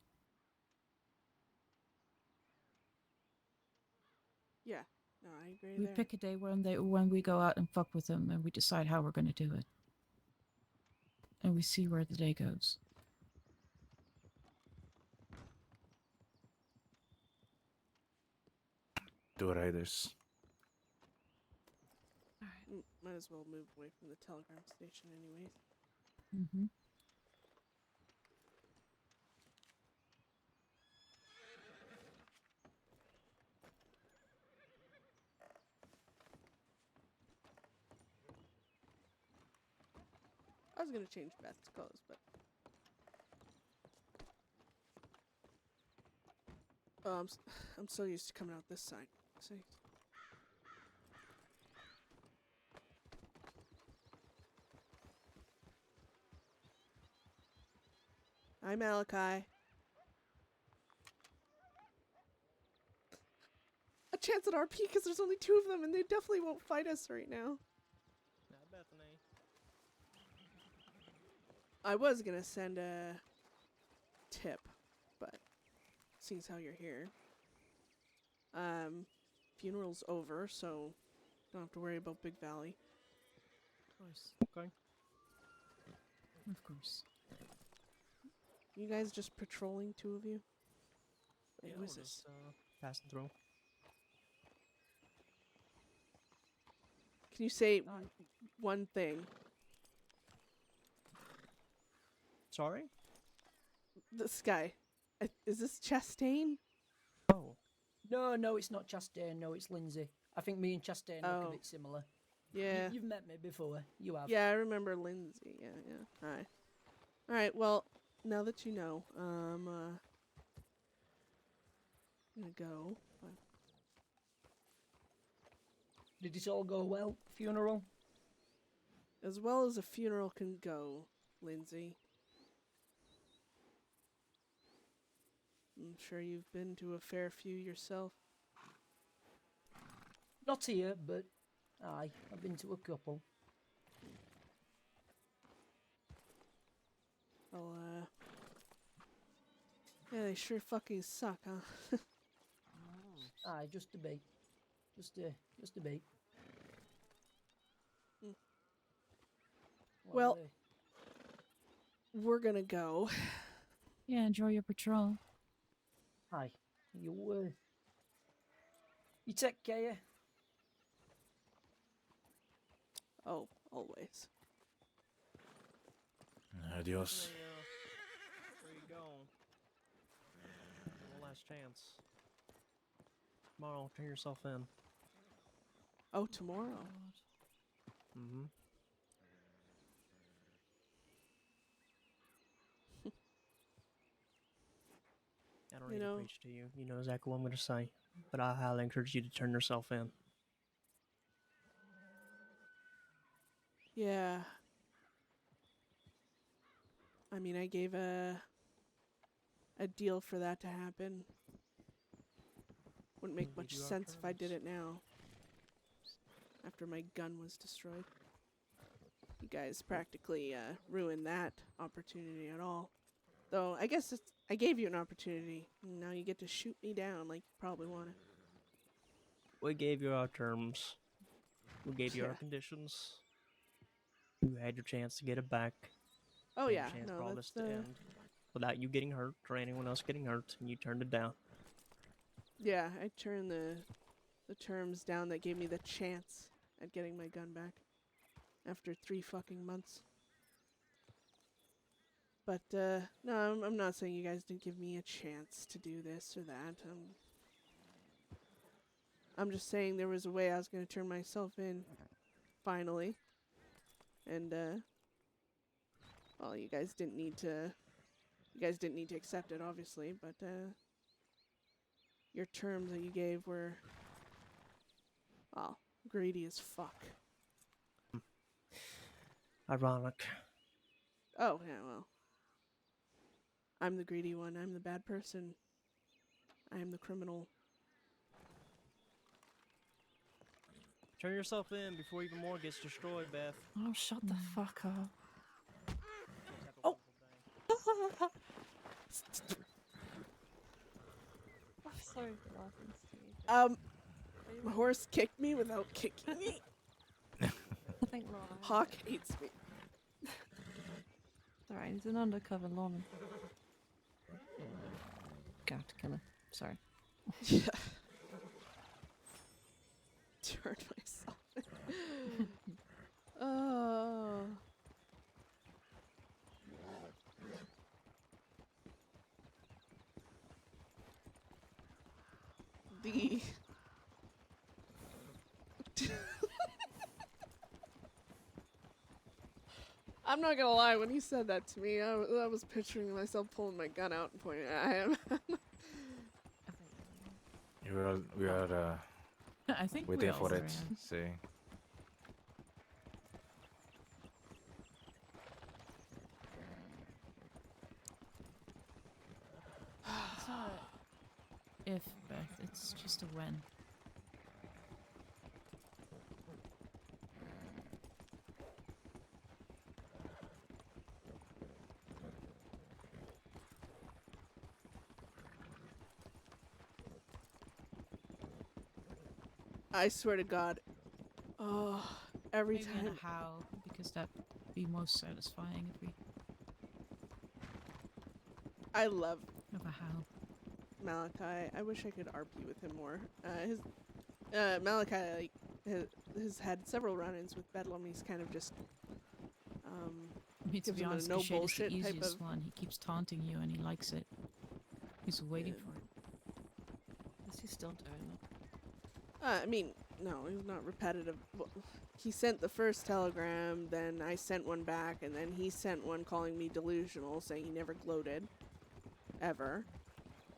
Yeah, no, I agree. We pick a day when we go out and fuck with them and we decide how we're going to do it. And we see where the day goes. Two riders. Alright. Might as well move away from the telegram station anyways. Mm-hmm. I was gonna change Beth's clothes, but I'm so used to coming out this side. See? Hi, Malachi. chance at RP because there's only 2 of them and they definitely won't fight us right now. Not Bethany. I was gonna send a tip, but seeing how you're here. Funeral's over, so don't have to worry about Big Valley. Of course. Okay. Of course. You guys just patrolling, 2 of you? Wait, who we're is this? just, passing through. Can you say one thing? Sorry? This guy. Is this Chastain? Oh. No, it's not Chastain. No, it's Lindsay. I think me and Chastain look a bit similar. Yeah. You've met me before. You have. Yeah, I remember Lindsay. Yeah. Alright. Alright, well, now that you know, I'm gonna go. But Did it all go well? Funeral? as well as a funeral can go, Lindsay. I'm sure you've been to a fair few yourself. Not here, but aye, I've been to a couple. Well, yeah, they sure fucking suck, huh? Aye, just a bit. Just a bit. Well, we're gonna go. Yeah, enjoy your patrol. Aye, you take care. Oh, always. Adios. Where you going? One last chance. Tomorrow, turn yourself in. Oh, tomorrow. Mm-hmm. I don't need to preach to you. You know exactly what I'm going to say. But I highly encourage you to turn yourself in. Yeah. I mean, I gave a deal for that to happen. Wouldn't make much sense if I did it now. After my gun was destroyed. You guys practically ruined that opportunity at all. Though, I guess I gave you an opportunity. Now you get to shoot me down like you probably want to. We gave you our terms. We gave you our conditions. You had your chance to get it back. Oh, You yeah. had your chance No, for all that's this to end without you getting hurt or anyone else getting hurt, and you turned it down. Yeah, I turned the terms down that gave me the chance at getting my gun back. After 3 fucking months. But, no, I'm not saying you guys didn't give me a chance to do this or that. I'm just saying there was a way I was going to turn myself in, finally. And, well, you guys didn't need to accept it, obviously, but, your terms that you gave were, well, greedy as fuck. Ironic. Oh, yeah, well. I'm the greedy one. I'm the bad person. I am the criminal. Turn yourself in before even more gets destroyed, Beth. Oh, shut the fuck up. Oh! I'm sorry for laughing, Steve. My horse kicked me without kicking me. I think Laura. Hawk hates me. It's alright, he's an undercover lawman. Gonna have to kill him. Sorry. Yeah. Turned myself. Oh. The. I'm not gonna lie, when he said that to me, I was picturing myself pulling my gun out and pointing at him. We are I think waiting we for also it. ran. See. It's not a if, Beth. It's just a when. I swear to God. Oh, every Maybe in time. a howl, because that'd be most satisfying if we I love have a howl. Malachi. I wish I could RP with him more. Malachi like has had several run-ins with Bedlam. He's kind of just I mean, to gives be him a honest, no Cachet is the bullshit type easiest of. one. He keeps taunting you and he likes it. He's waiting for it. Is he still doing it? I mean, no, he's not repetitive. Well, he sent the first telegram, then I sent one back, and then he sent one calling me delusional, saying he never gloated. Ever.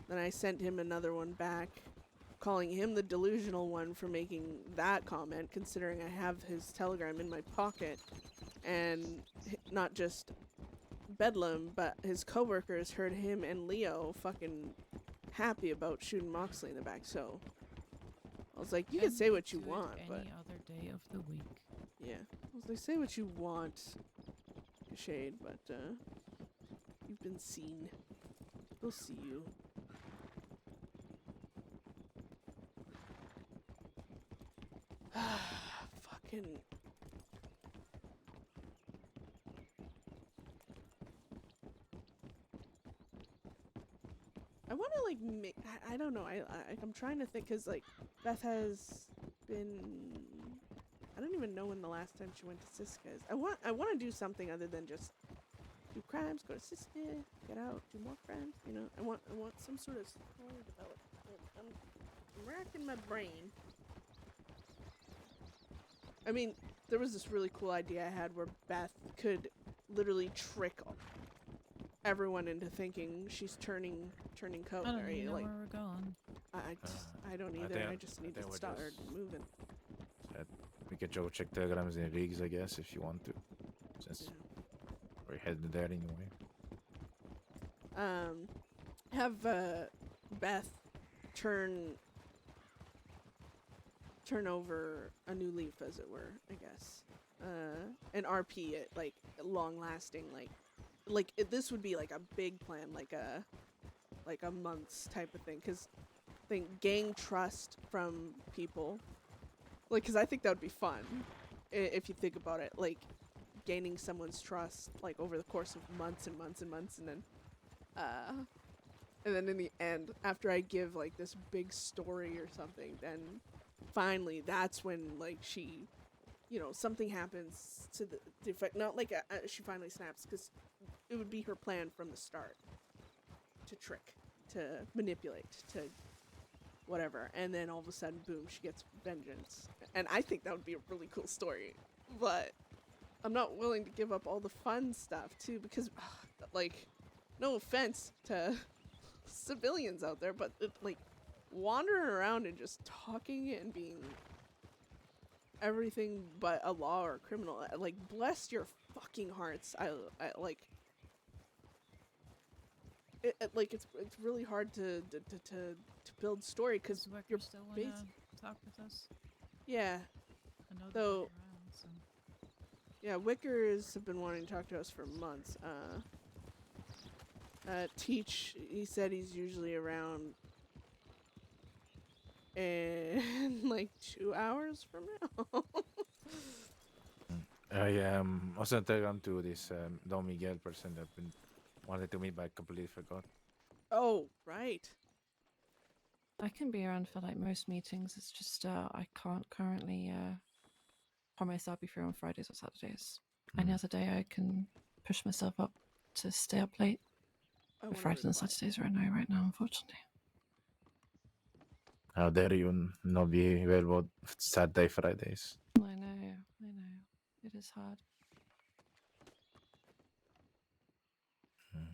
Then I sent him another one back, calling him the delusional one for making that comment, considering I have his telegram in my pocket. And not just Bedlam, but his coworkers heard him and Leo fucking happy about shooting Moxley in the back, so I was like, you can say what you want, but any other day of the week. yeah. I was like, say what you want, Shade, but you've been seen. We'll see you. Fucking. I want to like make. I don't know. I'm trying to think because like Beth has been. I don't even know when the last time she went to Siska is. I want to do something other than just do crimes, go to Siska, get out, do more crimes. You know, I want some sort of story development. I'm racking my brain. I mean, there was this really cool idea I had where Beth could literally trick everyone into thinking she's turning code. I don't right? even know Like, where we're going. I don't either. I just need to start moving. We could go check telegrams in rigs, I guess, if you want to, since we're headed there anyway. Have Beth turn over a new leaf, as it were, I guess. And RP it, like, long lasting, this would be like a big plan, like a month's type of thing, because I think gain trust from people, like, because I think that would be fun if you think about it, like gaining someone's trust like over the course of months and months and months, and then in the end, after I give like this big story or something, then finally that's when like she, you know, something happens to the effect, not like she finally snaps, because it would be her plan from the start to trick, to manipulate, to whatever, and then all of a sudden, boom, she gets vengeance. And I think that would be a really cool story, but I'm not willing to give up all the fun stuff too, because like, no offense to civilians out there, but like wandering around and just talking and being everything but a law or a criminal, like, bless your fucking hearts. I like it, like it's really hard to build story, because you're still bas- talk with us. yeah. I know So they're around, so. yeah, Wickers have been wanting to talk to us for months. Teach, he said he's usually around in like 2 hours from now. I also sent telegram to this Don Miguel person that been wanted to meet, but I completely forgot. Oh, right. I can be around for like most meetings. It's just I can't currently promise I'll be free on Fridays or Saturdays. Any other day I can push myself up to stay up late. But Fridays and Saturdays are a no right now, unfortunately. How dare you not be available Saturday, Fridays? I know. It is hard.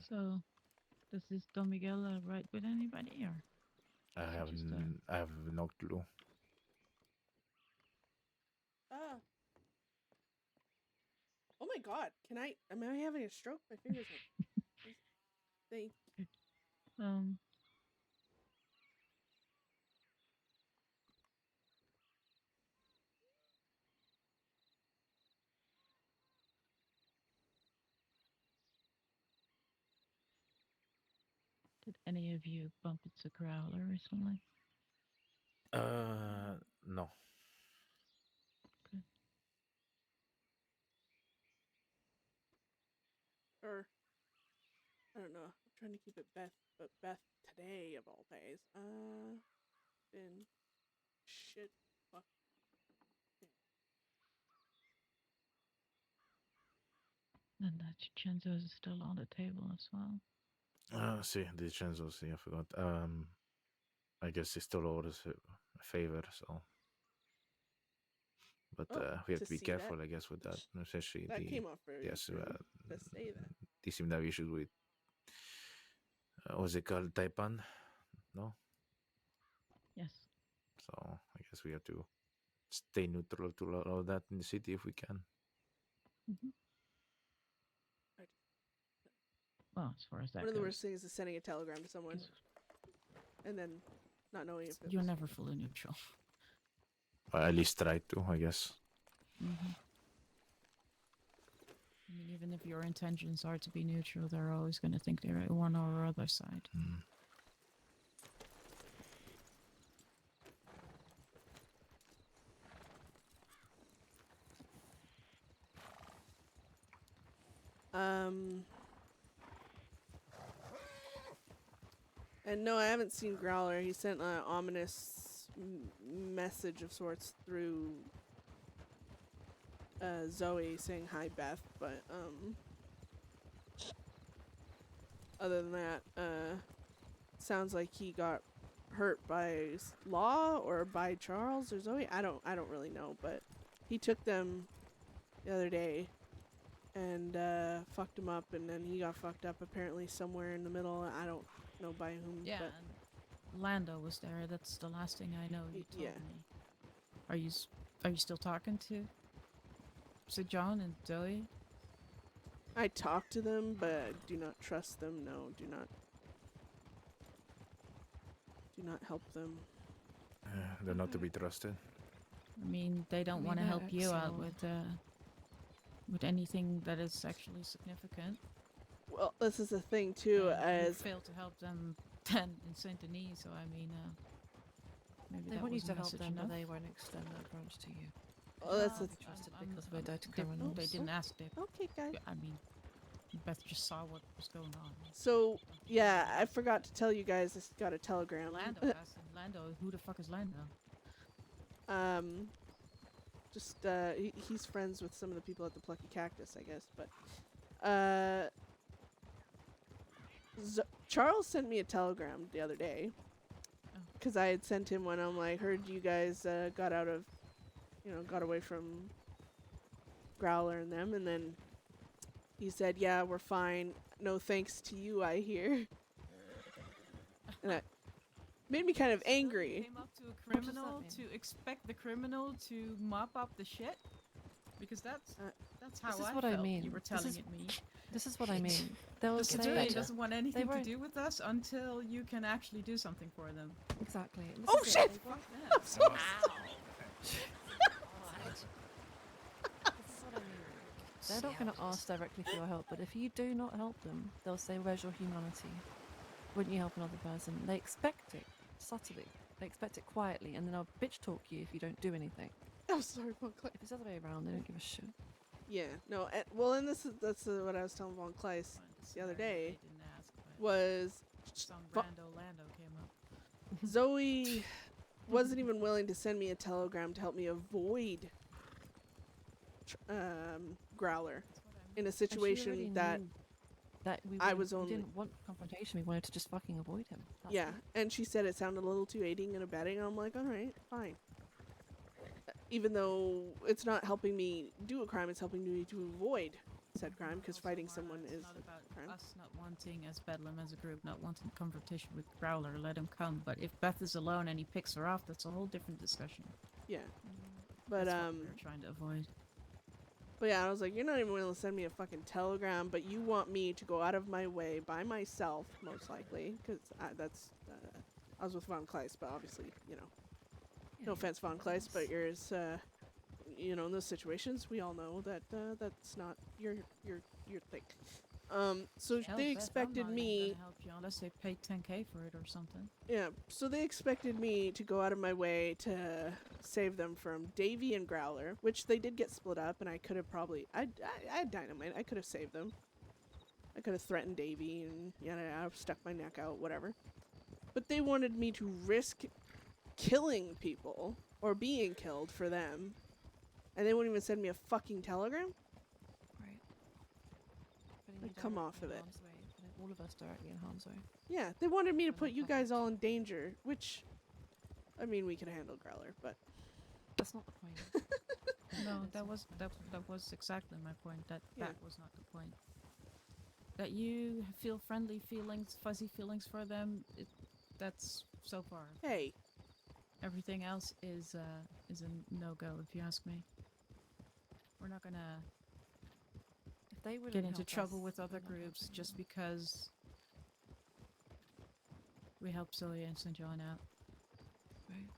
So, does this Don Miguel ride with anybody, or? I have no clue. Oh my god, am I having a stroke? My fingers are... Did any of you bump into Growler recently? No. or I don't know. I'm trying to keep it Beth, but Beth today of all days. Been shit. Fuck. And that Chenzo is still on the table as well. See, the Vincenzo, see, I forgot. I guess he still owed us a favor, so. But we have to be see careful, that- I guess, with that. Especially That the came off very yes, rude to say that. they seem to have issues with what's it called, Taipan? No? Yes. So I guess we have to stay neutral to all of that in the city if we can. Well, as far as that One of the goes. worst things is sending a telegram to someone and then not knowing if You're never fully neutral. Or at least try to, I guess. Mm-hmm. I mean, even if your intentions are to be neutral, they're always going to think they're at one or other side. And no, I haven't seen Growler. He sent an ominous message of sorts through Zoe saying hi, Beth. But other than that, sounds like he got hurt by Law or by Charles or Zoe. I don't really know, but he took them the other day and fucked him up, and then he got fucked up apparently somewhere in the middle. I don't know by whom. Yeah, but and Lando was there. That's the last thing I know you told yeah. me. Are you still talking to Sir John and Zoe? I talk to them, but do not trust them. No, do not help them. They're not to be trusted. I mean, they don't want to help you out with anything that is actually significant. Well, this is the thing too. And you As failed to help them then in Saint Denis, so I mean, maybe They that want you wasn't to help message them, enough. but they won't extend their grants to you. well, that's the Be trusted because we're dirty They criminals. didn't ask. They, okay, guys. I mean, Beth just saw what was going on. So yeah, I forgot to tell you guys. I got a telegram. Lando asked him, Lando, who the fuck is Lando? Just he's friends with some of the people at the Plucky Cactus, I guess. But Charles sent me a telegram the other day because I had sent him one. I'm like, heard you guys got away from Growler and them, and then he said, yeah, we're fine. No thanks to you, I hear. And that made me kind of angry. Came up to a criminal to expect the criminal to mop up the shit, because that's how This is I what felt. I mean. You were telling it me. This is what I mean. They'll The say civilian doesn't want anything to won't- do with us until you can actually do something for them. Exactly. This Oh is it. shit! They won't- I'm so sorry. This is what I mean. They're not going to ask directly for your help, but if you do not help them, they'll say, where's your humanity? Wouldn't you help another person? They expect it subtly. They expect it quietly, and then they'll bitch talk you if you don't do anything. I'm sorry, Von Kleist. If it's the other way around, they don't give a shit. Yeah, no, well, and that's what I was telling Von Kleist the other day. They didn't ask, but Was some Vo- rando Lando came up. Zoe wasn't even willing to send me a telegram to help me avoid Growler in a And she already situation that knew that we I wouldn't- was we only didn't want confrontation. We wanted to just fucking avoid him. That's yeah, it. and she said it sounded a little too aiding and abetting. And I'm like, all right, fine. Even though it's not helping me do a crime, it's helping me to avoid said crime because fighting someone It's is not a about crime. us not wanting, as Bedlam as a group, not wanting confrontation with Growler. Let him come. But if Beth is alone and he picks her off, that's a whole different discussion. Yeah, but That's what we're trying to avoid. But yeah, I was like, you're not even willing to send me a fucking telegram, but you want me to go out of my way by myself, most likely, because I was with Von Kleist, but obviously, no offense, Von Kleist, but yours, in those situations, we all know that that's not your thing. So Hell, they Beth, expected I'm not me. even gonna help you unless they paid 10K for it or something. Yeah, so they expected me to go out of my way to save them from Davy and Growler, which they did get split up, and I could have probably... I had dynamite. I could have saved them. I could have threatened Davy and I've stuck my neck out, whatever. But they wanted me to risk killing people or being killed for them. And they wouldn't even send me a fucking telegram? Right. Putting Like, you come directly off of in it. harm's way, putting all of us directly in harm's way. Yeah, they wanted me to And put they you guys can't. all in danger, which, I mean, we could handle Growler, but... That's not the point. No, that was exactly my point. That was not the point. That you feel friendly feelings, fuzzy feelings for them. That's so far. Hey. Everything else is a no-go, if you ask me. We're not gonna If they wouldn't get into help trouble us, with other we're not groups helping just them. because we helped Zoe and St. John out. Right.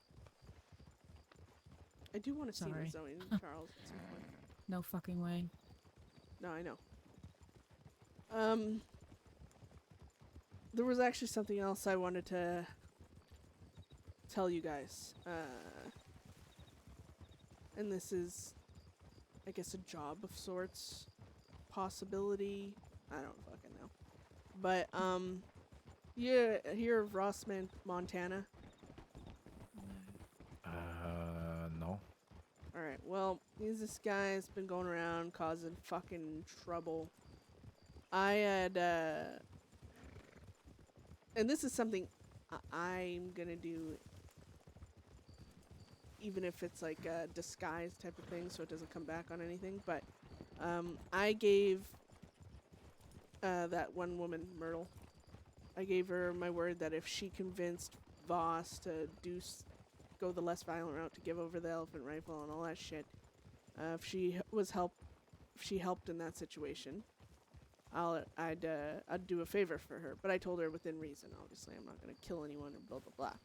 I do want to see Sorry. Miss Zoe and Charles at some point. No fucking way. No, I know. There was actually something else I wanted to tell you guys. And this is, I guess, a job of sorts. Possibility. I don't fucking know. But, you hear of Rossman, Montana? No. Alright, well, he's this guy that's been going around causing fucking trouble. I had, and this is something I'm gonna do, even if it's like a disguise type of thing, so it doesn't come back on anything, but, I gave, that one woman, Myrtle, I gave her my word that if she convinced Voss to go the less violent route, to give over the elephant rifle and all that shit, if she helped in that situation, I'd do a favor for her. But I told her within reason, obviously. I'm not going to kill anyone or blah, blah, blah.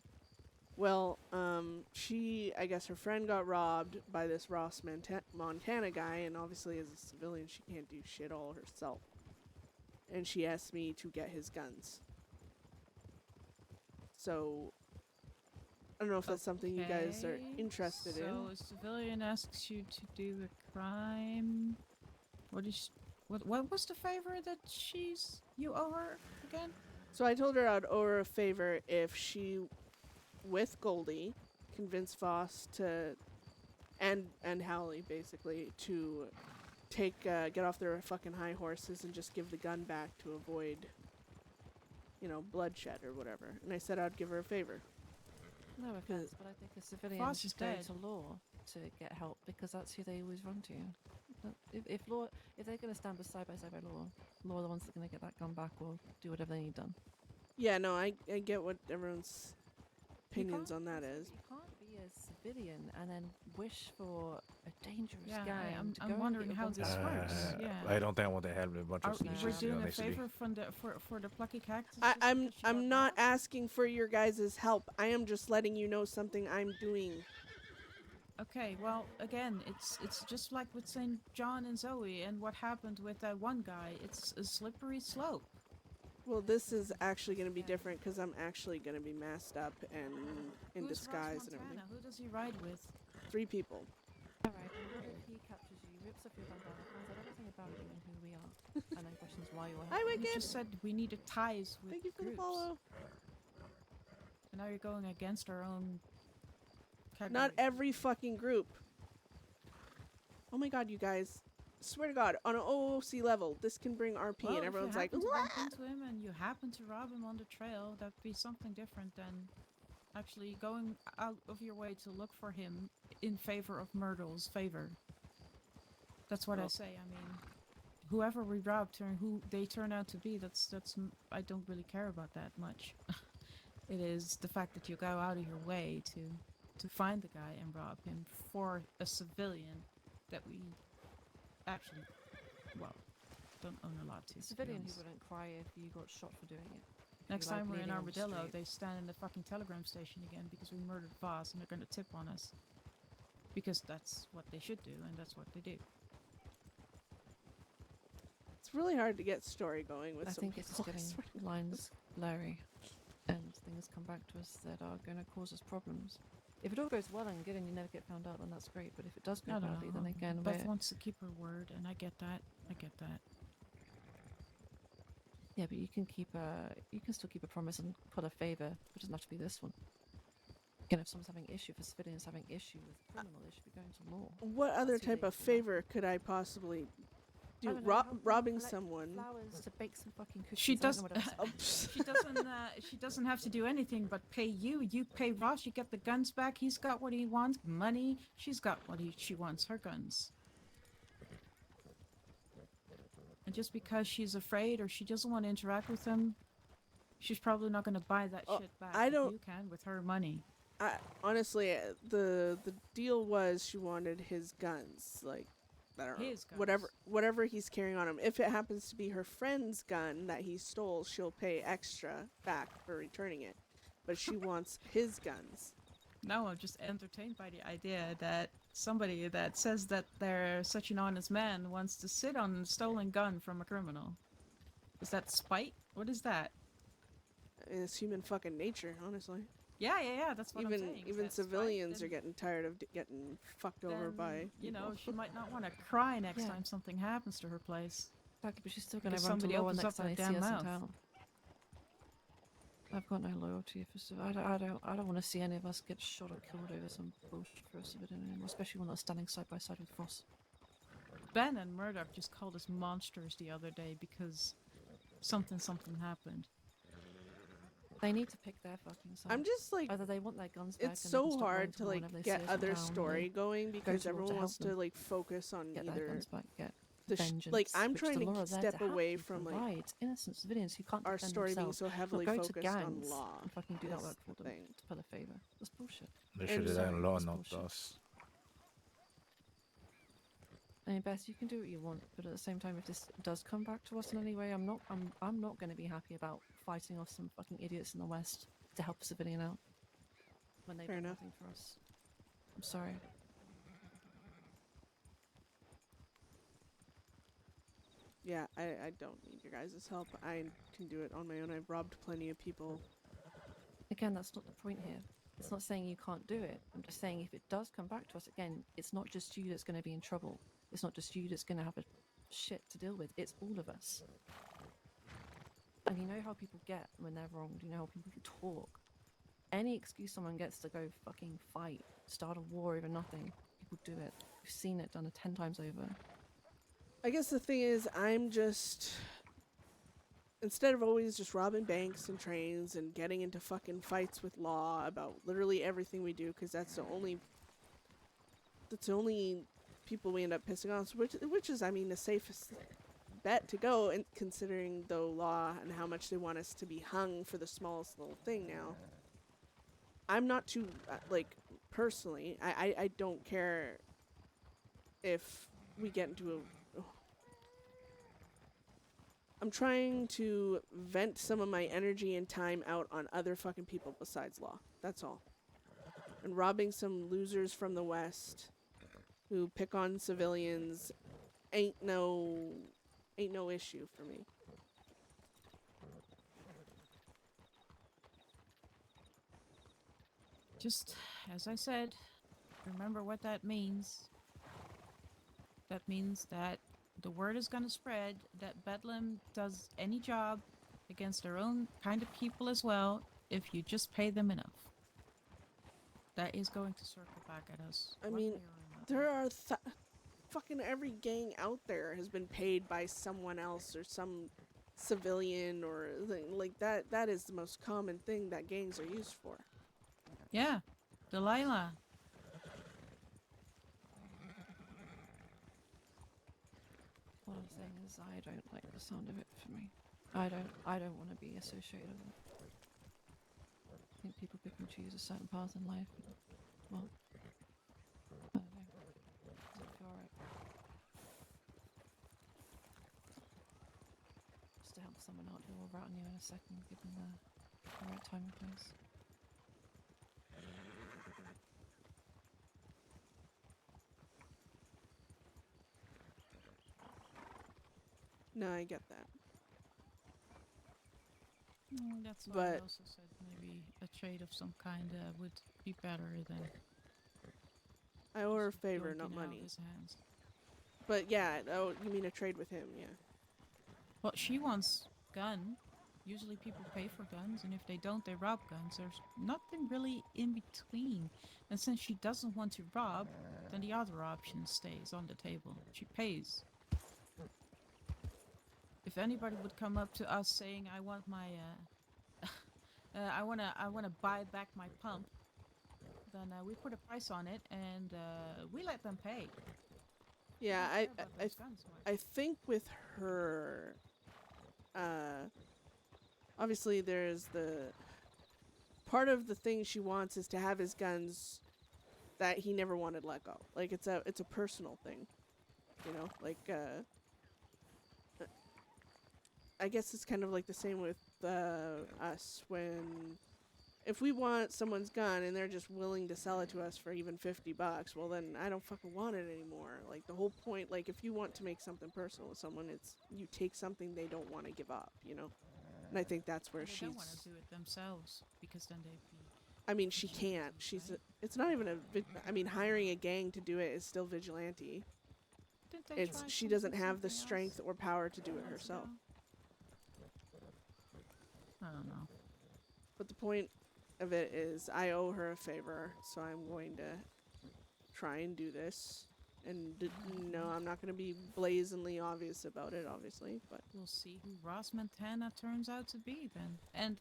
Well, I guess her friend got robbed by this Ross Montana guy, and obviously as a civilian, she can't do shit all herself. And she asked me to get his guns. So, I don't know if that's something you guys are interested in. So a civilian asks you to do a crime. What was the favor that you owe her again? So I told her I'd owe her a favor if she, with Goldie, convinced Voss to, and Howley basically, to get off their fucking high horses and just give the gun back to avoid, bloodshed or whatever. And I said I'd give her a favor. No offense, but I think a civilian Voss should is go dead. to law to get help because that's who they always run to. If they're going to stand side by side by law are the ones that are going to get that gun back or do whatever they need done. Yeah, no, I get what everyone's opinions on that is. You can't be a civilian and then wish for a dangerous Yeah, guy. I'm wondering how this works. Yeah. I don't think I want to help a bunch of We're snitches, doing a honestly. favor for the plucky cactus. I'm not asking for your guys' help. I am just letting you know something I'm doing. Okay, well, again, it's just like with St. John and Zoe and what happened with that one guy. It's a slippery slope. Well, this is actually going to be different because I'm actually going to be masked up and in Who's disguise Ross and everything. Montana? Who does he ride with? 3 people. Alright, and what if he captures you, rips off your bandana, finds out everything about you and who we are, and then questions why you're Hi, here? You Wicked. just said we needed ties with Thank you for the groups. follow. And now you're going against our own category. Not every fucking group. Oh my god, you guys. Swear to God, on an OOC level, this can bring RP, Well, and everyone's like, if you happen to "Wah!" bump into him and you happen to rob him on the trail, that'd be something different than actually going out of your way to look for him in favor of Myrtle's favor. That's what I Well- say. I mean, whoever we robbed and who they turn out to be, that's I don't really care about that much. It is the fact that you go out of your way to find the guy and rob him for a civilian that we actually, well, don't own a lot to. A civilian who wouldn't cry if you got shot for doing it. Next like time we're in bleeding on the Armadillo, street. they stand in the fucking telegram station again because we murdered Voss and they're gonna tip on us. Because that's what they should do and that's what they do. It's really hard to get story going with I some think it's people. just I getting swear to God. lines blurry and things come back to us that are going to cause us problems. If it all goes well and good and you never get found out, then that's great. But if it does go I don't badly, know. then again, Beth wants to keep her word and I get that. I get that. Yeah, but you can still keep a promise and put a favor. It doesn't have to be this one. Again, if someone's having issue, if a civilian's having issue with criminal, they should be going to law. What other That's who type they of call. favor could I possibly I do? don't know, help them Robbing collect someone. flowers to bake some fucking cookies. She I don't does. know what else. She doesn't. She doesn't have to do anything but pay you. You pay Ross. You get the guns back. He's got what he wants. Money. She's got what she wants. Her guns. And just because she's afraid or she doesn't want to interact with him, she's probably not going to buy that shit back. I don't- You can with her money. Honestly, the deal was she wanted his guns, like I don't know, His guns. whatever he's carrying on him. If it happens to be her friend's gun that he stole, she'll pay extra back for returning it. But she wants his guns. No, I'm just entertained by the idea that somebody that says that they're such an honest man wants to sit on a stolen gun from a criminal. Is that spite? What is that? It's human fucking nature, honestly. Yeah, that's what I'm saying. Is Even that spite? civilians Then- are getting tired of getting fucked over then, by. You know, people. she might not want to cry next Yeah. time something happens to her place. Exactly, but she's still going to Because run to somebody law opens next up time that they see damn us in mouth. town. I've got no loyalty for I don't want to see any of us get shot or killed over some bullshit for a civilian anymore, especially when they're standing side by side with Frost. Ben and Murdoch just called us monsters the other day because something happened. They need to pick their fucking side. I'm just like, either they want their guns back. it's and they can so stop hard going to war like whenever they get see us in other town, story they going go because to war to everyone help wants to them. like focus on Get their either guns back, get the vengeance. like I'm which trying the law to are there step help away you from like provide. It's innocent civilians who can't our defend story being themselves. so heavily Will go to focused on gangs law. and fucking do that is work for the them thing. to pull a favor. That's bullshit. They should have done sorry, law, that's not bullshit. us. I mean, Beth, you can do what you want, but at the same time, if this does come back to us in any way, I'm not going to be happy about fighting off some fucking idiots in the West to help a civilian out when they've Fair done enough. nothing for us. I'm sorry. Yeah, I don't need your guys' help. I can do it on my own. I've robbed plenty of people. Again, that's not the point here. It's not saying you can't do it. I'm just saying if it does come back to us again, it's not just you that's going to be in trouble. It's not just you that's going to have a shit to deal with. It's all of us. And you know how people get when they're wrong. You know how people talk. Any excuse someone gets to go fucking fight, start a war over nothing, people do it. We've seen it done 10 times over. I guess the thing is, I'm just, instead of always just robbing banks and trains and getting into fucking fights with law about literally everything we do, because that's the only people we end up pissing off, which is, I mean, the safest bet to go, and considering the law and how much they want us to be hung for the smallest little thing now. I'm not too, like, personally, I don't care if we get into a... I'm trying to vent some of my energy and time out on other fucking people besides law. That's all. And robbing some losers from the West who pick on civilians ain't no issue for me. Just, as I said, remember what that means. That means that the word is going to spread that Bedlam does any job against their own kind of people as well if you just pay them enough. That is going to circle back at us. I one mean, way or another. there are fucking every gang out there has been paid by someone else or some civilian or like that. That is the most common thing that gangs are used for. Yeah, Delilah. What I'm saying is I don't like the sound of it for me. I don't want to be associated with it. I think people pick and choose a certain path in life. Well, I don't know. Doesn't feel right. Just to help someone out who will rat on you in a second, given the right time and place. No, I get that. That's why I But- also said maybe a trade of some kind would be better than I owe her a just favor, yoinking not it out of money. his hands. But yeah, oh, you mean a trade with him? Yeah. Well, she wants gun. Usually people pay for guns, and if they don't, they rob guns. There's nothing really in between. And since she doesn't want to rob, then the other option stays on the table. She pays. If anybody would come up to us saying, "I want my, I wanna buy back my pump," then we put a price on it and we let them pay. Yeah, Don't care about those guns much. I think with her, obviously there's the part of the thing she wants is to have his guns that he never wanted let go. Like it's a personal thing, you know. Like I guess it's kind of like the same with us when. If we want someone's gun and they're just willing to sell it to us for even $50, well then I don't fucking want it anymore. Like the whole point, like if you want to make something personal with someone, it's you take something they don't want to give up, you know? And I think that's where They don't want to do it themselves because then they'd be. I mean, she can't. It's not even I mean, hiring a gang to do it is still vigilante. She doesn't have the strength or power to do it herself. I don't know. But the point of it is I owe her a favor, so I'm going to try and do this. And no, I'm not going to be blazingly obvious about it, obviously, but we'll see who Ross Montana turns out to be then. And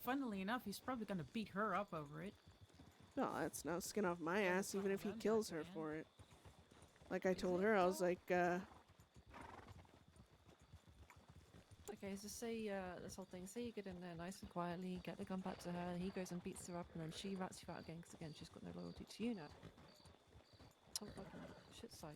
funnily enough, he's probably going to beat her up over it. No, that's no skin off my ass, even if he kills her for it. Like I told her, I was like, Okay, so say this whole thing. Say you get in there nice and quietly, get the gun back to her, he goes and beats her up, and then she rats you out again because again she's got no loyalty to you now. Whole fucking shit cycle.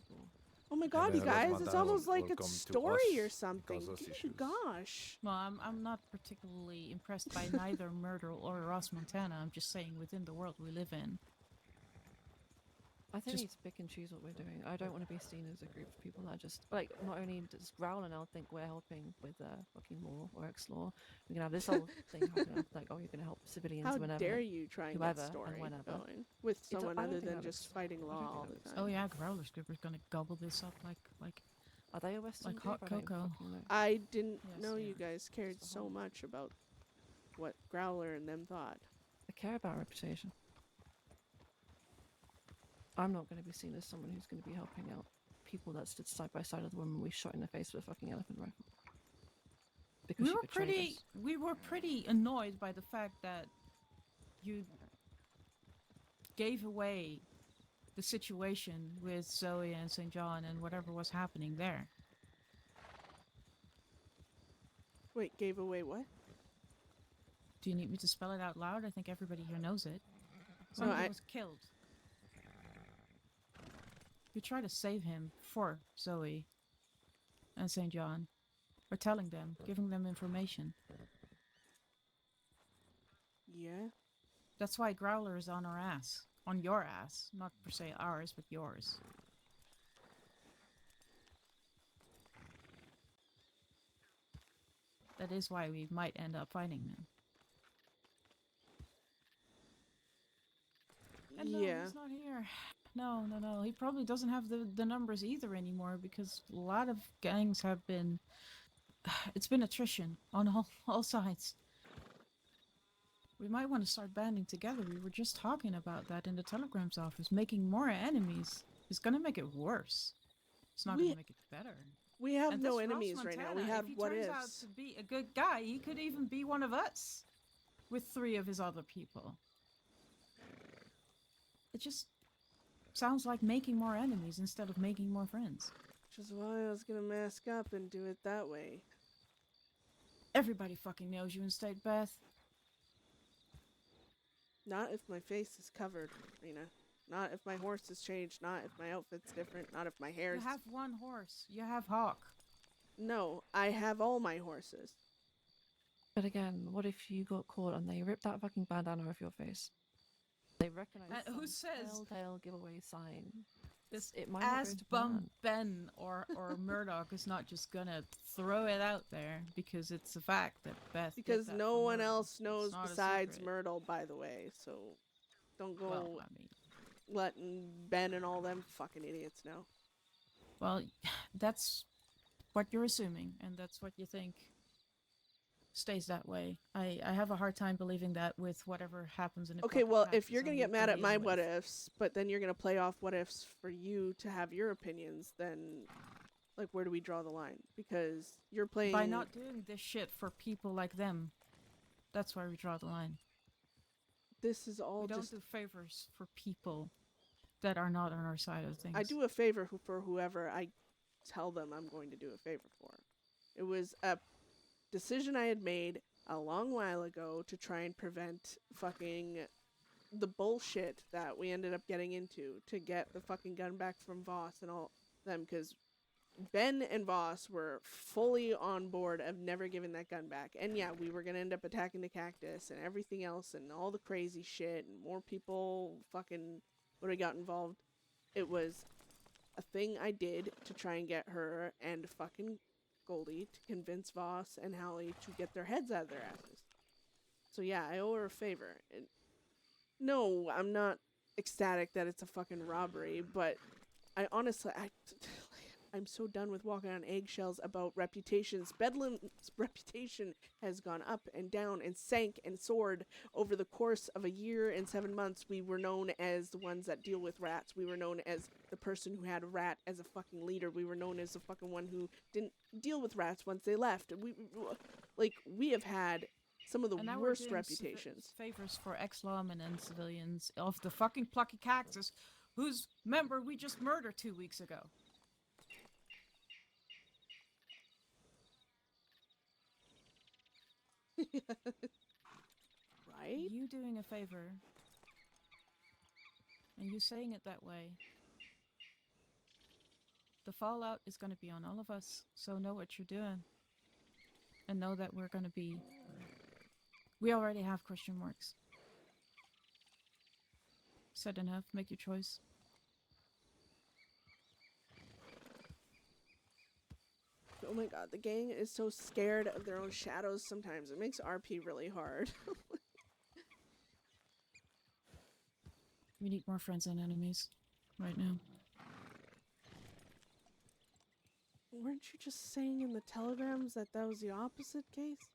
oh my god, you guys, it's almost like a story or something. issues. Gosh. Well, I'm not particularly impressed by neither Myrtle or Ross Montana. I'm just saying within the world we live in. I think we need to pick and choose what we're doing. I don't want to be seen as a group of people that just, like, not only does Growl and I'll think we're helping with fucking law or ex-law, we can have this whole thing happen, like, oh, you're going to help civilians How whenever. dare you try and whoever get story and whenever. going with someone I don't other think than that just looks- fighting I don't law think all that the looks- time. Oh yeah, Growler's group is gonna gobble this up like Are they a Western like group? hot I don't cocoa. fucking know. I didn't Yes, know they you are. guys cared so much about what Growler and them thought. I care about reputation. I'm not going to be seen as someone who's going to be helping out people that stood side by side of the woman we shot in the face with a fucking elephant rifle. Because We she were betrayed us. we were pretty annoyed by the fact that you gave away the situation with Zoe and St. John and whatever was happening there. Wait, gave away what? Do you need me to spell it out loud? I think everybody here knows it. No, Somebody was killed. You try to save him for Zoe and St. John. Or telling them, giving them information. Yeah. That's why Growler is on our ass. On your ass. Not per se ours, but yours. That is why we might end up fighting them. And no, Yeah. he's not here. No. He probably doesn't have the numbers either anymore because a lot of gangs have been... It's been attrition on all sides. We might want to start banding together. We were just talking about that in the Telegram's office. Making more enemies is going to make it worse. It's not going to make it better. We have And no this Ross enemies right now. We Montana, had if he what turns ifs. out to be a good guy, he could even be one of us with 3 of his other people. It just sounds like making more enemies instead of making more friends. Which is why I was gonna mask up and do it that way. Everybody fucking knows you in State, Beth. Not if my face is covered, Rena. Not if my horse is changed. Not if my outfit's different. Not if my hair You is... have one horse. You have Hawk. No, I have all my horses. But again, what if you got caught and they ripped that fucking bandana off your face? They recognize Who some says telltale giveaway sign. this It might not go ass to bum plan. Ben or Murdoch is not just gonna throw it out there because it's a fact that Beth did Because that no for one Myrtle. else knows It's not a besides secret. Myrtle, by the way. So don't go Well, I mean, letting Ben and all them fucking idiots know. well, that's what you're assuming, and that's what you think stays that way. I have a hard time believing that with whatever happens in the Okay, Pocket well, Pact if is you're gonna only get mad to at my begin what with. ifs, but then you're gonna play off what ifs for you to have your opinions, then, like, where do we draw the line? Because you're playing By not doing this shit for people like them, that's where we draw the line. This is all We don't just. do favors for people that are not on our side of things. I do a favor for whoever I tell them I'm going to do a favor for. It was a decision I had made a long while ago to try and prevent fucking the bullshit that we ended up getting into to get the fucking gun back from Voss and all them, because Ben and Voss were fully on board of never giving that gun back. And yeah, we were going to end up attacking the cactus and everything else and all the crazy shit and more people fucking would have got involved. It was a thing I did to try and get her and fucking Goldie to convince Voss and Hallie to get their heads out of their asses. So yeah, I owe her a favor. And no, I'm not ecstatic that it's a fucking robbery, but I honestly, I'm so done with walking on eggshells about reputations. Bedlam's reputation has gone up and down and sank and soared over the course of a year and 7 months. We were known as the ones that deal with rats. We were known as the person who had a rat as a fucking leader. We were known as the fucking one who didn't deal with rats once they left. We have had some of the And now worst we're doing reputations. favors for ex-lawmen and civilians of the fucking plucky cactus, whose member we just murdered 2 weeks ago. Right? You doing a favor, and you saying it that way, the fallout is going to be on all of us, so know what you're doing. And know that we're going to be... We already have question marks. Said enough, make your choice. Oh my god, the gang is so scared of their own shadows sometimes. It makes RP really hard. We need more friends than enemies right now. Weren't you just saying in the telegrams that that was the opposite case?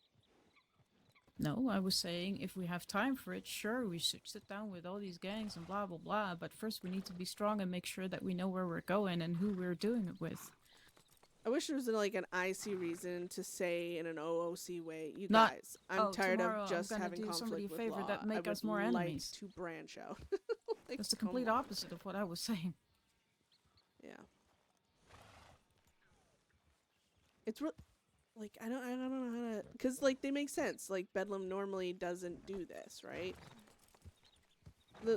No, I was saying if we have time for it, sure, we should sit down with all these gangs and blah, blah, blah. But first we need to be strong and make sure that we know where we're going and who we're doing it with. I wish there was like an IC reason to say in an OOC way, you Not- guys, I'm tired tomorrow of just I'm gonna having do somebody conflict a with favor law. that make I us would more like enemies." to branch out. Like, That's the come complete on. opposite of what I was saying. Yeah. It's like I don't know how to, because like they make sense. Like Bedlam normally doesn't do this, right?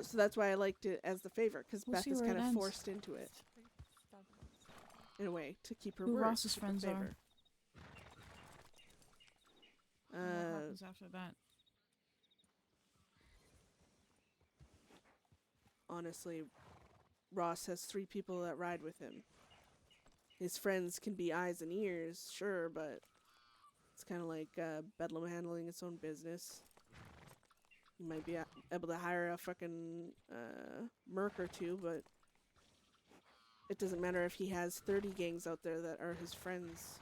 So that's why I liked it as the favor, because We'll Beth see is where it kind of ends. forced into it in a way to keep her Who word. Ross's keep the friends are. favor. And what happens after that? Honestly, Ross has 3 people that ride with him. His friends can be eyes and ears, sure, but it's kind of like Bedlam handling its own business. You might be able to hire a fucking merc or 2, but it doesn't matter if he has 30 gangs out there that are his friends.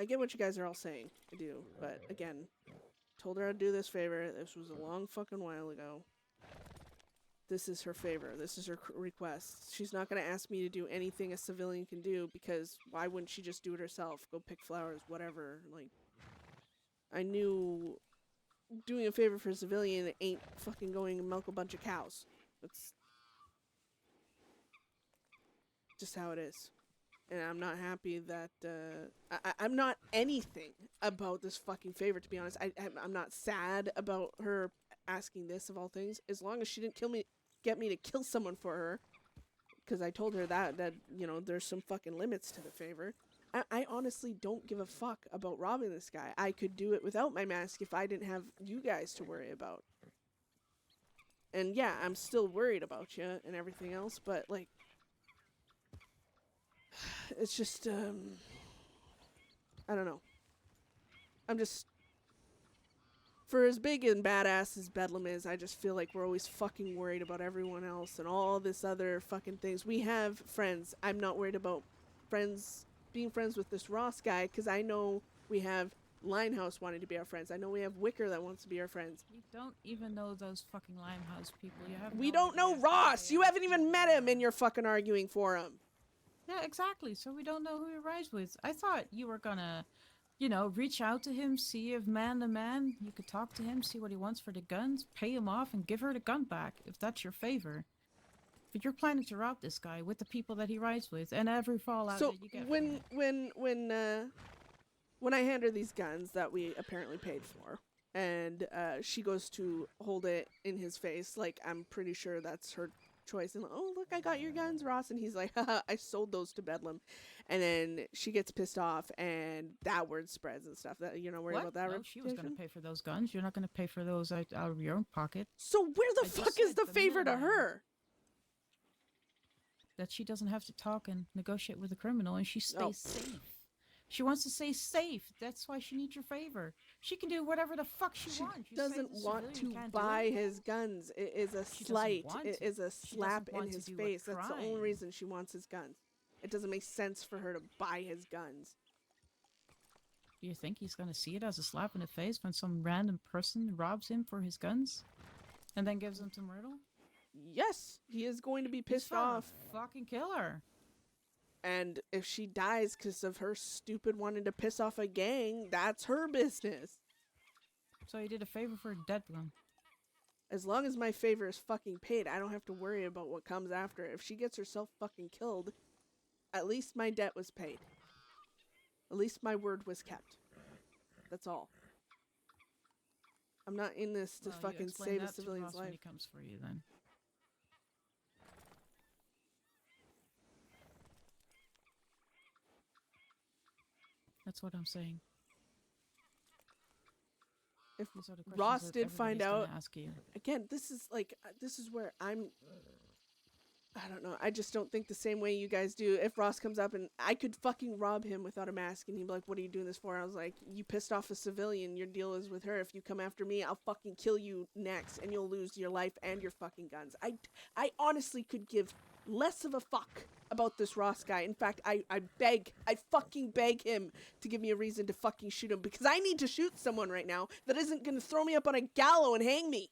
I get what you guys are all saying. I do. But again, told her I'd do this favor. This was a long fucking while ago. This is her favor. This is her request. She's not going to ask me to do anything a civilian can do, because why wouldn't she just do it herself? Go pick flowers, whatever. Like, I knew doing a favor for a civilian ain't fucking going and milk a bunch of cows. That's just how it is. And I'm not happy that, I'm not anything about this fucking favor, to be honest. I'm not sad about her asking this, of all things, as long as she didn't get me to kill someone for her, because I told her that, you know, there's some fucking limits to the favor. I honestly don't give a fuck about robbing this guy. I could do it without my mask if I didn't have you guys to worry about. And yeah, I'm still worried about you and everything else, but, like, it's just, I don't know. I'm just For as big and badass as Bedlam is, I just feel like we're always fucking worried about everyone else and all this other fucking things. We have friends. I'm not worried about being friends with this Ross guy, because I know we have Limehouse wanting to be our friends. I know we have Wicker that wants to be our friends. You don't even know those fucking Limehouse people. You have We no don't know idea who Ross! they You are. haven't even met him and you're fucking arguing for him. Yeah, exactly. So we don't know who he rides with. I thought you were gonna, you know, reach out to him, see if man to man you could talk to him, see what he wants for the guns, pay him off, and give her the gun back if that's your favor. But you're planning to rob this guy with the people that he rides with, and every fallout So that you get. when I hand her these guns that we apparently paid for, and she goes to hold it in his face, like I'm pretty sure that's her choice, and oh look, I got your guns, Ross, and he's like, haha, I sold those to Bedlam, and then she gets pissed off, and that word spreads and stuff. That you're not worried What? about that. No, she was gonna pay for those guns. You're not gonna pay for those out of your own pocket. So where the I just fuck is said the favor to middleman. her? That she doesn't have to talk and negotiate with a criminal, and she stays Oh. safe. She wants to stay safe. That's why she needs your favor. She can do whatever the fuck she wants. You say Doesn't the want civilian to can't do buy it? his guns. It is a She doesn't slight. want It to. is a She slap doesn't in want to his do a face. That's the only crime. reason she wants his guns. It doesn't make sense for her to buy his guns. Do you think he's gonna see it as a slap in the face when some random person robs him for his guns, and then gives him to Myrtle? Yes, he is going to be He's pissed trying to off. fucking kill her. And if she dies because of her stupid wanting to piss off a gang, that's her business. So he did a favor for a dead one. As long as my favor is fucking paid, I don't have to worry about what comes after. If she gets herself fucking killed, at least my debt was paid. At least my word was kept. That's all. I'm not in this to Well, you fucking explain save a that to civilian's Ross when life. he comes for you, then. That's what I'm saying. If These are the questions Ross that did find everybody's out, gonna ask you. again, this is like, this is where I don't know. I just don't think the same way you guys do. If Ross comes up and I could fucking rob him without a mask and he'd be like, what are you doing this for? I was like, you pissed off a civilian. Your deal is with her. If you come after me, I'll fucking kill you next and you'll lose your life and your fucking guns. I honestly could give less of a fuck about this Ross guy. In fact, I fucking beg him to give me a reason to fucking shoot him, because I need to shoot someone right now that isn't going to throw me up on a gallows and hang me.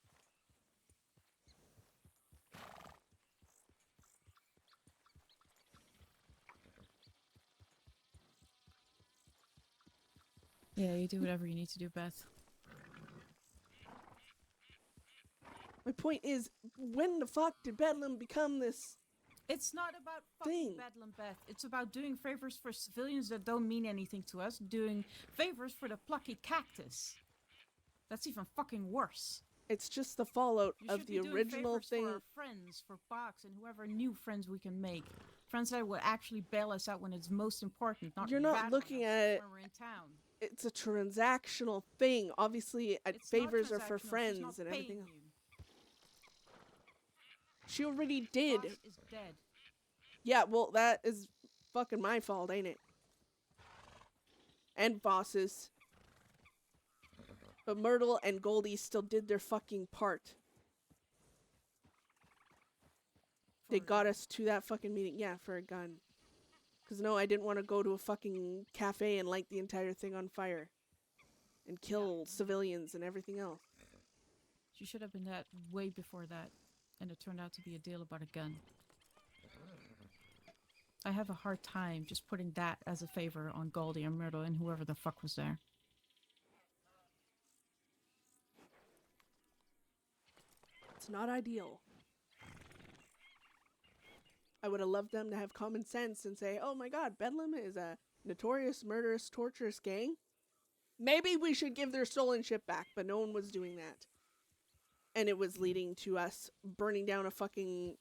Yeah, you do whatever you need to do, Beth. My point is, when the fuck did Bedlam become this? It's not about fucking Bedlam, Beth. It's about doing favors for civilians that don't mean anything to us, doing favors for the plucky cactus. That's even fucking worse. It's just the fallout You of should the be doing original favors thing. for our friends, for Box, and whoever new friends we can make. Friends that will actually bail us out when it's most important, not You're not rat on looking us at it. when we're in town. It's a transactional thing. Obviously, It's not favors are for transactional. She's friends not and paying everything. you. She already did. Boss is dead. Yeah, well, that is fucking my fault, ain't it? And Boss's. But Myrtle and Goldie still did their fucking part. They got us to that fucking meeting. Yeah, for a gun. Because no, I didn't want to go to a fucking cafe and light the entire thing on fire. And kill civilians and everything else. She should have been that way before that. And it turned out to be a deal about a gun. I have a hard time just putting that as a favor on Goldie and Myrtle and whoever the fuck was there. It's not ideal. I would have loved them to have common sense and say, oh my god, Bedlam is a notorious, murderous, torturous gang. Maybe we should give their stolen ship back, but no one was doing that. And it was leading to us burning down a fucking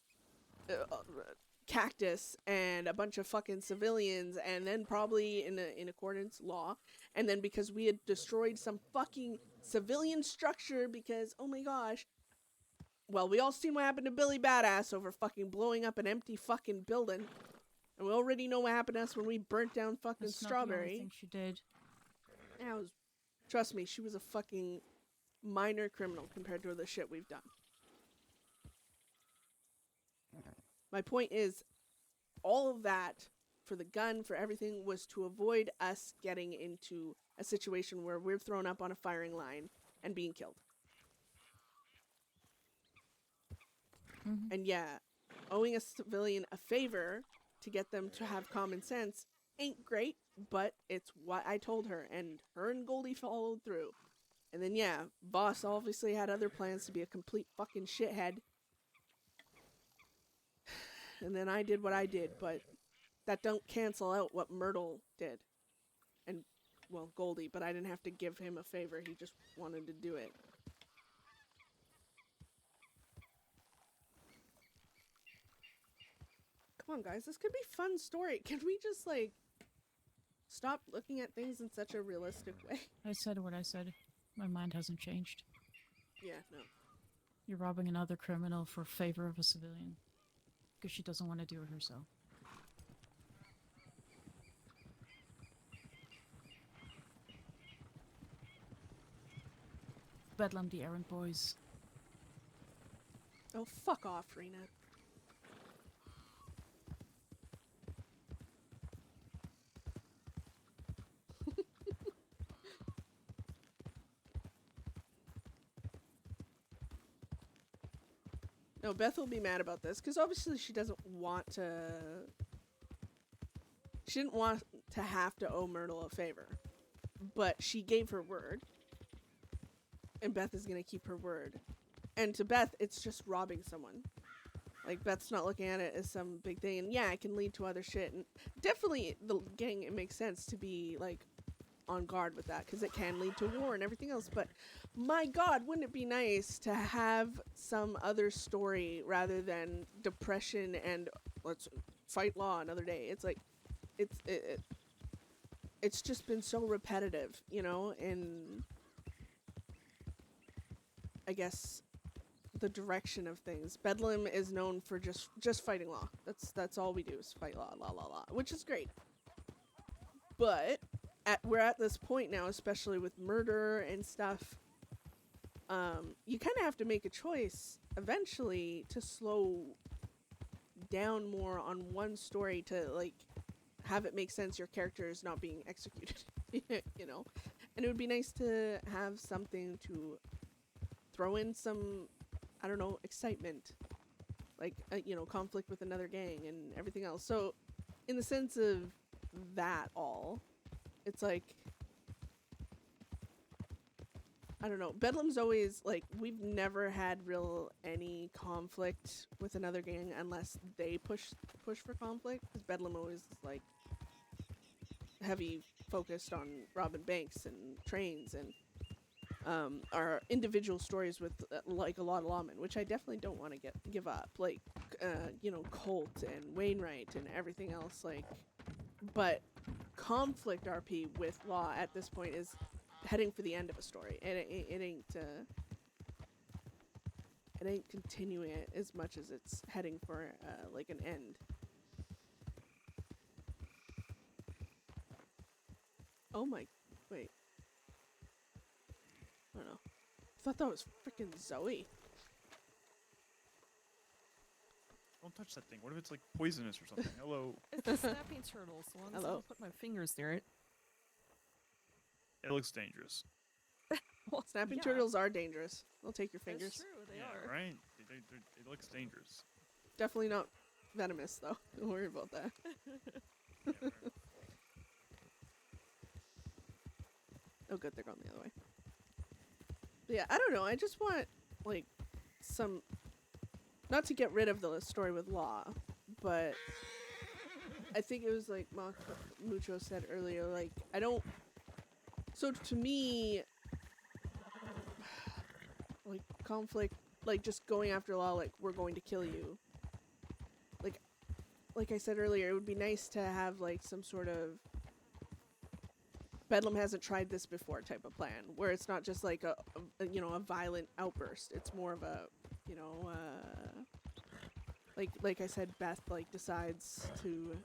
cactus and a bunch of fucking civilians, and then probably in accordance law, and then because we had destroyed some fucking civilian structure because, oh my gosh, well, we all seen what happened to Billy Badass over fucking blowing up an empty fucking building, and we already know what happened to us when we burnt down fucking That's not the only Strawberry. thing she did. Yeah, trust me, she was a fucking minor criminal compared to the shit we've done. My point is, all of that, for the gun, for everything, was to avoid us getting into a situation where we're thrown up on a firing line and being killed. And yeah, owing a civilian a favor to get them to have common sense ain't great, but it's what I told her, and her and Goldie followed through. And then yeah, boss obviously had other plans to be a complete fucking shithead. And then I did what I did, but that don't cancel out what Myrtle did. And, well, Goldie, but I didn't have to give him a favor, he just wanted to do it. Come on, guys, this could be a fun story. Can we just, like, stop looking at things in such a realistic way? I said what I said. My mind hasn't changed. Yeah, no. You're robbing another criminal for favor of a civilian. Because she doesn't want to do it herself. Bedlam the errand boys. Oh, fuck off, Rena. No, Beth will be mad about this, because obviously she doesn't want to... She didn't want to have to owe Myrtle a favor. But she gave her word. And Beth is going to keep her word. And to Beth, it's just robbing someone. Like, Beth's not looking at it as some big thing. And yeah, it can lead to other shit. And definitely, the gang, it makes sense to be, like, on guard with that, because it can lead to war and everything else. But my God, wouldn't it be nice to have some other story rather than depression and let's fight law another day? It's like, it's just been so repetitive, you know, and I guess the direction of things. Bedlam is known for just fighting law. That's all we do is fight law, which is great. But we're at this point now, especially with murder and stuff. You kind of have to make a choice eventually to slow down more on one story to like have it make sense. Your character is not being executed, you know. And it would be nice to have something to throw in some, I don't know, excitement, like you know, conflict with another gang and everything else. So, in the sense of that all. It's like, I don't know. Bedlam's always, like, we've never had any conflict with another gang unless they push for conflict. Because Bedlam always is, like, heavy focused on robbing banks and trains and our individual stories with, like, a lot of lawmen, which I definitely don't want to give up. Like, you know, Colt and Wainwright and everything else, like, but conflict RP with law at this point is heading for the end of a story, and it ain't continuing it as much as it's heading for like an end. Oh my, wait, I don't know. I thought that was freaking Zoe. Don't touch that thing. What if it's like poisonous or something? Hello. It's a snapping turtle, so long as I Hello. don't put my fingers near it. It looks dangerous. Well, Snapping yeah, turtles are dangerous. They'll take your fingers. That's true, they Yeah, are. right? It looks dangerous. Definitely not venomous, though. Don't worry about that. Yeah, right. Oh, good, they're going the other way. But yeah, I don't know. I just want, like, some... Not to get rid of the story with law, but I think it was like Mucho said earlier, like, I don't... So to me, like, conflict, like, just going after law, like, we're going to kill you. Like I said earlier, it would be nice to have, like, some sort of Bedlam hasn't tried this before type of plan, where it's not just like a you know, a violent outburst. It's more of a, you know, like I said, Beth, like, decides to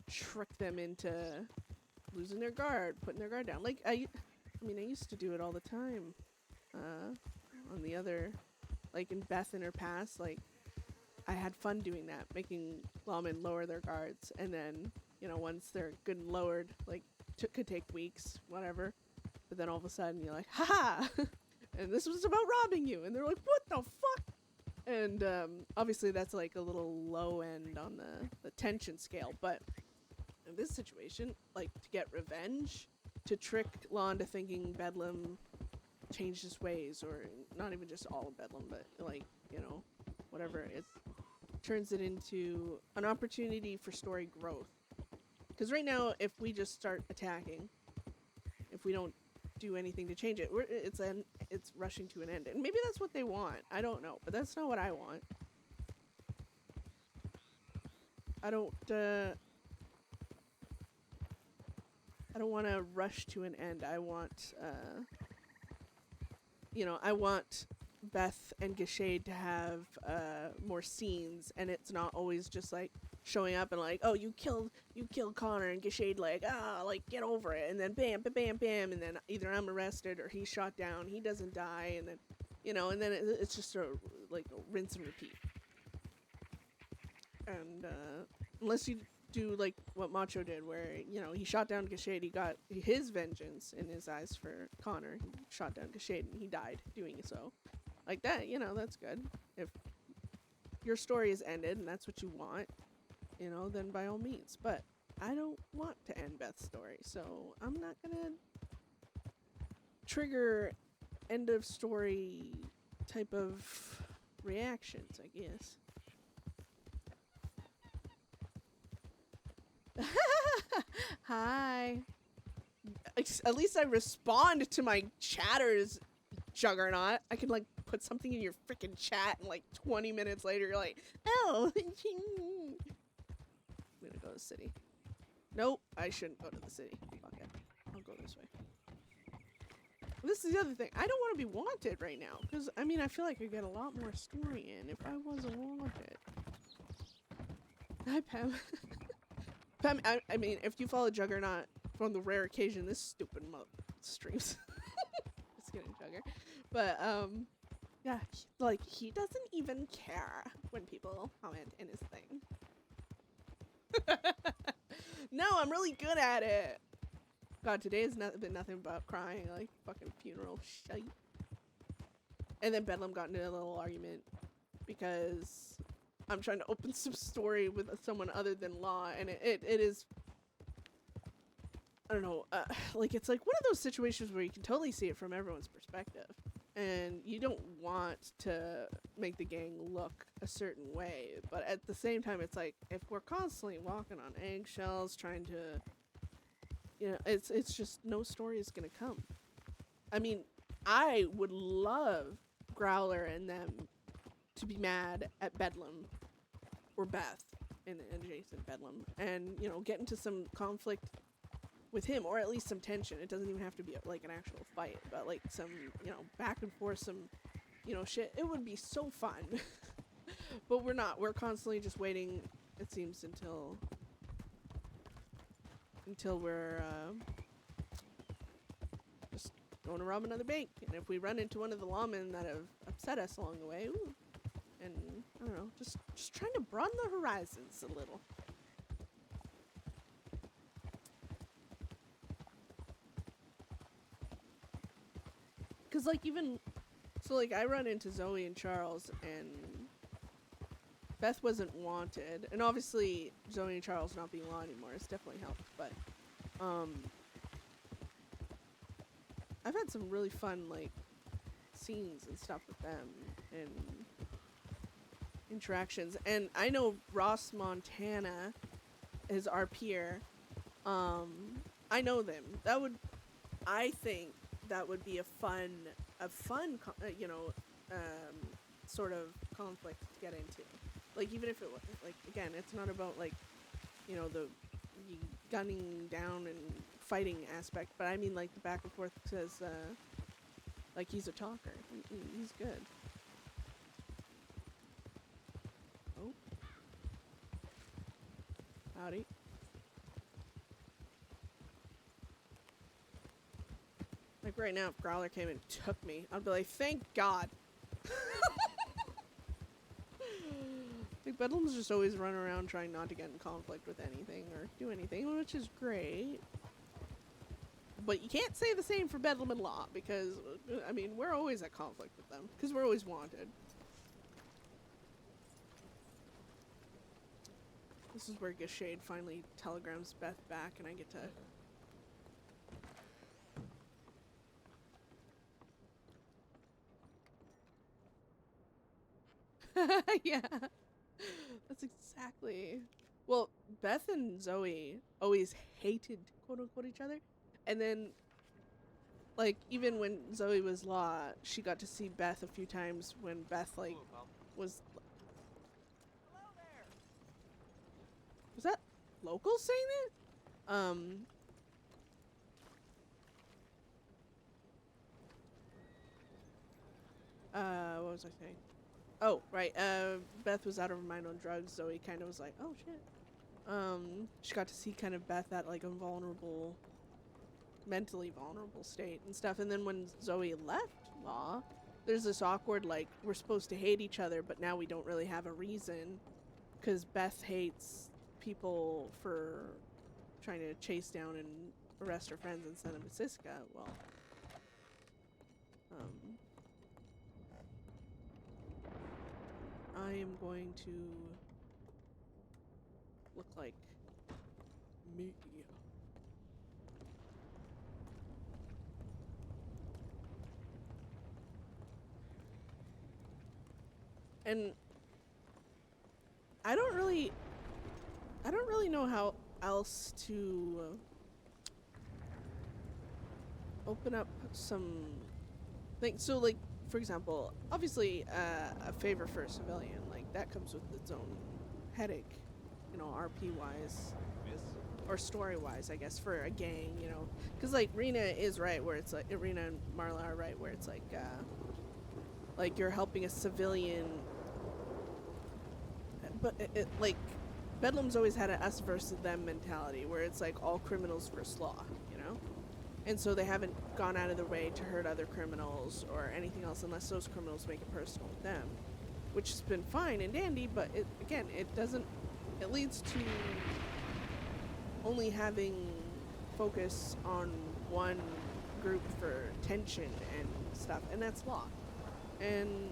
trick them into losing their guard, putting their guard down. Like, I mean, I used to do it all the time. on the other, like in Beth in her past, like I had fun doing that, making lawmen lower their guards, and then, you know, once they're good and lowered, like could take weeks, whatever, but then all of a sudden you're like, haha, and this was about robbing you, and they're like, what the fuck? And obviously that's like a little low end on the tension scale, but in this situation, like to get revenge, to trick Law into thinking Bedlam changed his ways, or not even just all of Bedlam, but like, you know, whatever, it turns it into an opportunity for story growth. Because right now, if we just start attacking, if we don't do anything to change it, it's rushing to an end. And maybe that's what they want. I don't know, but that's not what I want. I don't want to rush to an end. I want, you know, I want Beth and Gashade to have more scenes, and it's not always just like showing up and like, oh, you killed Conor, and Gashade like, like get over it, and then bam, bam, bam, bam, and then either I'm arrested or he's shot down, he doesn't die, and then, you know, and then it's just a rinse and repeat. And unless you do like what Macho did, where, you know, he shot down Gashade, he got his vengeance in his eyes for Conor, he shot down Gashade and he died doing so. Like that, you know, that's good. If your story is ended and that's what you want, you know, then by all means. But I don't want to end Beth's story, so I'm not gonna trigger end of story type of reactions, I guess. Hi. At least I respond to my chatters, Juggernaut. I can like put something in your freaking chat and like 20 minutes later you're like, oh. I'm gonna go to the city. Nope, I shouldn't go to the city. Fuck it. I'll go this way. This is the other thing. I don't want to be wanted right now, because I mean I feel like I get a lot more story in if I wasn't wanted. Hi, Pam. Pam, I mean, if you follow Juggernaut from the rare occasion this stupid streams. Just kidding, Jugger. But, yeah, he doesn't even care when people comment in his thing. No, I'm really good at it. God, today has been nothing but crying, like fucking funeral shite. And then Bedlam got into a little argument because I'm trying to open some story with someone other than Law, and it is, I don't know, like it's like one of those situations where you can totally see it from everyone's perspective, and you don't want to make the gang look a certain way, but at the same time it's like, if we're constantly walking on eggshells trying to, you know, it's just no story is gonna come. I mean, I would love Growler and them to be mad at Bedlam or Beth in an adjacent Bedlam, and, you know, get into some conflict with him, or at least some tension. It doesn't even have to be like an actual fight, but like some, you know, back and forth, some, you know, shit. It would be so fun. But we're not. We're constantly just waiting, it seems, until we're just going to rob another bank. And if we run into one of the lawmen that have upset us along the way, ooh, and I don't know, just trying to broaden the horizons a little. Cause like even, so like I run into Zoe and Charles, and Beth wasn't wanted, and obviously Zoe and Charles not being law anymore has definitely helped, but I've had some really fun like scenes and stuff with them and interactions, and I know Ross Montana is our peer. I know them. I think that would be a fun you know, sort of conflict to get into. Like, even if it was, like, again, it's not about, like, you know, the gunning down and fighting aspect, but I mean, like, the back and forth says, like, he's a talker. He's good. Oh. Howdy. Like, Like right now, if Growler came and took me, I'd be like, thank God. Like Bedlam's just always run around trying not to get in conflict with anything or do anything, which is great. But you can't say the same for Bedlam and Law because, I mean, we're always at conflict with them because we're always wanted. This is where Gashade finally telegrams Beth back and I get to... Yeah. That's exactly... Well, Beth and Zoe always hated, quote-unquote, each other. And then, like, even when Zoe was Law, she got to see Beth a few times when Beth, like, was... Was that locals saying it? What was I saying? Oh, right, Beth was out of her mind on drugs. Zoe kind of was like, oh, shit. She got to see kind of Beth at, like, a vulnerable, mentally vulnerable state and stuff. And then when Zoe left Law, there's this awkward, like, we're supposed to hate each other, but now we don't really have a reason. Because Beth hates people for trying to chase down and arrest her friends and send them to Siska. Well, I am going to look like me. And I don't really know how else to open up some things. So, like, for example, obviously, a favor for a civilian, like, that comes with its own headache, you know, RP-wise. Or story-wise, I guess, for a gang, you know. Because, like, Rena is right where it's, like, Rena and Marla are right where it's, like, you're helping a civilian. But, like, Bedlam's always had a us versus them mentality, where it's, like, all criminals versus law, you know? And so they haven't gone out of their way to hurt other criminals or anything else unless those criminals make it personal with them. Which has been fine and dandy, but, it leads to only having focus on one group for tension and stuff, and that's law. And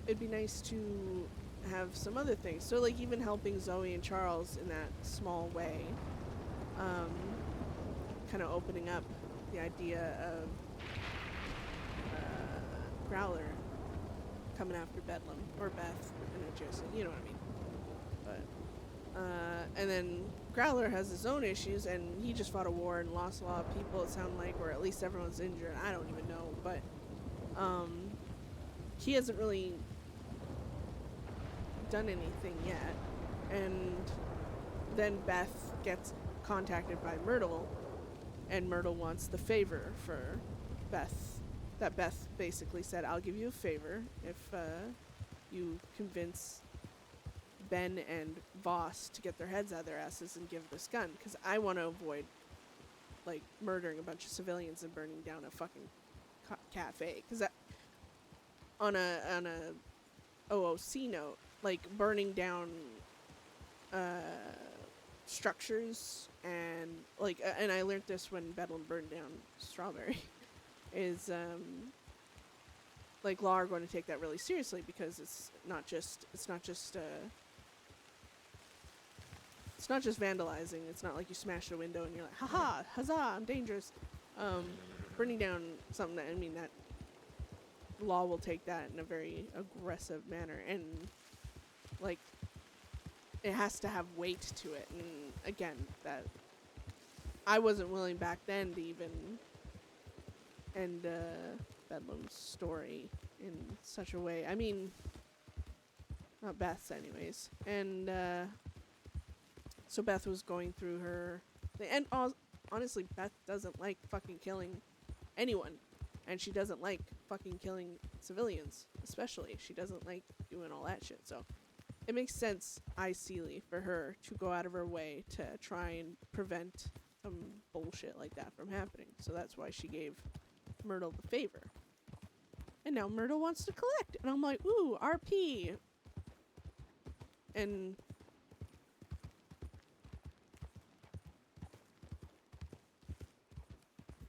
it'd be nice to have some other things. So, like, even helping Zoe and Charles in that small way, kind of opening up the idea of Growler coming after Bedlam, or Beth, and Jason, you know what I mean. But, and then Growler has his own issues, and he just fought a war and lost a lot of people, it sounded like, or at least everyone's injured, I don't even know, but, he hasn't really done anything yet. And then Beth gets contacted by Myrtle, and Myrtle wants the favor for Beth. That Beth basically said, I'll give you a favor if you convince Ben and Voss to get their heads out of their asses and give this gun, because I want to avoid, like, murdering a bunch of civilians and burning down a fucking cafe. Because that, on a OOC note, like, burning down structures and, like, and I learned this when Bedlam burned down Strawberry, is, like, law are going to take that really seriously, because it's not just vandalizing. It's not like you smash a window and you're like, haha, huzzah, I'm dangerous. Burning down something that, I mean, that law will take that in a very aggressive manner, and, like, it has to have weight to it. And again, that I wasn't willing back then to even end Bedlam's story in such a way. I mean, not Beth's anyways. And so Beth was going through her thing, and honestly, Beth doesn't like fucking killing anyone, and she doesn't like fucking killing civilians, especially. She doesn't like doing all that shit, so it makes sense, I see, for her to go out of her way to try and prevent some bullshit like that from happening. So that's why she gave Myrtle the favor. And now Myrtle wants to collect. And I'm like, ooh, RP. And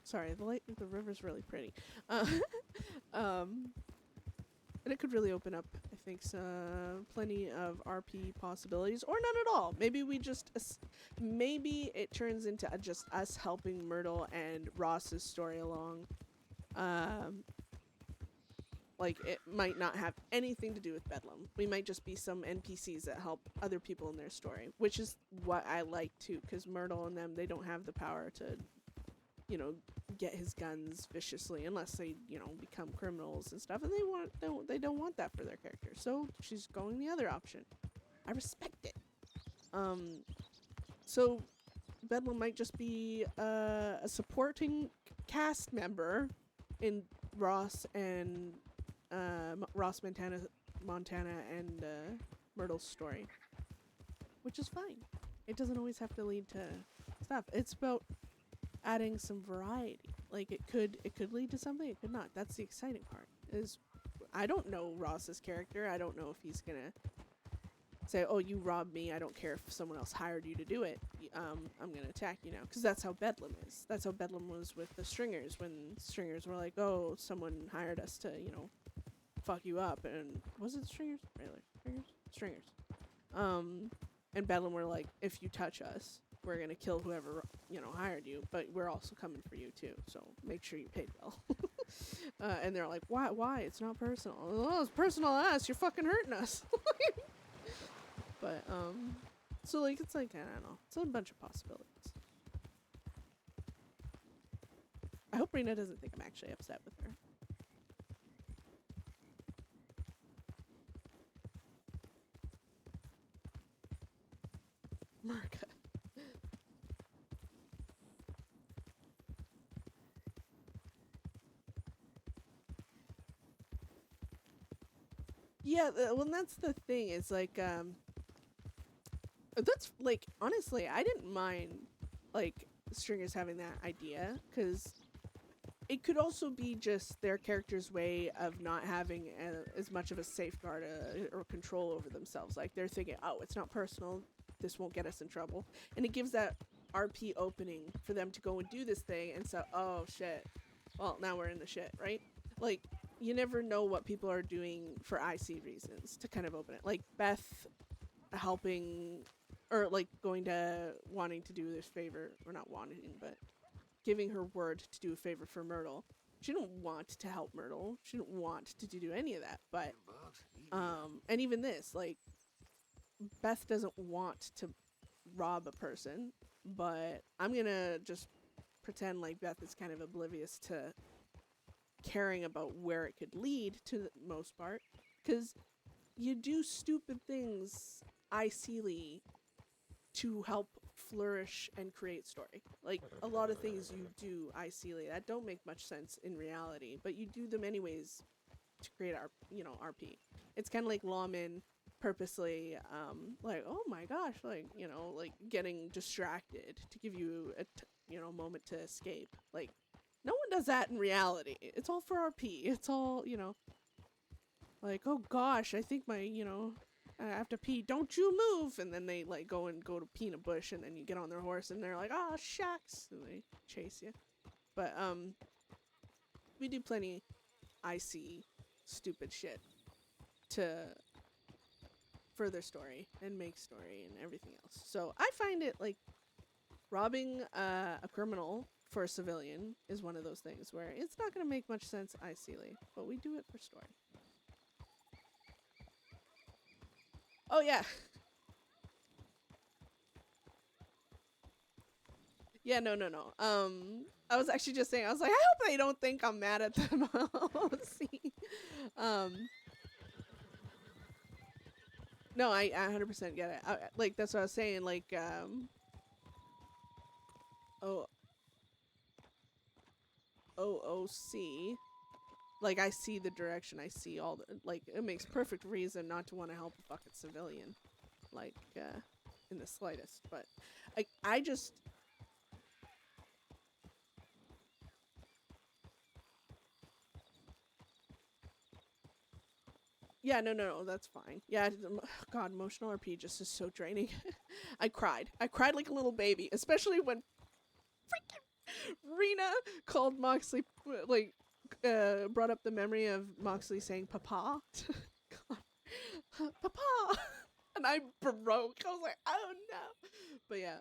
sorry, the river's really pretty. And it could really open up, I think, plenty of RP possibilities, or none at all. Maybe we just, maybe it turns into just us helping Myrtle and Ross's story along. Like, it might not have anything to do with Bedlam. We might just be some NPCs that help other people in their story, which is what I like too, because Myrtle and them, they don't have the power to, you know, get his guns viciously unless they, you know, become criminals and stuff, and they don't want that for their character. So she's going the other option. I respect it. So Bedlam might just be a supporting cast member in Ross and Montana and Myrtle's story, which is fine. It doesn't always have to lead to stuff. It's about adding some variety. Like, it could lead to something, it could not. That's the exciting part. Is I don't know Ross's character. I don't know if he's gonna say, oh, you robbed me, I don't care if someone else hired you to do it, I'm gonna attack you now. Because that's how Bedlam is. That's how Bedlam was with the Stringers, when Stringers were like, oh, someone hired us to, you know, fuck you up. And was it Stringers? Really? Stringers. And Bedlam were like, if you touch us, we're gonna kill whoever, you know, hired you, but we're also coming for you too, so make sure you paid well. And they're like, why? It's not personal. Oh, it's personal to us, you're fucking hurting us. But, so, like, it's like, I don't know, it's a bunch of possibilities. I hope Rena doesn't think I'm actually upset with her. Marka. Yeah, well, that's the thing. It's like, that's, like, honestly, I didn't mind, like, Stringers having that idea, because it could also be just their character's way of not having as much of a safeguard or control over themselves. Like, they're thinking, oh, it's not personal, this won't get us in trouble. And it gives that RP opening for them to go and do this thing, and so, oh, shit. Well, now we're in the shit, right? Like, you never know what people are doing for IC reasons to kind of open it. Like, Beth helping, or, like, wanting to do this favor, or not wanting, but giving her word to do a favor for Myrtle. She didn't want to help Myrtle. She didn't want to do any of that, but, and even this, like, Beth doesn't want to rob a person, but I'm gonna just pretend like Beth is kind of oblivious to caring about where it could lead to the most part, because you do stupid things IC-ly to help flourish and create story. Like, a lot of things you do IC-ly that don't make much sense in reality, but you do them anyways to create RP. It's kind of like lawmen purposely, like, oh my gosh, like, you know, like, getting distracted to give you a moment to escape. Like, no one does that in reality. It's all for RP. It's all, you know, like, oh gosh, I think my, you know, I have to pee. Don't you move! And then they, like, go to pee in a bush, and then you get on their horse, and they're like, oh, shucks! And they chase you. But, we do plenty IC stupid shit to further story and make story and everything else. So I find it, like, robbing a criminal for a civilian is one of those things where it's not going to make much sense IC-ly, but we do it for story. Oh, yeah. Yeah, no. I was actually just saying, I was like, I hope they don't think I'm mad at them. See? No, I 100% get it. Like, that's what I was saying, like, OOC. Like, I see the direction, I see all the, like, it makes perfect reason not to want to help a fucking civilian. Like, in the slightest. But, I just, Yeah, no, that's fine. Yeah, God, emotional RP just is so draining. I cried like a little baby, especially when freaking Rena called Moxley, like, brought up the memory of Moxley saying "Papa," God. "Papa," and I broke. I was like, "Oh no!" But yeah,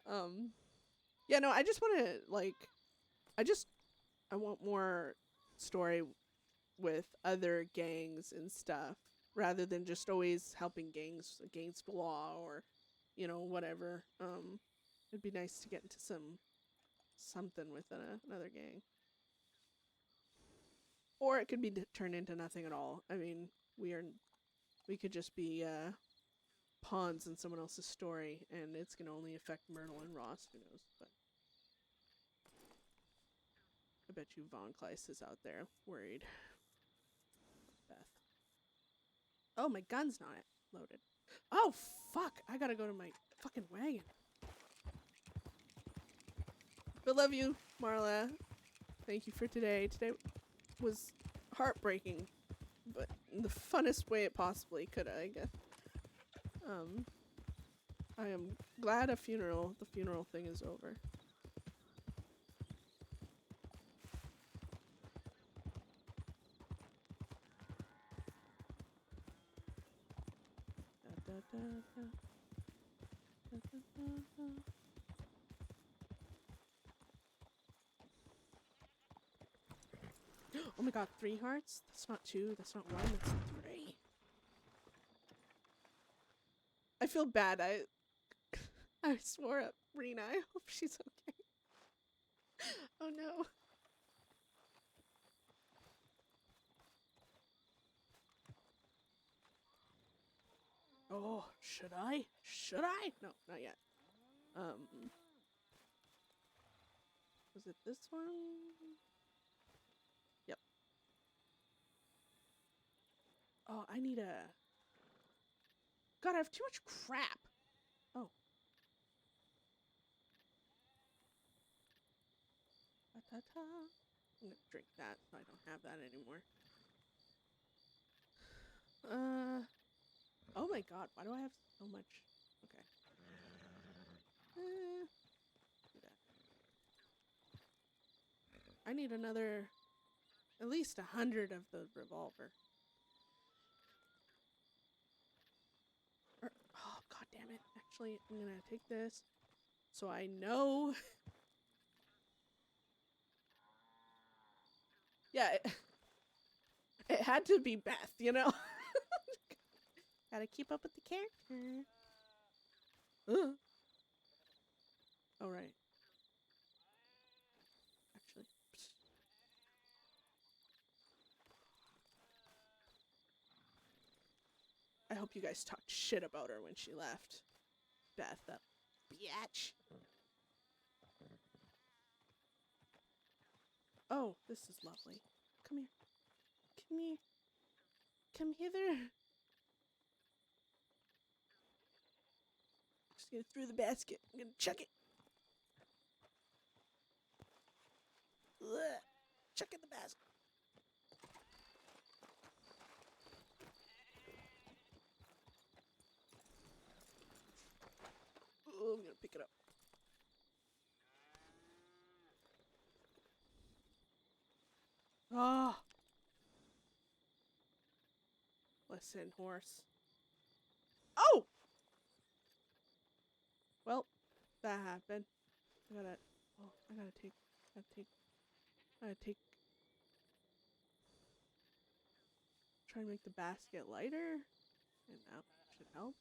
yeah, no, I just want to like, I want more story with other gangs and stuff, rather than just always helping gangs against the law or, you know, whatever. It'd be nice to get into something with another gang. Or it could be turned into nothing at all. I mean, we could just be pawns in someone else's story, and it's gonna only affect Myrtle and Ross. Who knows? But I bet you Von Kleist is out there worried. Beth. Oh, my gun's not loaded. Oh, fuck. I gotta go to my fucking wagon. But love you, Marla. Thank you for today. Today was heartbreaking, but in the funnest way it possibly could, I guess. I am glad the funeral thing is over. Oh my god, 3 hearts? That's not 2, that's not 1, that's 3. I feel bad. I swore at Rena. I hope she's okay. Oh no. Oh, should I? Should I? No, not yet. Was it this one? Yep. Oh, I need a... God, I have too much crap. Oh. Ta-ta-ta. I'm gonna drink that so I don't have that anymore. Oh my god, why do I have so much? Okay. Do that. I need another, at least 100 of the revolver. Oh, god damn it. Actually, I'm gonna take this so I know. Yeah, it had to be Beth, you know? Gotta keep up with the character. Oh, right. Actually. I hope you guys talked shit about her when she left. Beth, that bitch. Oh, this is lovely. Come here. Come here. Come hither. Just gonna throw the basket. I'm gonna chuck it. Ugh. Chuck in the basket. Oh, I'm gonna pick it up. Ah. Listen, horse. Oh! Well, that happened. I gotta take. Try to make the basket lighter. And that should help.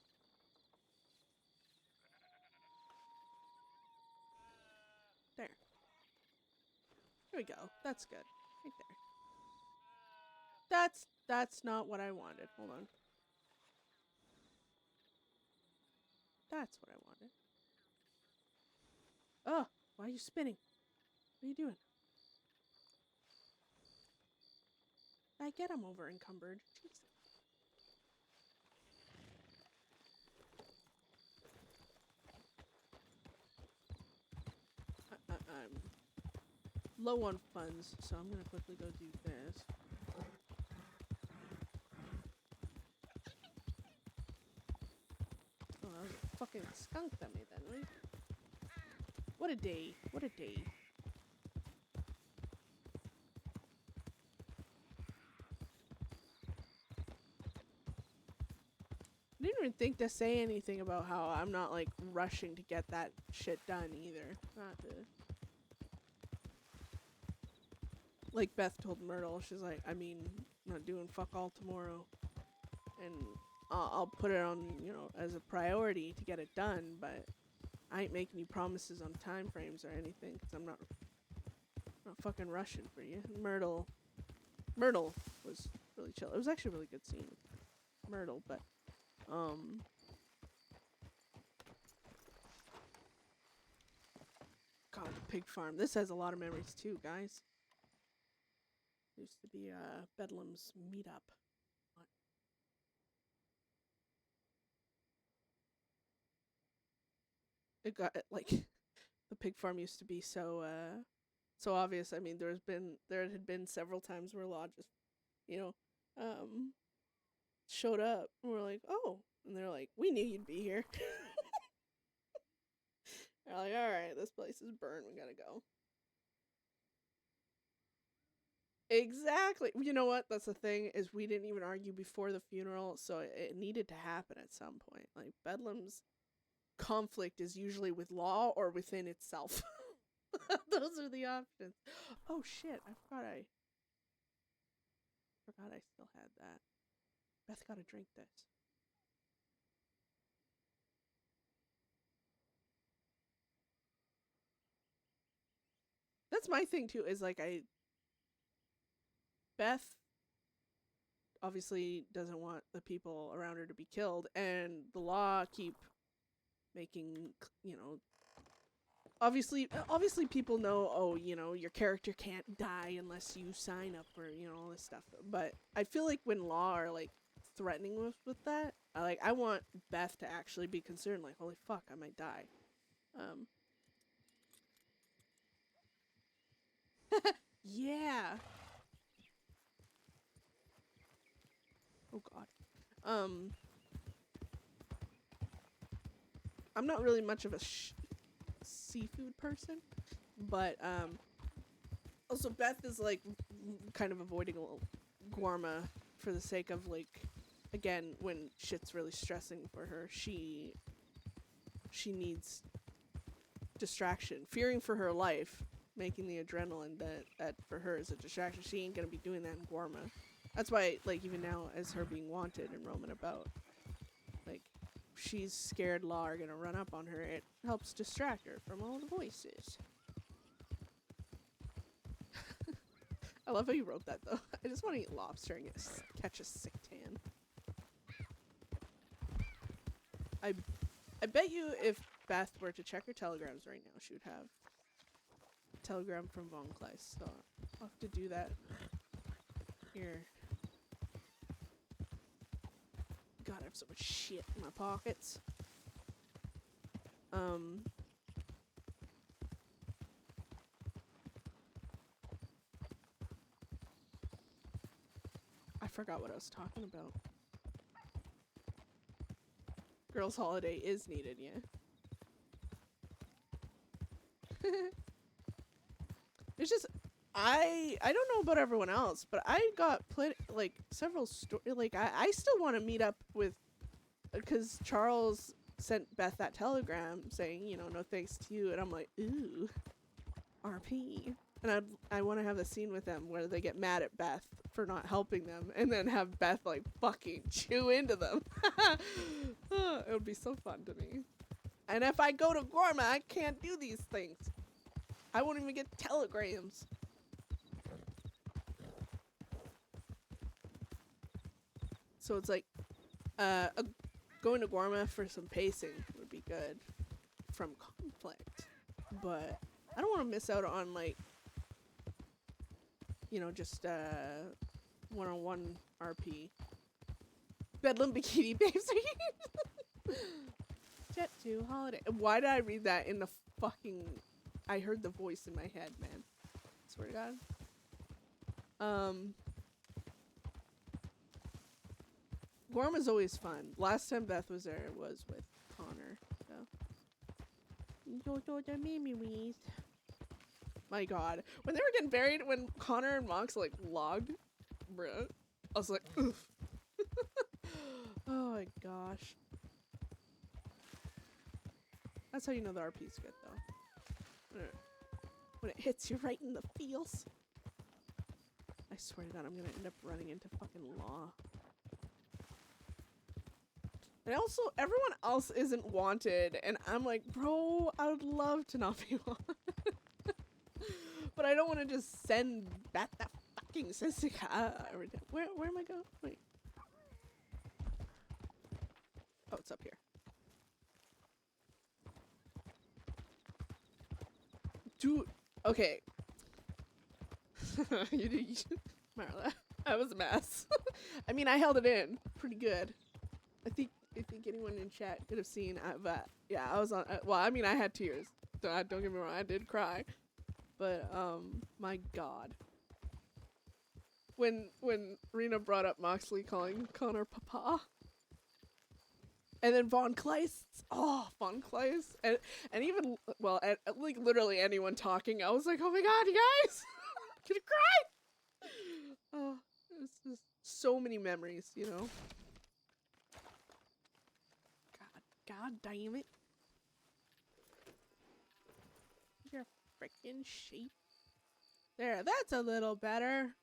There. Here we go. That's good. Right there. That's not what I wanted. Hold on. That's what I wanted. Oh, why are you spinning? What are you doing? I get I'm over encumbered. Jesus. I'm low on funds, so I'm gonna quickly go do this. fucking skunk that made that noise. What a day. What a day. I didn't even think to say anything about how I'm not like rushing to get that shit done either. Not to. Like Beth told Myrtle, she's like, I mean, I'm not doing fuck all tomorrow. And I'll put it on, you know, as a priority to get it done, but I ain't making any promises on time frames or anything, because I'm not fucking rushing for you. Myrtle was really chill. It was actually a really good scene with Myrtle, but God, the pig farm. This has a lot of memories too, guys. Used to be Bedlam's meetup. It got like the pig farm used to be so obvious. I mean, there had been several times where Law just, you know, showed up and we're like, oh, and they're like, we knew you'd be here. They're like, all right, this place is burned. We gotta go. Exactly. You know what? That's the thing, is we didn't even argue before the funeral, so it needed to happen at some point. Like, Bedlam's conflict is usually with Law or within itself. Those are the options. Oh shit, I forgot I still had that. Beth gotta drink this. That's my thing too, is like Beth obviously doesn't want the people around her to be killed, and the Law keep making, you know, obviously people know, oh, you know, your character can't die unless you sign up, or, you know, all this stuff. But I feel like when Law are like threatening with that, I want Beth to actually be concerned, like, holy fuck, I might die. Yeah. Oh god. I'm not really much of a seafood person, but also Beth is like kind of avoiding Guarma for the sake of, like, again, when shit's really stressing for her, she needs distraction, fearing for her life, making the adrenaline that for her is a distraction. She ain't gonna be doing that in Guarma. That's why, like, even now, as her being wanted and roaming about, like, she's scared Law are gonna run up on her. It helps distract her from all the voices. I love how you wrote that, though. I just want to eat lobster and catch a sick tan. I bet you if Beth were to check her telegrams right now, she would have a telegram from Von Kleist. So I'll have to do that here. God, I have so much shit in my pockets. I forgot what I was talking about. Girls' holiday is needed, yeah. It's just, I don't know about everyone else, but I got several I still want to meet up with, because Charles sent Beth that telegram saying, you know, no thanks to you, and I'm like, ooh, RP. And I want to have a scene with them where they get mad at Beth for not helping them, and then have Beth like fucking chew into them. It would be so fun to me. And if I go to Guarma, I can't do these things. I won't even get telegrams. So it's like, going to Guarma for some pacing would be good from conflict, but I don't want to miss out on, like, you know, just one-on-one RP. Bedlam Bikini Babes. Jet 2 holiday. Why did I read that in the fucking... I heard the voice in my head, man. Swear to God. Guarma's always fun. Last time Beth was there was with Connor. the memories. My God, when they were getting buried, when Conor and Mox like logged, bruh, I was like, oof. Oh my gosh. That's how you know the RP's good though. When it hits you right in the feels. I swear to God, I'm gonna end up running into fucking law. And also, everyone else isn't wanted, and I'm like, bro, I would love to not be wanted. But I don't want to just send back that fucking Sissika every day. Where am I going? Wait. Oh, it's up here. Dude, okay. Marla, I was a mess. I mean, I held it in pretty good. I think anyone in chat could have seen, but yeah, I was on. Well, I mean, I had tears. Don't get me wrong, I did cry. But my God, when Rena brought up Moxley calling Conor Papa, and then Von Kleist, Von Kleist, and even like literally anyone talking, I was like, oh my God, you guys, I'm gonna cry. Oh, it's just so many memories, you know. God damn it. You're a freaking sheep. There, that's a little better.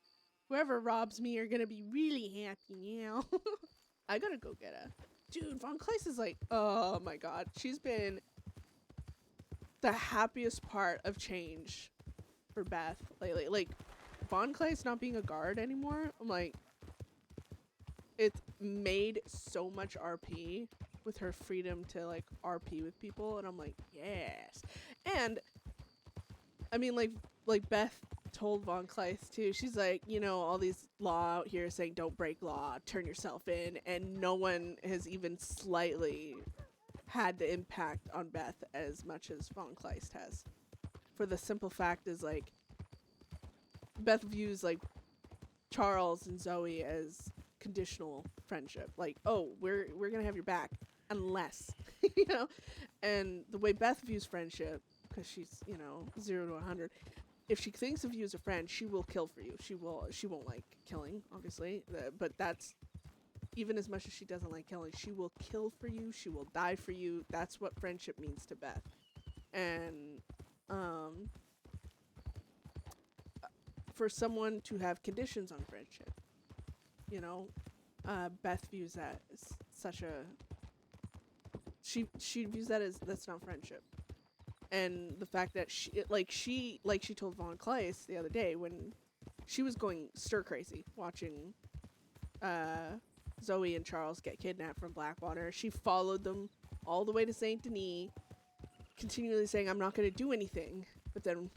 Whoever robs me are gonna be really happy now. I gotta go get her. Dude, Von Kleist is like, oh my God. She's been the happiest part of change for Beth lately. Like, Von Kleist not being a guard anymore, I'm like, it's made so much RP with her freedom to like RP with people, and I'm like, yes. And I mean, like Beth told Von Kleist too, she's like, you know, all these law out here saying don't break law, turn yourself in, and no one has even slightly had the impact on Beth as much as Von Kleist has. For the simple fact is, like, Beth views like Charles and Zoe as conditional friendship, like, oh, we're gonna have your back unless you know. And the way Beth views friendship, because she's, you know, 0 to 100, if she thinks of you as a friend, she will kill for you. She won't like killing, obviously, but that's even as much as she doesn't like killing, she will kill for you, she will die for you. That's what friendship means to Beth. And for someone to have conditions on friendship, you know, Beth views that as such a, she views that as, that's not friendship. And the fact that she told Von Kleist the other day when she was going stir crazy watching Zoe and Charles get kidnapped from Blackwater, she followed them all the way to Saint Denis, continually saying, I'm not going to do anything, but then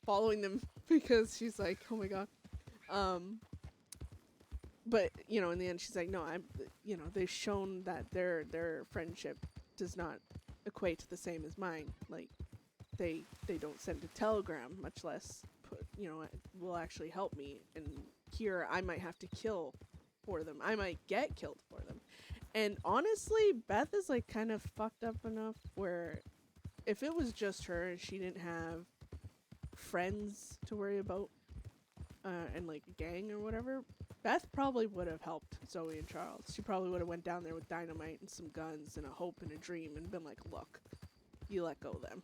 following them because she's like, oh my God. But, you know, in the end, she's like, no, you know, they've shown that their friendship does not equate to the same as mine. Like, they don't send a telegram, much less put, you know, will actually help me. And here I might have to kill for them. I might get killed for them. And honestly, Beth is like kind of fucked up enough where if it was just her and she didn't have friends to worry about, and like a gang or whatever, Beth probably would have helped Zoe and Charles. She probably would have went down there with dynamite and some guns and a hope and a dream and been like, look, you let go of them.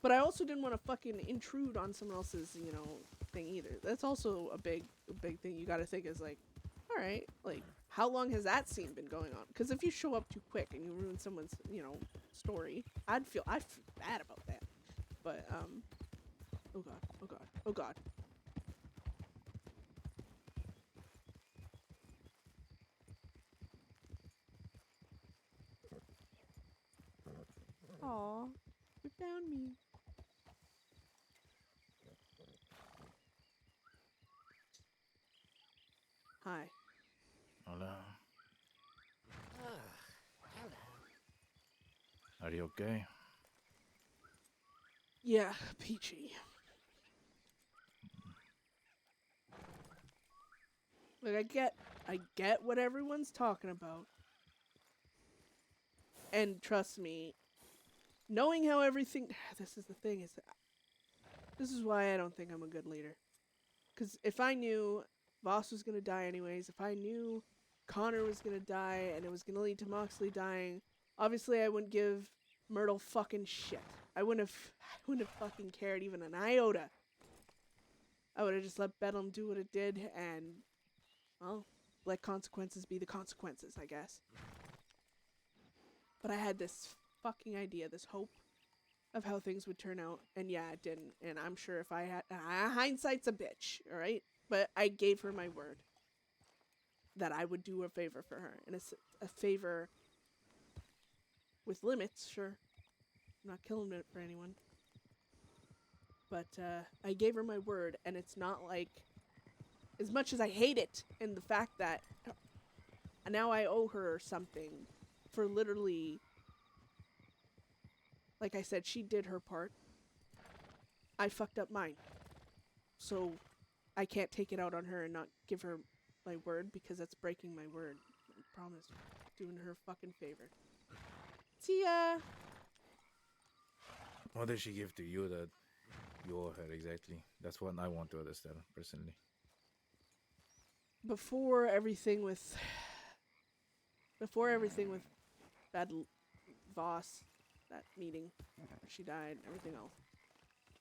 But I also didn't want to fucking intrude on someone else's, you know, thing either. That's also a big thing you got to think is like, all right, like, how long has that scene been going on? Because if you show up too quick and you ruin someone's, you know, story, I'd feel bad about that. But oh God, oh God, oh God. Aw, you found me. Hi. Hello. Hello. Are you okay? Yeah, peachy. Like, I get what everyone's talking about. And trust me, knowing how everything, this is the thing, this is why I don't think I'm a good leader. Because if I knew Voss was going to die anyways, if I knew Connor was going to die and it was going to lead to Moxley dying, obviously I wouldn't give Myrtle fucking shit. I wouldn't have fucking cared even an iota. I would have just let Bedlam do what it did and, well, let consequences be the consequences, I guess. But I had this fucking idea, this hope of how things would turn out, and yeah, it didn't. And I'm sure if I had, hindsight's a bitch, all right? But I gave her my word that I would do a favor for her, and it's a favor with limits, sure. I'm not killing it for anyone. But I gave her my word, and it's not like, as much as I hate it, and the fact that now I owe her something for literally, like I said, she did her part. I fucked up mine. So I can't take it out on her and not give her my word, because that's breaking my word. I promise. Doing her a fucking favor. See, What did she give to you that you owe her exactly? That's what I want to understand, personally. before everything with Bad Voss, that meeting where she died, everything else,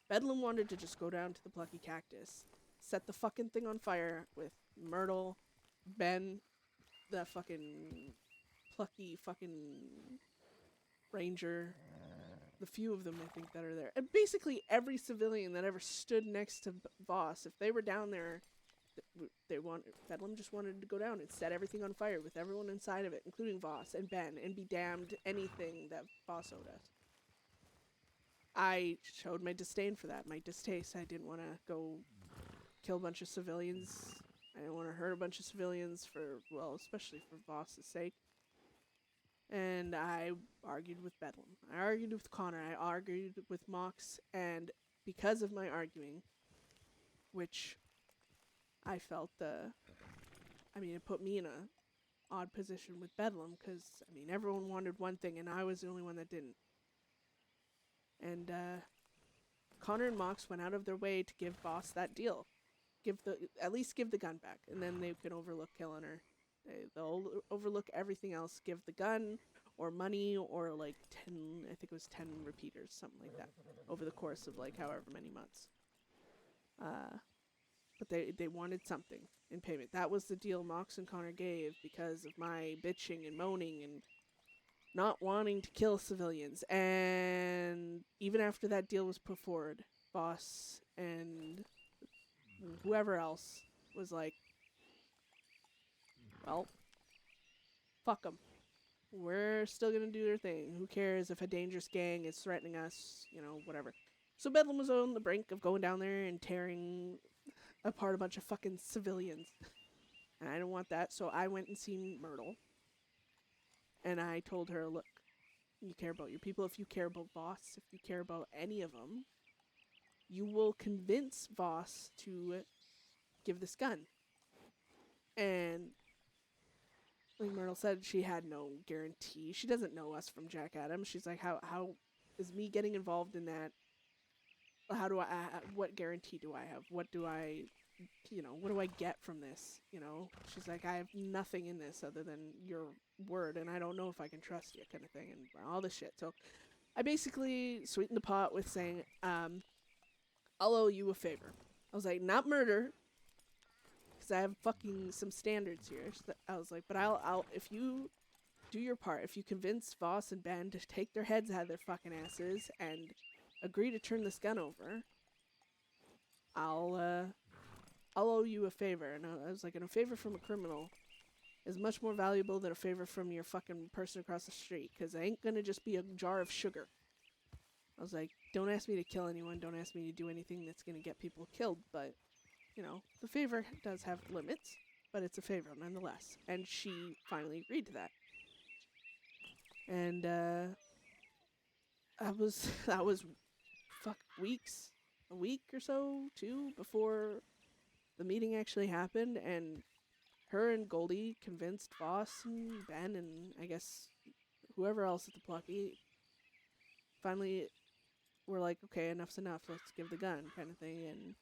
Bedlam wanted to just go down to the Plucky Cactus, set the fucking thing on fire with Myrtle, Ben, the fucking Plucky fucking Ranger, the few of them I think that are there, and basically every civilian that ever stood next to Voss. If they were down there, Bedlam just wanted to go down and set everything on fire with everyone inside of it, including Voss and Ben, and be damned anything that Voss owed us. I showed my disdain for that, my distaste. I didn't want to go kill a bunch of civilians. I didn't want to hurt a bunch of civilians especially for Voss's sake. And I argued with Bedlam. I argued with Connor. I argued with Mox. And because of my arguing, which I felt, it put me in a odd position with Bedlam, because, everyone wanted one thing, and I was the only one that didn't. And, Conor and Mox went out of their way to give Voss that deal. At least give the gun back, and then they can overlook killing her. They'll overlook everything else, give the gun, or money, or, 10 repeaters, something like that, over the course of, however many months. But they wanted something in payment. That was the deal Mox and Connor gave because of my bitching and moaning and not wanting to kill civilians. And even after that deal was put forward, Boss and whoever else was like, well, fuck them. We're still gonna do their thing. Who cares if a dangerous gang is threatening us, whatever. So Bedlam was on the brink of going down there and tearing apart a bunch of fucking civilians. And I didn't want that, so I went and seen Myrtle. And I told her, look, you care about your people. If you care about Voss, if you care about any of them, you will convince Voss to give this gun. And like Myrtle said, she had no guarantee. She doesn't know us from Jack Adams. She's like, how is me getting involved in that? How do what guarantee do I have? What do I get from this? She's like, I have nothing in this other than your word, and I don't know if I can trust you, kind of thing, and all this shit. So I basically sweetened the pot with saying, I'll owe you a favor. I was like, not murder, because I have fucking some standards here. So I was like, but I'll if you do your part, if you convince Voss and Ben to take their heads out of their fucking asses and agree to turn this gun over, I'll owe you a favor. And I was like, and a favor from a criminal is much more valuable than a favor from your fucking person across the street, because it ain't gonna just be a jar of sugar. I was like, don't ask me to kill anyone, don't ask me to do anything that's gonna get people killed, but, the favor does have limits, but it's a favor nonetheless. And she finally agreed to that. And, that was weeks, a week or so, 2, before the meeting actually happened, and her and Goldie convinced Voss and Ben and I guess whoever else at the Plucky finally we're like, okay, enough's enough. Let's give the gun, kind of thing. And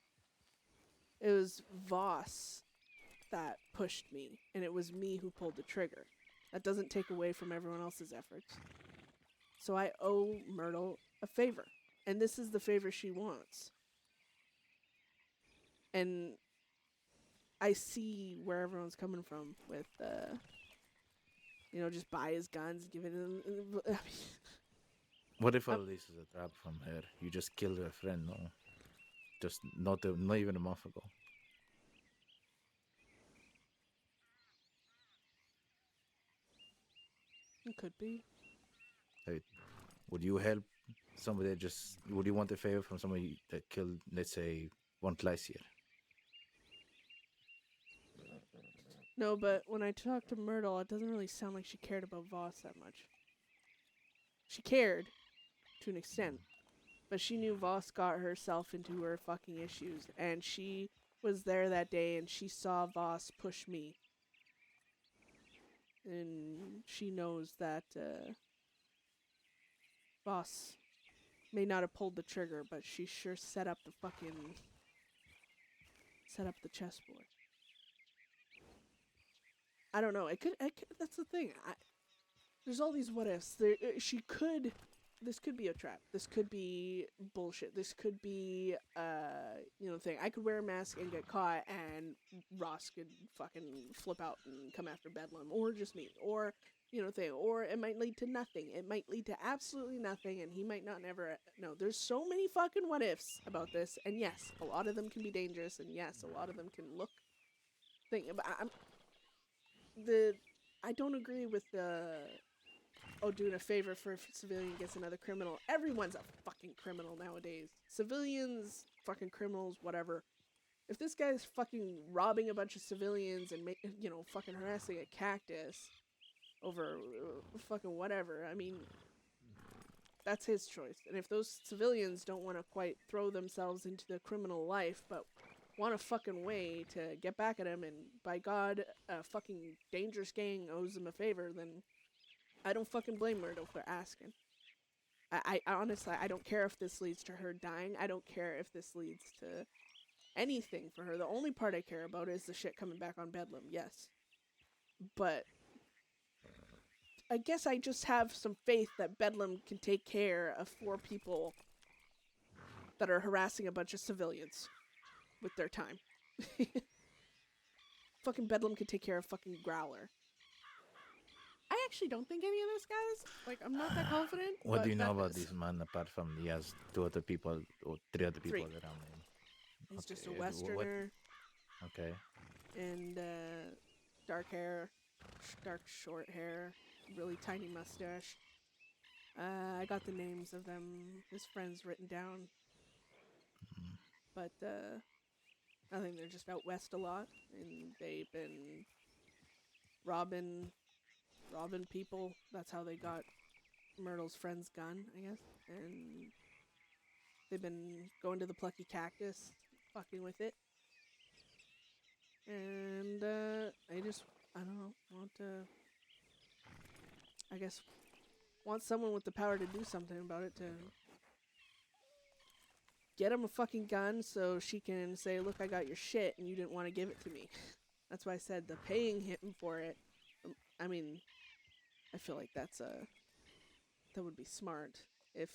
it was Voss that pushed me, and it was me who pulled the trigger. That doesn't take away from everyone else's efforts. So I owe Myrtle a favor, and this is the favor she wants. And I see where everyone's coming from with, just buy his guns, give it. What if all this is a trap from her? You just killed her friend, no? Just not even a month ago. It could be. Hey, would you help somebody would you want a favor from somebody that killed, let's say, one glacier? No, but when I talked to Myrtle, it doesn't really sound like she cared about Voss that much. She cared, to an extent, but she knew Voss got herself into her fucking issues, and she was there that day, and she saw Voss push me. And she knows that, Voss may not have pulled the trigger, but she sure set up the chessboard. I don't know. That's the thing. There's all these what ifs. This could be a trap. This could be bullshit. This could be, thing. I could wear a mask and get caught, and Ross could fucking flip out and come after Bedlam, or just me, or, or it might lead to nothing. It might lead to absolutely nothing, and he might not never know. There's so many fucking what ifs about this, and yes, a lot of them can be dangerous, and yes, a lot of them can look I don't agree with doing a favor for a civilian against another criminal. Everyone's a fucking criminal nowadays. Civilians, fucking criminals, whatever. If this guy's fucking robbing a bunch of civilians and fucking harassing a cactus over fucking whatever, I mean, that's his choice. And if those civilians don't want to quite throw themselves into the criminal life, but want a fucking way to get back at him, and by God, a fucking dangerous gang owes him a favor, then I don't fucking blame Myrtle for asking. I honestly, I don't care if this leads to her dying. I don't care if this leads to anything for her. The only part I care about is the shit coming back on Bedlam, yes. But I guess I just have some faith that Bedlam can take care of 4 people that are harassing a bunch of civilians with their time. Fucking Bedlam can take care of fucking Growler. I actually don't think any of those guys, I'm not that confident. What do you know about this man, apart from he has 2 other people or 3 other people 3. around him? He's just a Westerner. Okay. And dark hair, dark short hair, really tiny mustache. I got the names of them, his friends, written down. But I think they're just out west a lot, and they've been robbing people. That's how they got Myrtle's friend's gun, I guess. And they've been going to the Plucky Cactus, fucking with it. And I don't know, want someone with the power to do something about it, to get him a fucking gun so she can say, look, I got your shit and you didn't want to give it to me. That's why I said the paying him for it. I mean, I feel like that would be smart if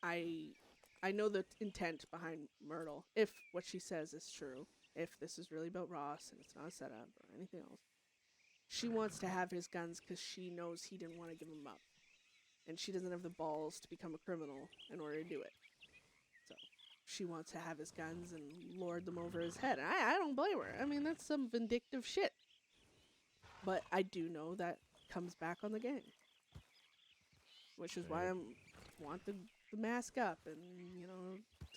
I know the intent behind Myrtle, if what she says is true, if this is really about Ross and it's not a setup or anything else. She wants to have his guns because she knows he didn't want to give them up. And she doesn't have the balls to become a criminal in order to do it. So she wants to have his guns and lord them over his head. I don't blame her. I mean, that's some vindictive shit. But I do know that comes back on the gang. Which is why I want the mask up and,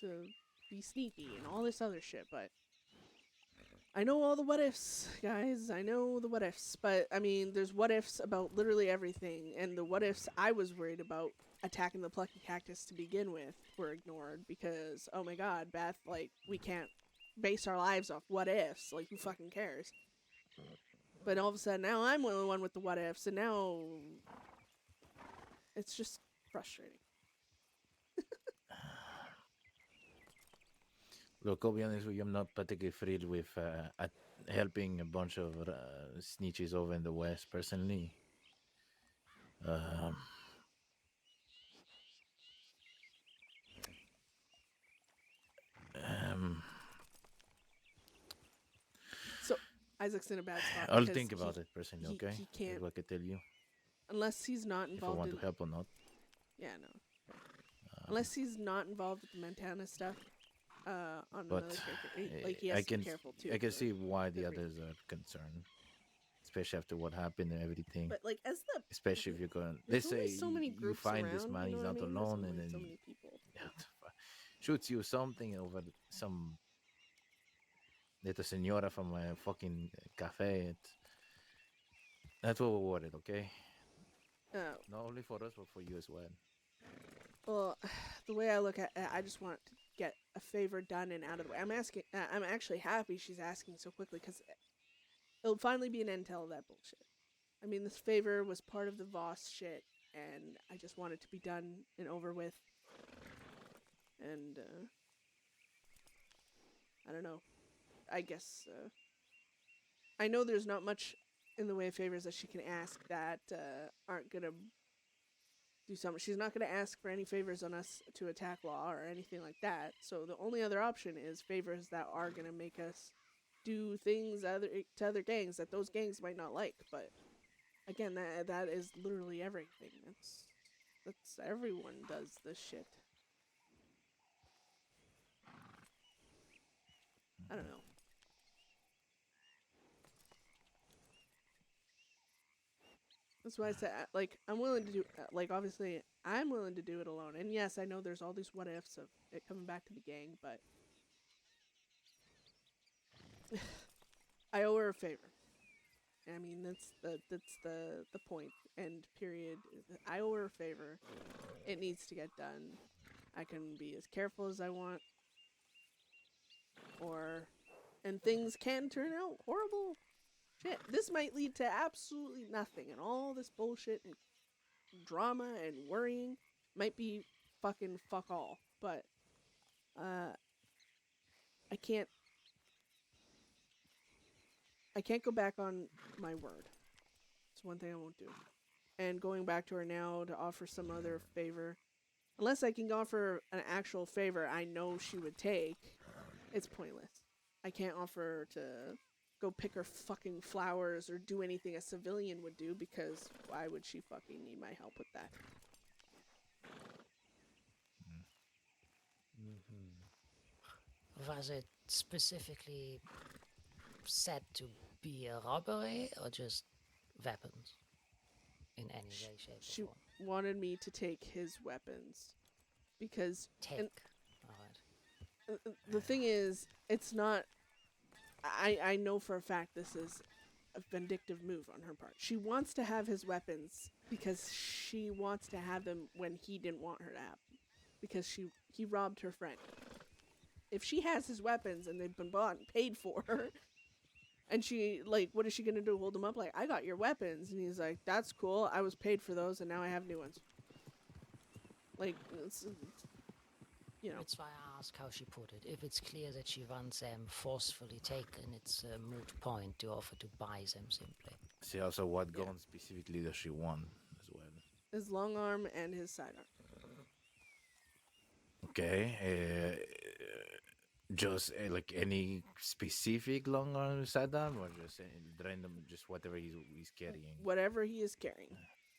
to be sneaky and all this other shit. But I know all the what ifs, guys. I know the what ifs. But, I mean, there's what ifs about literally everything. And the what ifs I was worried about attacking the Plucky Cactus to begin with were ignored. Because, oh my god, Beth, we can't base our lives off what ifs. Who fucking cares? But all of a sudden, now I'm the one with the what ifs. And now it's just frustrating. Look, I'll be honest with you, I'm not particularly thrilled with helping a bunch of snitches over in the West, personally. Um, um, So Isaac's in a bad spot. I'll because think about it personally, okay? He can't, That's what I can tell you. unless he's not If I involved want in. to help or not. Yeah, no. Unless he's not involved with the McMannus stuff. On But another character, like he has to be careful too. I can for see why the different- others are concerned, especially after what happened and everything. But like as the Especially if you're going, there's let's only say so many you groups find this around, man, you he's know not what I mean? alone, There's and only then so many people. shoots you something over some little senora from a fucking cafe. That's what we're worried, okay? Not only for us, but for you as well. Well, the way I look at it, I just want to get a favor done and out of the way. I'm actually happy she's asking so quickly because it'll finally be an end to all that bullshit. I mean, this favor was part of the Voss shit, and I just want it to be done and over with. And, I don't know. I guess, I know there's not much in the way of favors that she can ask that, aren't gonna do something. She's not going to ask for any favors on us to attack law or anything like that. So the only other option is favors that are going to make us do things to other gangs that those gangs might not like. But again, that is literally everything. That's everyone does this shit. I don't know. That's why I said, like, I'm willing to do, like, obviously, I'm willing to do it alone. And yes, I know there's all these what ifs of it coming back to the gang, but I owe her a favor. I mean, that's the point. End period. I owe her a favor. It needs to get done. I can be as careful as I want, and things can turn out horrible. Shit, this might lead to absolutely nothing, and all this bullshit and drama and worrying might be fucking fuck all. But I can't go back on my word. It's one thing I won't do. And going back to her now to offer some other favor, unless I can offer an actual favor I know she would take, it's pointless. I can't offer her to go pick her fucking flowers or do anything a civilian would do, because why would she fucking need my help with that? Was it specifically set to be a robbery or just weapons? In any way, shape, or She form? wanted me to take his weapons because Alright. The thing is, it's not. I know for a fact this is a vindictive move on her part. She wants to have his weapons because she wants to have them when he didn't want her to have them, because he robbed her friend. If she has his weapons and they've been bought and paid for, and she, like, what is she gonna do? Hold them up like, I got your weapons, and he's like, that's cool. I was paid for those, and now I have new ones. Like, you know. That's why I ask how she put it. If it's clear that she wants them forcefully taken, it's a moot point to offer to buy them simply. See also what gun specifically does she want as well. His long arm and his sidearm. Okay, just like any specific long arm sidearm, or just random, just whatever he's carrying. Whatever he is carrying.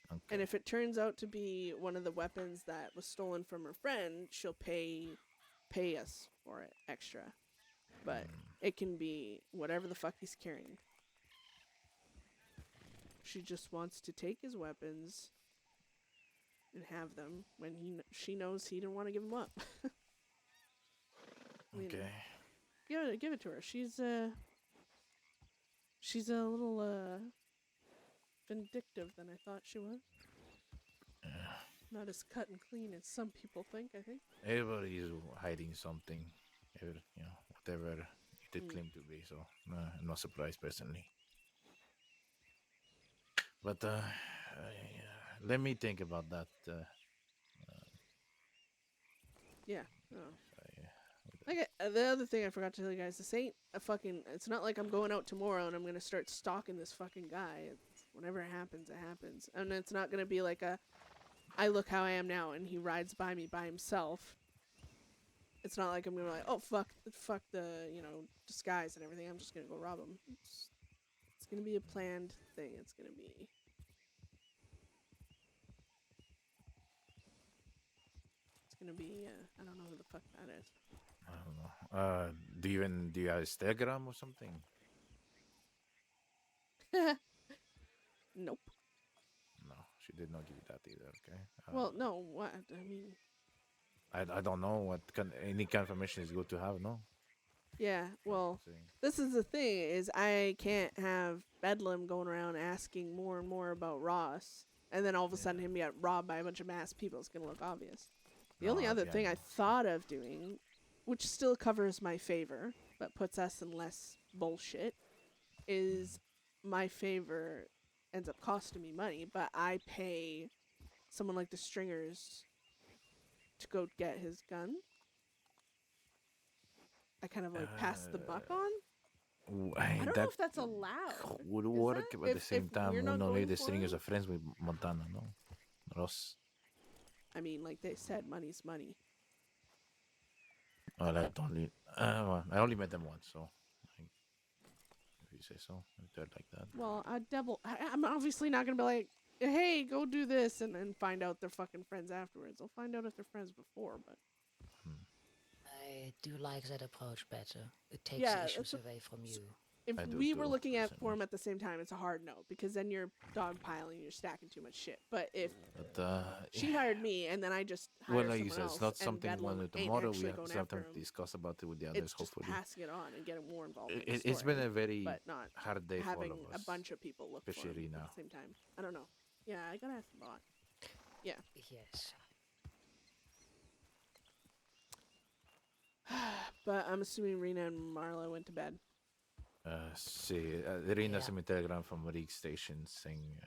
Okay. And if it turns out to be one of the weapons that was stolen from her friend, she'll pay us for it extra. But it can be whatever the fuck he's carrying. She just wants to take his weapons and have them when she knows he didn't want to give them up. I mean, Okay. give it to her. She's a little vindictive than I thought she was. Not as cut and clean as some people think, I think. Everybody is hiding something, whatever they claim to be. So I'm not surprised personally. But let me think about that. Yeah. Oh. Like the other thing I forgot to tell you guys, this ain't a fucking. It's not like I'm going out tomorrow and I'm gonna start stalking this fucking guy. It's, whenever it happens, it happens, and it's not gonna be like a. I look how I am now, and he rides by me by himself. It's not like I'm gonna be like, oh fuck the disguise and everything. I'm just gonna go rob him. It's gonna be a planned thing. It's gonna be. It's gonna be. I don't know who the fuck that is. I don't know. Do you have Instagram or something? Nope. No, she did not give you that either. Okay. Well, no. What I mean. I don't know what any confirmation is good to have. No. Yeah. Well, this is the thing: is I can't have Bedlam going around asking more and more about Ross, and then all of a sudden him get robbed by a bunch of masked people. It's gonna look obvious. The only other thing I thought of doing, which still covers my favor but puts us in less bullshit, is my favor ends up costing me money, but I pay someone like the Stringers to go get his gun. I kind of like pass the buck on. I don't know if that's allowed. Would work, but at the same time, we're not only going the for Stringers it? are friends with Montana, no? Ross. I mean, like they said, money's money. Well, I only met them once, so if you say so, they're like that. Well, I'm obviously not gonna be like, hey, go do this, and then find out they're fucking friends afterwards. I'll find out if they're friends before, but. I do like that approach better. It takes Yeah, the issues away from you. If we were looking at form at the same time, it's a hard no, because then you're dogpiling, you're stacking too much shit. But if she hired me and then I just hired like you someone said, else, it's not and something Bedlam when ain't tomorrow we actually have going to after have to him, discuss about it with the others, it's just hopefully. passing it on and getting more involved. In the It's been story, a very but not hard day for having all of a us. bunch of people look for especially him now. at the same time. I don't know. Yeah, I gotta ask the bot. Yeah. Yes. But I'm assuming Rena and Marla went to bed. See, Irina sent me a telegram from Rig Station saying,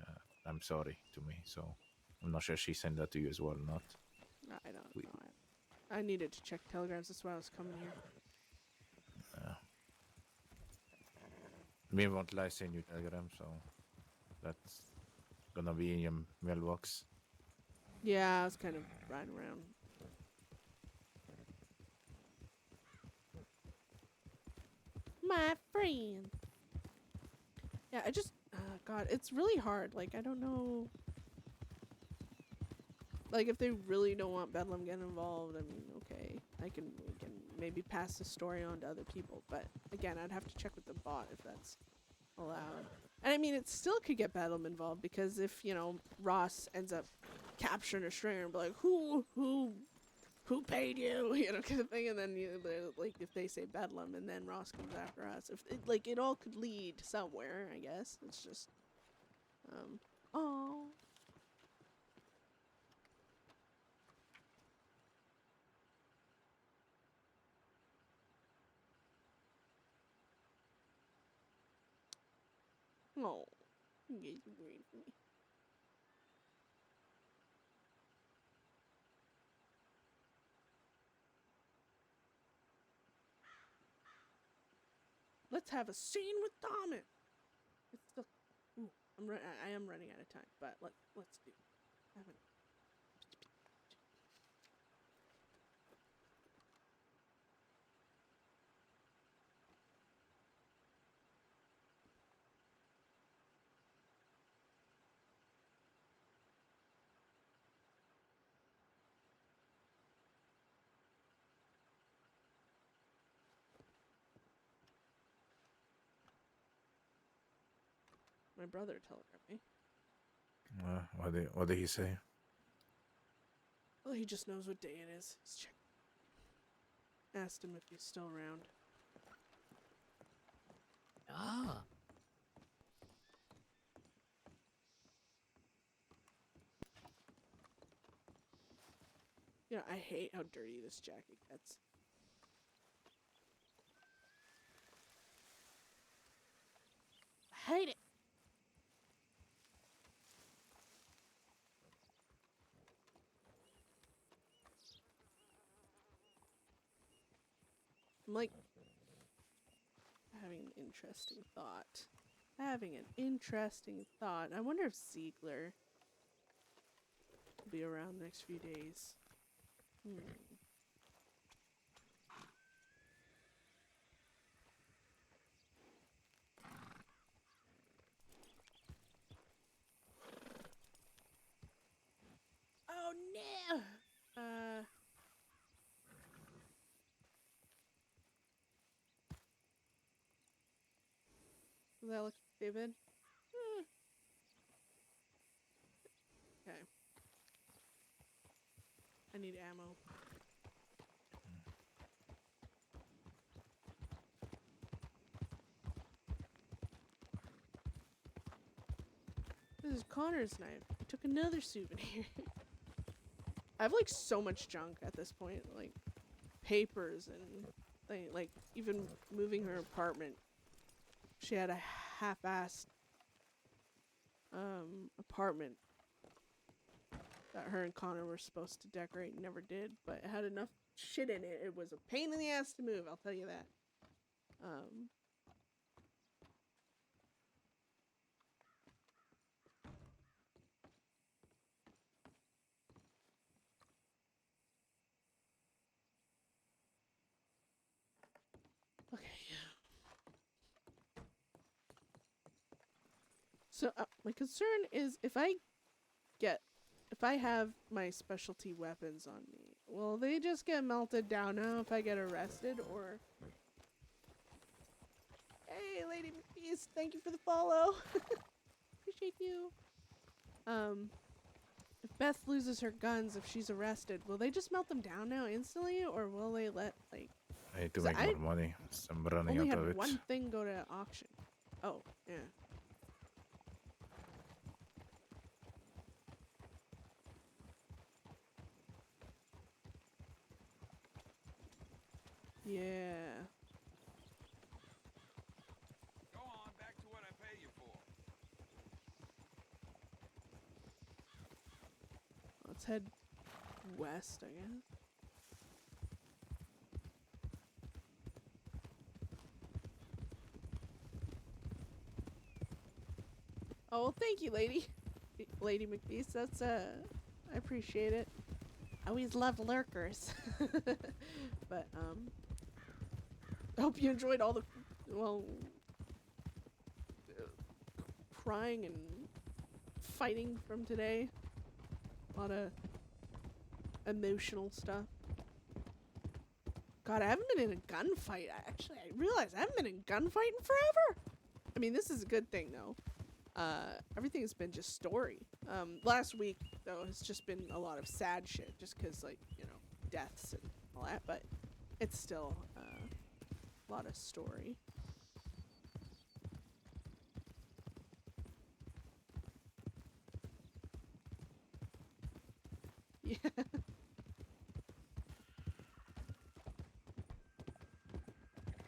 I'm sorry to me, so I'm not sure she sent that to you as well or not. I don't know. I needed to check telegrams. That's why I was coming here. Me won't lie, send you telegram, so that's gonna be in your mailbox. Yeah, I was kind of riding around. My friend. Yeah, I just, God, it's really hard. Like, I don't know. Like, if they really don't want Bedlam getting involved, I mean, okay, we can maybe pass the story on to other people. But again, I'd have to check with the bot if that's allowed. And I mean, it still could get Bedlam involved because if Ross ends up capturing a stringer and be like, who paid you, kind of thing, and then like if they say Bedlam and then Ross comes after us, if it all could lead somewhere, I guess. It's just, oh. Oh, you guys are worried for me. Let's have a scene with Domin. It's still. Ooh, I am running out of time, but let's do. Haven't. My brother telegrammed me. What did he say? Well, he just knows what day it is. He's checking. Asked him if he's still around. Ah. Yeah, I hate how dirty this jacket gets. I hate it. I'm like having an interesting thought. Having an interesting thought. I wonder if Ziegler will be around the next few days. Oh no! Does that look vivid? Okay. I need ammo. This is Connor's knife. I took another souvenir. I have like so much junk at this point, like papers and like even moving her apartment. She had a half-assed apartment that her and Connor were supposed to decorate and never did, but it had enough shit in it. It was a pain in the ass to move, I'll tell you that. Okay. So my concern is if I have my specialty weapons on me, will they just get melted down now if I get arrested, or... Hey, Lady McPeace, thank you for the follow. Appreciate you. If Beth loses her guns, if she's arrested, will they just melt them down now instantly, or will they let, like... I need to make more money. So I'm running only out had of it. one thing go to auction. Oh, yeah. Yeah. Go on, back to what I pay you for. Let's head west, I guess. Oh, well, thank you, Lady McBeast. That's, I appreciate it. I always love lurkers. But, I hope you enjoyed all the, well, crying and fighting from today. A lot of emotional stuff. God, I haven't been in a gunfight. I realized I haven't been in gunfight in forever. I mean, this is a good thing, though. Everything has been just story. Last week, though, has just been a lot of sad shit, just because, like, you know, deaths and all that, but it's still a lot of story. Yeah.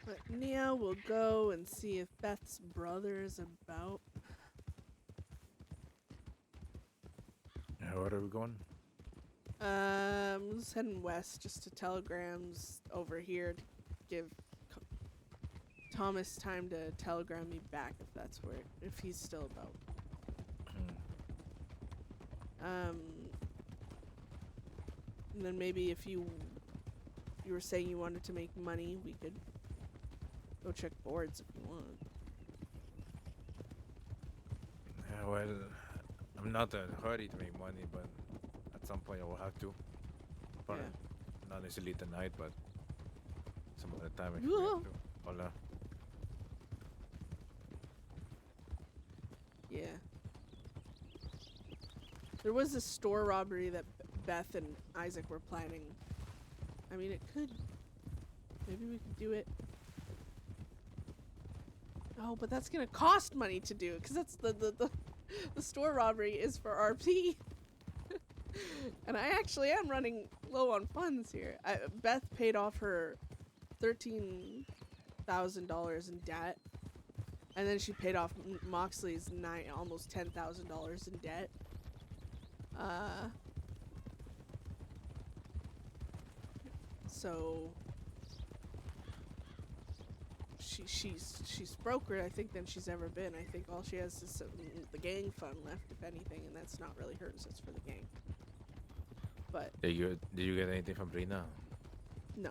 But now we'll go and see if Beth's brother is about. Where are we going? Just heading west just to telegrams over here to give Thomas time to telegram me back if he's still about. And then maybe if you were saying you wanted to make money, we could go check boards if you want. Well, I'm not in a hurry to make money, but at some point I will have to. Probably not necessarily tonight, but some other time if you have to. Hola. Yeah. There was a store robbery that Beth and Isaac were planning. I mean, it could. Maybe we could do it. Oh, but that's gonna cost money to do, because that's the store robbery is for RP. And I actually am running low on funds here. Beth paid off her $13,000 in debt, and then she paid off Moxley's almost $10,000 in debt. So she's broker, I think, than she's ever been. I think all she has is the gang fund left, if anything, and that's not really hers. It's for the gang. But Did you get anything from Brina? no.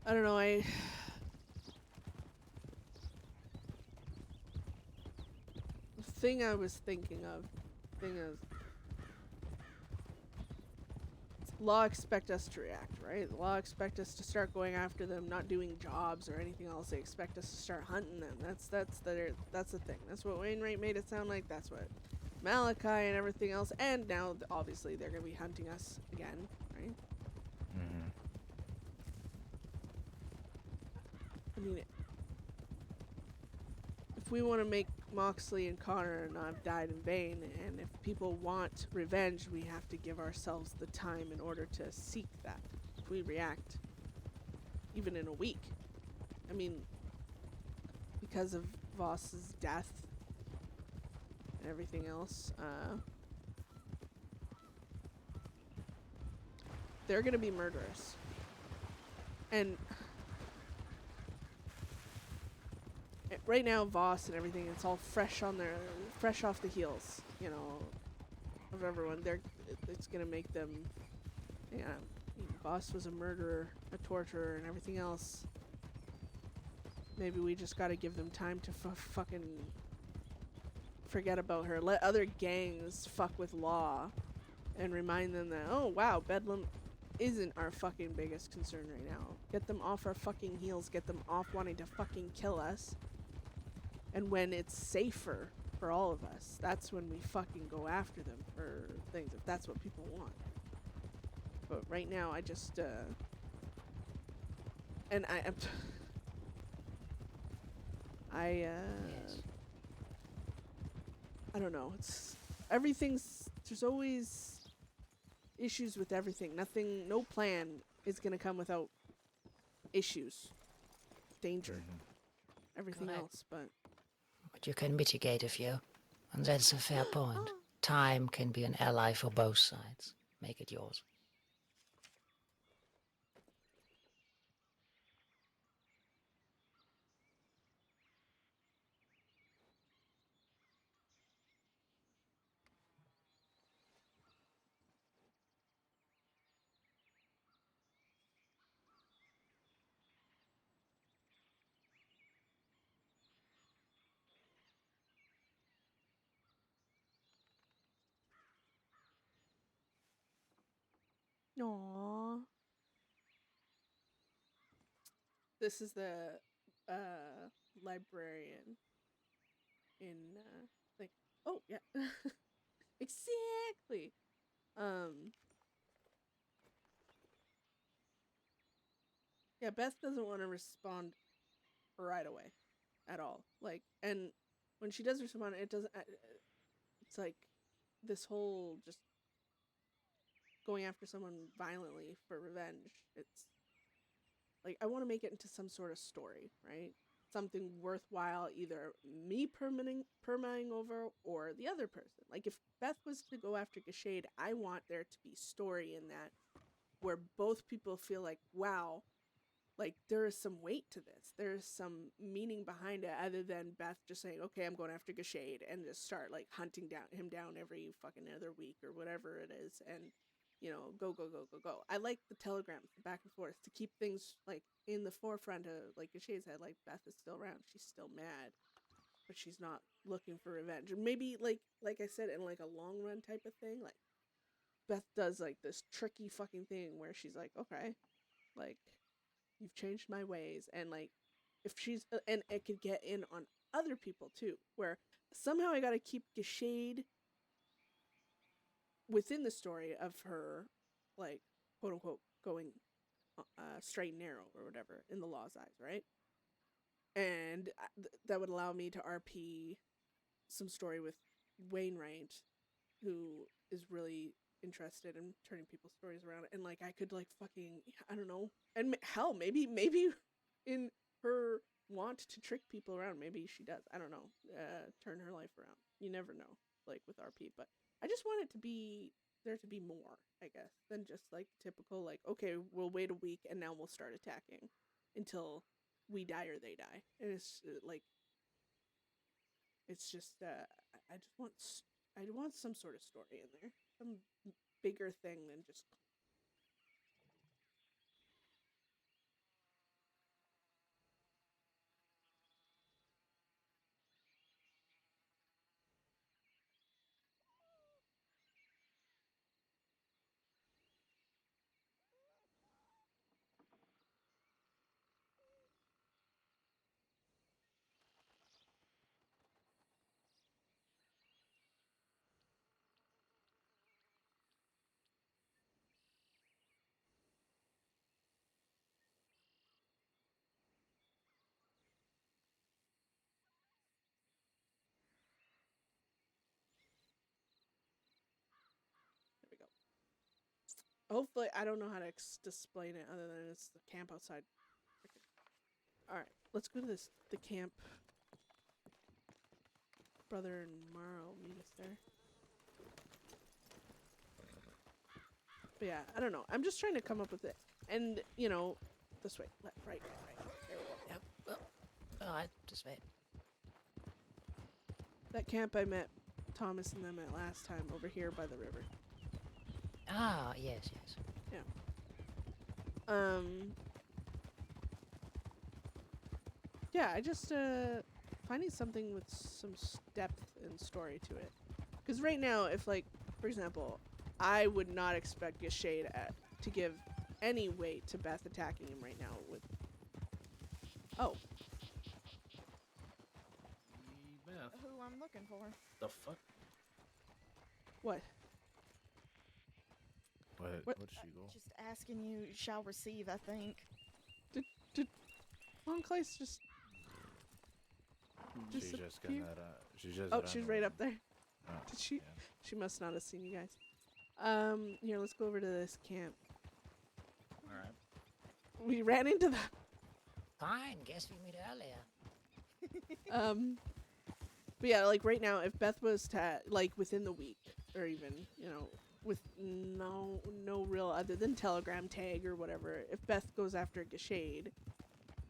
I don't know, the thing I was thinking of, law expect us to react, right? The law expect us to start going after them, not doing jobs or anything else. They expect us to start hunting them. That's the thing. That's what Wainwright made it sound like. That's what Malachi and everything else. And now, obviously, they're gonna be hunting us again, right? Mm-hmm. I mean, if we want to make Moxley and Conor not have died in vain, and if people want revenge, we have to give ourselves the time in order to seek that. If we react, even in a week, I mean, because of Voss's death and everything else, they're gonna be murderous. And right now, Voss and everything, it's all fresh off the heels, you know, of everyone. It's gonna make them, yeah. Voss was a murderer, a torturer, and everything else. Maybe we just gotta give them time to fucking forget about her. Let other gangs fuck with law, and remind them that, oh wow, Bedlam isn't our fucking biggest concern right now. Get them off our fucking heels. Get them off wanting to fucking kill us. And when it's safer for all of us, that's when we fucking go after them for things, if that's what people want. But right now, I just, and I don't know, there's always issues with everything. No plan is gonna come without issues, danger, everything Correct. else, but But you can mitigate a few, and that's a fair point. Time can be an ally for both sides. Make it yours. aww. This is the librarian in like, oh yeah. Exactly. Yeah, Beth doesn't want to respond right away at all. Like, and when she does respond, it doesn't, it's like this whole just going after someone violently for revenge. It's like, I want to make it into some sort of story, right? Something worthwhile, either me permaing over or the other person. Like, if Beth was to go after Gashade, I want there to be story in that where both people feel like, wow, like there is some weight to this. There's some meaning behind it other than Beth just saying, okay, I'm going after Gashade, and just start like hunting him down every fucking other week or whatever it is, and you know, go. I like the telegrams, the back and forth, to keep things like in the forefront of like Gashade's head. Like, Beth is still around, she's still mad, but she's not looking for revenge. And maybe like I said, in like a long run type of thing, like Beth does like this tricky fucking thing where she's like, okay, like, you've changed my ways, and like if she's and it could get in on other people too, where somehow I gotta keep Gashade within the story of her, like, quote unquote, going straight and narrow or whatever in the law's eyes, right? And that would allow me to RP some story with Wainwright, who is really interested in turning people's stories around, and like I could like fucking, I don't know, and hell, maybe in her want to trick people around, maybe she does, I don't know, turn her life around. You never know, like with RP, but I just want it to be there to be more, I guess, than just like typical like, okay, we'll wait a week and now we'll start attacking until we die or they die. And it's like, it's just I just want I want some sort of story in there, some bigger thing than just. There we go. Hopefully, I don't know how to explain it other than it's the camp outside. All right, let's go to the camp. Brother and Mara will meet us there. But yeah, I don't know. I'm just trying to come up with it, and you know, this way, left, right. There we go. Yep. All right, just wait. That camp I met Thomas and them at last time over here by the river. Ah, yes. Yeah. Yeah, I just finding something with some depth and story to it. Because right now, if like, for example, I would not expect Gashade to give any weight to Beth attacking him right now with. Oh. Beth. Who I'm looking for. The fuck? What? Where'd she go? Just asking you shall receive, I think. Did Monclace just She just got disappear? that. She just. Oh, ran she's right away. up there. Oh, Did she? yeah. She must not have seen you guys. Here, let's go over to this camp. All right. We ran into the. Fine, guess we meet earlier. But yeah, like right now, if Beth was to like within the week, or even with no real other than Telegram tag or whatever, if Beth goes after Gashade,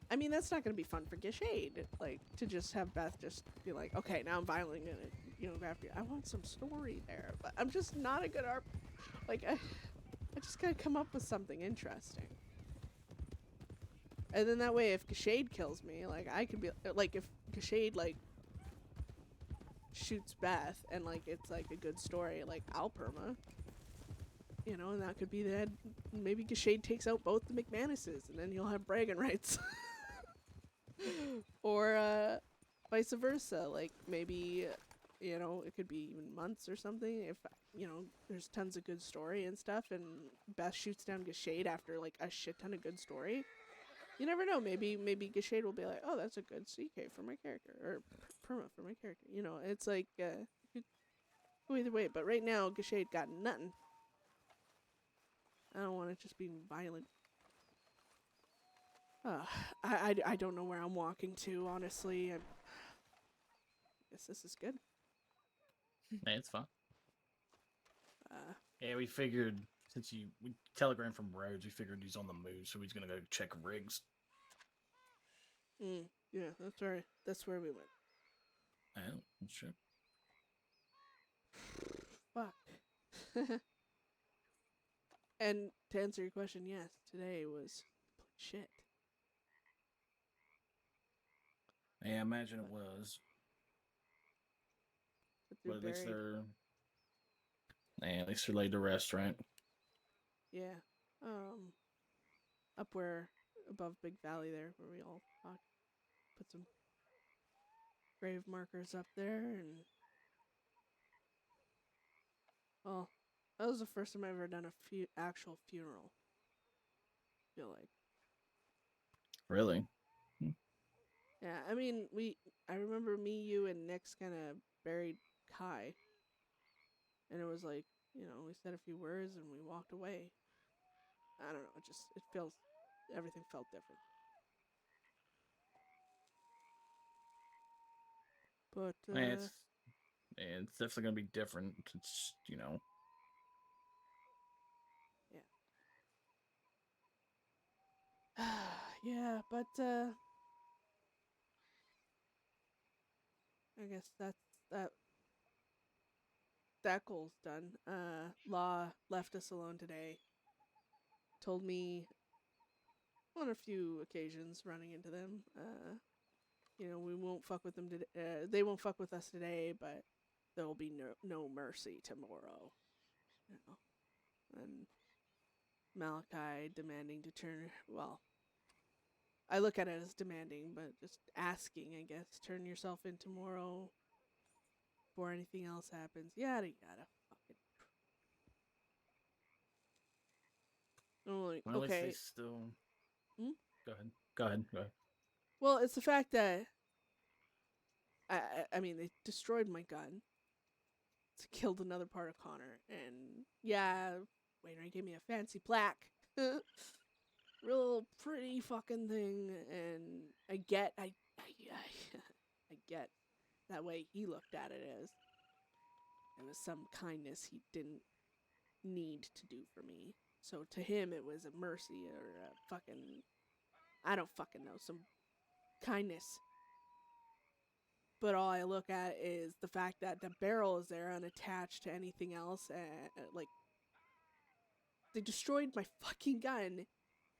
I mean that's not gonna be fun for Gashade. Like to just have Beth just be like, okay, now I'm violently gonna go after you. I want some story there, but I'm just not a good like I just gotta come up with something interesting. And then that way, if Gashade kills me, like I could be like, if Gashade like shoots Beth and like it's like a good story, like I'll perma, and that could be that maybe Gashade takes out both the McMannuses and then you'll have bragging rights. Or vice versa, like maybe it could be even months or something if there's tons of good story and stuff and Beth shoots down Gashade after like a shit ton of good story. You never know, maybe Gashade will be like, oh, that's a good CK for my character, or perma for my character. It's like it could go either way, but right now Gashade got nothing. I don't want it just being violent. I don't know where I'm walking to, honestly. I guess this is good. Hey, it's fine. Yeah, we figured since we telegrammed from Rhodes, we figured he's on the move, so he's gonna go check rigs. Yeah, that's right. That's where we went. Oh, sure. Fuck. And to answer your question, yes, today was shit. Yeah, I imagine it was. But at least at least they're laid to rest, right? Yeah. Up where above Big Valley there, where we all put some grave markers up there, and well, that was the first time I've ever done a actual funeral. I feel like. Really? Yeah, I mean, I remember me, you, and Nick's kind of buried Kai. And it was like you know, we said a few words and we walked away. I don't know, everything felt different. But, it's definitely gonna be different. It's, you know. yeah, but, I guess that goal's done. Law left us alone today. Told me on a few occasions running into them, you know, we won't fuck with them today. They won't fuck with us today, but there will be no mercy tomorrow. You know, and Malachi demanding to turn. Well, I look at it as demanding, but just asking, I guess. Turn yourself in tomorrow before anything else happens. Yada yada. Fucking. I'm like, Well, at least okay. they still. Hmm? Go ahead. Go ahead. Go ahead. Well, it's the fact that I mean, they destroyed my gun. It's killed another part of Connor, and yeah, Wainwright gave me a fancy plaque. Real pretty fucking thing, and I get that way he looked at it as it was some kindness he didn't need to do for me. So to him it was a mercy or a fucking, I don't fucking know, some kindness. But all I look at is the fact that the barrel is there unattached to anything else, and like, they destroyed my fucking gun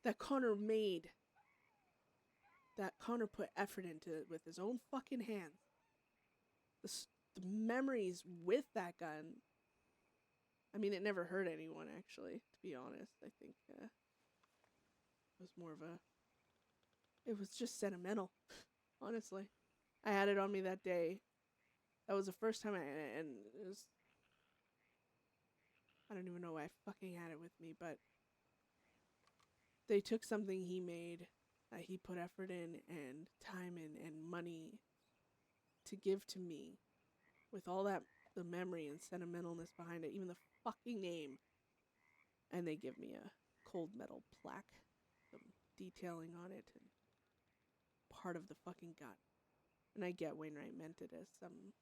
that Connor made. That Connor put effort into it with his own fucking hands. The memories with that gun. I mean, it never hurt anyone, actually, to be honest. I think it was more of a... It was just sentimental, honestly. I had it on me that day. That was the first time and it was... I don't even know why I fucking had it with me, but... They took something he made, that he put effort in, and time in, and money to give to me. With all that, the memory and sentimentalness behind it, even the fucking name. And they give me a cold metal plaque, some detailing on it, and part of the fucking gun. And I get Wainwright meant it as some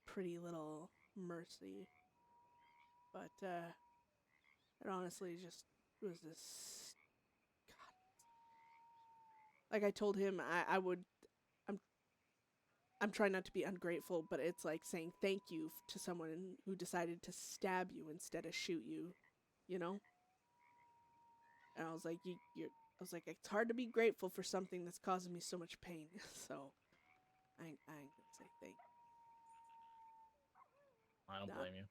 pretty little mercy. But, it honestly just was this... God. Like I told him, I'm trying not to be ungrateful, but it's like saying thank you to someone who decided to stab you instead of shoot you, you know? And I was like, it's hard to be grateful for something that's causing me so much pain. So, I ain't gonna say thank you. I don't blame you.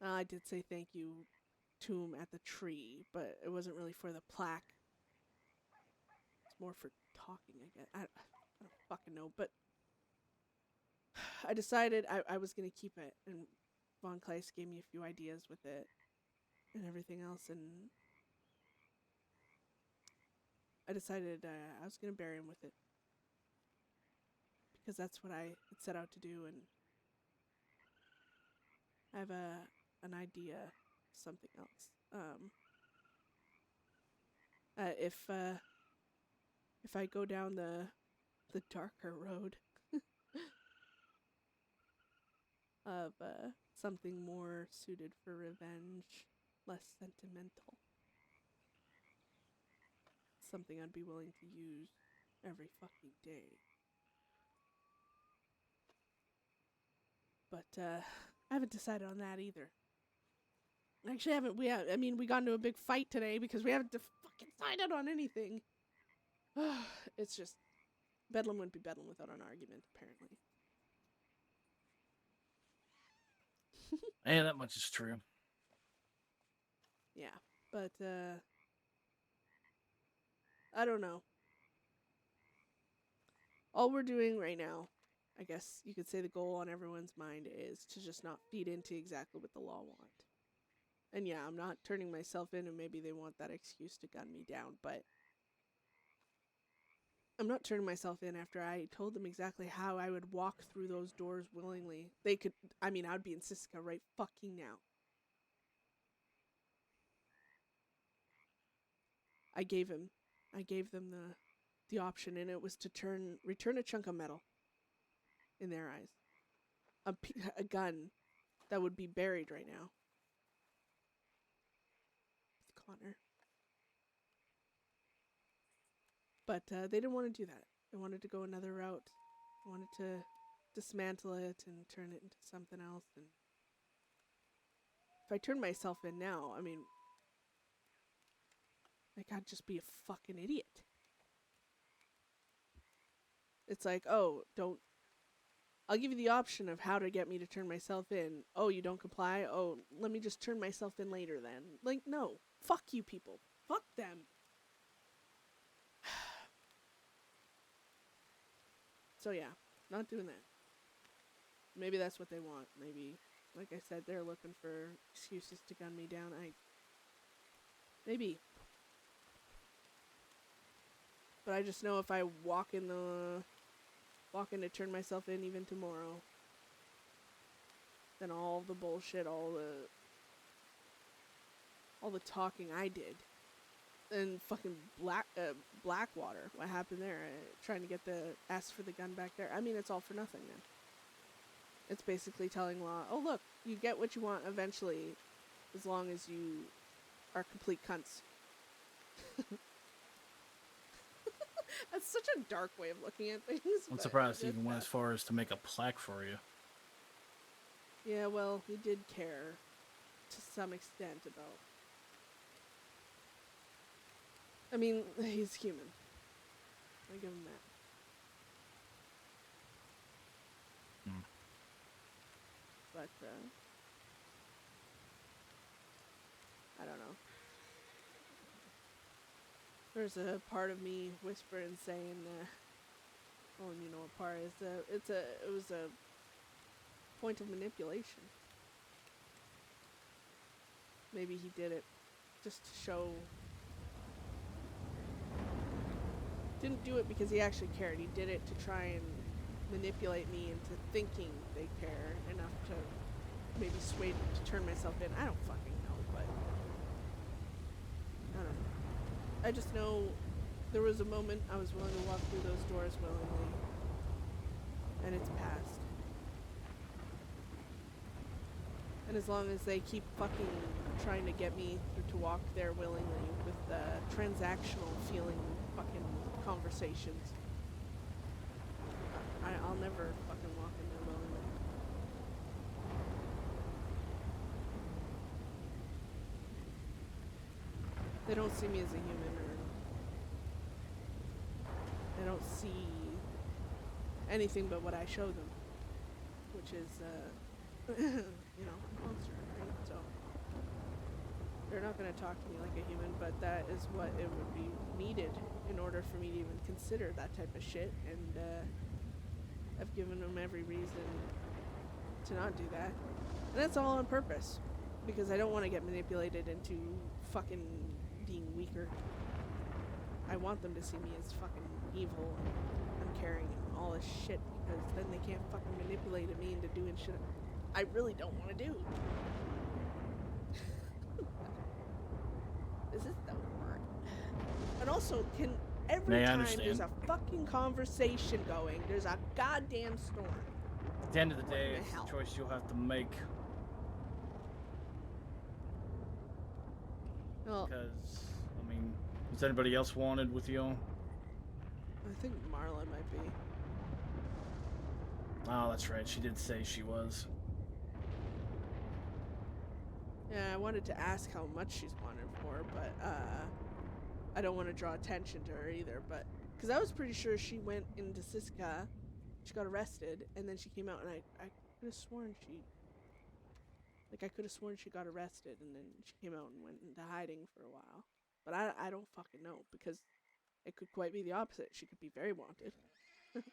I did say thank you to him at the tree, but it wasn't really for the plaque. It's more for talking, I guess. I don't fucking know, but I decided I was gonna keep it, and Von Kleist gave me a few ideas with it and everything else, and I decided I was gonna bury him with it because that's what I had set out to do, and I have an idea of something else. If I go down the darker road of something more suited for revenge, less sentimental, something I'd be willing to use every fucking day. But I haven't decided on that either. Actually, I mean, we got into a big fight today because we haven't fucking decided on anything. It's just, Bedlam wouldn't be Bedlam without an argument, apparently. Yeah, that much is true. Yeah, but, I don't know. All we're doing right now, I guess you could say the goal on everyone's mind is to just not feed into exactly what the law want. And yeah, I'm not turning myself in, and maybe they want that excuse to gun me down, but I'm not turning myself in after I told them exactly how I would walk through those doors willingly. They could, I mean, I would be in Siska right fucking now. I gave them the option, and it was to return a chunk of metal in their eyes. A gun that would be buried right now. With Connor. But they didn't want to do that. They wanted to go another route. They wanted to dismantle it and turn it into something else. And if I turn myself in now, I mean, like, I'd just be a fucking idiot. It's like, oh, I'll give you the option of how to get me to turn myself in. Oh, you don't comply? Oh, let me just turn myself in later then. Like, no. Fuck you people. Fuck them. So yeah, not doing that. Maybe that's what they want. Maybe, like I said, they're looking for excuses to gun me down. Maybe. But I just know if I walk in to turn myself in even tomorrow, then all the bullshit, all the talking I did, and fucking Blackwater, what happened there? Trying to ask for the gun back there. I mean, it's all for nothing then. It's basically telling law, oh look, you get what you want eventually, as long as you are complete cunts. That's such a dark way of looking at things. I'm but surprised he even went as far as to make a plaque for you. Yeah, well, he did care to some extent about. I mean, he's human. I give him that. Hmm. But, I don't know. There's a part of me whispering saying, oh, and you know what part is, it was a point of manipulation. Maybe he did it just to show. Didn't do it because he actually cared. He did it to try and manipulate me into thinking they care enough to maybe sway me to turn myself in. I don't fucking know, but I don't know. I just know there was a moment I was willing to walk through those doors willingly, and it's past. And as long as they keep fucking trying to get me to walk there willingly with the transactional feeling fucking conversations, I'll never fucking walk in there willingly. They don't see me as a human, or they don't see anything but what I show them, which is, you know, a monster, right? So they're not going to talk to me like a human, but that is what it would be needed in order for me to even consider that type of shit, and I've given them every reason to not do that. And that's all on purpose, because I don't want to get manipulated into fucking being weaker. I want them to see me as fucking evil and uncaring and all this shit, because then they can't fucking manipulate me into doing shit I really don't want to do. This is the word. And also, every time there's a fucking conversation going, there's a goddamn storm. At the end of the day, it's a choice you'll have to make. Well, because, I mean, is anybody else wanted with you? I think Marla might be. Oh, that's right. She did say she was. Yeah, I wanted to ask how much she's wanted for, but I don't want to draw attention to her either. But because I was pretty sure she went into Siska, she got arrested, and then she came out, and I could have sworn she got arrested, and then she came out and went into hiding for a while. But I don't fucking know, because it could quite be the opposite. She could be very wanted. But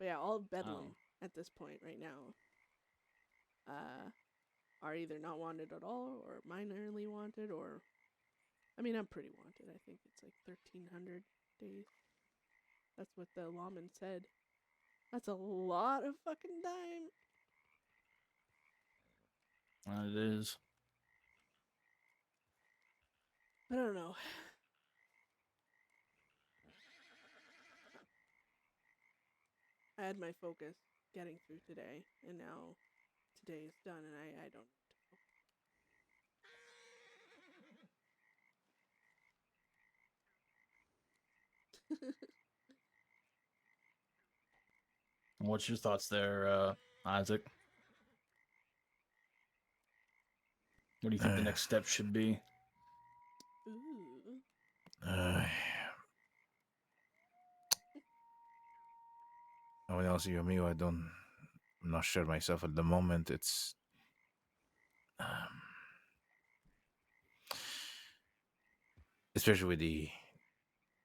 yeah, all of Bedlam at this point right now are either not wanted at all, or minorly wanted, or I mean, I'm pretty wanted. I think it's like 1,300 days. That's what the lawman said. That's a lot of fucking time. It is. I don't know. I had my focus getting through today, and now today is done, and I don't know. What's your thoughts there, Isaac? What do you think the next step should be? Ooh. I mean, also, you and me, I'm not sure myself at the moment. It's especially with the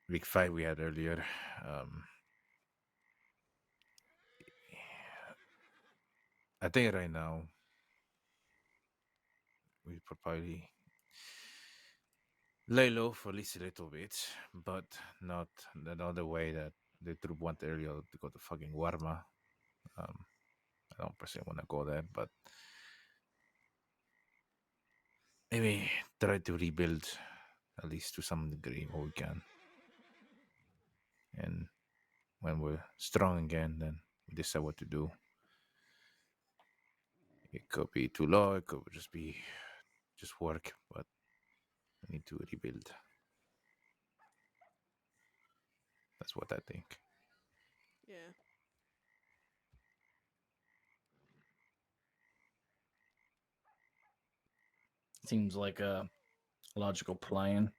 big fight we had earlier. I think right now we probably lay low for at least a little bit, but not the way that the troop went earlier to go to fucking Warma. I don't personally want to go there, but maybe try to rebuild at least to some degree what we can. And when we're strong again, then we decide what to do. It could be too low, it could just be just work, but we need to rebuild. That's what I think. Yeah. Seems like a logical plan.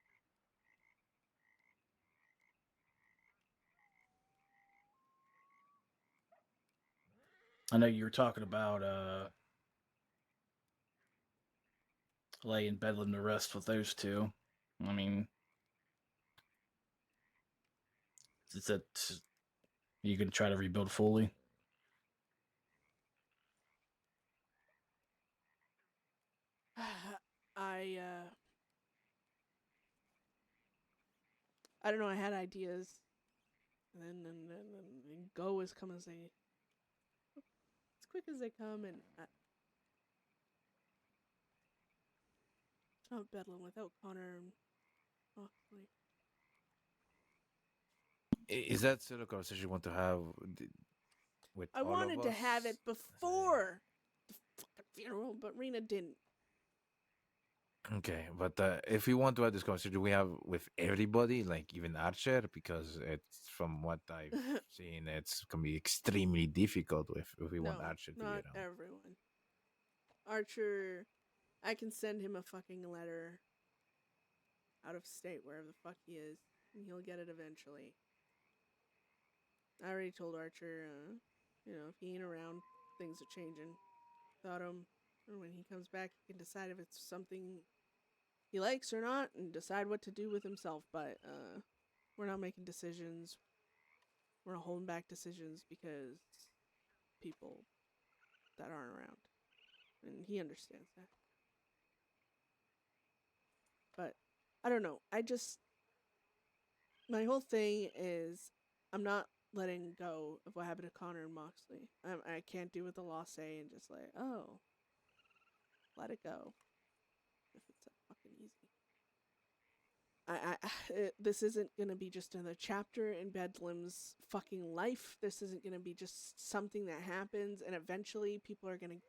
I know you were talking about laying Bedlam to rest with those two. I mean, is that you gonna try to rebuild fully? I don't know. I had ideas, and then Go has come and say, as quick as they come, and it's not Bedlam without Conor and Moxley. Is that still a conversation you want to have with I all wanted of to us? have it before the fucking funeral, but Rena didn't. Okay, but if we want to have this conversation, we have with everybody, like even Archer, because it's from what I've seen, it's gonna be extremely difficult if we want Archer to be not around. everyone. Archer, I can send him a fucking letter out of state, wherever the fuck he is, and he'll get it eventually. I already told Archer, if he ain't around, things are changing. Thought him, and when he comes back, he can decide if it's something he likes or not, and decide what to do with himself. But we're not making decisions. We're not holding back decisions because people that aren't around, and he understands that. But I don't know. My whole thing is I'm not letting go of what happened to Conor and Moxley. I can't do what the law say and just like, oh, let it go. If it's that fucking easy. This isn't gonna be just another chapter in Bedlam's fucking life. This isn't gonna be just something that happens and eventually people are gonna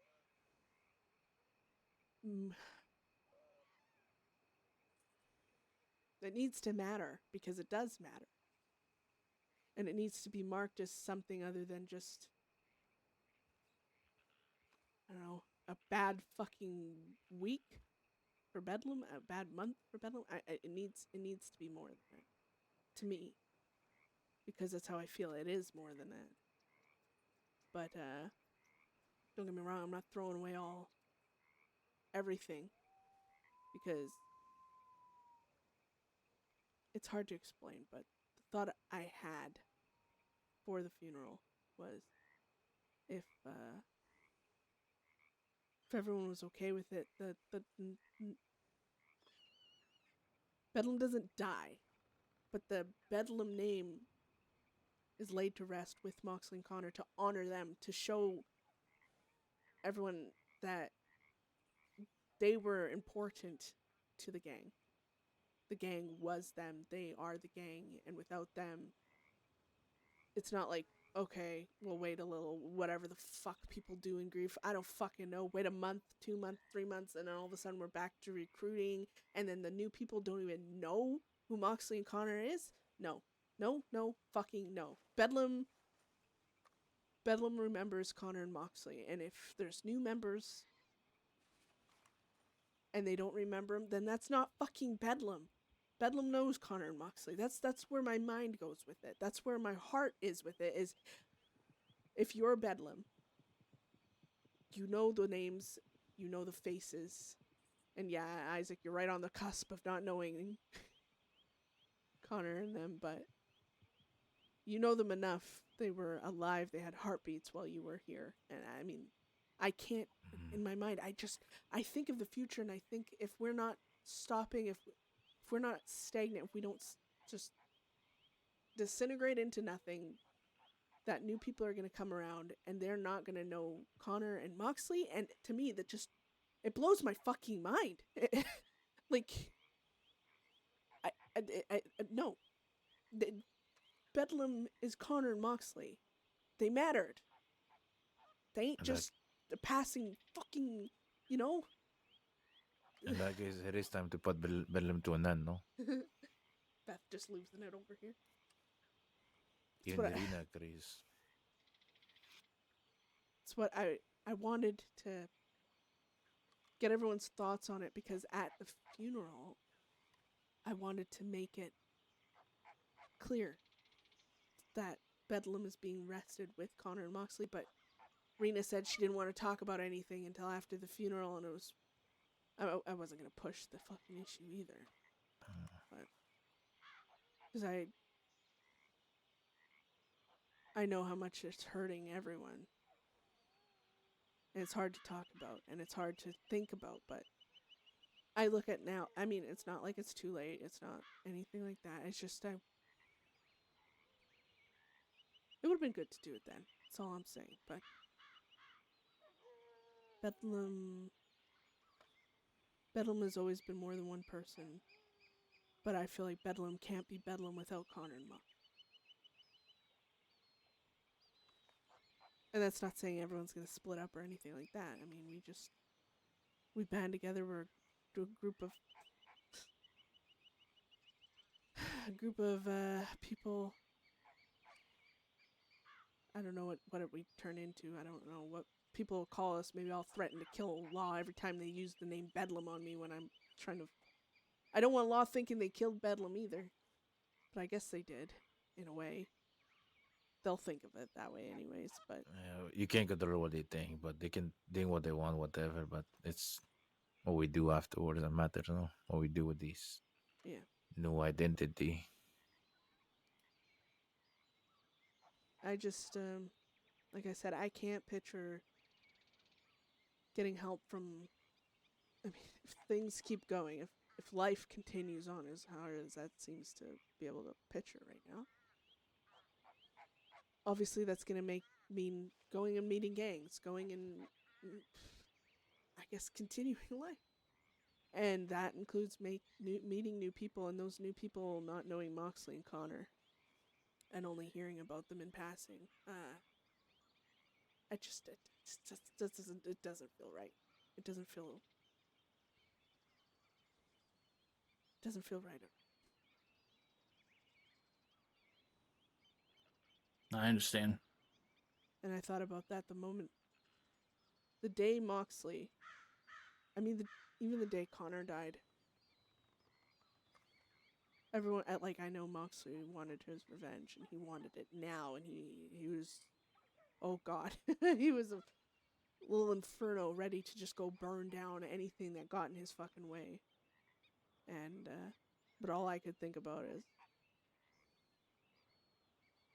it needs to matter because it does matter. And it needs to be marked as something other than just, I don't know, a bad fucking week for Bedlam, a bad month for Bedlam. It needs to be more than that, to me, because that's how I feel. It is more than that. But don't get me wrong, I'm not throwing away everything, because it's hard to explain. But the thought I had for the funeral was, if everyone was okay with it, the Bedlam doesn't die, but the Bedlam name is laid to rest with Moxley and Connor to honor them, to show everyone that they were important to the gang. The gang was them. They are the gang. And without them, it's not like, okay, we'll wait a little, whatever the fuck people do in grief. I don't fucking know. Wait a month, 2 months, 3 months, and then all of a sudden we're back to recruiting, and then the new people don't even know who Moxley and Connor is? No. No, no, fucking no. Bedlam remembers Connor and Moxley, and if there's new members and they don't remember him, then that's not fucking Bedlam. Bedlam knows Conor and Moxley. That's where my mind goes with it. That's where my heart is with it, is if you're Bedlam, you know the names, you know the faces. And yeah, Isaac, you're right on the cusp of not knowing Conor and them, but you know them enough. They were alive, they had heartbeats while you were here. And I mean, I can't, in my mind, I think of the future, and I think if we're not stopping, if we're not stagnant, if we don't just disintegrate into nothing, that new people are going to come around and they're not going to know Connor and Moxley. And to me, that just, it blows my fucking mind. Like, no. Bedlam is Connor and Moxley. They mattered. They ain't just a passing fucking, you know? In that case, it is time to put Bedlam to an end, no? Beth just losing it over here. Even Irina agrees. It's what I wanted to get everyone's thoughts on it, because at the funeral, I wanted to make it clear that Bedlam is being rested with Connor and Moxley, but Rena said she didn't want to talk about anything until after the funeral, and it was, I wasn't going to push the fucking issue either. But, because I know how much it's hurting everyone. And it's hard to talk about, and it's hard to think about, but I look at now, I mean, it's not like it's too late, it's not anything like that, it's just, it would have been good to do it then, that's all I'm saying, but Bedlam has always been more than one person, but I feel like Bedlam can't be Bedlam without Conor and Mox. And that's not saying everyone's going to split up or anything like that. I mean, we band together, we're a group of people. I don't know what it we turn into. I don't know what people will call us. Maybe I'll threaten to kill Law every time they use the name Bedlam on me when I'm trying to... I don't want Law thinking they killed Bedlam either. But I guess they did, in a way. They'll think of it that way anyways, but... You can't control what they think, but they can think what they want, whatever, but it's what we do afterwards that matters, no? What we do with these new identity. I just, like I said, I can't picture getting help from... I mean, if things keep going, if life continues on as hard as that seems to be able to picture right now, obviously that's going to mean going and meeting gangs, going and, I guess, continuing life. And that includes meeting new people, and those new people not knowing Moxley and Connor and only hearing about them in passing. It doesn't feel right. It doesn't feel right. I understand. And I thought about that the day Moxley, even the day Connor died, everyone, I know Moxley wanted his revenge, and he wanted it now, and he was, oh god, he was a little inferno ready to just go burn down anything that got in his fucking way. And, but all I could think about is,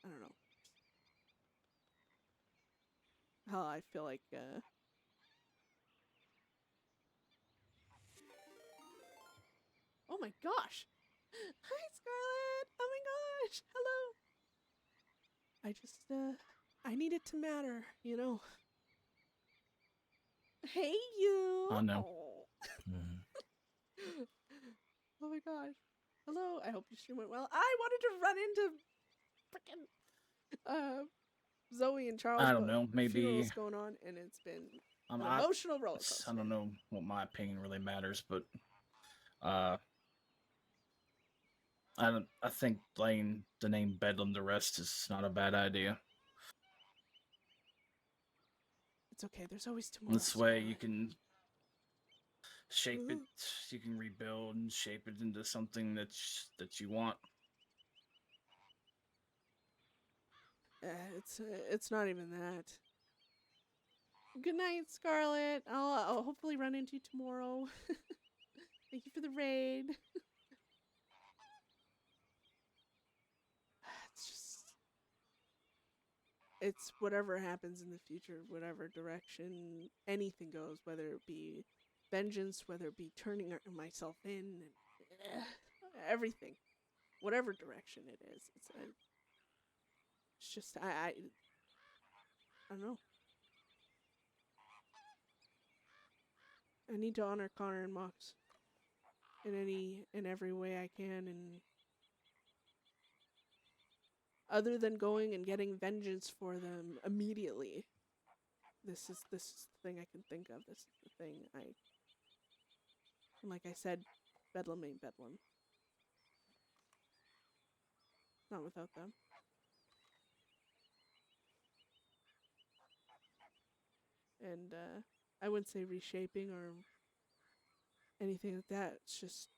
I don't know, how I feel like, oh my gosh! Hi, Scarlett! Oh my gosh! Hello! I just, I need it to matter, you know? Hey, you! I know. Mhm. Oh my gosh. Hello, I hope your stream went well. I wanted to run into Zoe and Charles, I don't but know. Maybe funeral's going on, and it's been an I emotional roller coaster. don't know what my opinion really matters, but I think laying the name Bedlam to rest is not a bad idea. It's okay. There's always tomorrow. This way you can shape it. You can rebuild and shape it into something that you want. It's not even that. Good night, Scarlett. I'll hopefully run into you tomorrow. Thank you for the raid. It's whatever happens in the future, whatever direction anything goes, whether it be vengeance, whether it be turning myself in, and everything, whatever direction it is. It's just I don't know. I need to honor Conor and Mox in every way I can, and other than going and getting vengeance for them immediately. This is the thing I can think of. This is the thing and like I said, Bedlam ain't Bedlam. Not without them. And I wouldn't say reshaping or anything like that. It's just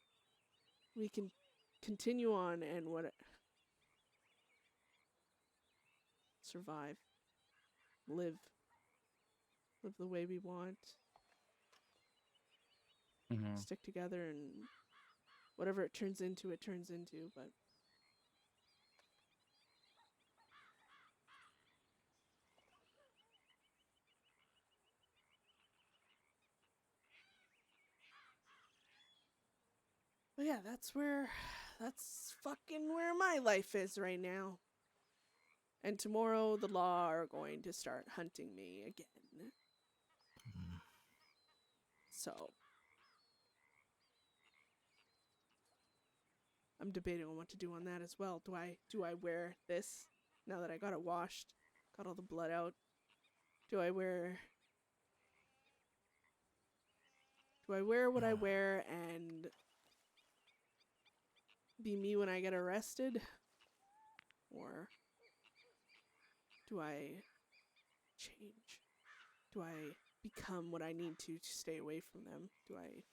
we can continue on and survive, live the way we want, stick together, and whatever it turns into, it turns into. But yeah, that's fucking where my life is right now. And tomorrow the law are going to start hunting me again. So I'm debating on what to do on that as well. Do I wear this now that I got it washed, got all the blood out? Do I wear what I wear and be me when I get arrested? Or do I change? Do I become what I need to stay away from them? Do I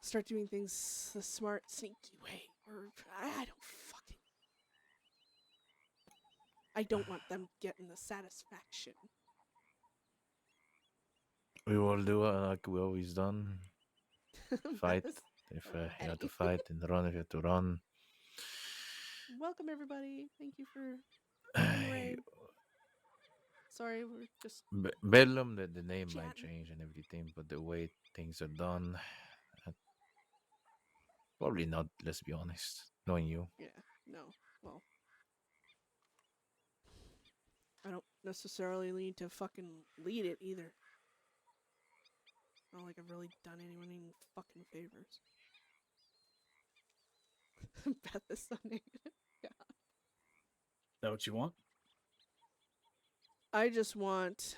start doing things the smart, sneaky way? Or I don't want them getting the satisfaction. We will do like we always done. Fight if you have to fight, and run if you have to run. Welcome everybody. Thank you for the raid. Sorry, we're just Bedlam, the name might change and everything, but the way things are done, probably not. Let's be honest. Knowing you. Yeah. No. Well, I don't necessarily need to fucking lead it either. Not like I've really done anyone any fucking favors. Beth is so negative. Yeah. Is that what you want? I just want.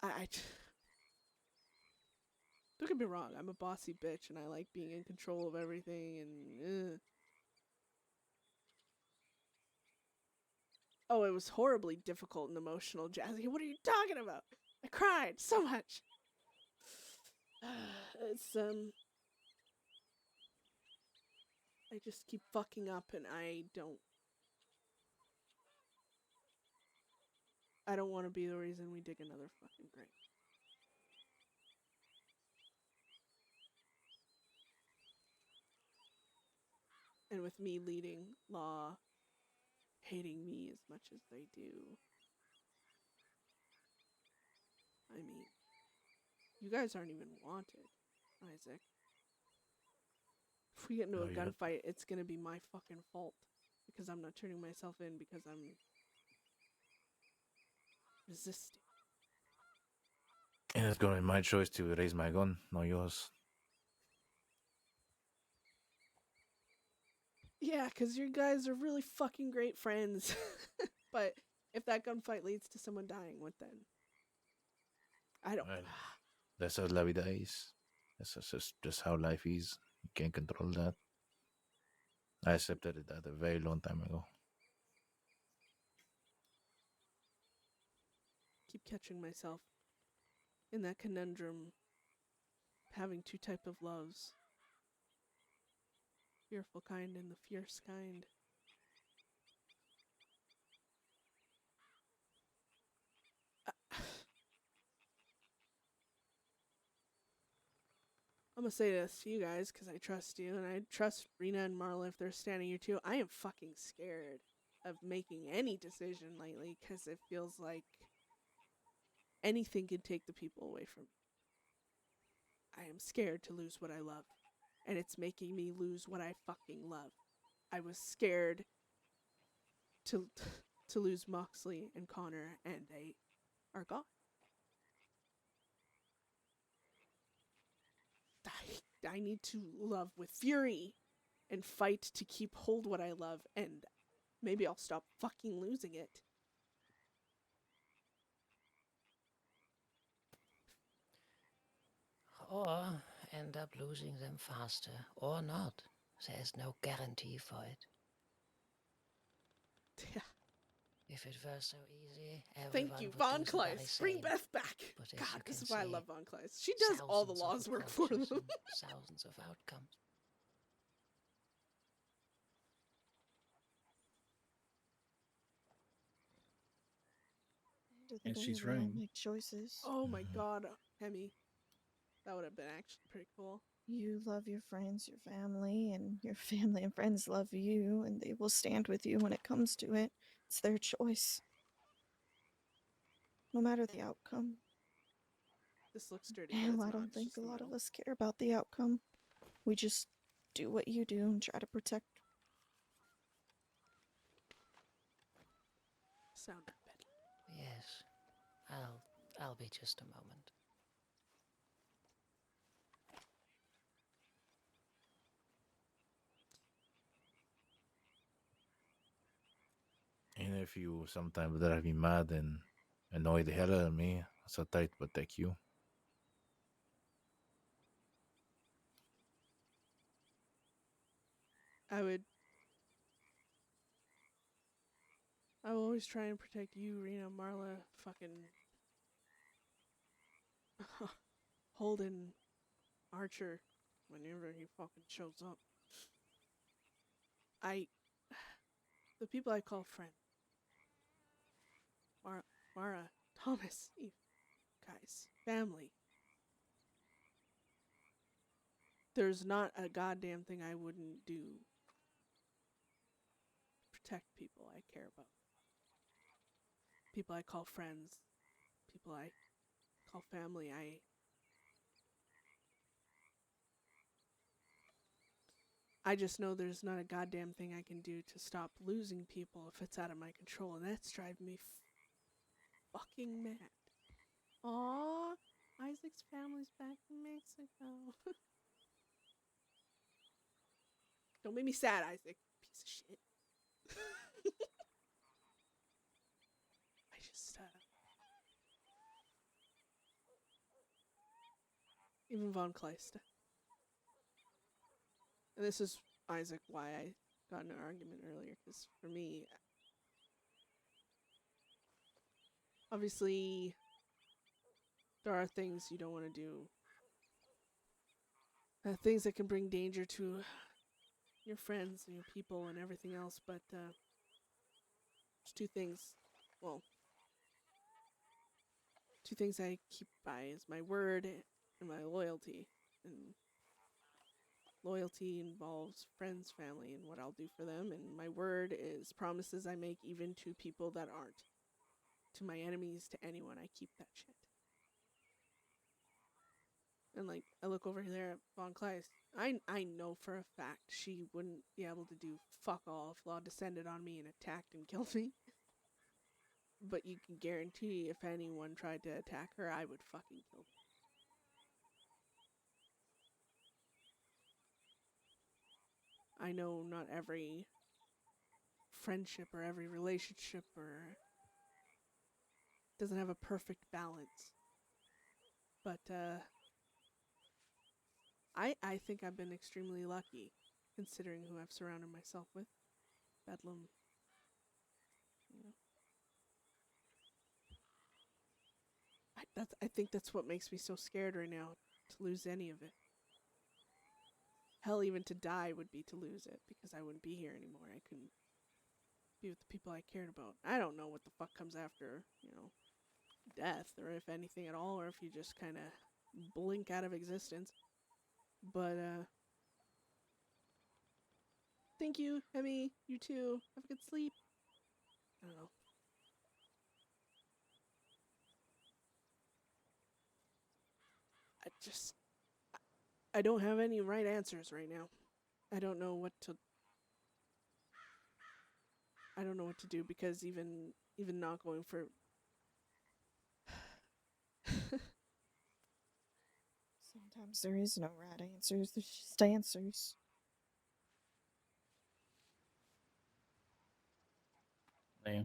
Don't get me wrong. I'm a bossy bitch, and I like being in control of everything. And oh, it was horribly difficult and emotional, Jazzy. What are you talking about? I cried so much. It's I just keep fucking up, and I don't want to be the reason we dig another fucking grave. And with me leading law, hating me as much as they do, I mean, you guys aren't even wanted, Isaac. If we get into a gunfight, it's gonna be my fucking fault. because I'm not turning myself in because I'm resisting. And it's gonna be my choice to raise my gun, not yours. Yeah, because you guys are really fucking great friends. But if that gunfight leads to someone dying, what then? I don't. Well, that's how la vida is. That's just how life is. You can't control that. I accepted it at a very long time ago. Keep catching myself in that conundrum, having two type of loves. Fearful kind and the fierce kind. I'm gonna say this to you guys because I trust you and I trust Rena and Marla if they're standing here too. I am fucking scared of making any decision lately because it feels like anything can take the people away from me. I am scared to lose what I love, and it's making me lose what I fucking love. I was scared to lose Moxley and Connor, and they are gone. I need to love with fury and fight to keep hold what I love, and maybe I'll stop fucking losing it. Or end up losing them faster, or not. There's no guarantee for it. Yeah. If it were so easy, Thank you, everyone would Von do the very Kleist. Bring same. Beth back. But as God, you this can is why I see, love Von Kleist. She does all the thousands laws of work for approaches them. and thousands of outcomes. And she's we all right. make choices. Oh my god, Hemi. That would have been actually pretty cool. You love your friends, your family, and your family and friends love you, and they will stand with you when it comes to it. It's their choice. No matter the outcome. This looks dirty, Hell, but I it's not. don't It's think just a the lot middle. of us care about the outcome. We just do what you do and try to protect. Sound of Bedlam. Yes, I'll be just a moment. And if you sometimes drive me mad and annoy the hell out of me, so try to protect you. I will always try and protect you, Rena, Marla, fucking Holden, Archer, whenever he fucking shows up. The people I call friend. Mara, Thomas, Eve, guys, family. There's not a goddamn thing I wouldn't do to protect people I care about. People I call friends. People I call family. I just know there's not a goddamn thing I can do to stop losing people if it's out of my control, and that's driving me fucking mad. Aww, Isaac's family's back in Mexico. Don't make me sad, Isaac. Piece of shit. I just, even Von Kleist. And this is, Isaac, why I got in an argument earlier, because for me, obviously, there are things you don't want to do. Things that can bring danger to your friends and your people and everything else, but there's two things. Well, two things I keep by is my word and my loyalty. And loyalty involves friends, family, and what I'll do for them. And my word is promises I make even to people that aren't. To my enemies, to anyone, I keep that shit. And, like, I look over there at Von Kleist. I know for a fact she wouldn't be able to do fuck all if Law descended on me and attacked and killed me. But you can guarantee if anyone tried to attack her, I would fucking kill them. I know not every friendship or every relationship or doesn't have a perfect balance. But I think I've been extremely lucky considering who I've surrounded myself with. Bedlam. You know. I think that's what makes me so scared right now, to lose any of it. Hell, even to die would be to lose it, because I wouldn't be here anymore. I couldn't be with the people I cared about. I don't know what the fuck comes after, death, or if anything at all, or if you just kind of blink out of existence. But, thank you, Emmy. You too. Have a good sleep. I don't know. I don't have any right answers right now. I don't know what to do, because even not going for Sometimes there is no right answers, there's just answers. Yeah.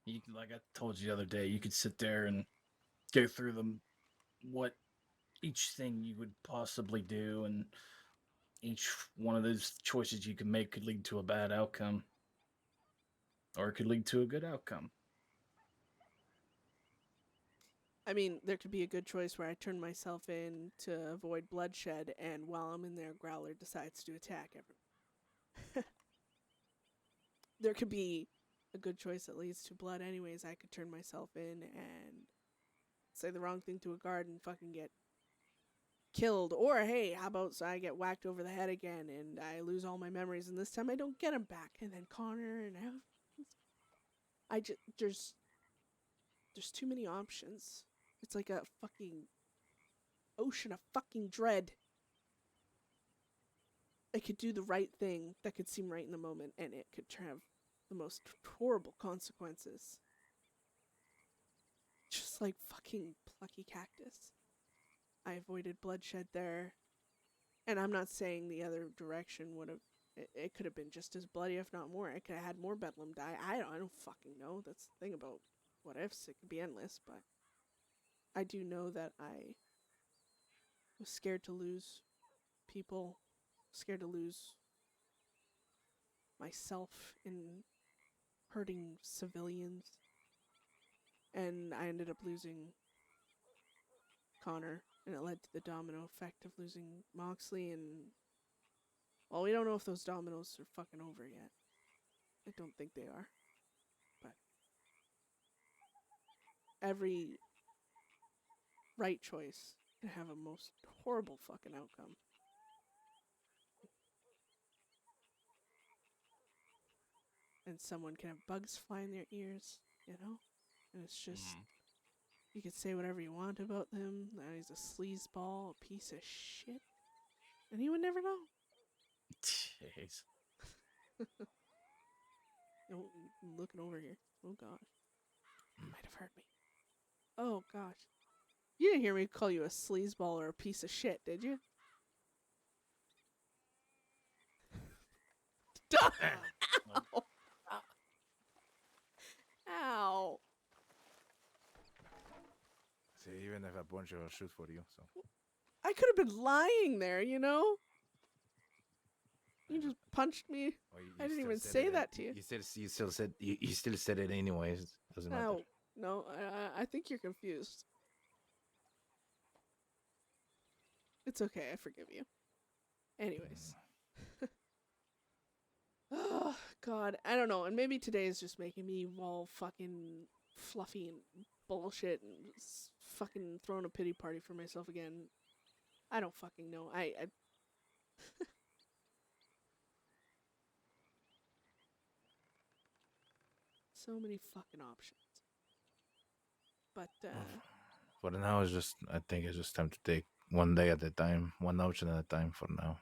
You could, like I told you the other day, you could sit there and go through them, what each thing you would possibly do, and each one of those choices you can make could lead to a bad outcome, or it could lead to a good outcome. I mean, there could be a good choice where I turn myself in to avoid bloodshed, and while I'm in there, Growler decides to attack everyone. There could be a good choice that leads to blood anyways. I could turn myself in and say the wrong thing to a guard and fucking get killed. Or, hey, how about I get whacked over the head again and I lose all my memories, and this time I don't get them back. And then Connor and there's too many options. It's like a fucking ocean of fucking dread. I could do the right thing that could seem right in the moment, and it could have the most horrible consequences. Just like fucking Plucky Cactus. I avoided bloodshed there. And I'm not saying the other direction would have... It could have been just as bloody, if not more. I could have had more Bedlam die. I don't fucking know. That's the thing about what ifs. It could be endless, but... I do know that I was scared to lose people. Scared to lose myself in hurting civilians. And I ended up losing Connor, and it led to the domino effect of losing Moxley, and well, we don't know if those dominoes are fucking over yet. I don't think they are. But every right choice can have a most horrible fucking outcome. And someone can have bugs fly in their ears, And it's just... You could say whatever you want about them. That he's a sleazeball, a piece of shit. And he would never know. Jeez. Oh, I'm looking over here. Oh, gosh. You might have heard me. Oh, gosh. You didn't hear me call you a sleazeball or a piece of shit, did you? Stop! Ow! Ow! See, even if a bunch will shoot for you, so. I could have been lying there, You just punched me. Well, I didn't still even said say it, that to you. You still said it anyways. Doesn't matter. No, I think you're confused. It's okay, I forgive you. Anyways. Oh, God, I don't know. And maybe today is just making me all fucking fluffy and bullshit and fucking throwing a pity party for myself again. I don't fucking know. I So many fucking options. But For now, I think it's just time to take one day at a time, one option at a time for now.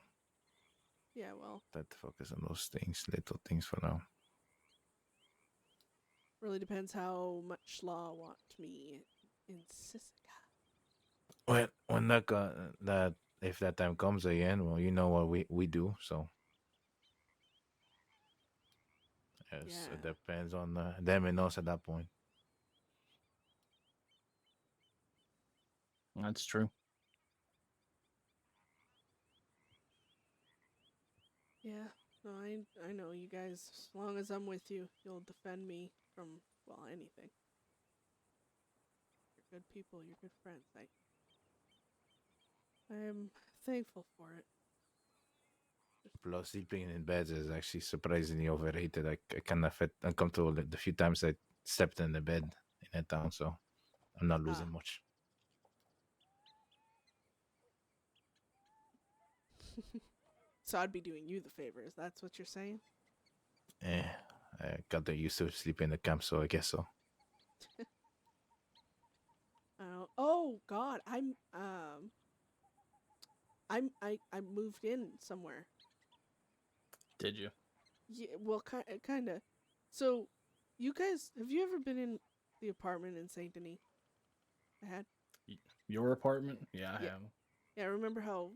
yeah, well, Try to focus on those things, little things for now. really depends how much law want me in Sisika. When that if that time comes again, well, you know what we do. So yes, Yeah. it depends on them and us at that point. That's true. Yeah, no, I know you guys. As long as I'm with you, you'll defend me from, well, anything. You're good people. You're good friends. I am thankful for it. Plus, sleeping in beds is actually surprisingly overrated. I kind of felt uncomfortable the few times I slept in the bed in that town, so I'm not losing much. So I'd be doing you the favors. That's what you're saying? I got used to sleeping in the camp, so I guess so. Oh God, I moved in somewhere. Did you? Yeah, well, kind of. So, you guys, have you ever been in the apartment in Saint Denis? I had. Your apartment? Yeah, I Yeah. have. Yeah, remember how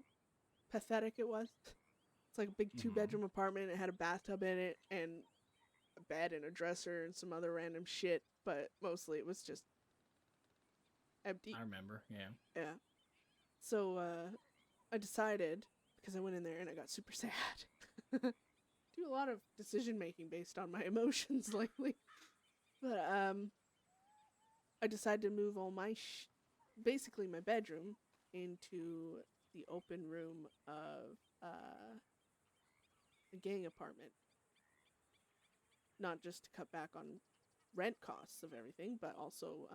pathetic it was? It's like a big 2-bedroom apartment. It had a bathtub in it and a bed and a dresser and some other random shit, but mostly it was just empty. I remember, yeah. Yeah. So, I decided, because I went in there and I got super sad. Do a lot of decision making based on my emotions lately. But, I decided to move all my basically my bedroom into the open room of, a gang apartment. Not just to cut back on rent costs of everything, but also,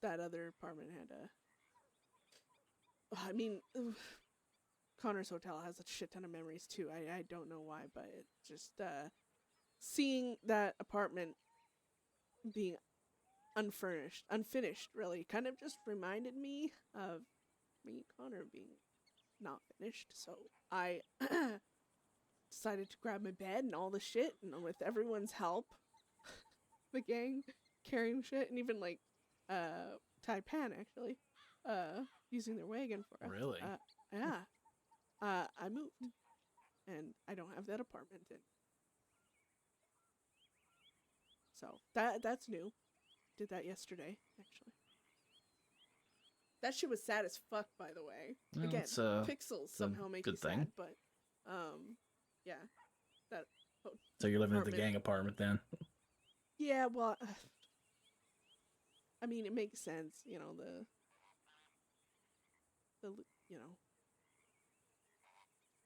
that other apartment had I mean, Connor's Hotel has a shit ton of memories too. I don't know why, but it just, seeing that apartment being unfinished, really, kind of just reminded me of me and Connor being not finished. So I decided to grab my bed and all the shit, and with everyone's help, the gang carrying shit, and even like Taipan actually using their wagon for us. Really? Yeah. I moved, and I don't have that apartment in. So that's new. Did that yesterday, actually. That shit was sad as fuck, by the way. Well, Again, it's, pixels it's a somehow make good you thing. sad, but yeah. That. So you're living at the apartment- gang apartment then? Yeah, well, I mean, it makes sense, the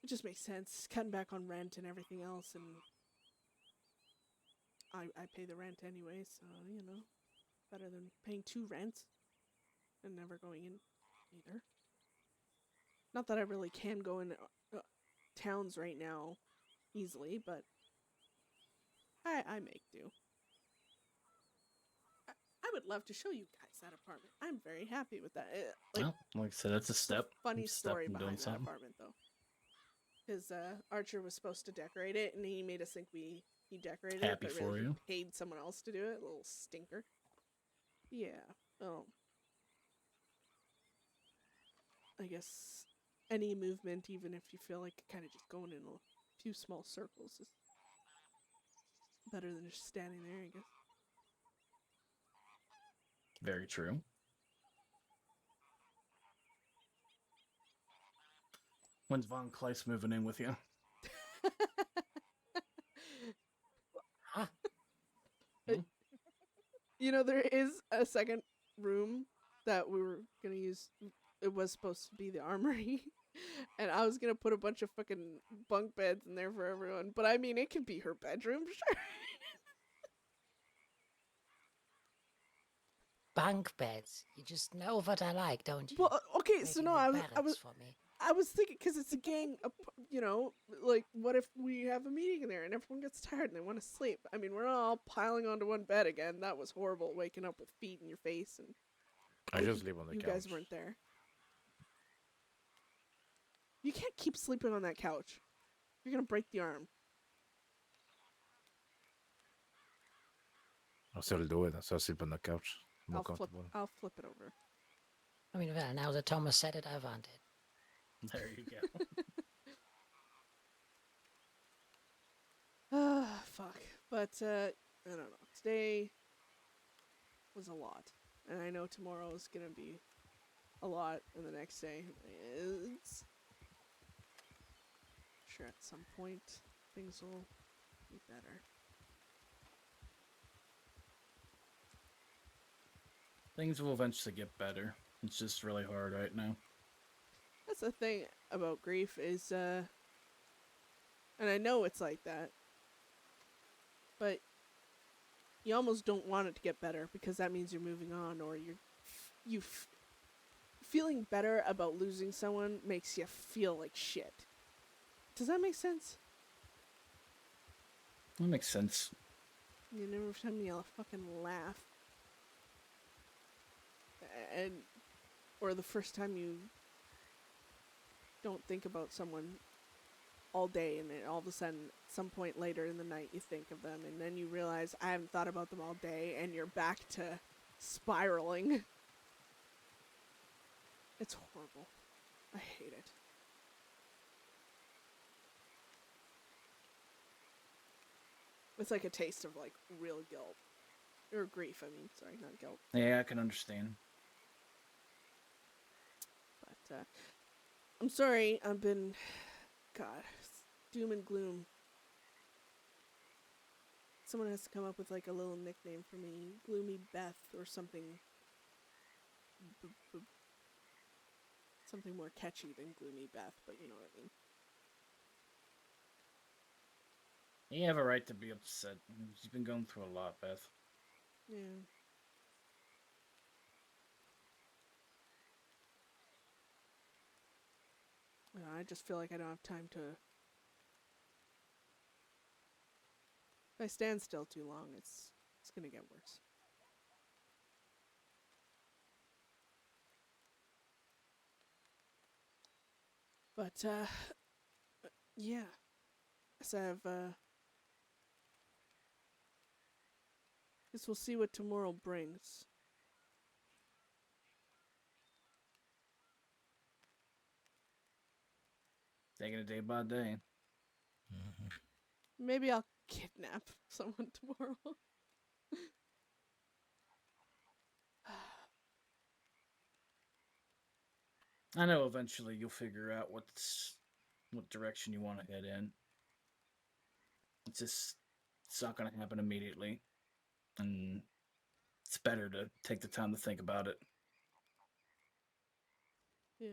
it just makes sense, cutting back on rent and everything else, and I pay the rent anyway, so, better than paying 2 rents and never going in either. Not that I really can go in towns right now easily, but I make do. I would love to show you guys that apartment. I'm very happy with that. Well, like I said, that's a step. Funny Step story in doing behind that something. apartment, though. Because Archer was supposed to decorate it, and he made us think he decorated Happy it, but for really you. he paid someone else to do it. A little stinker. Yeah. Oh. I guess any movement, even if you feel like kind of just going in a few small circles, is better than just standing there, I guess. Very true. When's Von Kleist moving in with you? There is a second room that we were gonna use. It was supposed to be the armory, and I was gonna put a bunch of fucking bunk beds in there for everyone. But I mean, it could be her bedroom, sure. Bunk beds. You just know what I like, don't you? Well, okay, so Making no, a I barracks was for me. I was thinking, because it's a gang, you know, like, what if we have a meeting in there and everyone gets tired and they want to sleep? I mean, we're all piling onto one bed again. That was horrible, waking up with feet in your face. And I just sleep on the you couch. guys weren't there. You can't keep sleeping on that couch. You're going to break the arm. I'll still do it. I'll still sleep on the couch. More comfortable. I'll flip it over. I mean, well, now that Thomas said it, I want it. There you go. Ah, fuck. But, I don't know. Today was a lot. And I know tomorrow is going to be a lot, and the next day is... Sure, at some point, things will be better. Things will eventually get better. It's just really hard right now. That's the thing about grief is, and I know it's like that, but you almost don't want it to get better because that means you're moving on, or feeling better about losing someone makes you feel like shit. Does that make sense? That makes sense. You never time you fucking laugh. And or the first time you don't think about someone all day, and then all of a sudden, some point later in the night, you think of them, and then you realize I haven't thought about them all day, and you're back to spiraling. It's horrible. I hate it. It's like a taste of, like, real guilt. Or grief, I mean. Sorry, not guilt. Yeah, I can understand. But, I'm sorry, I've been... God, doom and gloom. Someone has to come up with, like, a little nickname for me. Gloomy Beth or something. Something more catchy than Gloomy Beth, but you know what I mean. You have a right to be upset. You've been going through a lot, Beth. Yeah. I just feel like I don't have time to... If I stand still too long, it's gonna get worse. But, yeah. So guess we'll see what tomorrow brings. Taking it day by day. Maybe I'll kidnap someone tomorrow. I know eventually you'll figure out what direction you want to head in. It's not going to happen immediately. And it's better to take the time to think about it. Yeah.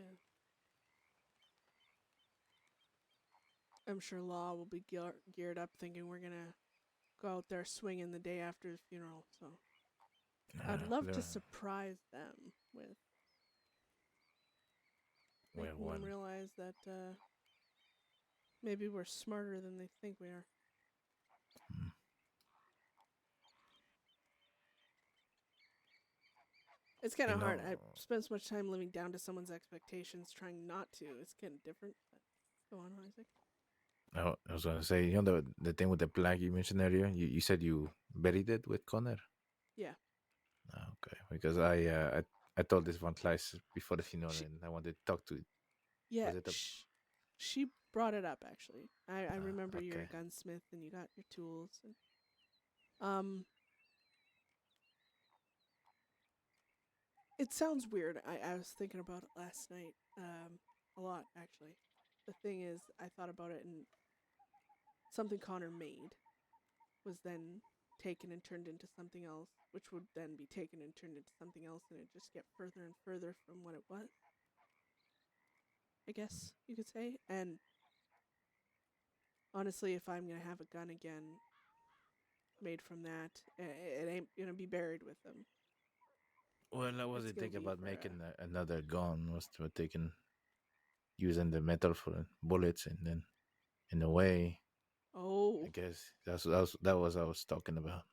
I'm sure Law will be geared up thinking we're gonna go out there swinging the day after the funeral, so... I'd love to surprise them with... making them realize that, maybe we're smarter than they think we are. It's kind of hard. I spend so much time living down to someone's expectations, trying not to. It's kind of different. But go on, Isaac. I was gonna say, you know, the thing with the plague you mentioned earlier. You said you buried it with Conor. Yeah. Okay, because I told this one twice before the funeral, and I wanted to talk to it. Yeah, she brought it up actually. I remember okay. you're a gunsmith and you got your tools. And, it sounds weird. I was thinking about it last night, a lot actually. The thing is, I thought about it, and something Conor made was then taken and turned into something else, which would then be taken and turned into something else, and it just get further and further from what it was, I guess you could say. And honestly, if I'm gonna have a gun again made from that, it ain't gonna be buried with them. Well, I wasn't thinking about making another gun. Was to taking using the metal for bullets, and then in a way, Oh, I guess that was I was talking about.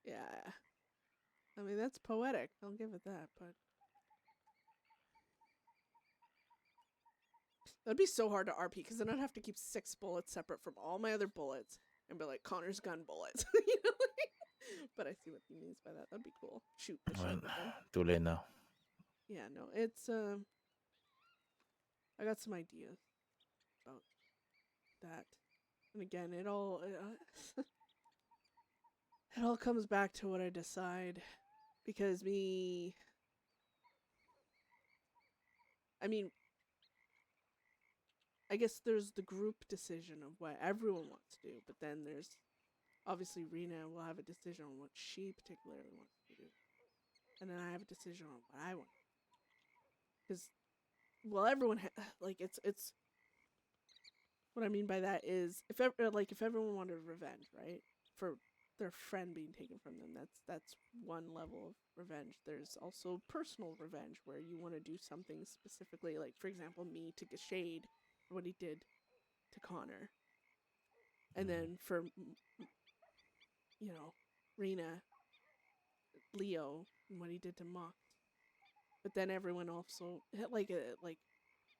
yeah. I mean, that's poetic. I'll give it that, but that'd be so hard to RP because then I'd have to keep 6 bullets separate from all my other bullets and be like Connor's gun bullets. You know? But I see what he means by that. That'd be cool. Shoot the shit Well, with them. too late now. Yeah, no, it's I got some ideas about that, and again, it all it all comes back to what I decide, because I mean, I guess there's the group decision of what everyone wants to do, but then there's obviously Rena will have a decision on what she particularly wants to do, and then I have a decision on what I want. Because, well, everyone like it's what I mean by that is if everyone wanted revenge, right, for their friend being taken from them, that's one level of revenge. There's also personal revenge where you want to do something specifically, like for example, me to Gashade, what he did to Connor, and then for Rena, Leo, and what he did to Mox. But then everyone also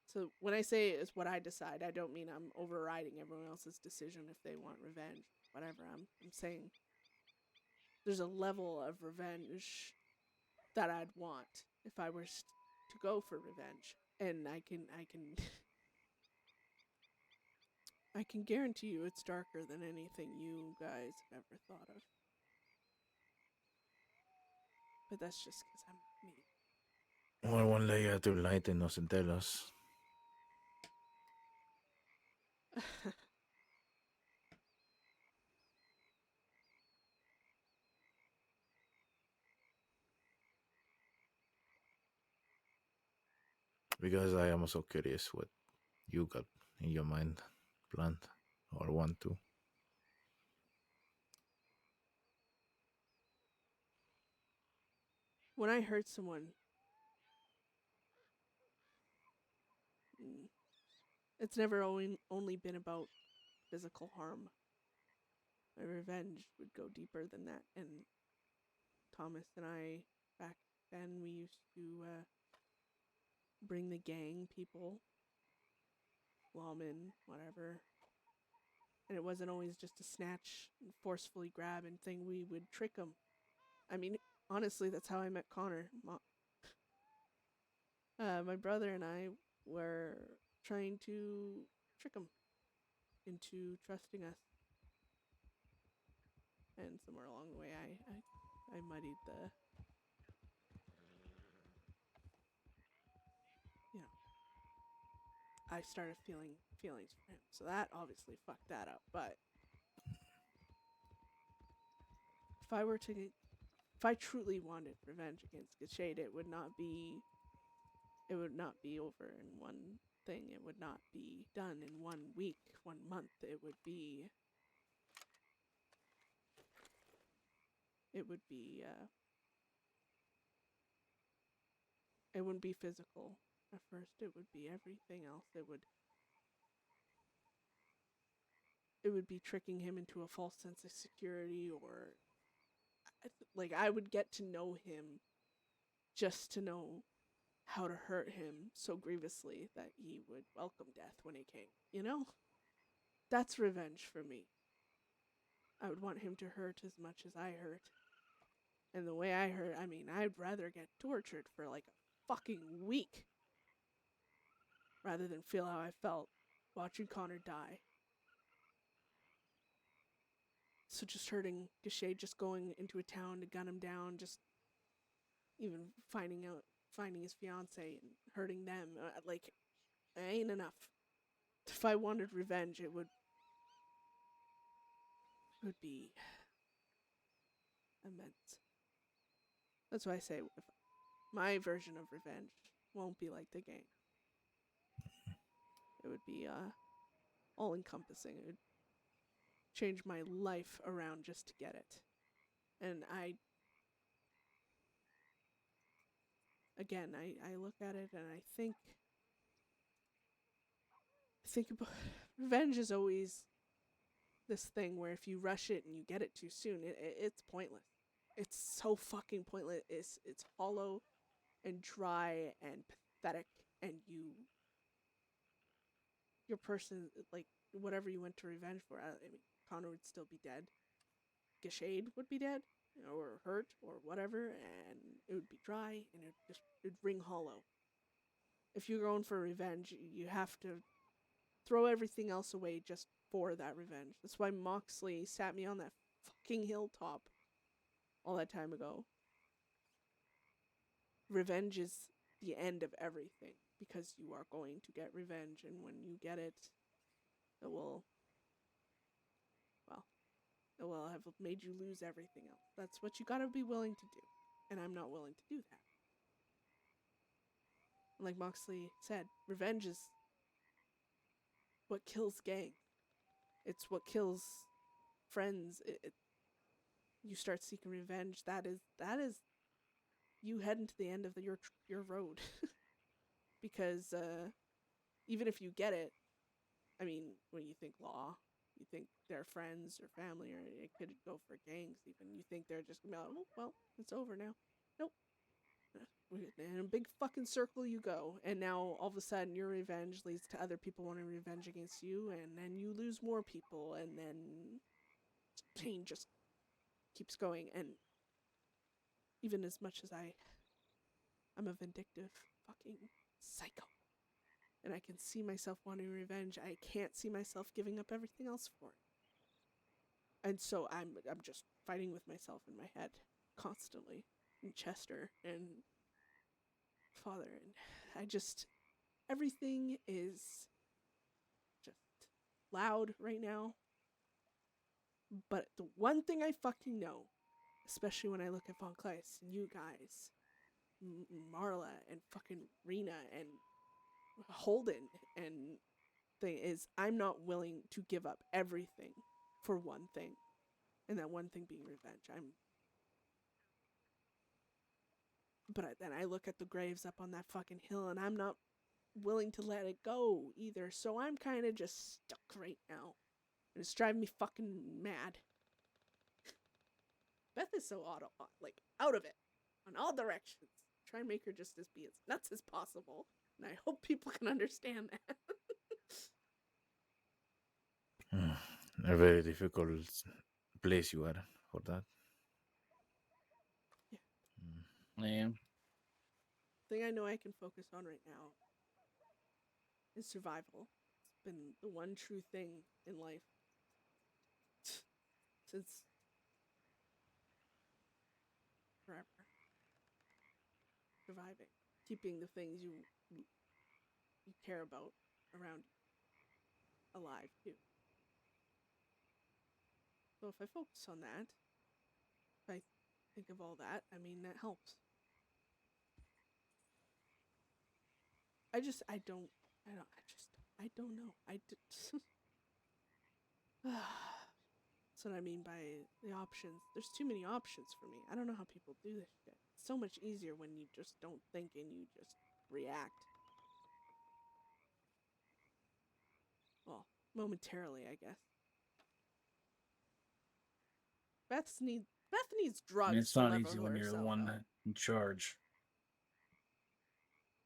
so when I say it's what I decide, I don't mean I'm overriding everyone else's decision if they want revenge, whatever. I'm saying there's a level of revenge that I'd want if I were to go for revenge, and I can I can guarantee you it's darker than anything you guys have ever thought of. But that's just because I'm me. Well, one day you have to enlighten us and tell us. Because I am also curious what you got in your mind, planned, or want to. When I hurt someone, it's never only been about physical harm. My revenge would go deeper than that. And Thomas and I, back then, we used to bring the gang people, lawmen, whatever. And it wasn't always just a snatch and forcefully grab and thing. We would trick them. I mean, honestly, that's how I met Connor. My brother and I were trying to trick him into trusting us. And somewhere along the way, I muddied the, I started feeling feelings for him. So that obviously fucked that up. But if I truly wanted revenge against Gashade, it would not be over in one thing. It would not be done in 1 week, 1 month. It would be it wouldn't be physical at first. It would be everything else. It would be tricking him into a false sense of security, or I would get to know him just to know how to hurt him so grievously that he would welcome death when it came. You know? That's revenge for me. I would want him to hurt as much as I hurt. And the way I hurt, I mean, I'd rather get tortured for like a fucking week rather than feel how I felt watching Connor die. So just hurting Gashade, just going into a town to gun him down, just even finding his fiance and hurting them, it ain't enough. If I wanted revenge, it would be immense. That's why I say if my version of revenge won't be like the gang. It would be all encompassing. It would change my life around just to get it. And again, I look at it and I think about revenge is always this thing where if you rush it and you get it too soon, it's pointless. It's so fucking pointless. It's hollow and dry and pathetic, and your person, like, whatever you went to revenge for, I mean, Conor would still be dead. Gashade would be dead, or hurt, or whatever, and it would be dry, and it'd ring hollow. If you're going for revenge, you have to throw everything else away just for that revenge. That's why Moxley sat me on that fucking hilltop all that time ago. Revenge is the end of everything, because you are going to get revenge, and when you get it, it will have made you lose everything else. That's what you gotta be willing to do, and I'm not willing to do that. And like Moxley said, revenge is what kills gang. It's what kills friends. You start seeking revenge. That is you heading to the end of your road. Because even if you get it, I mean, when you think law, you think they're friends or family, or it could go for gangs even. You think they're just gonna be like, oh, well, it's over now. Nope. In a big fucking circle you go, and now all of a sudden your revenge leads to other people wanting revenge against you, and then you lose more people, and then chain just keeps going. And even as much as I'm a vindictive fucking psycho, and I can see myself wanting revenge, I can't see myself giving up everything else for it. And so I'm just fighting with myself in my head constantly, and Chester and Father, and everything is just loud right now. But the one thing I fucking know, especially when I look at Von Kleist and you guys, Marla and fucking Rena and Holden and thing, is I'm not willing to give up everything for one thing, and that one thing being revenge. But then I look at the graves up on that fucking hill, and I'm not willing to let it go either. So I'm kind of just stuck right now, and it's driving me fucking mad. Beth is so out of it on all directions. Try and make her just be as nuts as possible, and I hope people can understand that. A very difficult place you are for that. Yeah. Thing I know I can focus on right now is survival. It's been the one true thing in life since forever. Surviving, keeping the things you care about around you alive too. So if I focus on that, if I think of all that, I mean, that helps. I don't know. That's what I mean by the options. There's too many options for me. I don't know how people do this shit. It's so much easier when you just don't think and you just react. Well, momentarily, I guess. Beth needs drugs. It's to not level easy when you're the herself one up. in charge.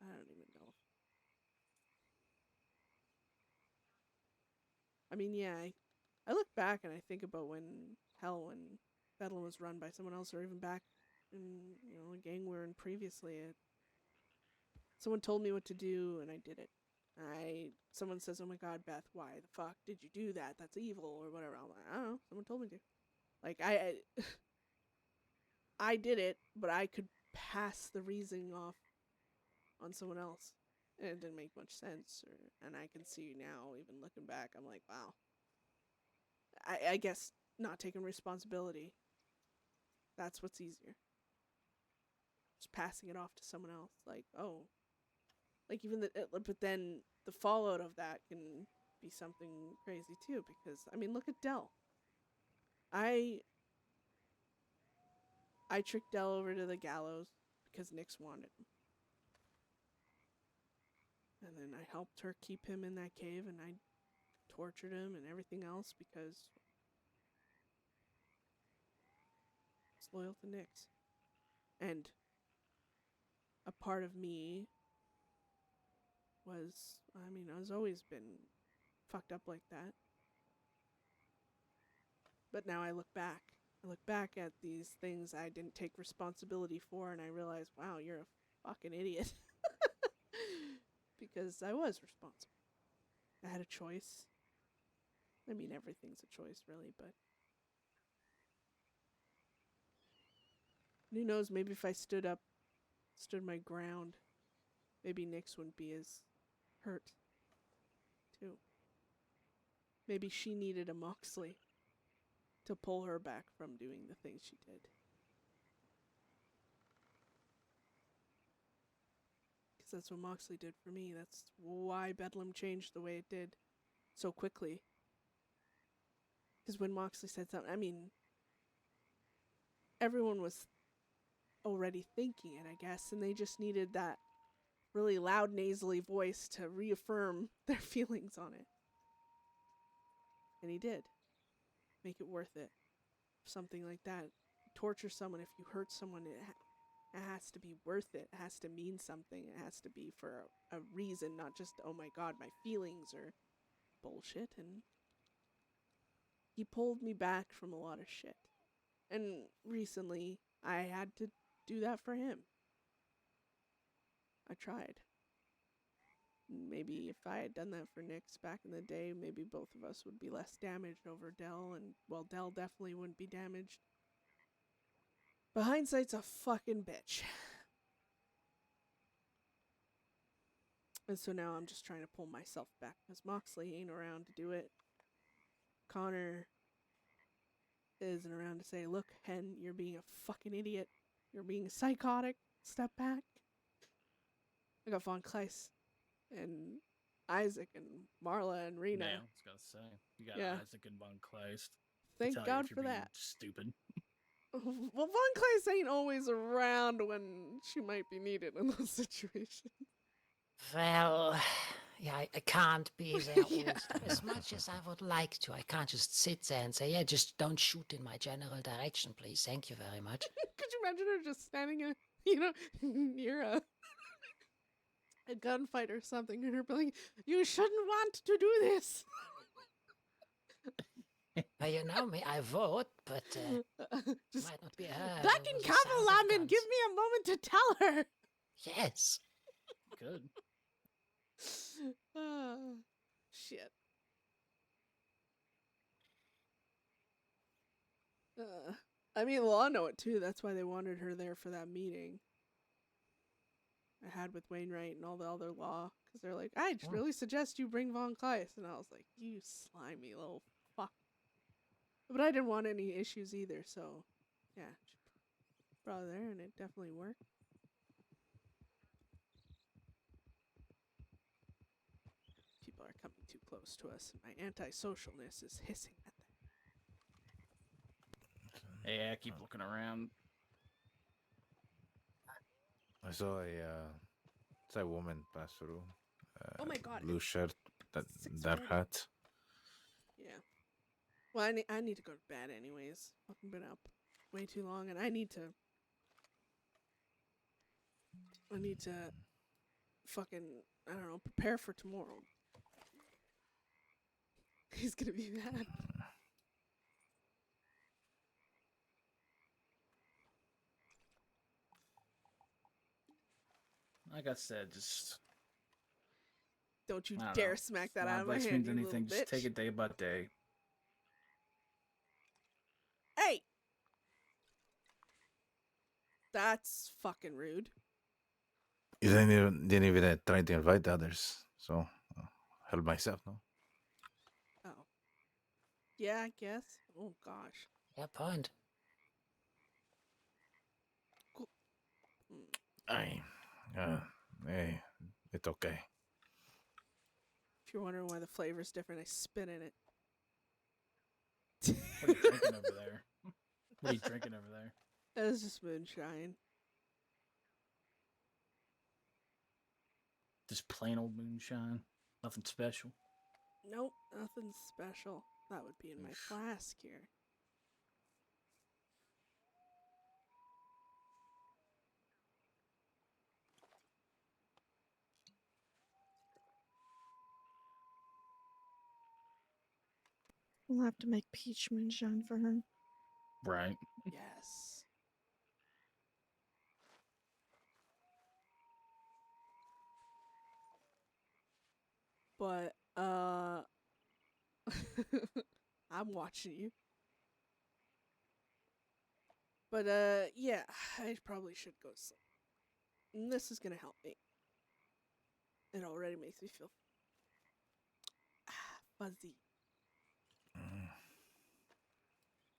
I don't even know. I mean, yeah, I look back and I think about when Bedlam was run by someone else, or even back in, a gang we were in previously. Someone told me what to do, and I did it. Someone says, "Oh my God, Beth, why the fuck did you do that? That's evil," or whatever. I'm like, I don't know. Someone told me to. Like, I did it, but I could pass the reasoning off on someone else, and it didn't make much sense. And I can see now, even looking back, I'm like, wow. I guess not taking responsibility. That's what's easier. Just passing it off to someone else. Like, oh. Like, even but then the fallout of that can be something crazy too, because, I mean, look at Dell. I tricked Dell over to the gallows because Nyx wanted him. And then I helped her keep him in that cave, and I tortured him and everything else because it's loyal to Nyx. And a part of me was, I mean, I was always been fucked up like that. But now I look back. I look back at these things I didn't take responsibility for, and I realize, wow, you're a fucking idiot. Because I was responsible. I had a choice. I mean, everything's a choice, really, but who knows, maybe if I stood my ground, maybe Nyx wouldn't be as hurt, too. Maybe she needed a Moxley to pull her back from doing the things she did. Because that's what Moxley did for me. That's why Bedlam changed the way it did so quickly. Because when Moxley said something, I mean, everyone was already thinking it, I guess, and they just needed that really loud, nasally voice to reaffirm their feelings on it. And he did. Make it worth it. Something like that. Torture someone, if you hurt someone, it has to be worth it. It has to mean something. It has to be for a reason, not just, oh my god, my feelings are bullshit. And he pulled me back from a lot of shit. And recently, I had to do that for him. I tried. Maybe if I had done that for Nyx back in the day, maybe both of us would be less damaged over Dell, and, well, Dell definitely wouldn't be damaged. But hindsight's a fucking bitch. And so now I'm just trying to pull myself back, because Moxley ain't around to do it. Conor isn't around to say, look, Hen, you're being a fucking idiot. You're being psychotic. Step back. I got Von Kleist and Isaac and Marla and Rena. Yeah, I was gonna say you got Yeah. Isaac and Von Kleist. Thank Tell you God if you're for being that. Stupid. Well, Von Kleist ain't always around when she might be needed in those situations. Well, yeah, I can't be there all Yeah. the time. As much as I would like to. I can't just sit there and say, yeah, just don't shoot in my general direction, please. Thank you very much. Could you imagine her just standing, near a gunfight or something, and her being like, you shouldn't want to do this. Well, you know me, I vote, but Just might not be her. back in Kavalam and give me a moment to tell her. Yes. Good. Shit. I mean, Law know it too. That's why they wanted her there for that meeting I had with Wainwright and all the other Law. Because they're like, I really suggest you bring Von Kleist. And I was like, you slimy little fuck. But I didn't want any issues either, so yeah. Brought her there and it definitely worked. People are coming too close to us, and my antisocialness is hissing at them. Yeah, keep looking around. I saw a woman pass through. Oh my God, Blue it's shirt, that 6:30. hat. Yeah. Well, I need to go to bed anyways. I've been up way too long, and I need to fucking, I don't know, prepare for tomorrow. He's gonna be mad. Like I said, just Don't you I don't dare know. smack that Not out of my advice hand, means you anything. little Just take bitch. it day by day. Hey! That's fucking rude. You didn't even try to invite others, so help myself, no? Oh. Yeah, I guess. Oh, gosh. Yeah, point. Cool. Hey, it's okay. If you're wondering why the flavor's different, I spit in it. What are you drinking over there? What are you drinking over there? That was just moonshine. Just plain old moonshine. Nothing special. Nope, nothing special. That would be in my flask here. We'll have to make peach moonshine for her. Right. Yes. But, I'm watching you. But, yeah, I probably should go to sleep. And this is gonna help me. It already makes me feel fuzzy.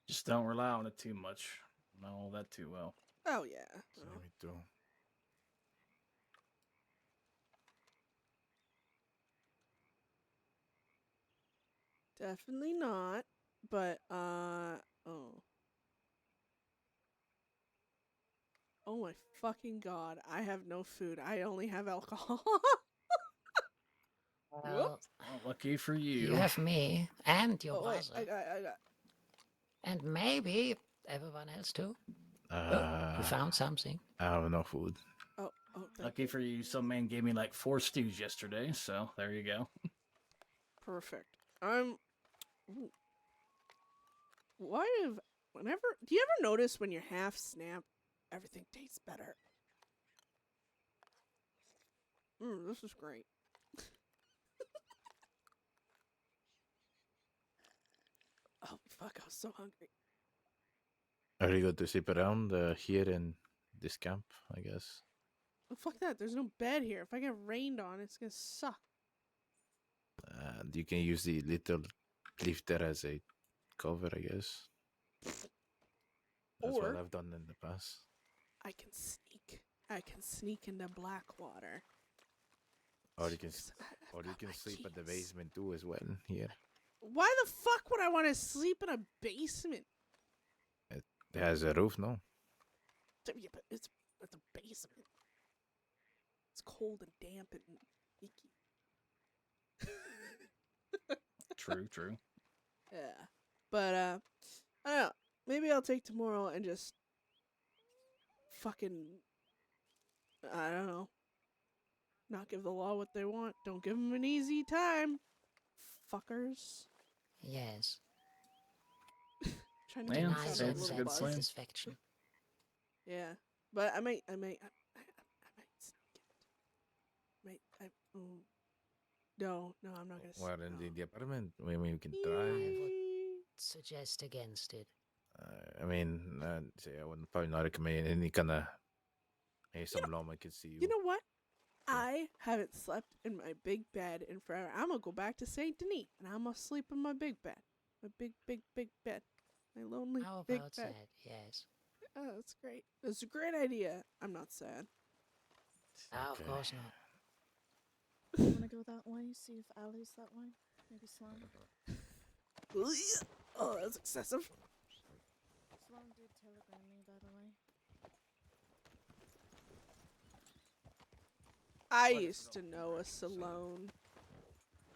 Just don't rely on it too much. Know all that too well. Oh, yeah. Me too. Definitely not. But, oh. Oh my fucking god. I have no food. I only have alcohol. Well, lucky for you. you have me and your Oh, wait, brother. I got. And maybe everyone else too. You found something. I have no food. Oh, Lucky for you, some man gave me like 4 stews yesterday, so there you go. Perfect. Ooh. Why have do you ever notice when you're half snapped, everything tastes better? This is great. Oh fuck, I was so hungry. Are you going to sleep around here in this camp, I guess? Oh fuck that, there's no bed here. If I get rained on, it's gonna suck. And you can use the little cliff there as a cover, I guess. That's what Or I've done in the past. I can sneak. I can sneak into Blackwater. Or you can sleep at the basement too as well here. Why the fuck would I want to sleep in a basement? It has a roof, no? Yeah, but it's a basement. It's cold and damp and icky. True. Yeah. But I don't know. Maybe I'll take tomorrow and just fucking, I don't know, not give the law what they want. Don't give them an easy time, fuckers. Yes. Trying to Man, get myself a that's a little good buzz. plan. Satisfaction. Yeah, but I might sneak it. No, I'm not gonna. Well, in the apartment, we can try. I would suggest against it. I mean, I would probably not recommend any kind of. Hey, some lawman can see you. You know what? I haven't slept in my big bed in forever. I'm gonna go back to Saint Denis and I'm gonna sleep in my big bed, my big bed, my lonely How big about bed. that? Yes. Oh, that's great. That's a great idea. I'm not sad. Oh, of course not. You wanna go that way? See if Allie's that way? Maybe Sloan? Oh, that's excessive. Sloan did telegram me, by the way. I used to know a Salone.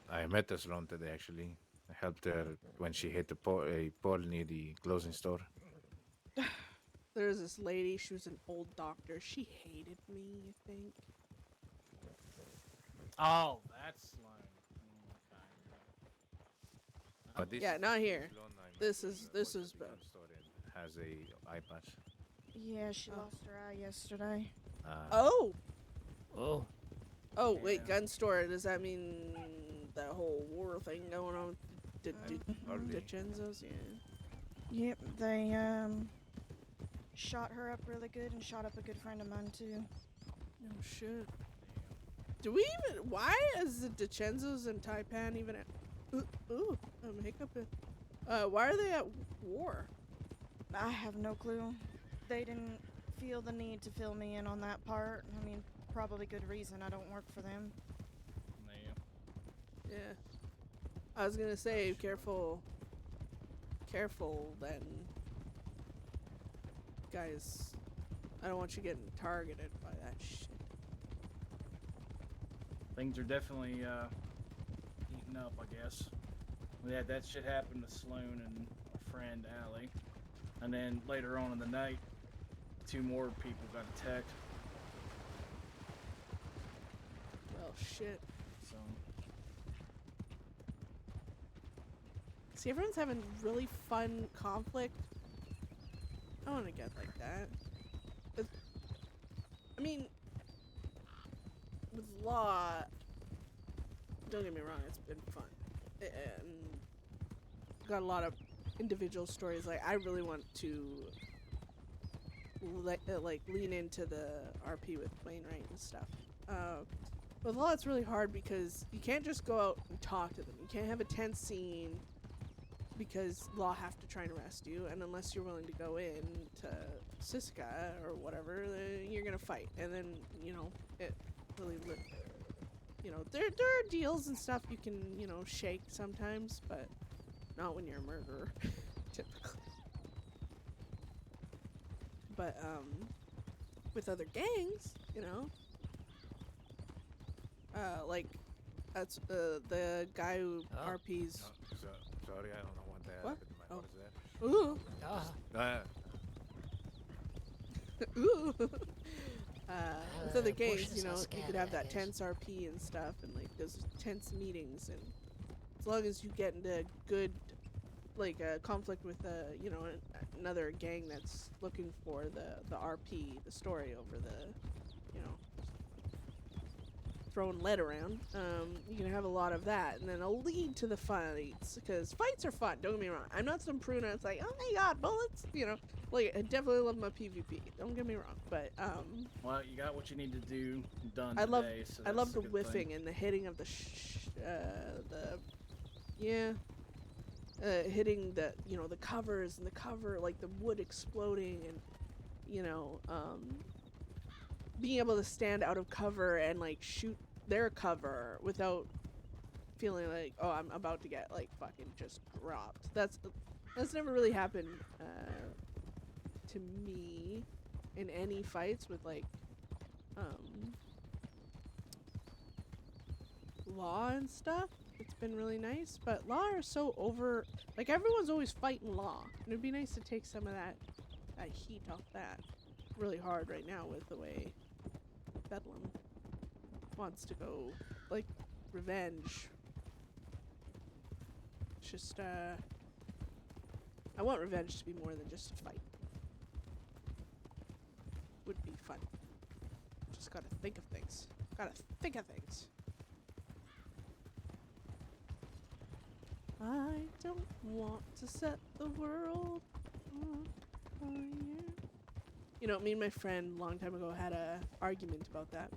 I met this Sloan today, actually. I helped her when she hit a pole near the closing store. There was this lady. She was an old doctor. She hated me, I think. Oh, that's Sloan. Yeah, not here. This is Beth. Has a eye patch. Yeah, she lost her eye yesterday. Oh, Oh, wait, gun store. Does that mean that whole war thing going on with DiCenzo's? Yeah. Yep, they shot her up really good and shot up a good friend of mine too. No shit. Do we even? Why is the DiCenzo's and Taipan even at? I'm hiccuping. Why are they at war? I have no clue. They didn't feel the need to fill me in on that part. I mean, probably good reason. I don't work for them. Yeah. I was gonna say, careful then. Guys, I don't want you getting targeted by that shit. things are definitely heating up, I guess. We had that shit happen to Sloan and our friend Allie, and then later on in the night, 2 more people got attacked. Well, shit. So See, everyone's having really fun conflict. I want to get like that. I mean, with law, don't get me wrong, it's been fun. And got a lot of individual stories. Like, I really want to like lean into the RP with Wainwright and stuff. With law, it's really hard because you can't just go out and talk to them. You can't have a tense scene because law have to try and arrest you, and unless you're willing to go in to Siska or whatever, you're gonna fight. And then, you know, it really, you know, there are deals and stuff you can, you know, shake sometimes, but not when you're a murderer, typically. But, with other gangs, you know, like, that's, the guy who RPs... Sorry, I don't know what that What? What is that? Ooh. Ooh. With other gangs, you know, you could have that tense RP and stuff, and like those tense meetings, and as long as you get into good, like a conflict with you know, another gang that's looking for the RP, the story over the, you know, throwing lead around, you can have a lot of that, and then it'll lead to the fights, because fights are fun, don't get me wrong. I'm not some pruna, it's like, oh my god, bullets, you know, like, I definitely love my PvP, don't get me wrong, but, well, you got what you need to do done I love, today, so I love that's the a good whiffing thing. and the hitting of the hitting the, you know, the covers and the cover, like the wood exploding, and, you know, being able to stand out of cover and like shoot their cover without feeling like, oh, I'm about to get like fucking just dropped. That's never really happened to me in any fights with like law and stuff. It's been really nice, but law are so over, like everyone's always fighting law, and it'd be nice to take some of that heat off that. Really hard right now with the way Bedlam wants to go, like, revenge. It's just, I want revenge to be more than just a fight. Would be fun. Just gotta think of things. Gotta think of things. I don't want to set the world on fire. You know, me and my friend a long time ago had a argument about that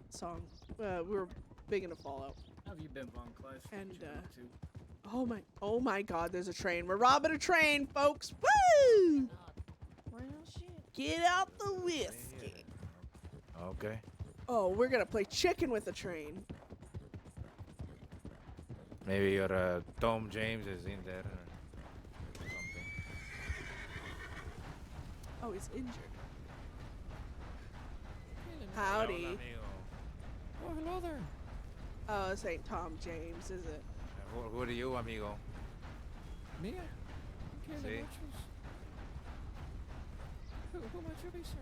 song. We were big into Fallout. How have you been, Von Cleef? And, What you been up to? oh my god, there's a train. We're robbing a train, folks. Woo! Well, shit. Get out the whiskey. Okay. Oh, we're gonna play chicken with the train. Maybe your Tom James is in there or something. Oh, he's injured. Howdy. Oh, hello there. Oh, this ain't Tom James, is it? Who are you, amigo? Me? Okay, See? the butchers. Who might you be, sir?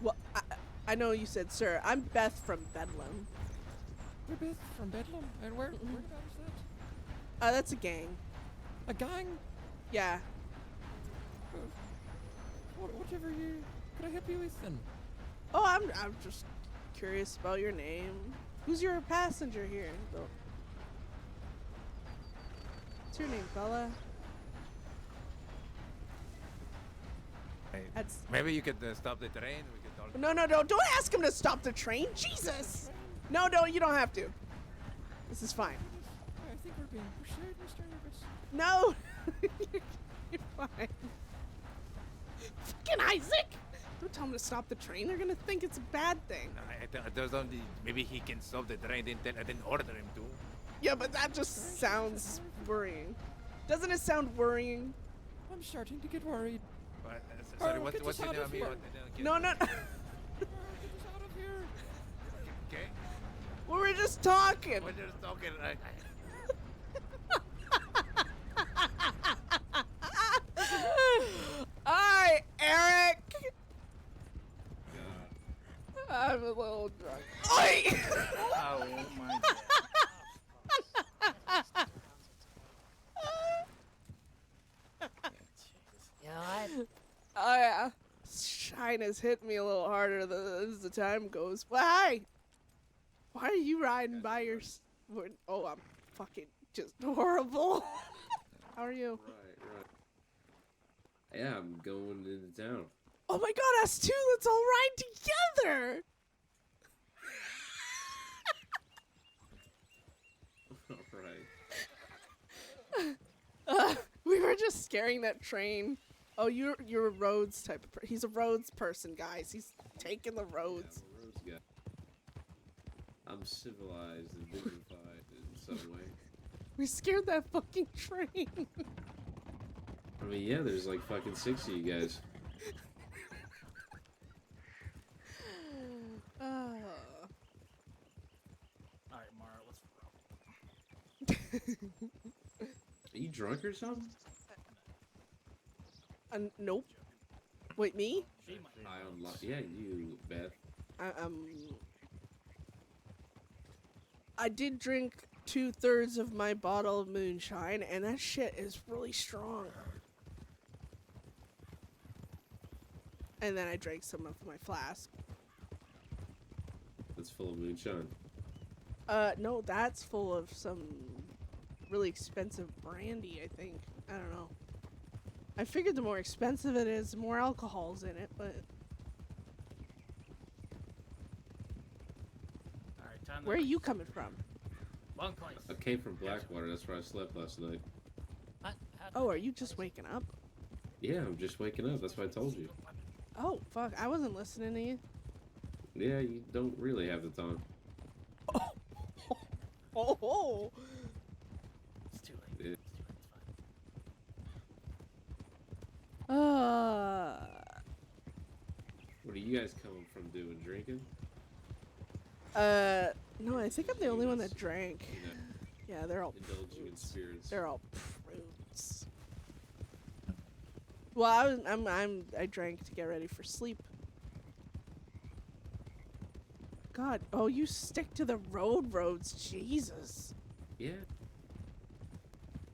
Well, I know you said sir. I'm Beth from Bedlam. You're Beth from Bedlam? And where about is that? That's a gang. A gang? Yeah. Whatever you... Could I help you with then? Oh, I'm just curious about your name. Who's your passenger here? What's your name, fella? Hey, That's- maybe you could stop the train. We could talk. No, don't ask him to stop the train. Jesus. No, you don't have to. This is fine. I think we're being pursued, Mr. Nervous. No. You're fine. Fucking Isaac! Don't tell him to stop the train. They're gonna think it's a bad thing. Maybe he can stop the train. I didn't order him to. Yeah, but that just sounds worrying. Doesn't it sound worrying? I'm starting to get worried. Sorry, Oh, get what's us your out name, of amigo? here. No. Get us out of here. Okay. We were just talking. We're just talking. Alright, Eric. I'm a little drunk. Oi! Oh my You alright? Oh yeah. Shine has hit me a little harder as the time goes. Well, hi. Why are you riding by your... Oh, I'm fucking just horrible. How are you? Right. Yeah, I'm going into town. Oh my god, us two, let's all ride together! Alright. We were just scaring that train. Oh, you're a roads type of he's a roads person, guys. He's taking the roads. Yeah, I'm a roads guy. I'm civilized and dignified in some way. We scared that fucking train. I mean, yeah, there's like fucking 6 of you guys. Alright, Mara, let's roll. Are you drunk or something? Nope. Wait, me? Yeah, you, Beth. I did drink 2/3 of my bottle of moonshine, and that shit is really strong. And then I drank some of my flask. That's full of moonshine. No, that's full of some really expensive brandy, I think. I don't know. I figured the more expensive it is, the more alcohol's in it, but... Alright, time to... Where are you coming from? Long place. I came from Blackwater, that's where I slept last night. Oh, are you just waking up? Yeah, I'm just waking up, that's what I told you. Oh, fuck, I wasn't listening to you. Yeah, you don't really have the time. Oh! It's too late. Yeah. What are you guys coming from doing? Drinking? No, I think I'm the only one that drank. You know, Yeah, they're all indulging in spirits. They're all prudes. Well, I drank to get ready for sleep. God, oh, you stick to the roads, Jesus. Yeah.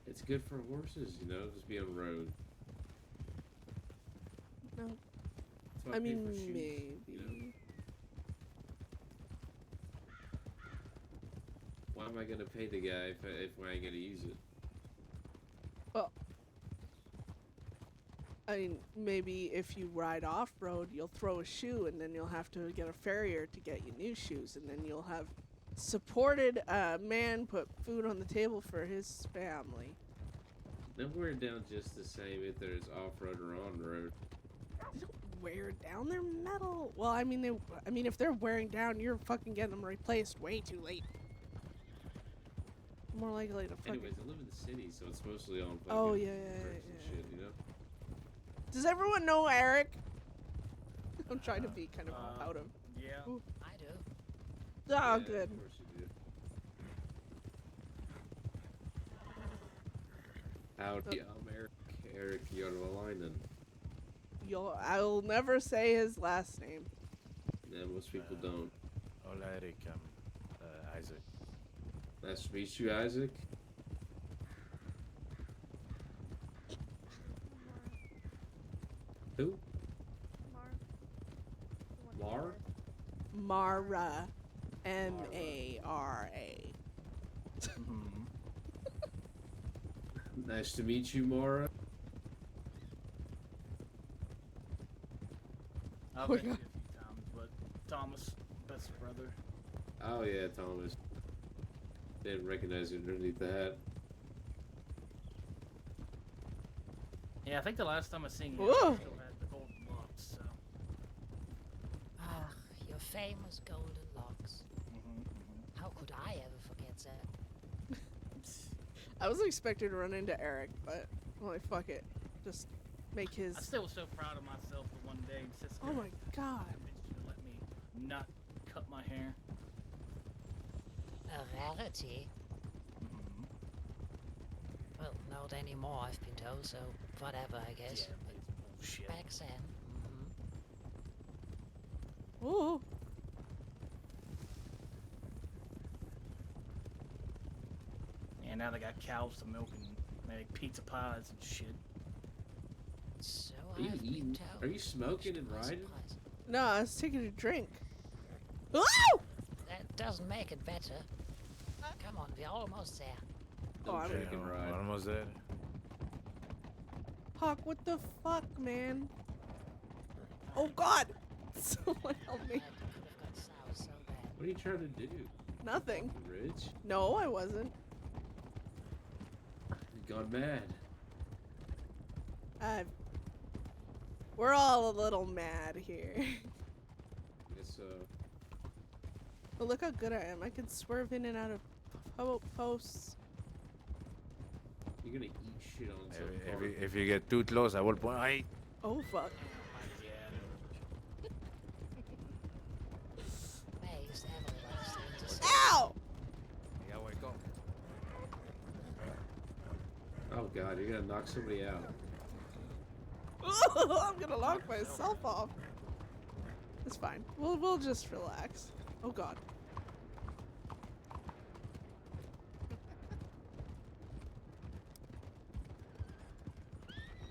It's good for horses, you know, just be on the road. No. That's why I pay mean, for shoes, maybe. you know? Why am I gonna pay the guy if I ain't gonna use it? Well, I mean, maybe if you ride off-road, you'll throw a shoe, and then you'll have to get a farrier to get you new shoes, and then you'll have supported man put food on the table for his family. Then wear it down just the same if there's off-road or on-road. They don't wear down their metal. Well, I mean, if they're wearing down, you're fucking getting them replaced way too late. More likely to fucking... Anyways, I live in the city, so it's mostly on fucking Oh, yeah. shit, you know? Does everyone know Eric? I'm trying to be kind of out of... Yeah. Ooh. I do. Oh, Yeah, good. Of course you do. Howdy, I'm Eric Jorvalainen. I'll never say his last name. Yeah, most people don't. Hola, Eric. I'm Isaac. Nice to meet you, Isaac. Who? Mar? Mara. M-A-R-A. Nice to meet you, Mara. I've met you a few times, but Thomas, best brother. Oh yeah, Thomas. Didn't recognize you underneath the hat. Yeah, I think the last time I seen you, Whoa. I still had the golden locks, so... Ah, your famous golden locks. How could I ever forget that? I was expecting to run into Eric, but well, fuck it. Just make his... I still was so proud of myself the one day. Oh my god. Convinced you to let me not cut my hair. A rarity? Mm-hmm. Well, not anymore, I've been told, so whatever, I guess. Yeah, but it's bullshit. Back then. Ooh. Yeah, now they got cows to milk and make pizza pies and shit. So Are you eating? Are you smoking and riding? No, I was taking a drink. Ooh! That doesn't make it better. Come on, we're almost there. Oh, I'm Drink and ride. Almost there. Hawk, what the fuck, man? Oh God! Someone help me. What are you trying to do? Nothing. Rich? No, I wasn't. You got mad. We're all a little mad here. Guess so. But look how good I am. I can swerve in and out of posts. You're gonna eat shit on some If you get too close, I will point. I. Oh fuck. Ow! Yeah, wake up. Oh god, you're gonna knock somebody out. I'm gonna lock myself off. It's fine. We'll just relax. Oh God.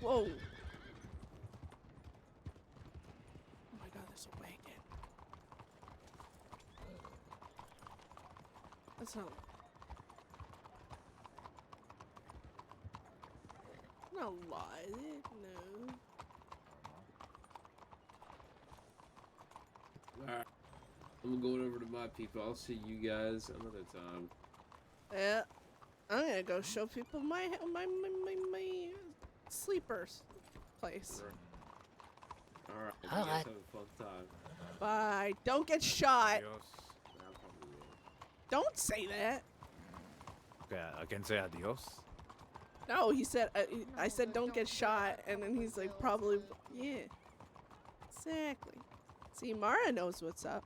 Whoa. Oh my God, there's a wagon. That's not. Not lie, is it? No. Alright. I'm going over to my people. I'll see you guys another time. Yeah. I'm gonna go show people my sleepers place. Alright. You Alright. guys have a fun time. Bye. Don't get shot. Adios. Nah, I probably will. Don't say that. Okay, I can say adios. No, he said. I said don't get shot, and then he's like probably. Yeah. Exactly. See, Mara knows what's up.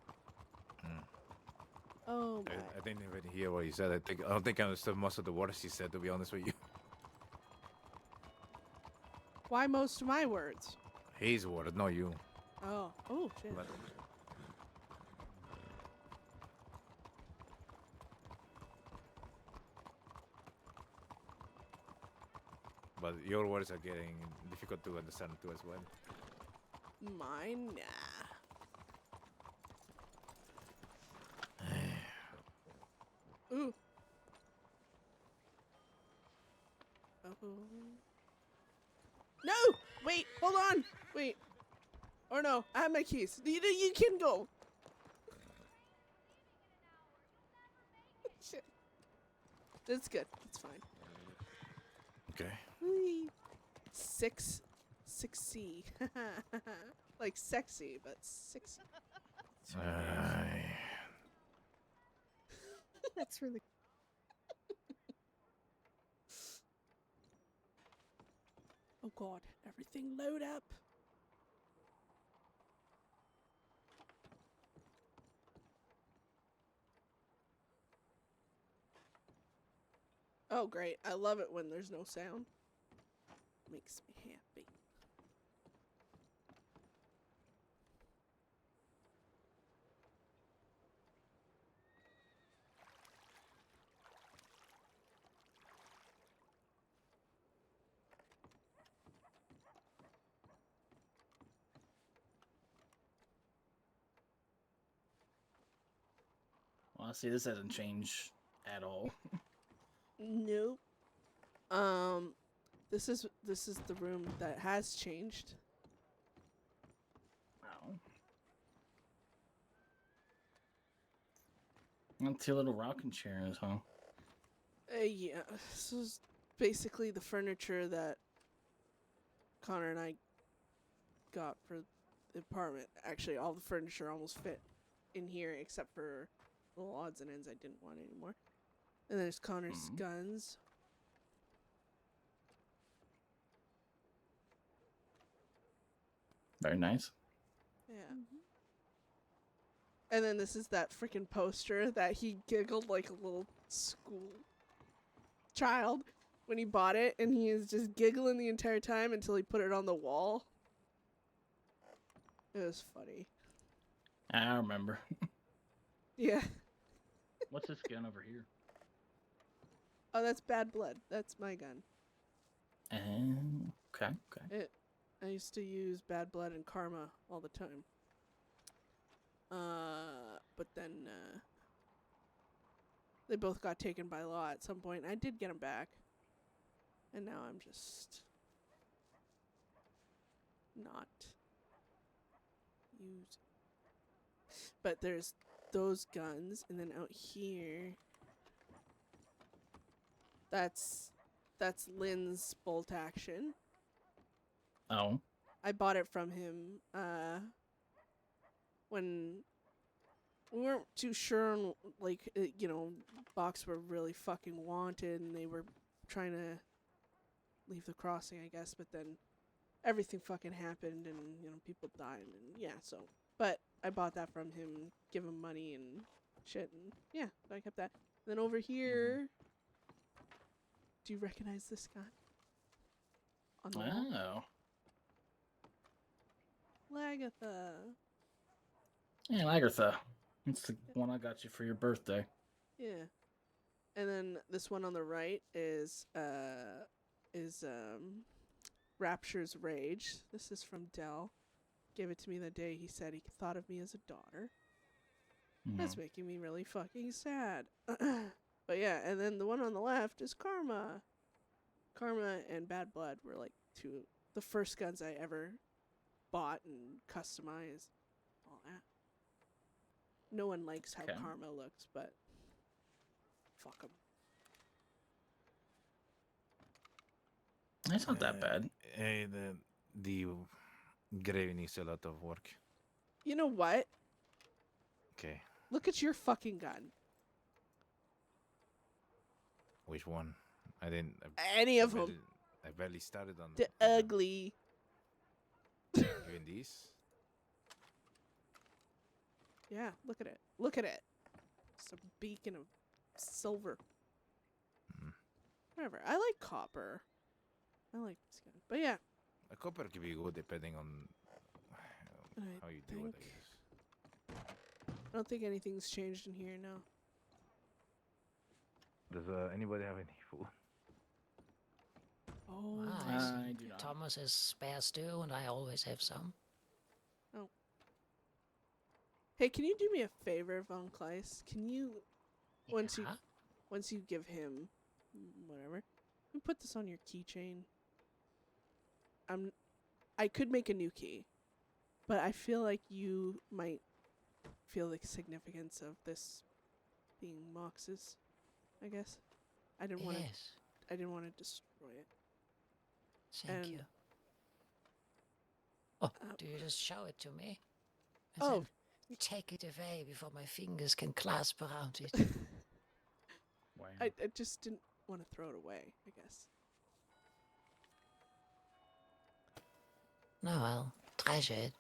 Oh my. I didn't even hear what he said. I don't think I understood most of the words he said, to be honest with you. Why most of my words? His words, not you. Oh. Oh shit. But your words are getting difficult to understand too as well. Mine, nah. Ooh. Oh. No! Wait, hold on! Wait. Or no, I have my keys. You can go. Shit. That's good. That's fine. Okay. Whee. 6C. Like sexy, but 6. That's really. Oh God! Everything load up. Oh great! I love it when there's no sound. Makes me happy. Well, see, this hasn't changed at all. Nope. This is the room that has changed. Wow. And 2 little rocking chairs, huh? Yeah, this is basically the furniture that Connor and I got for the apartment. Actually, all the furniture almost fit in here except for little odds and ends I didn't want anymore. And there's Connor's guns. Very nice. Yeah. And then this is that freaking poster that he giggled like a little school child when he bought it, and he is just giggling the entire time until he put it on the wall. It was funny. I remember. Yeah. What's this gun over here? Oh, that's Bad Blood. That's my gun. Okay. I used to use Bad Blood and Karma all the time. But then they both got taken by law at some point. I did get them back. And now I'm just not using. But there's those guns, and then out here, that's Lynn's bolt action. Oh. I bought it from him when we weren't too sure on, like, Box were really fucking wanted, and they were trying to leave the crossing, I guess, but then everything fucking happened, and, people died, and yeah, so. But I bought that from him, give him money and shit, and yeah, so I kept that. Then over here, do you recognize this guy? On the wall? Oh. Lagatha. Yeah, Lagartha. That's the one I got you for your birthday. Yeah. And then this one on the right is Rapture's Rage. This is from Dell. Gave it to me the day he said he thought of me as a daughter. That's making me really fucking sad. But yeah, and then the one on the left is Karma. Karma and Bad Blood were like the first guns I ever bought and customized. All that. No one likes how Karma looks, but fuck them. That's not that bad. Hey, the grave needs a lot of work. You know what? Okay. Look at your fucking gun. Which one? I didn't. Any of them. I barely started on. The ugly. Even these? Yeah, look at it. Look at it. It's a beacon of silver. Whatever. I like copper. I like this gun. But yeah. A copper can be good depending on how you do it, I guess. I don't think anything's changed in here now. Does anybody have any food? Oh, I do not. Thomas has spare stew, and I always have some. Oh. Hey, can you do me a favor, Von Kleist? Can you, once you give him whatever, you put this on your keychain? I could make a new key, but I feel like you might feel the significance of this being Mox's. I guess I didn't want to. I didn't want to destroy it. Thank you. Oh, do you just show it to me? And Oh. then take it away before my fingers can clasp around it. Wow. I just didn't want to throw it away, I guess. No, I'll treasure it.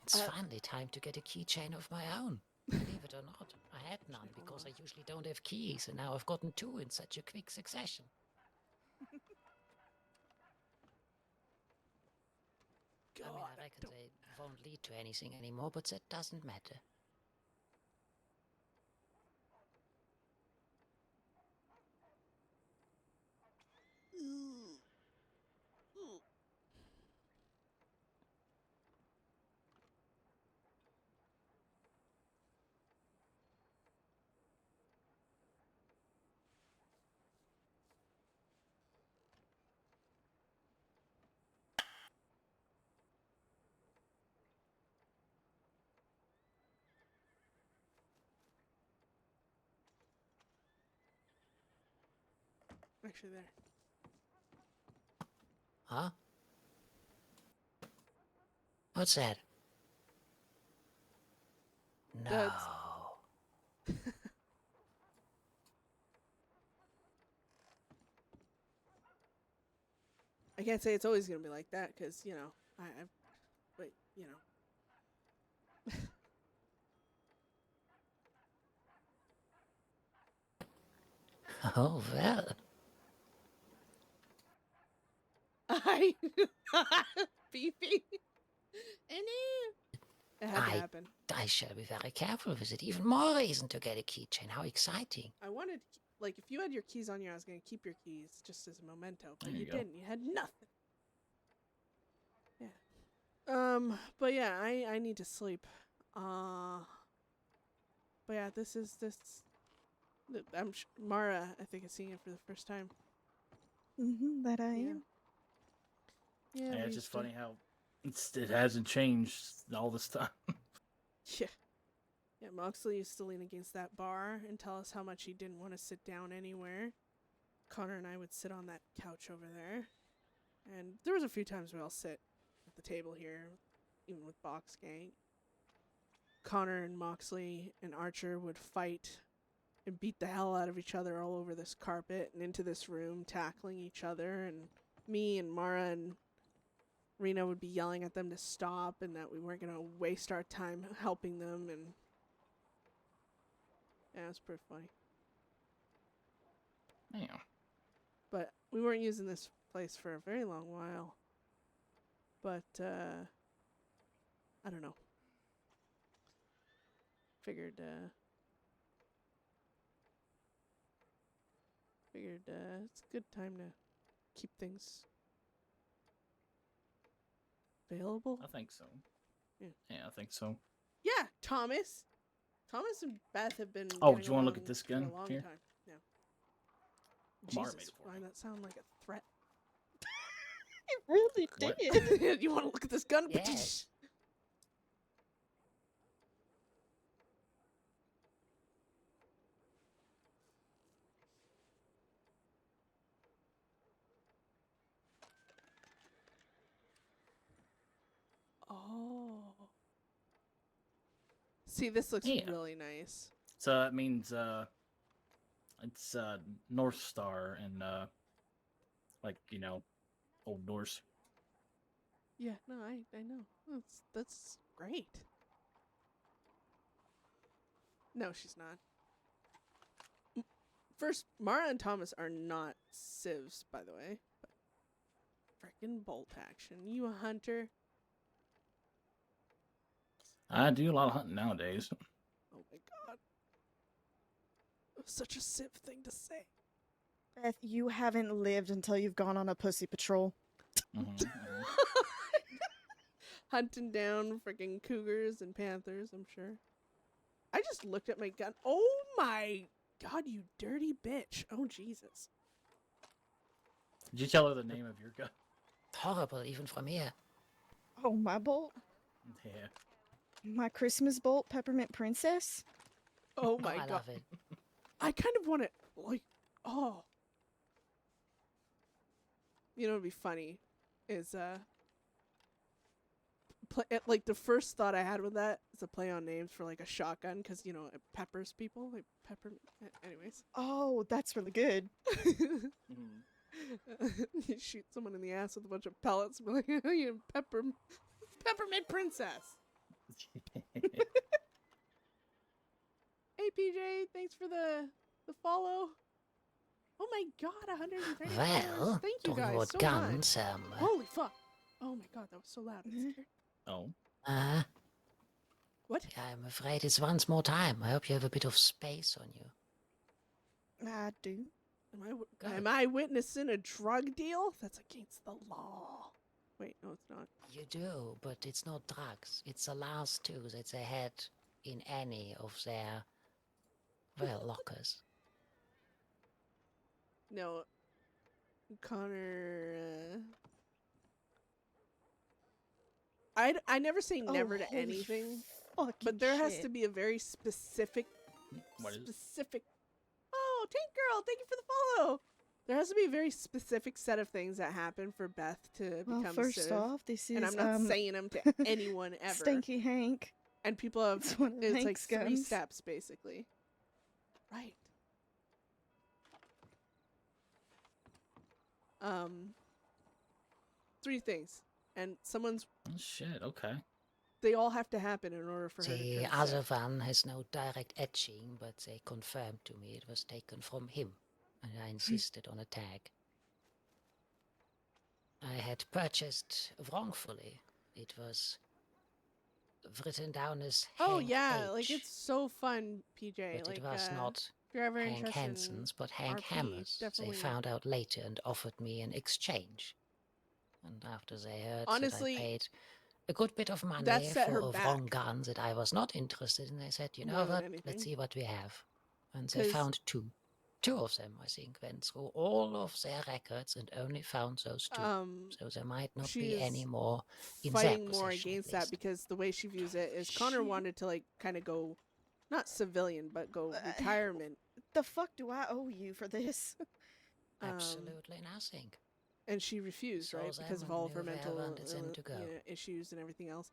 It's finally time to get a keychain of my own. Believe it or not, I had none because I usually don't have keys, and now I've gotten 2 in such a quick succession. I mean, I reckon they won't lead to anything anymore, but that doesn't matter. Actually, there. Huh? What's that? No. That's... I can't say it's always gonna be like that, because but Oh, well. I beefy. And it had to happen. I shall be very careful with it. Even more reason to get a keychain. How exciting. I wanted, like, if you had your keys on you, I was going to keep your keys just as a memento, but There you you go. didn't. You had nothing. Yeah. But yeah, I need to sleep. But yeah, this. Mara, I think, is seeing it for the first time. That I am. Yeah, Yeah, we it's used just to- funny how it hasn't changed all this time. Yeah. Yeah, Moxley used to lean against that bar and tell us how much he didn't want to sit down anywhere. Connor and I would sit on that couch over there. And there was a few times we all sit at the table here, even with Box Gang. Connor and Moxley and Archer would fight and beat the hell out of each other all over this carpet and into this room, tackling each other. And me and Mara and Rena would be yelling at them to stop and that we weren't going to waste our time helping them. And yeah, it was pretty funny. Yeah. But we weren't using this place for a very long while. But, I don't know. Figured it's a good time to keep things available. I think so. Yeah. Yeah, I think so. Yeah, Thomas. Thomas and Beth have been. Oh, getting do you want to look at along this for a gun long here? time. Yeah. Mara made Jesus, it for why that sound like a threat? It really What? did. You want to look at this gun? Yes. Oh. See, this looks Yeah. really nice. So that means it's North Star and like Old Norse. Yeah, no, I know. That's great. No, she's not. First, Mara and Thomas are not civs, by the way. But frickin' bolt action. You a hunter? I do a lot of hunting nowadays. Oh my god. Such a civ thing to say. Beth, you haven't lived until you've gone on a pussy patrol. Hunting down freaking cougars and panthers, I'm sure. I just looked at my gun. Oh my god, you dirty bitch. Oh, Jesus. Did you tell her the name of your gun? Horrible, even from here. Oh, my bolt? Yeah. My Christmas bolt, Peppermint Princess? Oh my I god. love it. I kind of want to, like, oh. You know what would be funny is, like, the first thought I had with that is a play on names for, like, a shotgun, because, it peppers people, like, anyways. Oh, that's really good. You shoot someone in the ass with a bunch of pellets and be like, you peppermint princess. Hey, PJ, thanks for the follow. Oh my god, 130. Well, thank you talking guys about so guns, much. Holy fuck. Oh my god, that was so loud. It scared- Oh. What? I'm afraid it's once more time. I hope you have a bit of space on you. I do. Am I witnessing a drug deal? That's against the law. Wait, no, it's not. You do, but it's not drugs. It's the last two that they had in any of their, lockers. No. Connor, I never say never to holy anything, fucking but there has shit. to be a very specific, What is it? Oh, Tank Girl, thank you for the follow. There has to be a very specific set of things that happen for Beth to Well, become first Civ, off, this is and I'm not saying them to anyone ever. Stinky Hank. And people have It's one of it's like Hank's 3 guns. steps basically. Right. 3 things, and someone's. Oh, shit. Okay. They all have to happen in order for her to The turn other Civ. one has no direct etching, but they confirmed to me it was taken from him. and I insisted on a tag. I had purchased wrongfully. It was written down as Oh Hank yeah, H. like it's so fun, PJ. But like it was not if you're ever Hank interested in Hansen's, but Hank RP, Hammer's. definitely. They found out later and offered me an exchange. And after they heard Honestly, that I paid a good bit of money that set for her a back wrong gun that I was not interested in, they said, you more know than what, anything. let's see what we have. And they 'Cause- found two. Two of them, I think, went through all of their records and only found those two. So there might not be any more in their fighting more possession, against at that least. because the way she views it is Connor wanted to like kind of go, not civilian, but go retirement. The fuck do I owe you for this? Absolutely nothing. And she refused, Saw right, because them of all and of her knew where I mental wanted them to go. issues and everything else.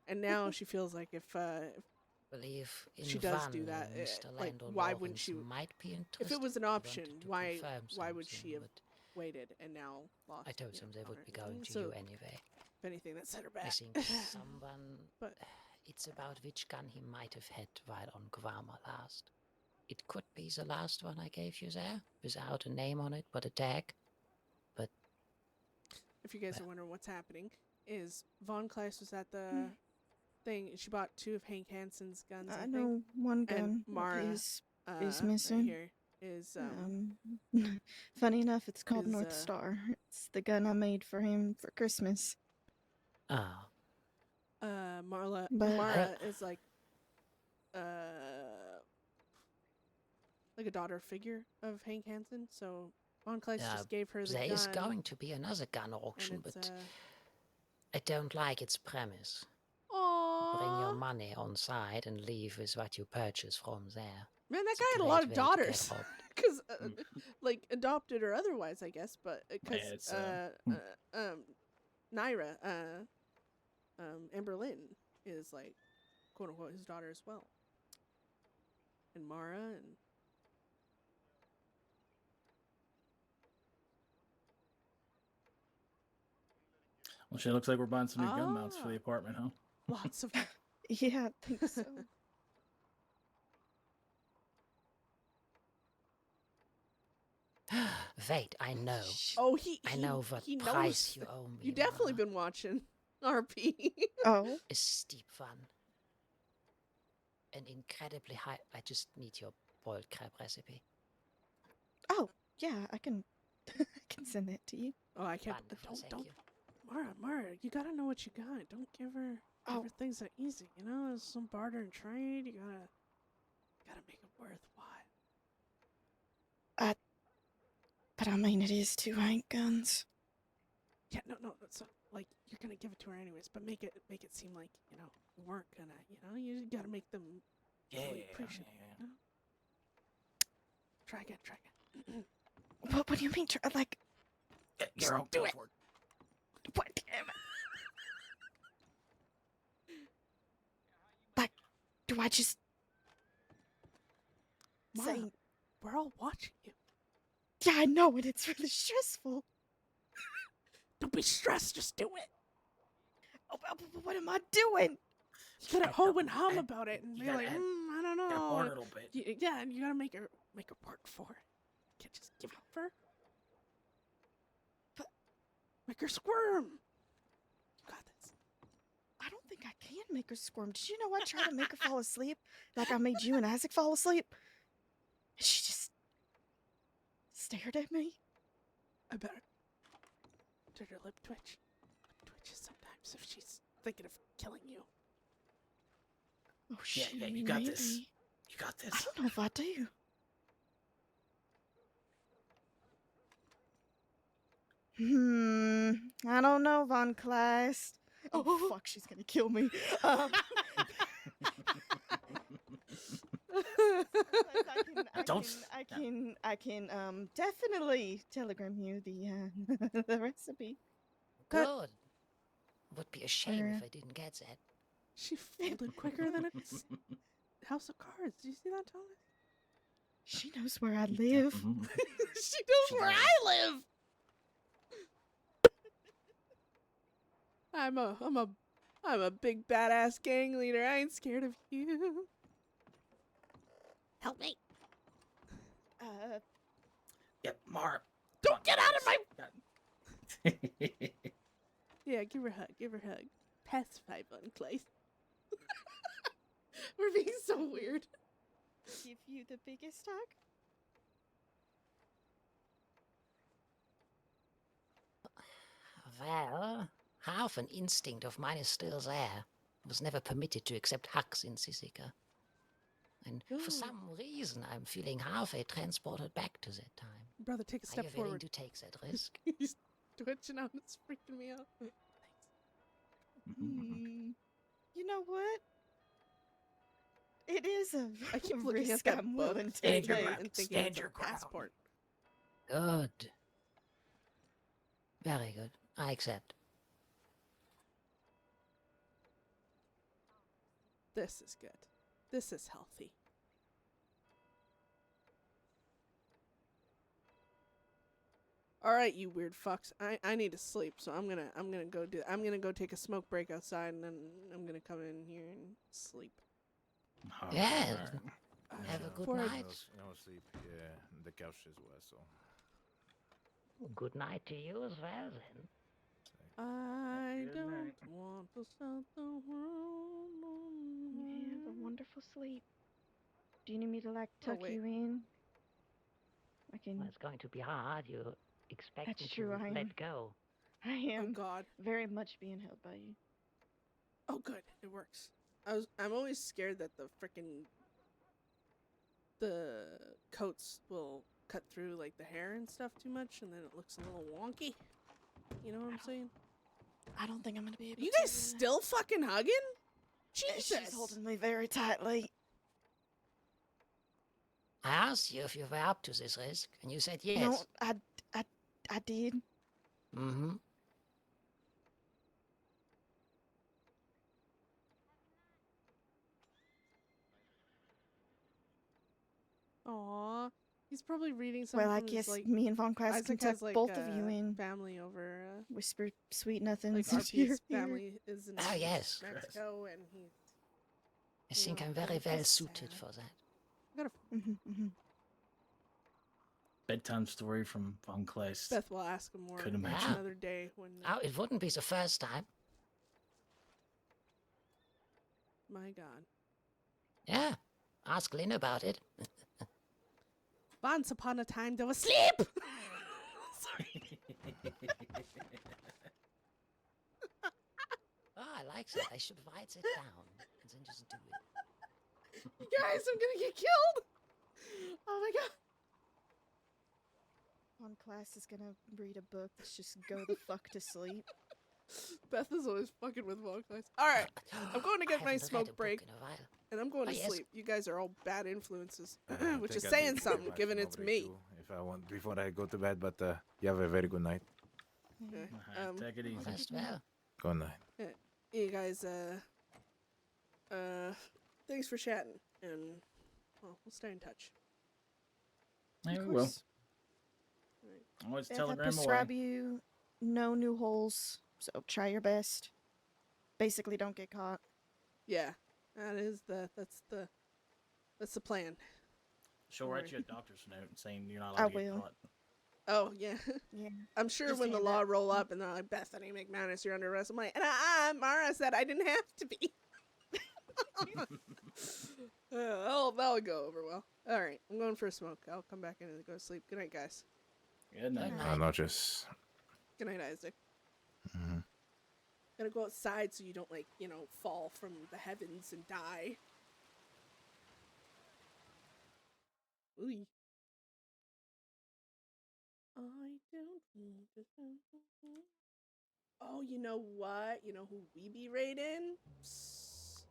And now she feels like if Believe in she does Van do and that, Mr. like Landau why wouldn't Lawrence she? might be If it was an interested. He option, wanted to why confirm would she something, have but waited and now lost? I told them they would be going to so, you anyway. If anything, that set her back. I think someone. But it's about which gun he might have had while on Guama last. It could be the last one I gave you there, without a name on it, but a tag. But if you guys are wondering what's happening, is Von Kleist was at the thing. She bought 2 of Hank Hansen's guns. I know think. one gun And of Mara his is right missing. here is Funny enough, it's called is, North Star. It's the gun I made for him for Christmas. ah, Mara is like a daughter figure of Hank Hansen. So Von Kleist just gave her the gun. there is going to be another gun auction, but I don't like its premise. Bring your money on side and leave with what you purchase from there. Man, that It's guy had a great lot of way to daughters. get robbed. Because, like, adopted or otherwise, I guess. But, because, Naira, Amber Lynn is, like, quote unquote, his daughter as well. And Mara and. Well, shit, looks like we're buying some new gun mounts for the apartment, huh? Lots of. Yeah, I think so. Wait, I know. Oh, I know what he price knows. you owe me. You definitely been watching RP. Oh. A steep one. An incredibly high. I just need your boiled crab recipe. Oh, yeah, I can I can send that to you. Oh, I can't. Wonderful, Don't. you. Mara, you gotta know what you got. Don't give her things that easy. You know, there's some barter and trade. You gotta make it worthwhile. But I mean, it is 2 Hank guns. Yeah, no. So, like, you're gonna give it to her anyways, but make it seem like you weren't gonna. You gotta make them really appreciate it. You know? Try again. What do you mean? Like, Just do it. What? Damn it. Like, do I just Mara, say? We're all watching you. Yeah, I know, and it's really stressful. Don't be stressed. Just do it. Oh, what am I doing? You gotta hoe and hum about it and you be gotta like, add- I don't know. gotta barter a little bit. Yeah, and you gotta make her work for it. You can't just give it up for her. But make her squirm. You got this. I don't think I can make her squirm. Did you know I tried to make her fall asleep? Like I made you and Isaac fall asleep? And she just stared at me. I better. Did her lip twitch? Lip twitches sometimes if she's thinking of killing you. Oh, Yeah, shit. you got this. You got this. I don't know if I do. I don't know, Von Kleist. Oh, fuck, she's gonna kill me. I can definitely telegram you the the recipe. Good. Would be a shame if I didn't get that. She folded quicker than a house of cards. Do you see that, Thomas? She knows where I live. She knows where I live. I'm a big badass gang leader. I ain't scared of you. Help me. Get Mar. Don't get out of my. Yeah, give her a hug. Give her a hug. Pacify Von Clay. We're being so weird. Give you the biggest hug? Well, half an instinct of mine is still there. I was never permitted to accept hugs in Sisika. And for some reason, I'm feeling halfway transported back to that time. Brother, take a Are step you willing forward. to take that risk? He's twitching out. It's freaking me out. You know what? It is a I keep looking at risk that I'm book willing to Stand your take. ground. and thinking Stand it's your a ground. passport. Good. Very good. I accept. This is good. This is healthy. All right, you weird fucks. I need to sleep, so I'm gonna go take a smoke break outside, and then I'm gonna come in here and sleep. Yeah. Have a good Before I- night. No sleep. Yeah, the couch as well. So Good night to you as well, then. I Good don't night. want to set the world on Have a fire. wonderful sleep. Do you need me to like tuck wait. you in? I can. Well, it's going to be hard. You expect That's me true, to I am. let go. I Oh am God. very much being held by you. Oh good, it works. I'm always scared that the coats will cut through like the hair and stuff too much, and then it looks a little wonky. You know what I'm saying? I don't think I'm gonna be able You to. guys still fucking hugging? Jesus. She's holding me very tightly. I asked you if you were up to this risk, and you said yes. No, I did. Mm-hmm. Aw, he's probably reading something. Well, I from guess his, like, me and Von Class can Isaac tuck has like both of you in. family over. Whisper sweet Like nothings into your RP's ear. family is in Oh, yes. Mexico, and he. I think I'm very well suited for that. Bedtime story from Von Kleist. Beth will ask him more Could imagine. another day when. Oh, it wouldn't be the first time. My God. Yeah. Ask Lynn about it. Once upon a time, there was sleep. Sorry. Oh, I like that. I should write it down and then just do it. You guys, I'm gonna get killed. Oh my God. Von Class is gonna read a book that's just go the fuck to sleep. Beth is always fucking with Von Class. All right, I'm going to get my haven't read a smoke book break, in a while. and I'm going Oh, to yes. sleep. You guys are all bad influences, I which think is I saying did something, my given smoke it's break me. too, if I want before I go to bed, but you have a very good night. Okay. Take it easy. Rest well. Good night. You guys, thanks for chatting, and well, we'll stay in touch. Yeah, Of we will. course. Always Beth, I telegram away. prescribe you no new holes, so try your best. Basically, don't get caught. Yeah, that's the plan. She'll write Alright. you a doctor's note saying you're not I allowed to get will. caught. Oh yeah, Yeah. I'm sure Just when the hand law that- roll up and they're like, Bethany McMannus, you're under arrest. I'm like, and Mara said I didn't have to be. That'll go over well. All right, I'm going for a smoke. I'll come back in and go to sleep. Good night, guys. Good night. Not just. Good night, Isaac. Mhm. Gotta go outside so you don't fall from the heavens and die. Ooh. I don't want to. Oh, you know what? You know who we be raiding? Psst.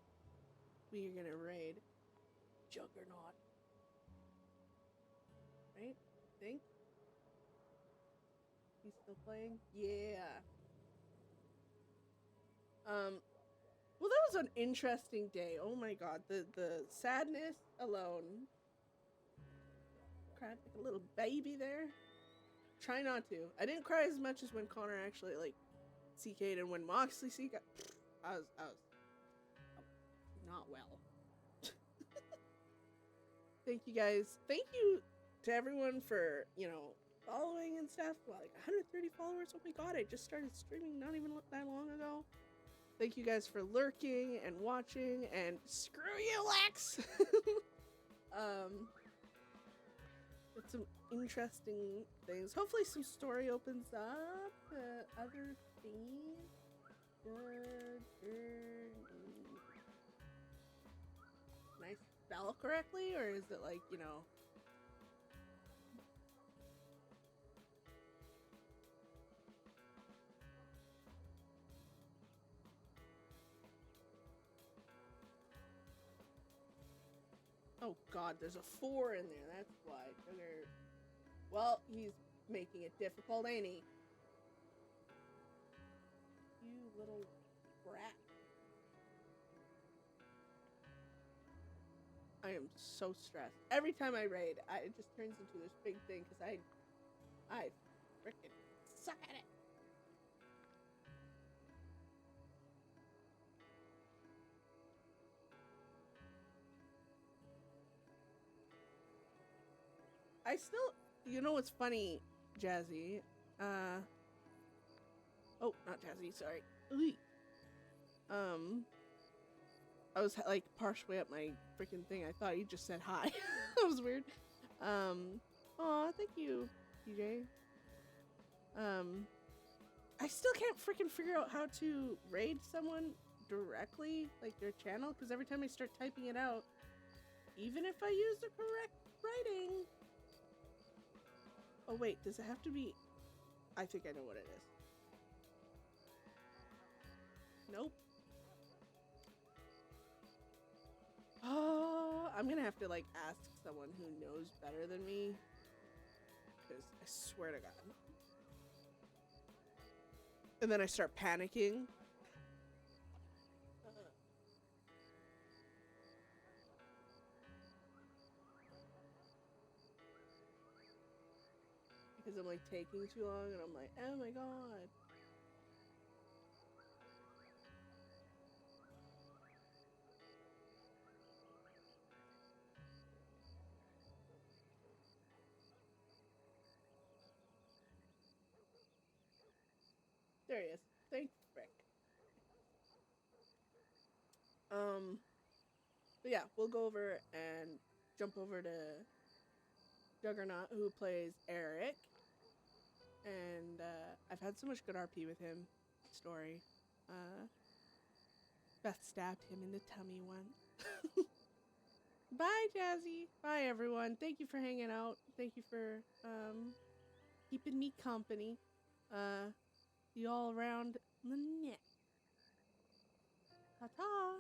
We are gonna raid Juggernaut. Right? Think? He's still playing? Yeah. Well, that was an interesting day. Oh my God, the sadness alone. Cried like a little baby there. Try not to. I didn't cry as much as when Conor actually CK'd, and when Moxley CK'd. I was not well. Thank you guys. Thank you to everyone for following and stuff. Well, like 130 followers. Oh my god, I just started streaming not even that long ago. Thank you guys for lurking and watching, and screw you, Lex! It's some interesting things. Hopefully some story opens up to other things. Can I spell correctly, or is it like, you know... Oh god, there's a 4 in there, that's why. Sugar. Well, he's making it difficult, ain't he? You little brat. I am so stressed. Every time I raid, it just turns into this big thing, because I freaking suck at it. I still, you know what's funny, Jazzy? Oh, not Jazzy, sorry. I was like partially up my freaking thing. I thought you just said hi. That was weird. Aw, thank you, TJ. I still can't freaking figure out how to raid someone directly, like their channel, because every time I start typing it out, even if I use the correct writing. Oh wait, does it have to be? I think I know what it is. Nope. Oh, I'm gonna have to like ask someone who knows better than me, because I swear to God. And then I start panicking. Because I'm like taking too long, and I'm like, oh my god. There he is. Thank frick. But yeah, we'll go over and jump over to Juggernaut, who plays Eric. And I've had so much good RP with him. Story. Beth stabbed him in the tummy once. Bye, Jazzy. Bye, everyone. Thank you for hanging out. Thank you for keeping me company. See you all around the net. Ta-ta.